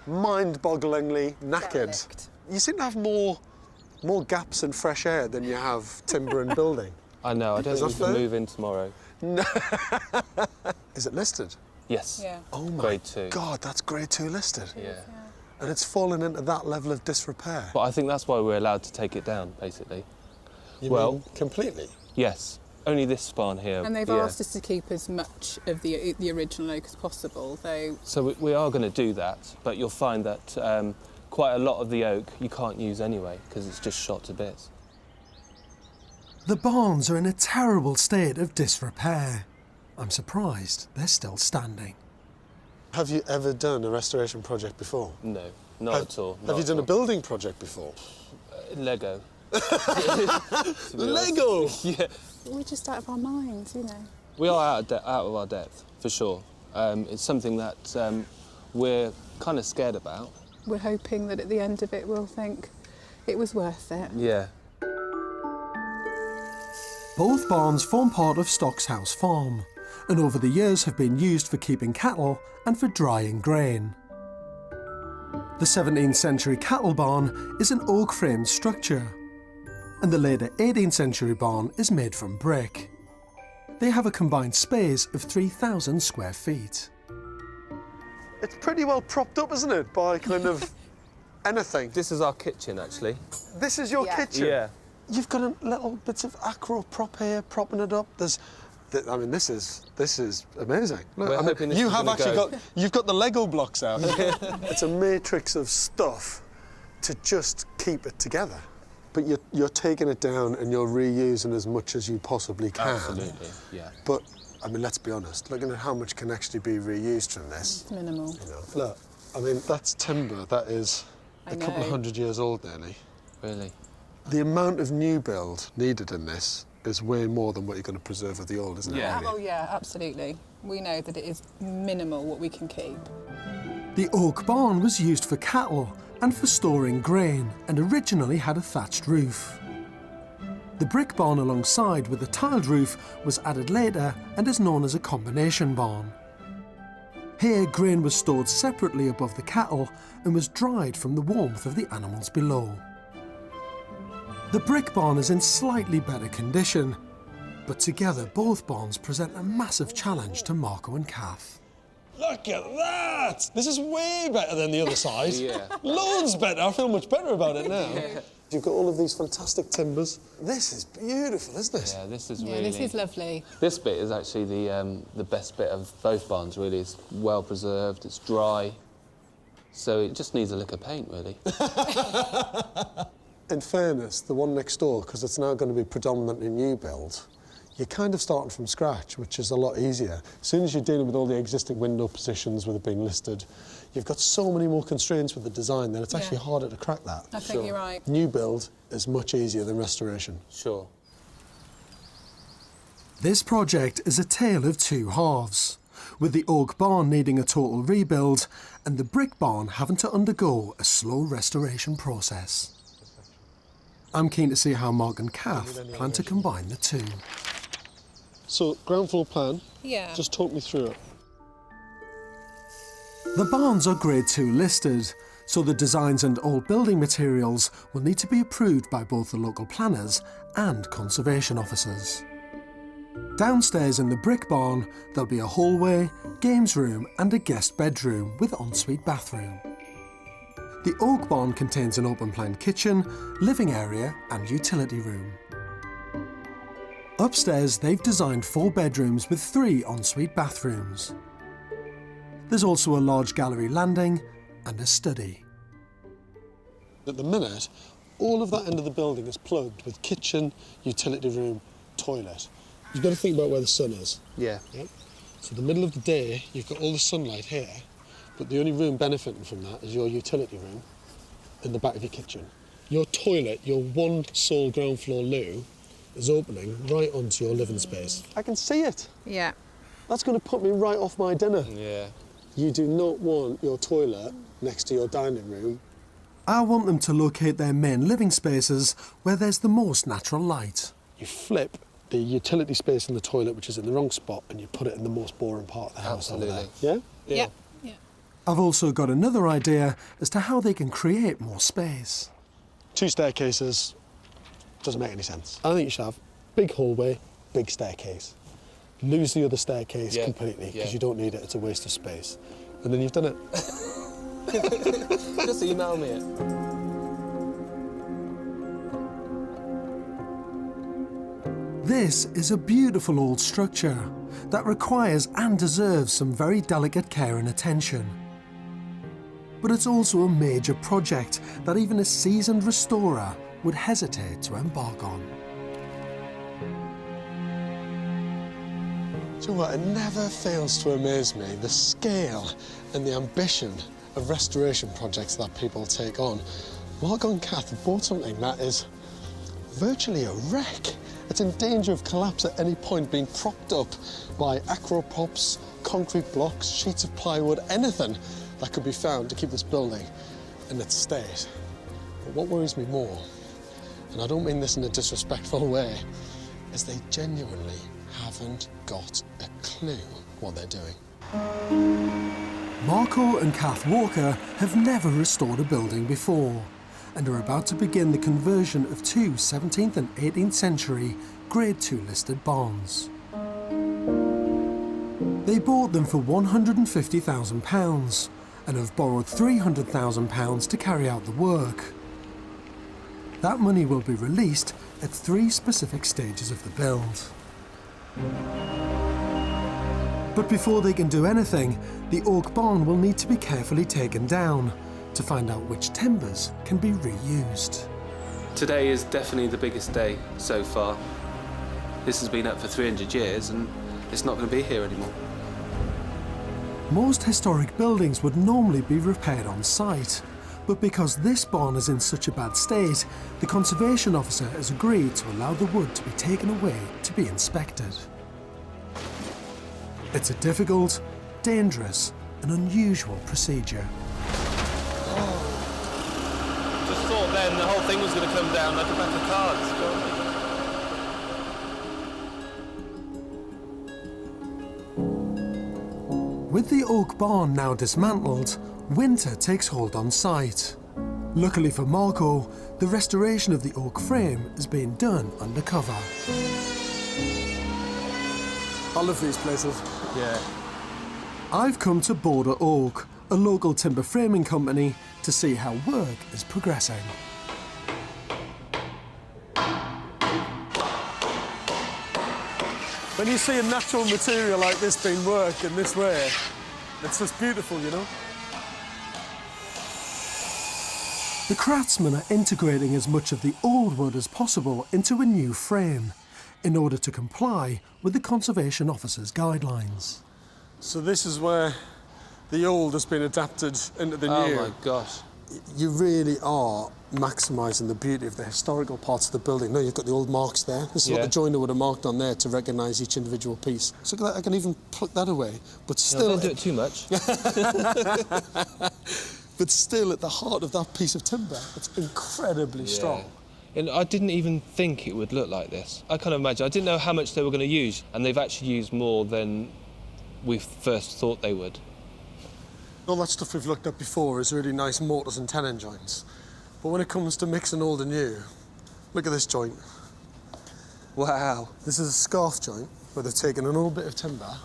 mind-bogglingly knackered. You seem to have more gaps in fresh air than you have timber and building. I know, I don't think we can move in tomorrow. No. Is it listed? Yes. Yeah. Oh my Grade 2. God, that's grade 2 listed. Yeah. And it's fallen into that level of disrepair. But I think that's why we're allowed to take it down, basically. You mean completely? Yes. Only this barn here. And they've asked us to keep as much of the original oak as possible, though. So we are going to do that, but you'll find that quite a lot of the oak you can't use anyway because it's just shot to bits. The barns are in a terrible state of disrepair. I'm surprised they're still standing. Have you ever done a restoration project before? No, not at all. Have you done a building project before? Lego. Lego? Yeah. We're just out of our minds, you know. We are out of our depth, for sure. It's something that we're kind of scared about. We're hoping that at the end of it we'll think it was worth it. Yeah. Both barns form part of Stocks House Farm, and over the years have been used for keeping cattle and for drying grain. The 17th century cattle barn is an oak-framed structure, and the later 18th century barn is made from brick. They have a combined space of 3,000 square feet. It's pretty well propped up, isn't it, by kind of anything? This is our kitchen, actually. This is your kitchen? Yeah. You've got little bits of acro prop here, propping it up. I mean, this is amazing. Look, We're hoping this you is have gonna actually you've got the Lego blocks out. It's a matrix of stuff to just keep it together. But you're taking it down and you're reusing as much as you possibly can. Absolutely, yeah. But I mean, let's be honest. Looking at how much can actually be reused from this. It's minimal. You know, look, I mean, that's timber. That is a couple of 100 years old nearly. Really? The amount of new build needed in this is way more than what you're going to preserve of the old, isn't it? Yeah. Oh, yeah, absolutely. We know that it is minimal what we can keep. The oak barn was used for cattle and for storing grain, and originally had a thatched roof. The brick barn alongside with the tiled roof was added later and is known as a combination barn. Here, grain was stored separately above the cattle and was dried from the warmth of the animals below. The brick barn is in slightly better condition, but together both barns present a massive challenge to Marco and Kath. Look at that! This is way better than the other side. Yeah. Loads better. I feel much better about it now. Yeah. You've got all of these fantastic timbers. This is beautiful, isn't it? Yeah, this is Yeah, really... this is lovely. This bit is actually the best bit of both barns, really. It's well preserved, it's dry, so it just needs a lick of paint, really. In fairness, the one next door, because it's now going to be predominantly new build, you're kind of starting from scratch, which is a lot easier. As soon as you're dealing with all the existing window positions with it being listed, you've got so many more constraints with the design that it's actually harder to crack that. I think you're right. New build is much easier than restoration. Sure. This project is a tale of two halves, with the oak barn needing a total rebuild and the brick barn having to undergo a slow restoration process. I'm keen to see how Mark and Kath plan to combine the two. So, ground floor plan. Yeah. Just talk me through it. The barns are Grade 2 listed, so the designs and all building materials will need to be approved by both the local planners and conservation officers. Downstairs in the brick barn, there'll be a hallway, games room and a guest bedroom with ensuite bathroom. The oak barn contains an open-plan kitchen, living area and utility room. Upstairs, they've designed 4 bedrooms with 3 ensuite bathrooms. There's also a large gallery landing and a study. At the minute, all of that end of the building is plugged with kitchen, utility room, toilet. You've got to think about where the sun is. Yeah. Yep. So the middle of the day, you've got all the sunlight here, but the only room benefiting from that is your utility room in the back of your kitchen. Your toilet, your one sole ground floor loo, is opening right onto your living space. I can see it. Yeah. That's going to put me right off my dinner. Yeah. You do not want your toilet next to your dining room. I want them to locate their main living spaces where there's the most natural light. You flip the utility space in the toilet, which is in the wrong spot, and you put it in the most boring part of the house. Absolutely. Over there. Yeah? Yeah. I've also got another idea as to how they can create more space. 2 staircases, doesn't make any sense. I think you should have big hallway, big staircase. Lose the other staircase completely, because you don't need it, it's a waste of space. And then you've done it. Just email me it. This is a beautiful old structure that requires and deserves some very delicate care and attention. But it's also a major project that even a seasoned restorer would hesitate to embark on. Do you know what? It never fails to amaze me, the scale and the ambition of restoration projects that people take on. Margot and Kath have bought something that is virtually a wreck. It's in danger of collapse at any point, being propped up by acropops, concrete blocks, sheets of plywood, anything that could be found to keep this building in its state. But what worries me more, and I don't mean this in a disrespectful way, is they genuinely haven't got a clue what they're doing. Marco and Kath Walker have never restored a building before and are about to begin the conversion of two 17th and 18th century Grade 2 listed barns. They bought them for £150,000 and have borrowed £300,000 to carry out the work. That money will be released at 3 specific stages of the build. But before they can do anything, the oak barn will need to be carefully taken down to find out which timbers can be reused. Today is definitely the biggest day so far. This has been up for 300 years and it's not going to be here anymore. Most historic buildings would normally be repaired on site, but because this barn is in such a bad state, the conservation officer has agreed to allow the wood to be taken away to be inspected. It's a difficult, dangerous and unusual procedure. Just thought then the whole thing was going to come down like a pack of cards. With the oak barn now dismantled, winter takes hold on site. Luckily for Marco, the restoration of the oak frame is being done undercover. I love these places. Yeah. I've come to Border Oak, a local timber framing company, to see how work is progressing. When you see a natural material like this being worked in this way, it's just beautiful, you know? The craftsmen are integrating as much of the old wood as possible into a new frame in order to comply with the Conservation Officer's guidelines. So this is where the old has been adapted into the new. Oh my gosh. You really are maximising the beauty of the historical parts of the building. No, you've got the old marks there. This is what the joiner would have marked on there to recognise each individual piece. So look at that, I can even pluck that away, but still... No, don't do it too much. But still, at the heart of that piece of timber, it's incredibly strong. And I didn't even think it would look like this. I can't imagine. I didn't know how much they were going to use, and they've actually used more than we first thought they would. All that stuff we've looked at before is really nice mortars and tenon joints. But when it comes to mixing old and new, look at this joint. Wow. This is a scarf joint where they've taken an old bit of timber,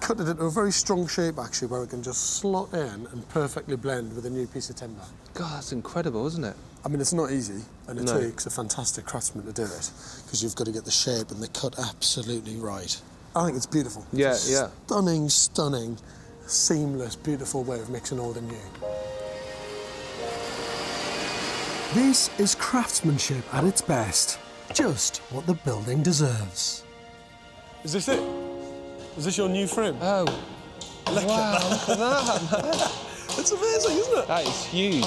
cut it into a very strong shape, actually, where it can just slot in and perfectly blend with a new piece of timber. God, that's incredible, isn't it? I mean, it's not easy, and it takes a fantastic craftsman to do it, because you've got to get the shape and the cut absolutely right. I think it's beautiful. Yeah, it's a stunning, stunning, seamless, beautiful way of mixing old and new. This is craftsmanship at its best, just what the building deserves. Is this it? Is this your new frame? Oh. Look wow, at look at that. It's amazing, isn't it? That is huge.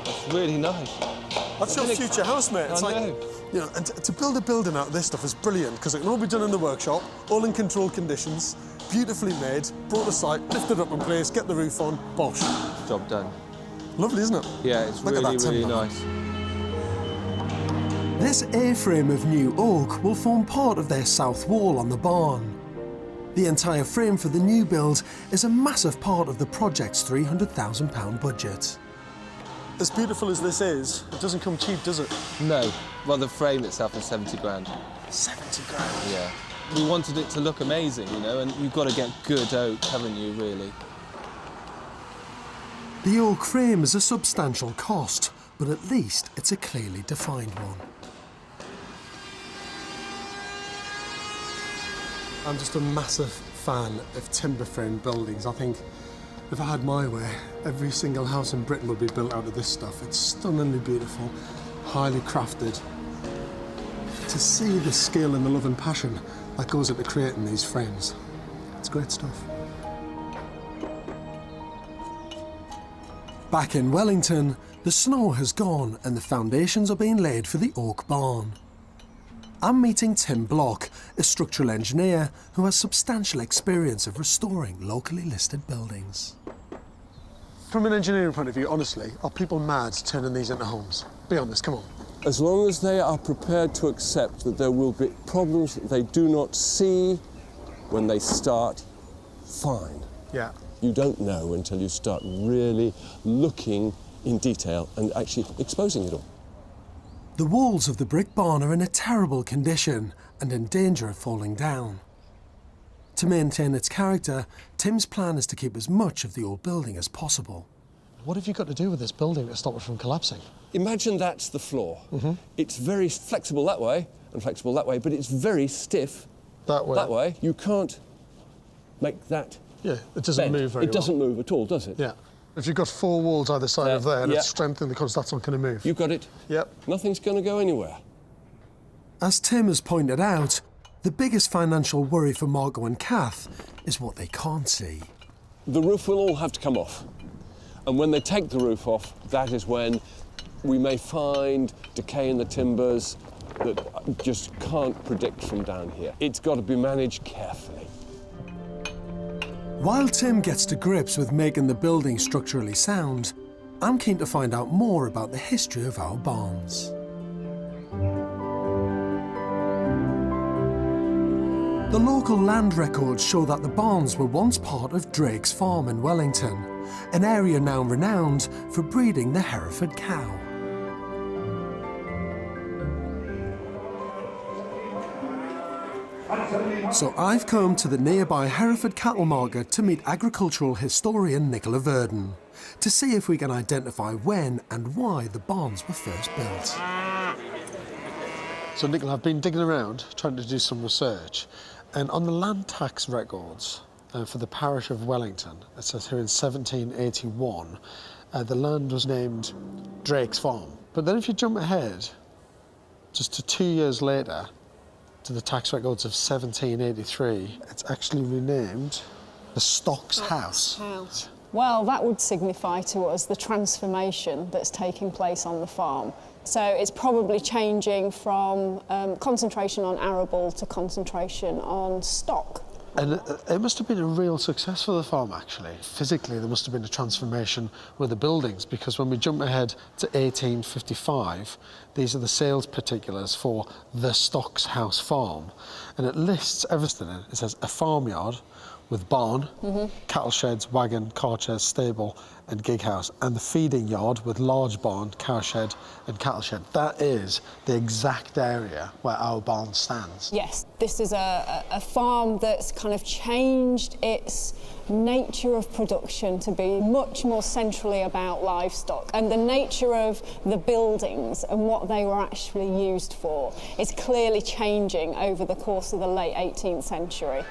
That's really nice. That's your future house, mate. It's I like, know. You know, and to build a building out of this stuff is brilliant, because it can all be done in the workshop, all in controlled conditions, beautifully made, brought to site, lifted up in place, get the roof on, bosh. Job done. Lovely, isn't it? Yeah, it's Look at really, that really timber. nice. This A-frame of new oak will form part of their south wall on the barn. The entire frame for the new build is a massive part of the project's £300,000 budget. As beautiful as this is, it doesn't come cheap, does it? No. Well, the frame itself is 70 grand. 70 grand? Yeah. We wanted it to look amazing, you know, and you've got to get good oak, haven't you, really? The oak frame is a substantial cost, but at least it's a clearly defined one. I'm just a massive fan of timber frame buildings. I think if I had my way, every single house in Britain would be built out of this stuff. It's stunningly beautiful, highly crafted. To see the skill and the love and passion that goes into creating these frames, it's great stuff. Back in Wellington, the snow has gone and the foundations are being laid for the oak barn. I'm meeting Tim Block, a structural engineer who has substantial experience of restoring locally listed buildings. From an engineering point of view, honestly, are people mad turning these into homes? Be honest, come on. As long as they are prepared to accept that there will be problems that they do not see when they start, fine. Yeah. You don't know until you start really looking in detail and actually exposing it all. The walls of the brick barn are in a terrible condition and in danger of falling down. To maintain its character, Tim's plan is to keep as much of the old building as possible. What have you got to do with this building to stop it from collapsing? Imagine that's the floor. It's very flexible that way and flexible that way, but it's very stiff that way. That way. You can't make that. Yeah, it doesn't bend. move very well. It doesn't move at all, does it? Yeah. If you've got four walls either side of there and it's strengthened because that's not going to move. You've got it. Yep. Nothing's going to go anywhere. As Tim has pointed out, the biggest financial worry for Margot and Kath is what they can't see. The roof will all have to come off. And when they take the roof off, that is when we may find decay in the timbers that just can't predict from down here. It's got to be managed carefully. While Tim gets to grips with making the building structurally sound, I'm keen to find out more about the history of our barns. The local land records show that the barns were once part of Drake's Farm in Wellington, an area now renowned for breeding the Hereford cow. So I've come to the nearby Hereford cattle market to meet agricultural historian Nicola Verdon to see if we can identify when and why the barns were first built. So, Nicola, I've been digging around trying to do some research, and on the land tax records for the parish of Wellington, it says here in 1781, the land was named Drake's Farm. But then if you jump ahead just to 2 years later, to the tax records of 1783, it's actually renamed the Stocks House. Well, that would signify to us the transformation that's taking place on the farm. So it's probably changing from concentration on arable to concentration on stock. And it must have been a real success for the farm, actually. Physically, there must have been a transformation with the buildings, because when we jump ahead to 1855, these are the sales particulars for the Stocks House Farm. And it lists everything in it. It says a farmyard with barn, cattle sheds, wagon, cart sheds, stable and gig house, and the feeding yard with large barn, cow shed and cattle shed. That is the exact area where our barn stands. Yes, this is a farm that's kind of changed its nature of production to be much more centrally about livestock, and the nature of the buildings and what they were actually used for is clearly changing over the course of the late 18th century.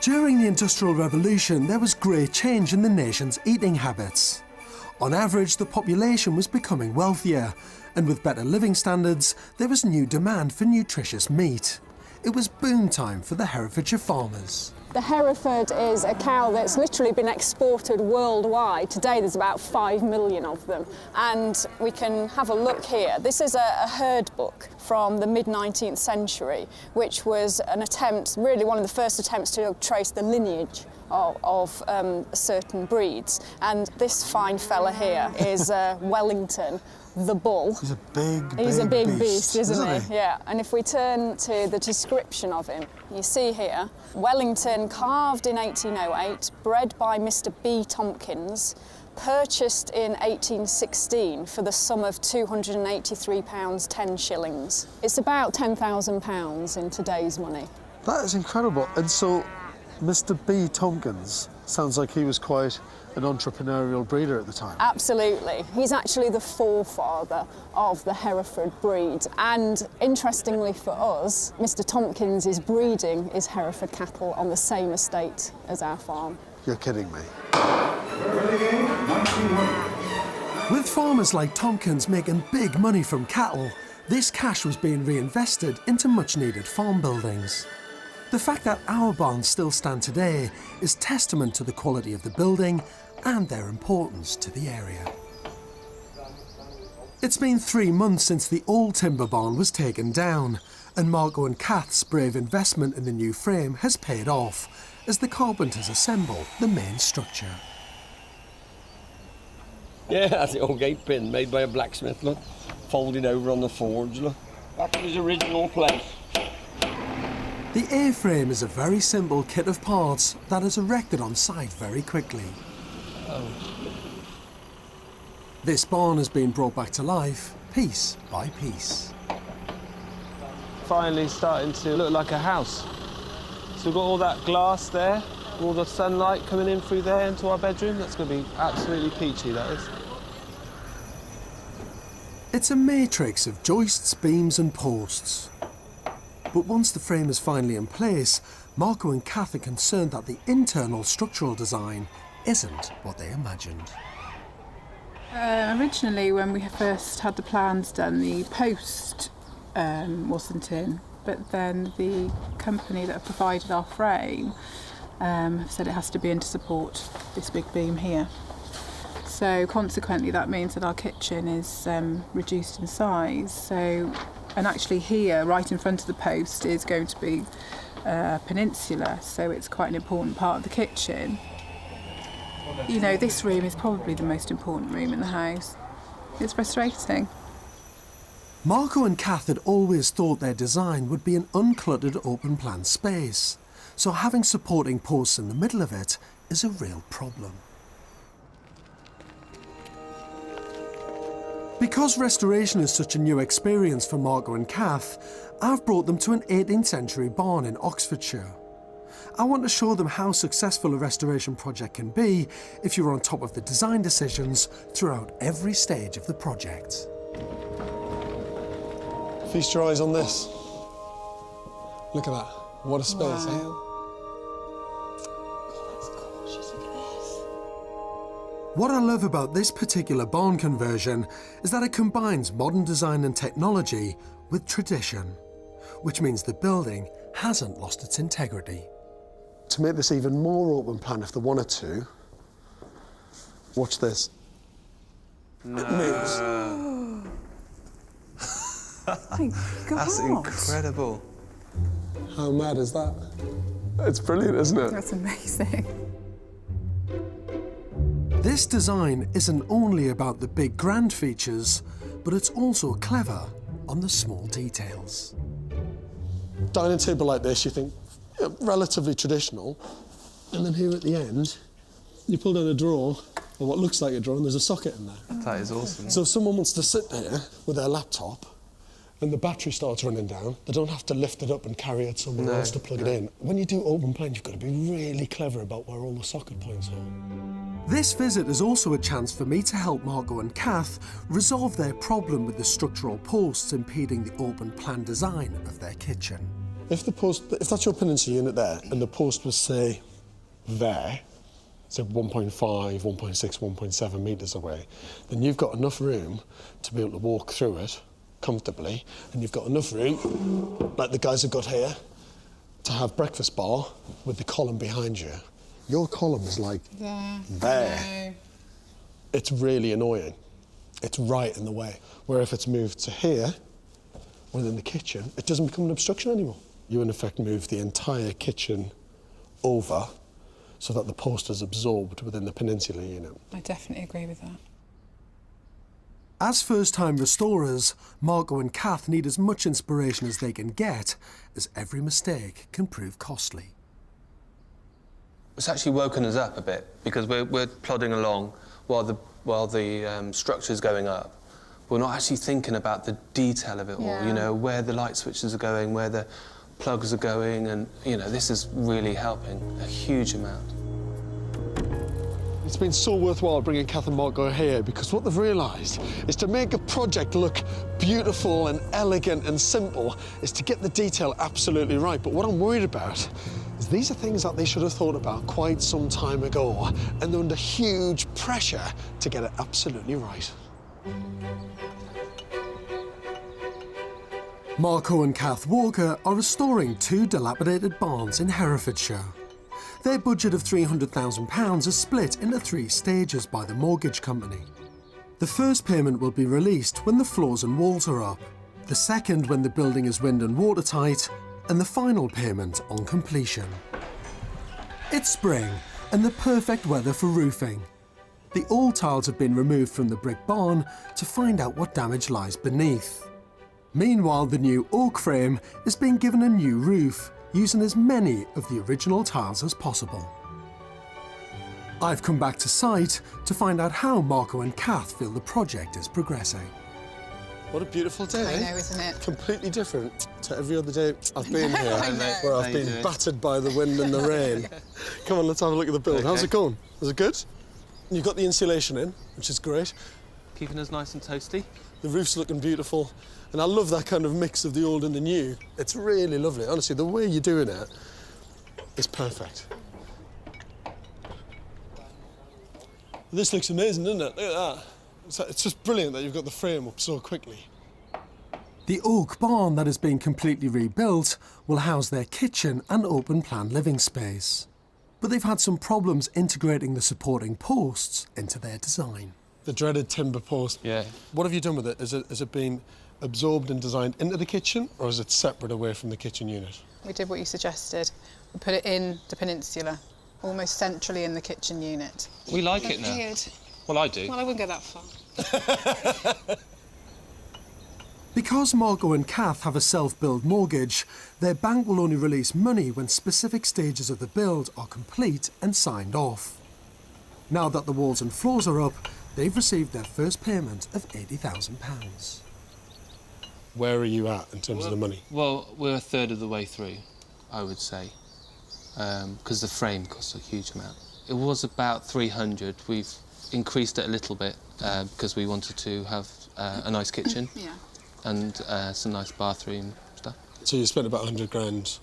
During the Industrial Revolution, there was great change in the nation's eating habits. On average, the population was becoming wealthier, and with better living standards, there was new demand for nutritious meat. It was boom time for the Herefordshire farmers. The Hereford is a cow that's literally been exported worldwide. Today there's about 5 million of them, and we can have a look here. This is a herd book from the mid-19th century, which was an attempt, really one of the first attempts to trace the lineage of certain breeds. And this fine fella here is Wellington, the bull. He's a big beast, isn't he? Yeah, and if we turn to the description of him, you see here, Wellington, calved in 1808, bred by Mr. B. Tompkins, purchased in 1816 for the sum of £283, 10 shillings. It's about £10,000 in today's money. That is incredible. And so Mr. B. Tompkins Sounds like he was quite an entrepreneurial breeder at the time. Absolutely. He's actually the forefather of the Hereford breed. And interestingly for us, Mr. Tompkins is breeding his Hereford cattle on the same estate as our farm. You're kidding me. With farmers like Tompkins making big money from cattle, this cash was being reinvested into much-needed farm buildings. The fact that our barns still stand today is testament to the quality of the building and their importance to the area. It's been 3 months since the old timber barn was taken down, and Marco and Kath's brave investment in the new frame has paid off as the carpenters assemble the main structure. Yeah, that's the old gate pin made by a blacksmith, look. Folded over on the forge, look. Back to his original place. The A-frame is a very simple kit of parts that is erected on site very quickly. Oh. This barn has been brought back to life, piece by piece. Finally starting to look like a house. So we've got all that glass there, all the sunlight coming in through there into our bedroom. That's going to be absolutely peachy, that is. It's a matrix of joists, beams and posts. But once the frame is finally in place, Marco and Kath are concerned that the internal structural design isn't what they imagined. Originally, when we first had the plans done, the post wasn't in, but then the company that provided our frame said it has to be in to support this big beam here. So consequently, that means that our kitchen is reduced in size. So, and actually here, right in front of the post, is going to be a peninsula, so it's quite an important part of the kitchen. You know, this room is probably the most important room in the house. It's frustrating. Marco and Kath had always thought their design would be an uncluttered open plan space, so having supporting posts in the middle of it is a real problem. Because restoration is such a new experience for Marco and Kath, I've brought them to an 18th century barn in Oxfordshire. I want to show them how successful a restoration project can be if you're on top of the design decisions throughout every stage of the project. Feast your eyes on this. Look at that. What a space, eh? What I love about this particular barn conversion is that it combines modern design and technology with tradition, which means the building hasn't lost its integrity. To make this even more open plan, if they wanted to, watch this. No. It moves. My God. That's incredible. How mad is that? It's brilliant, isn't it? That's amazing. This design isn't only about the big grand features, but it's also clever on the small details. Dining table like this, you think, yeah, relatively traditional, and then here at the end, you pull down a drawer, or what looks like a drawer, and there's a socket in there. That is awesome. So if someone wants to sit there with their laptop, and the battery starts running down, they don't have to lift it up and carry it somewhere else to plug it in. When you do open plan, you've got to be really clever about where all the socket points are. This visit is also a chance for me to help Marco and Kath resolve their problem with the structural posts impeding the open plan design of their kitchen. If that's your peninsula unit there, and the post was, say, there, say 1.5, 1.6, 1.7 metres away, then you've got enough room to be able to walk through it comfortably, and you've got enough room, like the guys have got here, to have breakfast bar with the column behind you. Your column is like there. It's really annoying. It's right in the way. Where if it's moved to here, within the kitchen, it doesn't become an obstruction anymore. You in effect move the entire kitchen over so that the post is absorbed within the peninsula unit. I definitely agree with that. As first-time restorers, Marco and Kath need as much inspiration as they can get, as every mistake can prove costly. It's actually woken us up a bit, because we're plodding along while the structure's going up. We're not actually thinking about the detail of it all, you know, where the light switches are going, where the plugs are going, and, you know, this is really helping a huge amount. It's been so worthwhile bringing Kath and Marco here because what they've realised is to make a project look beautiful and elegant and simple is to get the detail absolutely right. But what I'm worried about is these are things that they should have thought about quite some time ago, and they're under huge pressure to get it absolutely right. Marco and Kath Walker are restoring 2 dilapidated barns in Herefordshire. Their budget of £300,000 is split into 3 stages by the mortgage company. The first payment will be released when the floors and walls are up, the second when the building is wind and watertight, and the final payment on completion. It's spring and the perfect weather for roofing. The old tiles have been removed from the brick barn to find out what damage lies beneath. Meanwhile, the new oak frame is being given a new roof, using as many of the original tiles as possible. I've come back to site to find out how Marco and Kath feel the project is progressing. What a beautiful day. I know, isn't it? Completely different to every other day I've been here, I know. where I've been battered by the wind and the rain. Come on, let's have a look at the build. Okay. How's it going? Is it good? You've got the insulation in, which is great. Keeping us nice and toasty. The roof's looking beautiful. And I love that kind of mix of the old and the new. It's really lovely. Honestly, the way you're doing it is perfect. This looks amazing, doesn't it? Look at that. It's just brilliant that you've got the frame up so quickly. The oak barn that has been completely rebuilt will house their kitchen and open-plan living space. But they've had some problems integrating the supporting posts into their design. The dreaded timber post. Yeah. What have you done with it? Has it been absorbed and designed into the kitchen, or is it separate away from the kitchen unit? We did what you suggested. We put it in the peninsula, almost centrally in the kitchen unit. We like it now. Weird. Well, I do. Well, I wouldn't go that far. Because Marco and Kath have a self-build mortgage, their bank will only release money when specific stages of the build are complete and signed off. Now that the walls and floors are up, they've received their first payment of £80,000. Where are you at in terms of the money? Well, we're a third of the way through, I would say, because the frame costs a huge amount. It was about 300. We've increased it a little bit because we wanted to have a nice kitchen and some nice bathroom stuff. So you spent about 100 grand?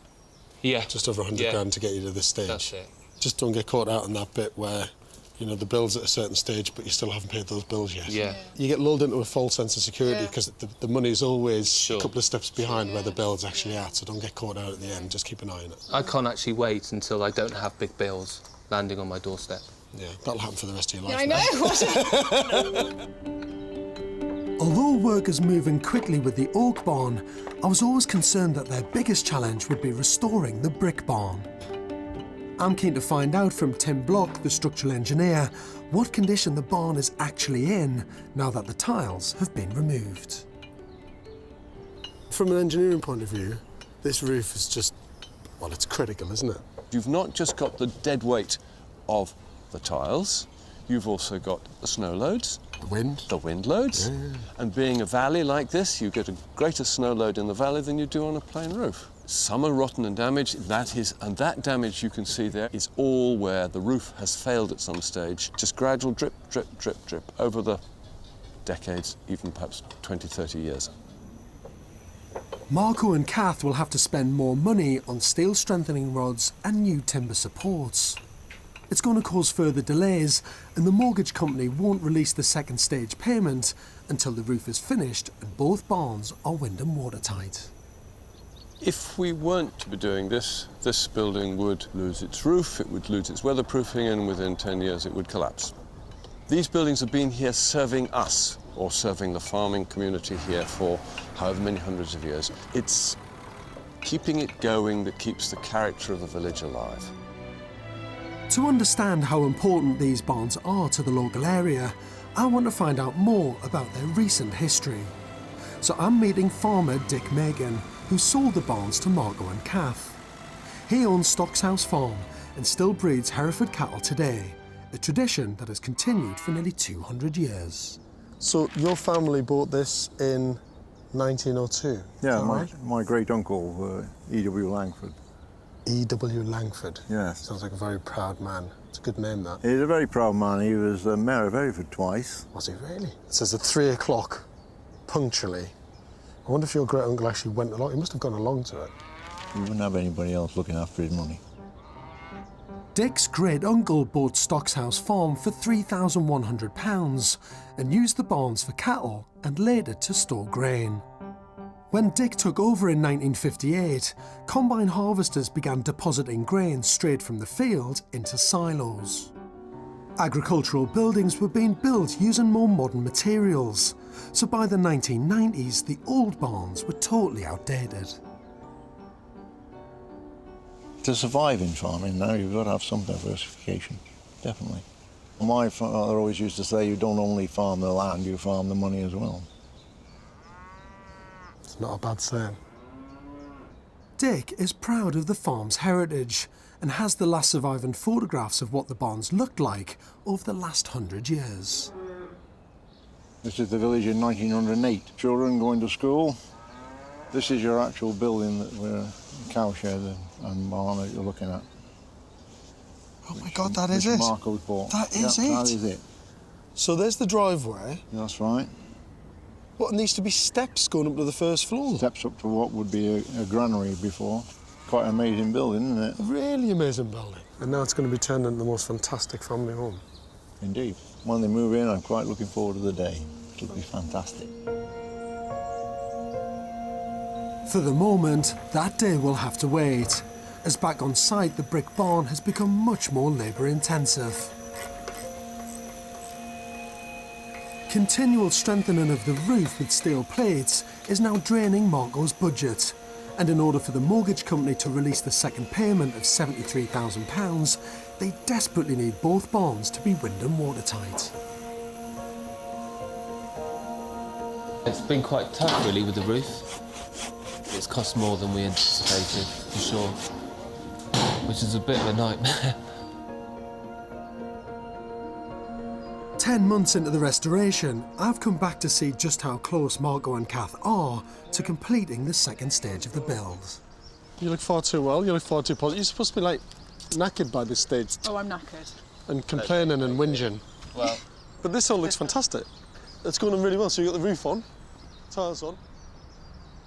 Yeah. Just over 100 grand to get you to this stage? That's it. Just don't get caught out on that bit where, you know, the bill's at a certain stage, but you still haven't paid those bills yet. Yeah. You get lulled into a false sense of security because the money's always a couple of steps behind where the bill's actually at, so don't get caught out at the end, just keep an eye on it. I can't actually wait until I don't have big bills landing on my doorstep. Yeah, that'll happen for the rest of your life. I know. Although work is moving quickly with the oak barn, I was always concerned that their biggest challenge would be restoring the brick barn. I'm keen to find out from Tim Block, the structural engineer, what condition the barn is actually in now that the tiles have been removed. From an engineering point of view, this roof is just, well, it's critical, isn't it? You've not just got the dead weight of the tiles, you've also got the snow loads. The wind loads. Yeah. And being a valley like this, you get a greater snow load in the valley than you do on a plain roof. Some are rotten and damaged, and that damage you can see there is all where the roof has failed at some stage. Just gradual drip, drip, drip, drip over the decades, even perhaps 20, 30 years. Marco and Kath will have to spend more money on steel strengthening rods and new timber supports. It's going to cause further delays, and the mortgage company won't release the second stage payment until the roof is finished and both barns are wind and watertight. If we weren't to be doing this, this building would lose its roof, it would lose its weatherproofing, and within 10 years it would collapse. These buildings have been here serving us, or serving the farming community here for however many hundreds of years. It's keeping it going that keeps the character of the village alive. To understand how important these barns are to the local area, I want to find out more about their recent history. So I'm meeting farmer Dick Megan, who sold the barns to Marco and Kath. He owns Stocks House Farm and still breeds Hereford cattle today, a tradition that has continued for nearly 200 years. So your family bought this in 1902? Yeah, my great-uncle, E.W. Langford, E.W. Langford. Yes. Sounds like a very proud man. It's a good name, that. He's a very proud man. He was mayor of Hereford twice. Was he really? It says at 3 o'clock, punctually. I wonder if your great-uncle actually went along. He must have gone along to it. He wouldn't have anybody else looking after his money. Dick's great-uncle bought Stockshouse Farm for £3,100 and used the barns for cattle and later to store grain. When Dick took over in 1958, combine harvesters began depositing grain straight from the field into silos. Agricultural buildings were being built using more modern materials, so by the 1990s, the old barns were totally outdated. To survive in farming now, you've got to have some diversification, definitely. My father always used to say, you don't only farm the land, you farm the money as well. It's not a bad saying. Dick is proud of the farm's heritage and has the last surviving photographs of what the barns looked like over the last 100 years. This is the village in 1908. Children going to school. This is your actual building that we're cowshed and barn that you're looking at. Oh my God, that is it. Marco's bought. That is it. That is it. So there's the driveway. That's right. What, needs to be steps going up to the first floor? Steps up to what would be a granary before. Quite an amazing building, isn't it? A really amazing building. And now it's going to be turned into the most fantastic family home. Indeed. When they move in, I'm quite looking forward to the day. It'll be fantastic. For the moment, that day will have to wait, as back on site the brick barn has become much more labour-intensive. Continual strengthening of the roof with steel plates is now draining Marco's budget, and in order for the mortgage company to release the second payment of £73,000, they desperately need both barns to be wind and watertight. It's been quite tough really with the roof. It's cost more than we anticipated, for sure, which is a bit of a nightmare. 10 months into the restoration, I've come back to see just how close Marco and Kath are to completing the second stage of the build. You look far too well, you look far too positive. You're supposed to be, like, knackered by this stage. Oh, I'm knackered. And complaining and whinging. Well... But this all looks fantastic. It's going on really well. So you've got the roof on, tiles on.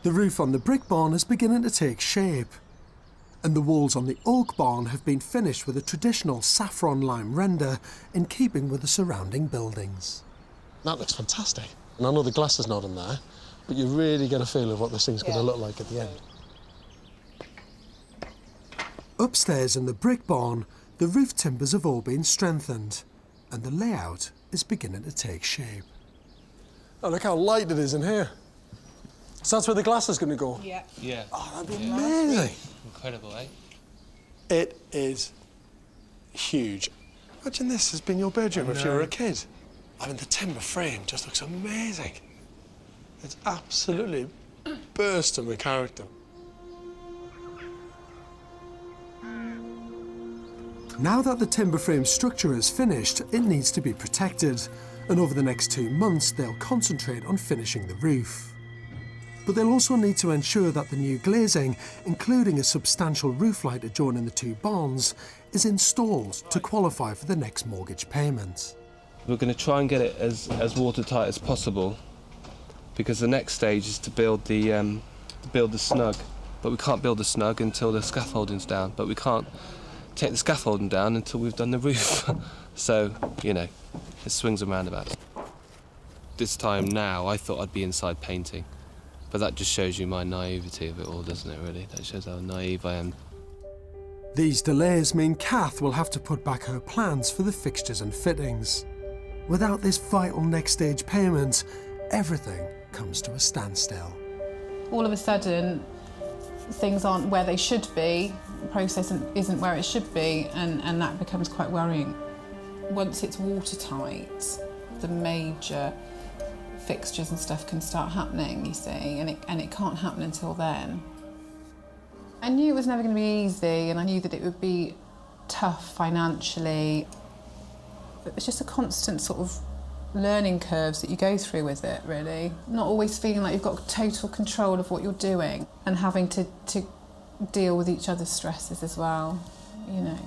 The roof on the brick barn is beginning to take shape, and the walls on the oak barn have been finished with a traditional saffron lime render in keeping with the surrounding buildings. That looks fantastic. And I know the glass is not in there, but you really get a feel of what this thing's going to look like at the end. Upstairs in the brick barn, the roof timbers have all been strengthened, and the layout is beginning to take shape. Oh, look how light it is in here. So that's where the glass is going to go? Yeah. Yeah. Oh, that'd be amazing. Incredible, eh? It is huge. Imagine this has been your bedroom if you were a kid. I mean, the timber frame just looks amazing. It's absolutely bursting with character. Now that the timber frame structure is finished, it needs to be protected, and over the next 2 months they'll concentrate on finishing the roof. But they'll also need to ensure that the new glazing, including a substantial roof light adjoining the two barns, is installed to qualify for the next mortgage payment. We're going to try and get it as watertight as possible, because the next stage is to build the snug. But we can't build the snug until the scaffolding's down. But we can't take the scaffolding down until we've done the roof. So, you know, it swings and roundabouts. This time now, I thought I'd be inside painting. But that just shows you my naivety of it all, doesn't it, really? That shows how naive I am. These delays mean Kath will have to put back her plans for the fixtures and fittings. Without this vital next stage payment, everything comes to a standstill. All of a sudden, things aren't where they should be, the process isn't where it should be, and that becomes quite worrying. Once it's watertight, the major fixtures and stuff can start happening, you see, and it can't happen until then. I knew it was never going to be easy, and I knew that it would be tough financially. It's just a constant sort of learning curves that you go through with it, really. Not always feeling like you've got total control of what you're doing, and having to deal with each other's stresses as well, you know.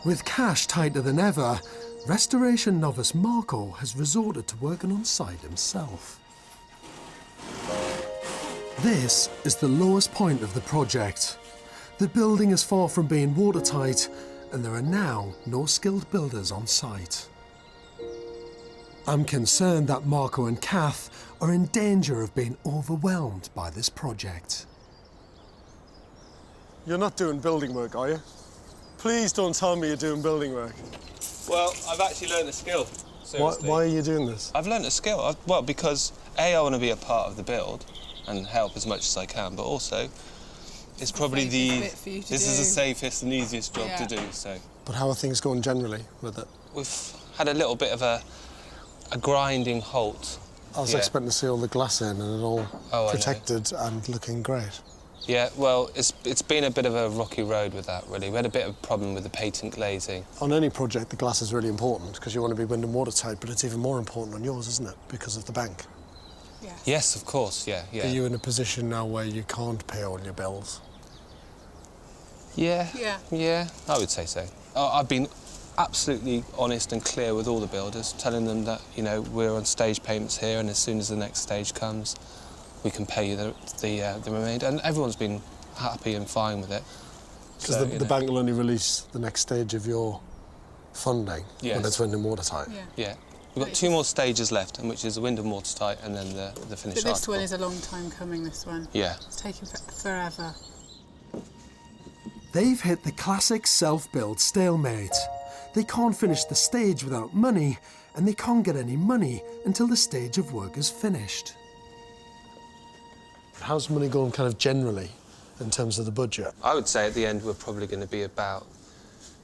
With cash tighter than ever, restoration novice Marco has resorted to working on site himself. This is the lowest point of the project. The building is far from being watertight, and there are now no skilled builders on site. I'm concerned that Marco and Kath are in danger of being overwhelmed by this project. You're not doing building work, are you? Please don't tell me you're doing building work. Well, I've actually learned a skill. Why are you doing this? I've learned a skill. Well, because A, I want to be a part of the build and help as much as I can, but also it's probably this is the safest and easiest job to do. So. But how are things going generally with it? We've had a little bit of a grinding halt. I was expecting to see all the glass in and it all protected and looking great. Yeah, well, it's been a bit of a rocky road with that, really. We had a bit of a problem with the patent glazing. On any project, the glass is really important because you want to be wind and watertight, but it's even more important on yours, isn't it? Because of the bank. Yes, of course, yeah. Are you in a position now where you can't pay all your bills? Yeah, I would say so. I've been absolutely honest and clear with all the builders, telling them that, you know, we're on stage payments here, and as soon as the next stage comes, we can pay you the remainder, and everyone's been happy and fine with it. Because the bank will only release the next stage of your funding when it's wind and watertight. Yeah. We've got 2 more stages left, and which is the wind and watertight, and then the finished But this article. one is a long time coming, this one. Yeah. It's taking forever. They've hit the classic self-build stalemate. They can't finish the stage without money, and they can't get any money until the stage of work is finished. How's money going kind of generally in terms of the budget? I would say at the end we're probably going to be about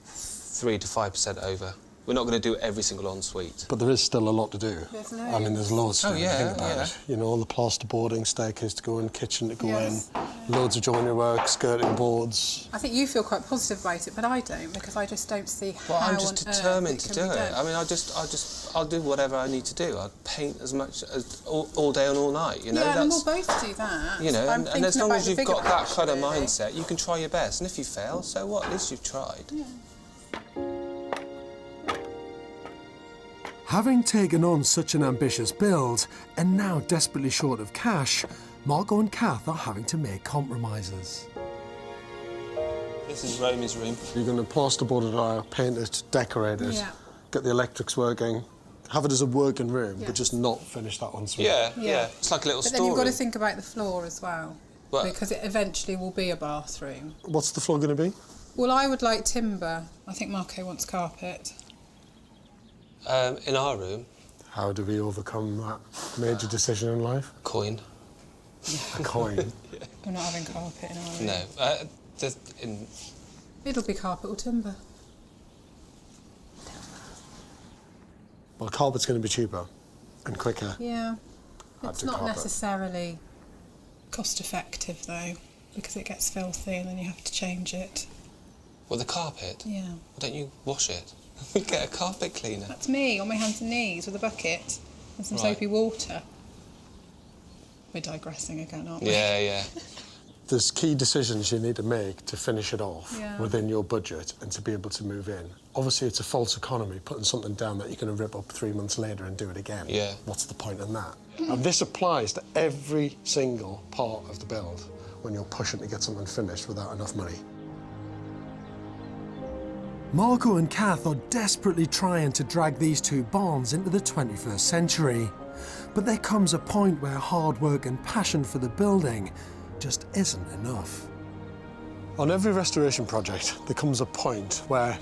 3 to 5% over. We're not going to do every single ensuite. But there is still a lot to do. There's loads. I mean, there's loads to do. yeah, Think about it. You know, all the plasterboarding, staircase to go in, kitchen to go in, loads of joinery work, skirting boards. I think you feel quite positive about it, but I don't, because I just don't see how Well, I'm just determined to do it. Done. I mean, I'll do whatever I need to do. I'll paint as much as all day and all night. You know, yeah, and we'll both do that. You know, and as long as you've got that kind of really. mindset, you can try your best. And if you fail, so what? At least you've tried. Yeah. Having taken on such an ambitious build, and now desperately short of cash, Marco and Kath are having to make compromises. This is Romy's room. You're going to plasterboard it out, paint it, decorate it, get the electrics working, have it as a working room, but just not finish that one suite. Yeah. It's like a little But story. then you've got to think about the floor as well, Well, because it eventually will be a bathroom. What's the floor going to be? Well, I would like timber. I think Marco wants carpet. in our room. How do we overcome that major decision in life? Coin. A coin? We're not having carpet in our room. No. It'll be carpet or timber. Well, carpet's going to be cheaper and quicker. Yeah. I'd It's do not carpet. necessarily cost effective though, because it gets filthy and then you have to change it. Well, the carpet? Yeah. Well, don't you wash it? We get a carpet cleaner. That's me on my hands and knees with a bucket and some Right. soapy water. We're digressing again, aren't we? Yeah. There's key decisions you need to make to finish it off Yeah. within your budget and to be able to move in. Obviously, it's a false economy, putting something down that you're going to rip up 3 months later and do it again. Yeah. What's the point in that? And this applies to every single part of the build when you're pushing to get something finished without enough money. Marco and Kath are desperately trying to drag these two barns into the 21st century. But there comes a point where hard work and passion for the building just isn't enough. On every restoration project, there comes a point where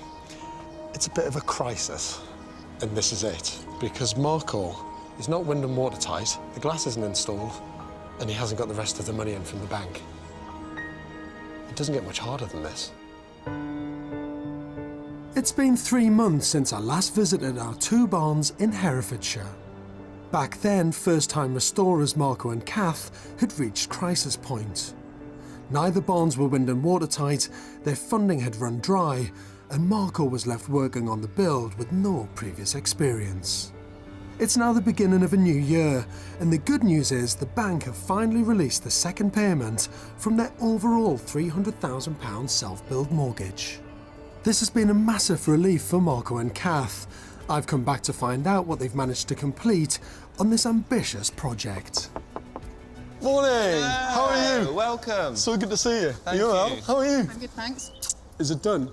it's a bit of a crisis. And this is it. Because Marco is not wind and watertight, the glass isn't installed, and he hasn't got the rest of the money in from the bank. It doesn't get much harder than this. It's been 3 months since I last visited our two barns in Herefordshire. Back then, first-time restorers Marco and Kath had reached crisis point. Neither barns were wind and watertight, their funding had run dry, and Marco was left working on the build with no previous experience. It's now the beginning of a new year, and the good news is the bank have finally released the second payment from their overall £300,000 self-build mortgage. This has been a massive relief for Marco and Kath. I've come back to find out what they've managed to complete on this ambitious project. Morning! How are you? Welcome. So good to see you. Thank you well? you. How are you? I'm good, thanks. Is it done?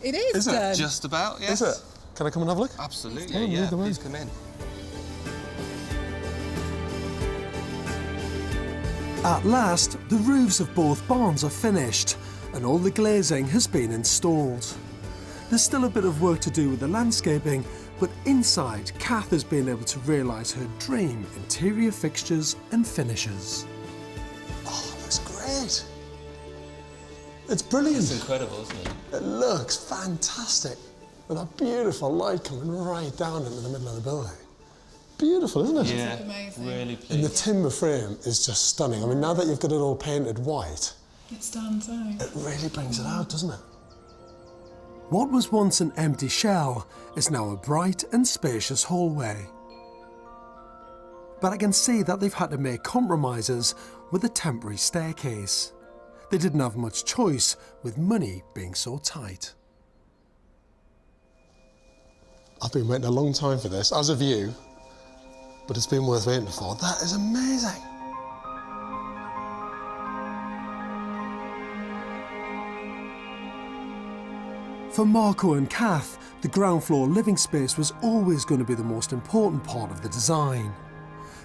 It is it? done. Just about, yes. Is it? Can I come and have a look? Absolutely, Oh, yeah. lead the way. Please come in. At last, the roofs of both barns are finished and all the glazing has been installed. There's still a bit of work to do with the landscaping, but inside, Kath has been able to realise her dream interior fixtures and finishes. Oh, it looks great. It's brilliant. It's incredible, isn't it? It looks fantastic. With that beautiful light coming right down into the middle of the building. Beautiful, isn't it? Yeah, really pleased. And the timber frame is just stunning. I mean, now that you've got it all painted white, It stands out. it really brings it out, doesn't it? What was once an empty shell is now a bright and spacious hallway. But I can see that they've had to make compromises with a temporary staircase. They didn't have much choice with money being so tight. I've been waiting a long time for this, as have you, but it's been worth waiting for. That is amazing. For Marco and Kath, the ground floor living space was always going to be the most important part of the design.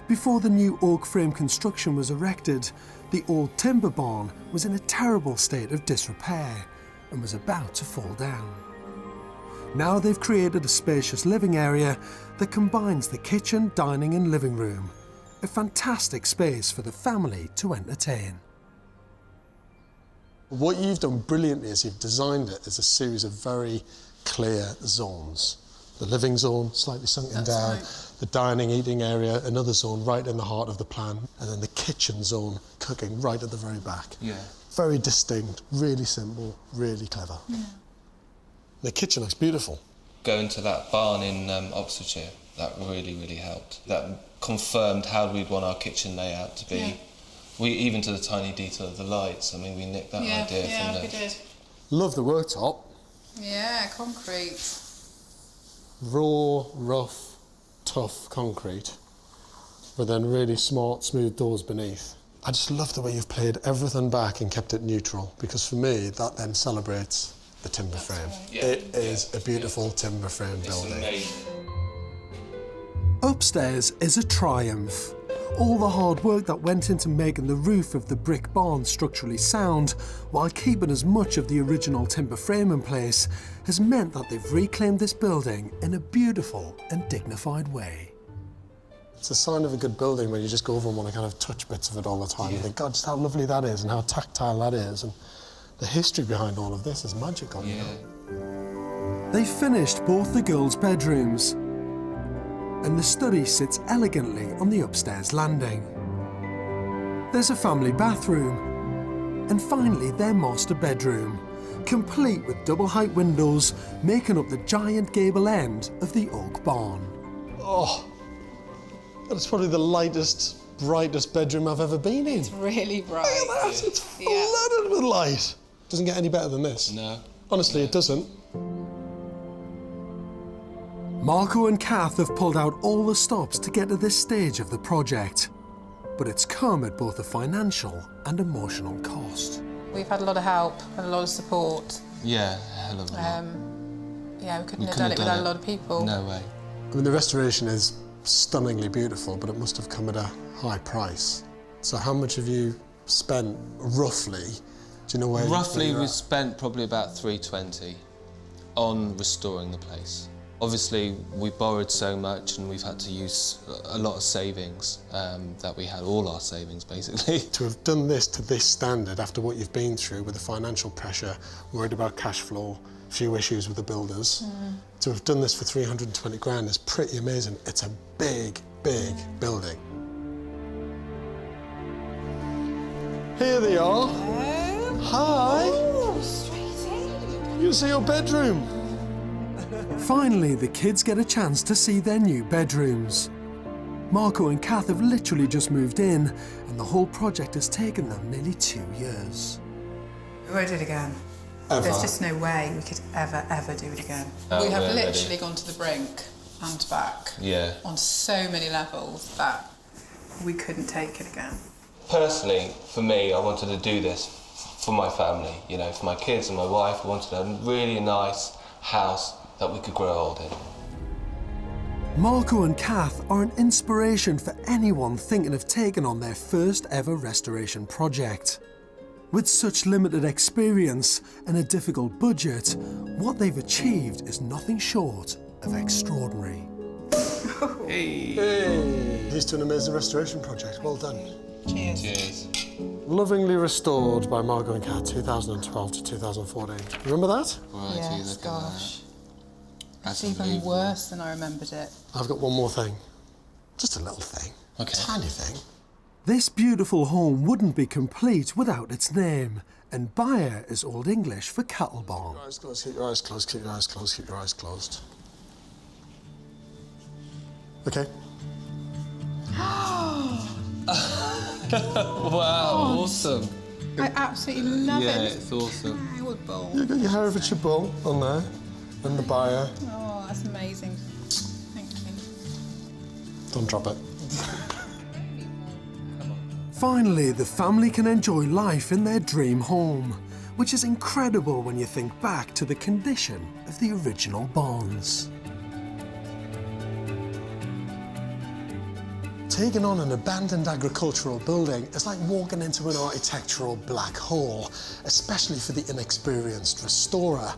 Before the new oak frame construction was erected, the old timber barn was in a terrible state of disrepair and was about to fall down. Now they've created a spacious living area that combines the kitchen, dining and living room. A fantastic space for the family to entertain. What you've done brilliantly is you've designed it as a series of very clear zones. The living zone, slightly sunken down, the dining, eating area, another zone right in the heart of the plan, and then the kitchen zone, cooking right at the very back. Yeah. Very distinct, really simple, really clever. Yeah. The kitchen looks beautiful. Going to that barn in Oxfordshire, that really, really helped. That confirmed how we'd want our kitchen layout to be. Yeah. We, even to the tiny detail of the lights, I mean, we nicked that idea from we did. Love the worktop. Yeah, concrete. Raw, rough, tough concrete, but then really smart, smooth doors beneath. I just love the way you've played everything back and kept it neutral, because for me, that then celebrates the timber frame. Right. Yeah. It is a beautiful timber frame building. Upstairs is a triumph. All the hard work that went into making the roof of the brick barn structurally sound, while keeping as much of the original timber frame in place, has meant that they've reclaimed this building in a beautiful and dignified way. It's a sign of a good building when you just go over and want to kind of touch bits of it all the time and think, God, just how lovely that is and how tactile that is. And the history behind all of this is magical, you know. They finished both the girls' bedrooms, and the study sits elegantly on the upstairs landing. There's a family bathroom, and finally their master bedroom, complete with double-height windows making up the giant gable end of the oak barn. Oh, that's probably the lightest, brightest bedroom I've ever been in. It's really bright. Look at that, it's flooded with light. Doesn't get any better than this. No. Honestly, it doesn't. Marco and Kath have pulled out all the stops to get to this stage of the project, but it's come at both a financial and emotional cost. We've had a lot of help and a lot of support. Yeah, a hell of a lot. Yeah, we couldn't have done it without a lot of people. No way. I mean, the restoration is stunningly beautiful, but it must have come at a high price. So how much have you spent, roughly? Do you know where? Roughly, we spent probably about 320 on restoring the place. Obviously, we borrowed so much and we've had to use a lot of savings that we had, all our savings basically. To have done this to this standard after what you've been through with the financial pressure, worried about cash flow, a few issues with the builders, to have done this for 320 grand is pretty amazing. It's a big, big building. Here they are. Hi. Oh, straight in. You can see your bedroom. Finally, the kids get a chance to see their new bedrooms. Marco and Kath have literally just moved in, and the whole project has taken them nearly 2 years. We won't do it again. Ever? There's just no way we could ever do it again. Oh, we have yeah, literally gone to the brink and back on so many levels that we couldn't take it again. Personally, for me, I wanted to do this for my family, you know, for my kids and my wife. I wanted a really nice house that we could grow old in. Marco and Kath are an inspiration for anyone thinking of taking on their first ever restoration project. With such limited experience and a difficult budget, what they've achieved is nothing short of extraordinary. Hey! Here's to an amazing restoration project. Well done. Cheers. Cheers. Lovingly restored by Margot and Kat, 2012 to 2014. Remember that? Right, Yes, gosh. That's It's even worse than I remembered it. I've got one more thing. Just a little thing. Okay. Tiny thing. This beautiful home wouldn't be complete without its name, and Byre is Old English for cattle barn. Keep your eyes closed, keep your eyes closed, keep your eyes closed, keep your eyes closed. Okay. Wow, awesome. I absolutely love Yeah, it. it's awesome. Iowa bowl. You've got your Herefordshire bull on there, and the Byre. Oh, that's amazing. Thank you. Don't drop it. Finally, the family can enjoy life in their dream home, which is incredible when you think back to the condition of the original barns. Taking on an abandoned agricultural building is like walking into an architectural black hole, especially for the inexperienced restorer.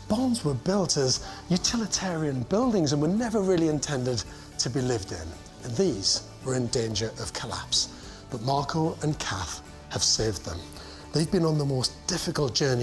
Barns were built as utilitarian buildings and were never really intended to be lived in, and these were in danger of collapse. But Marco and Kath have saved them. They've been on the most difficult journey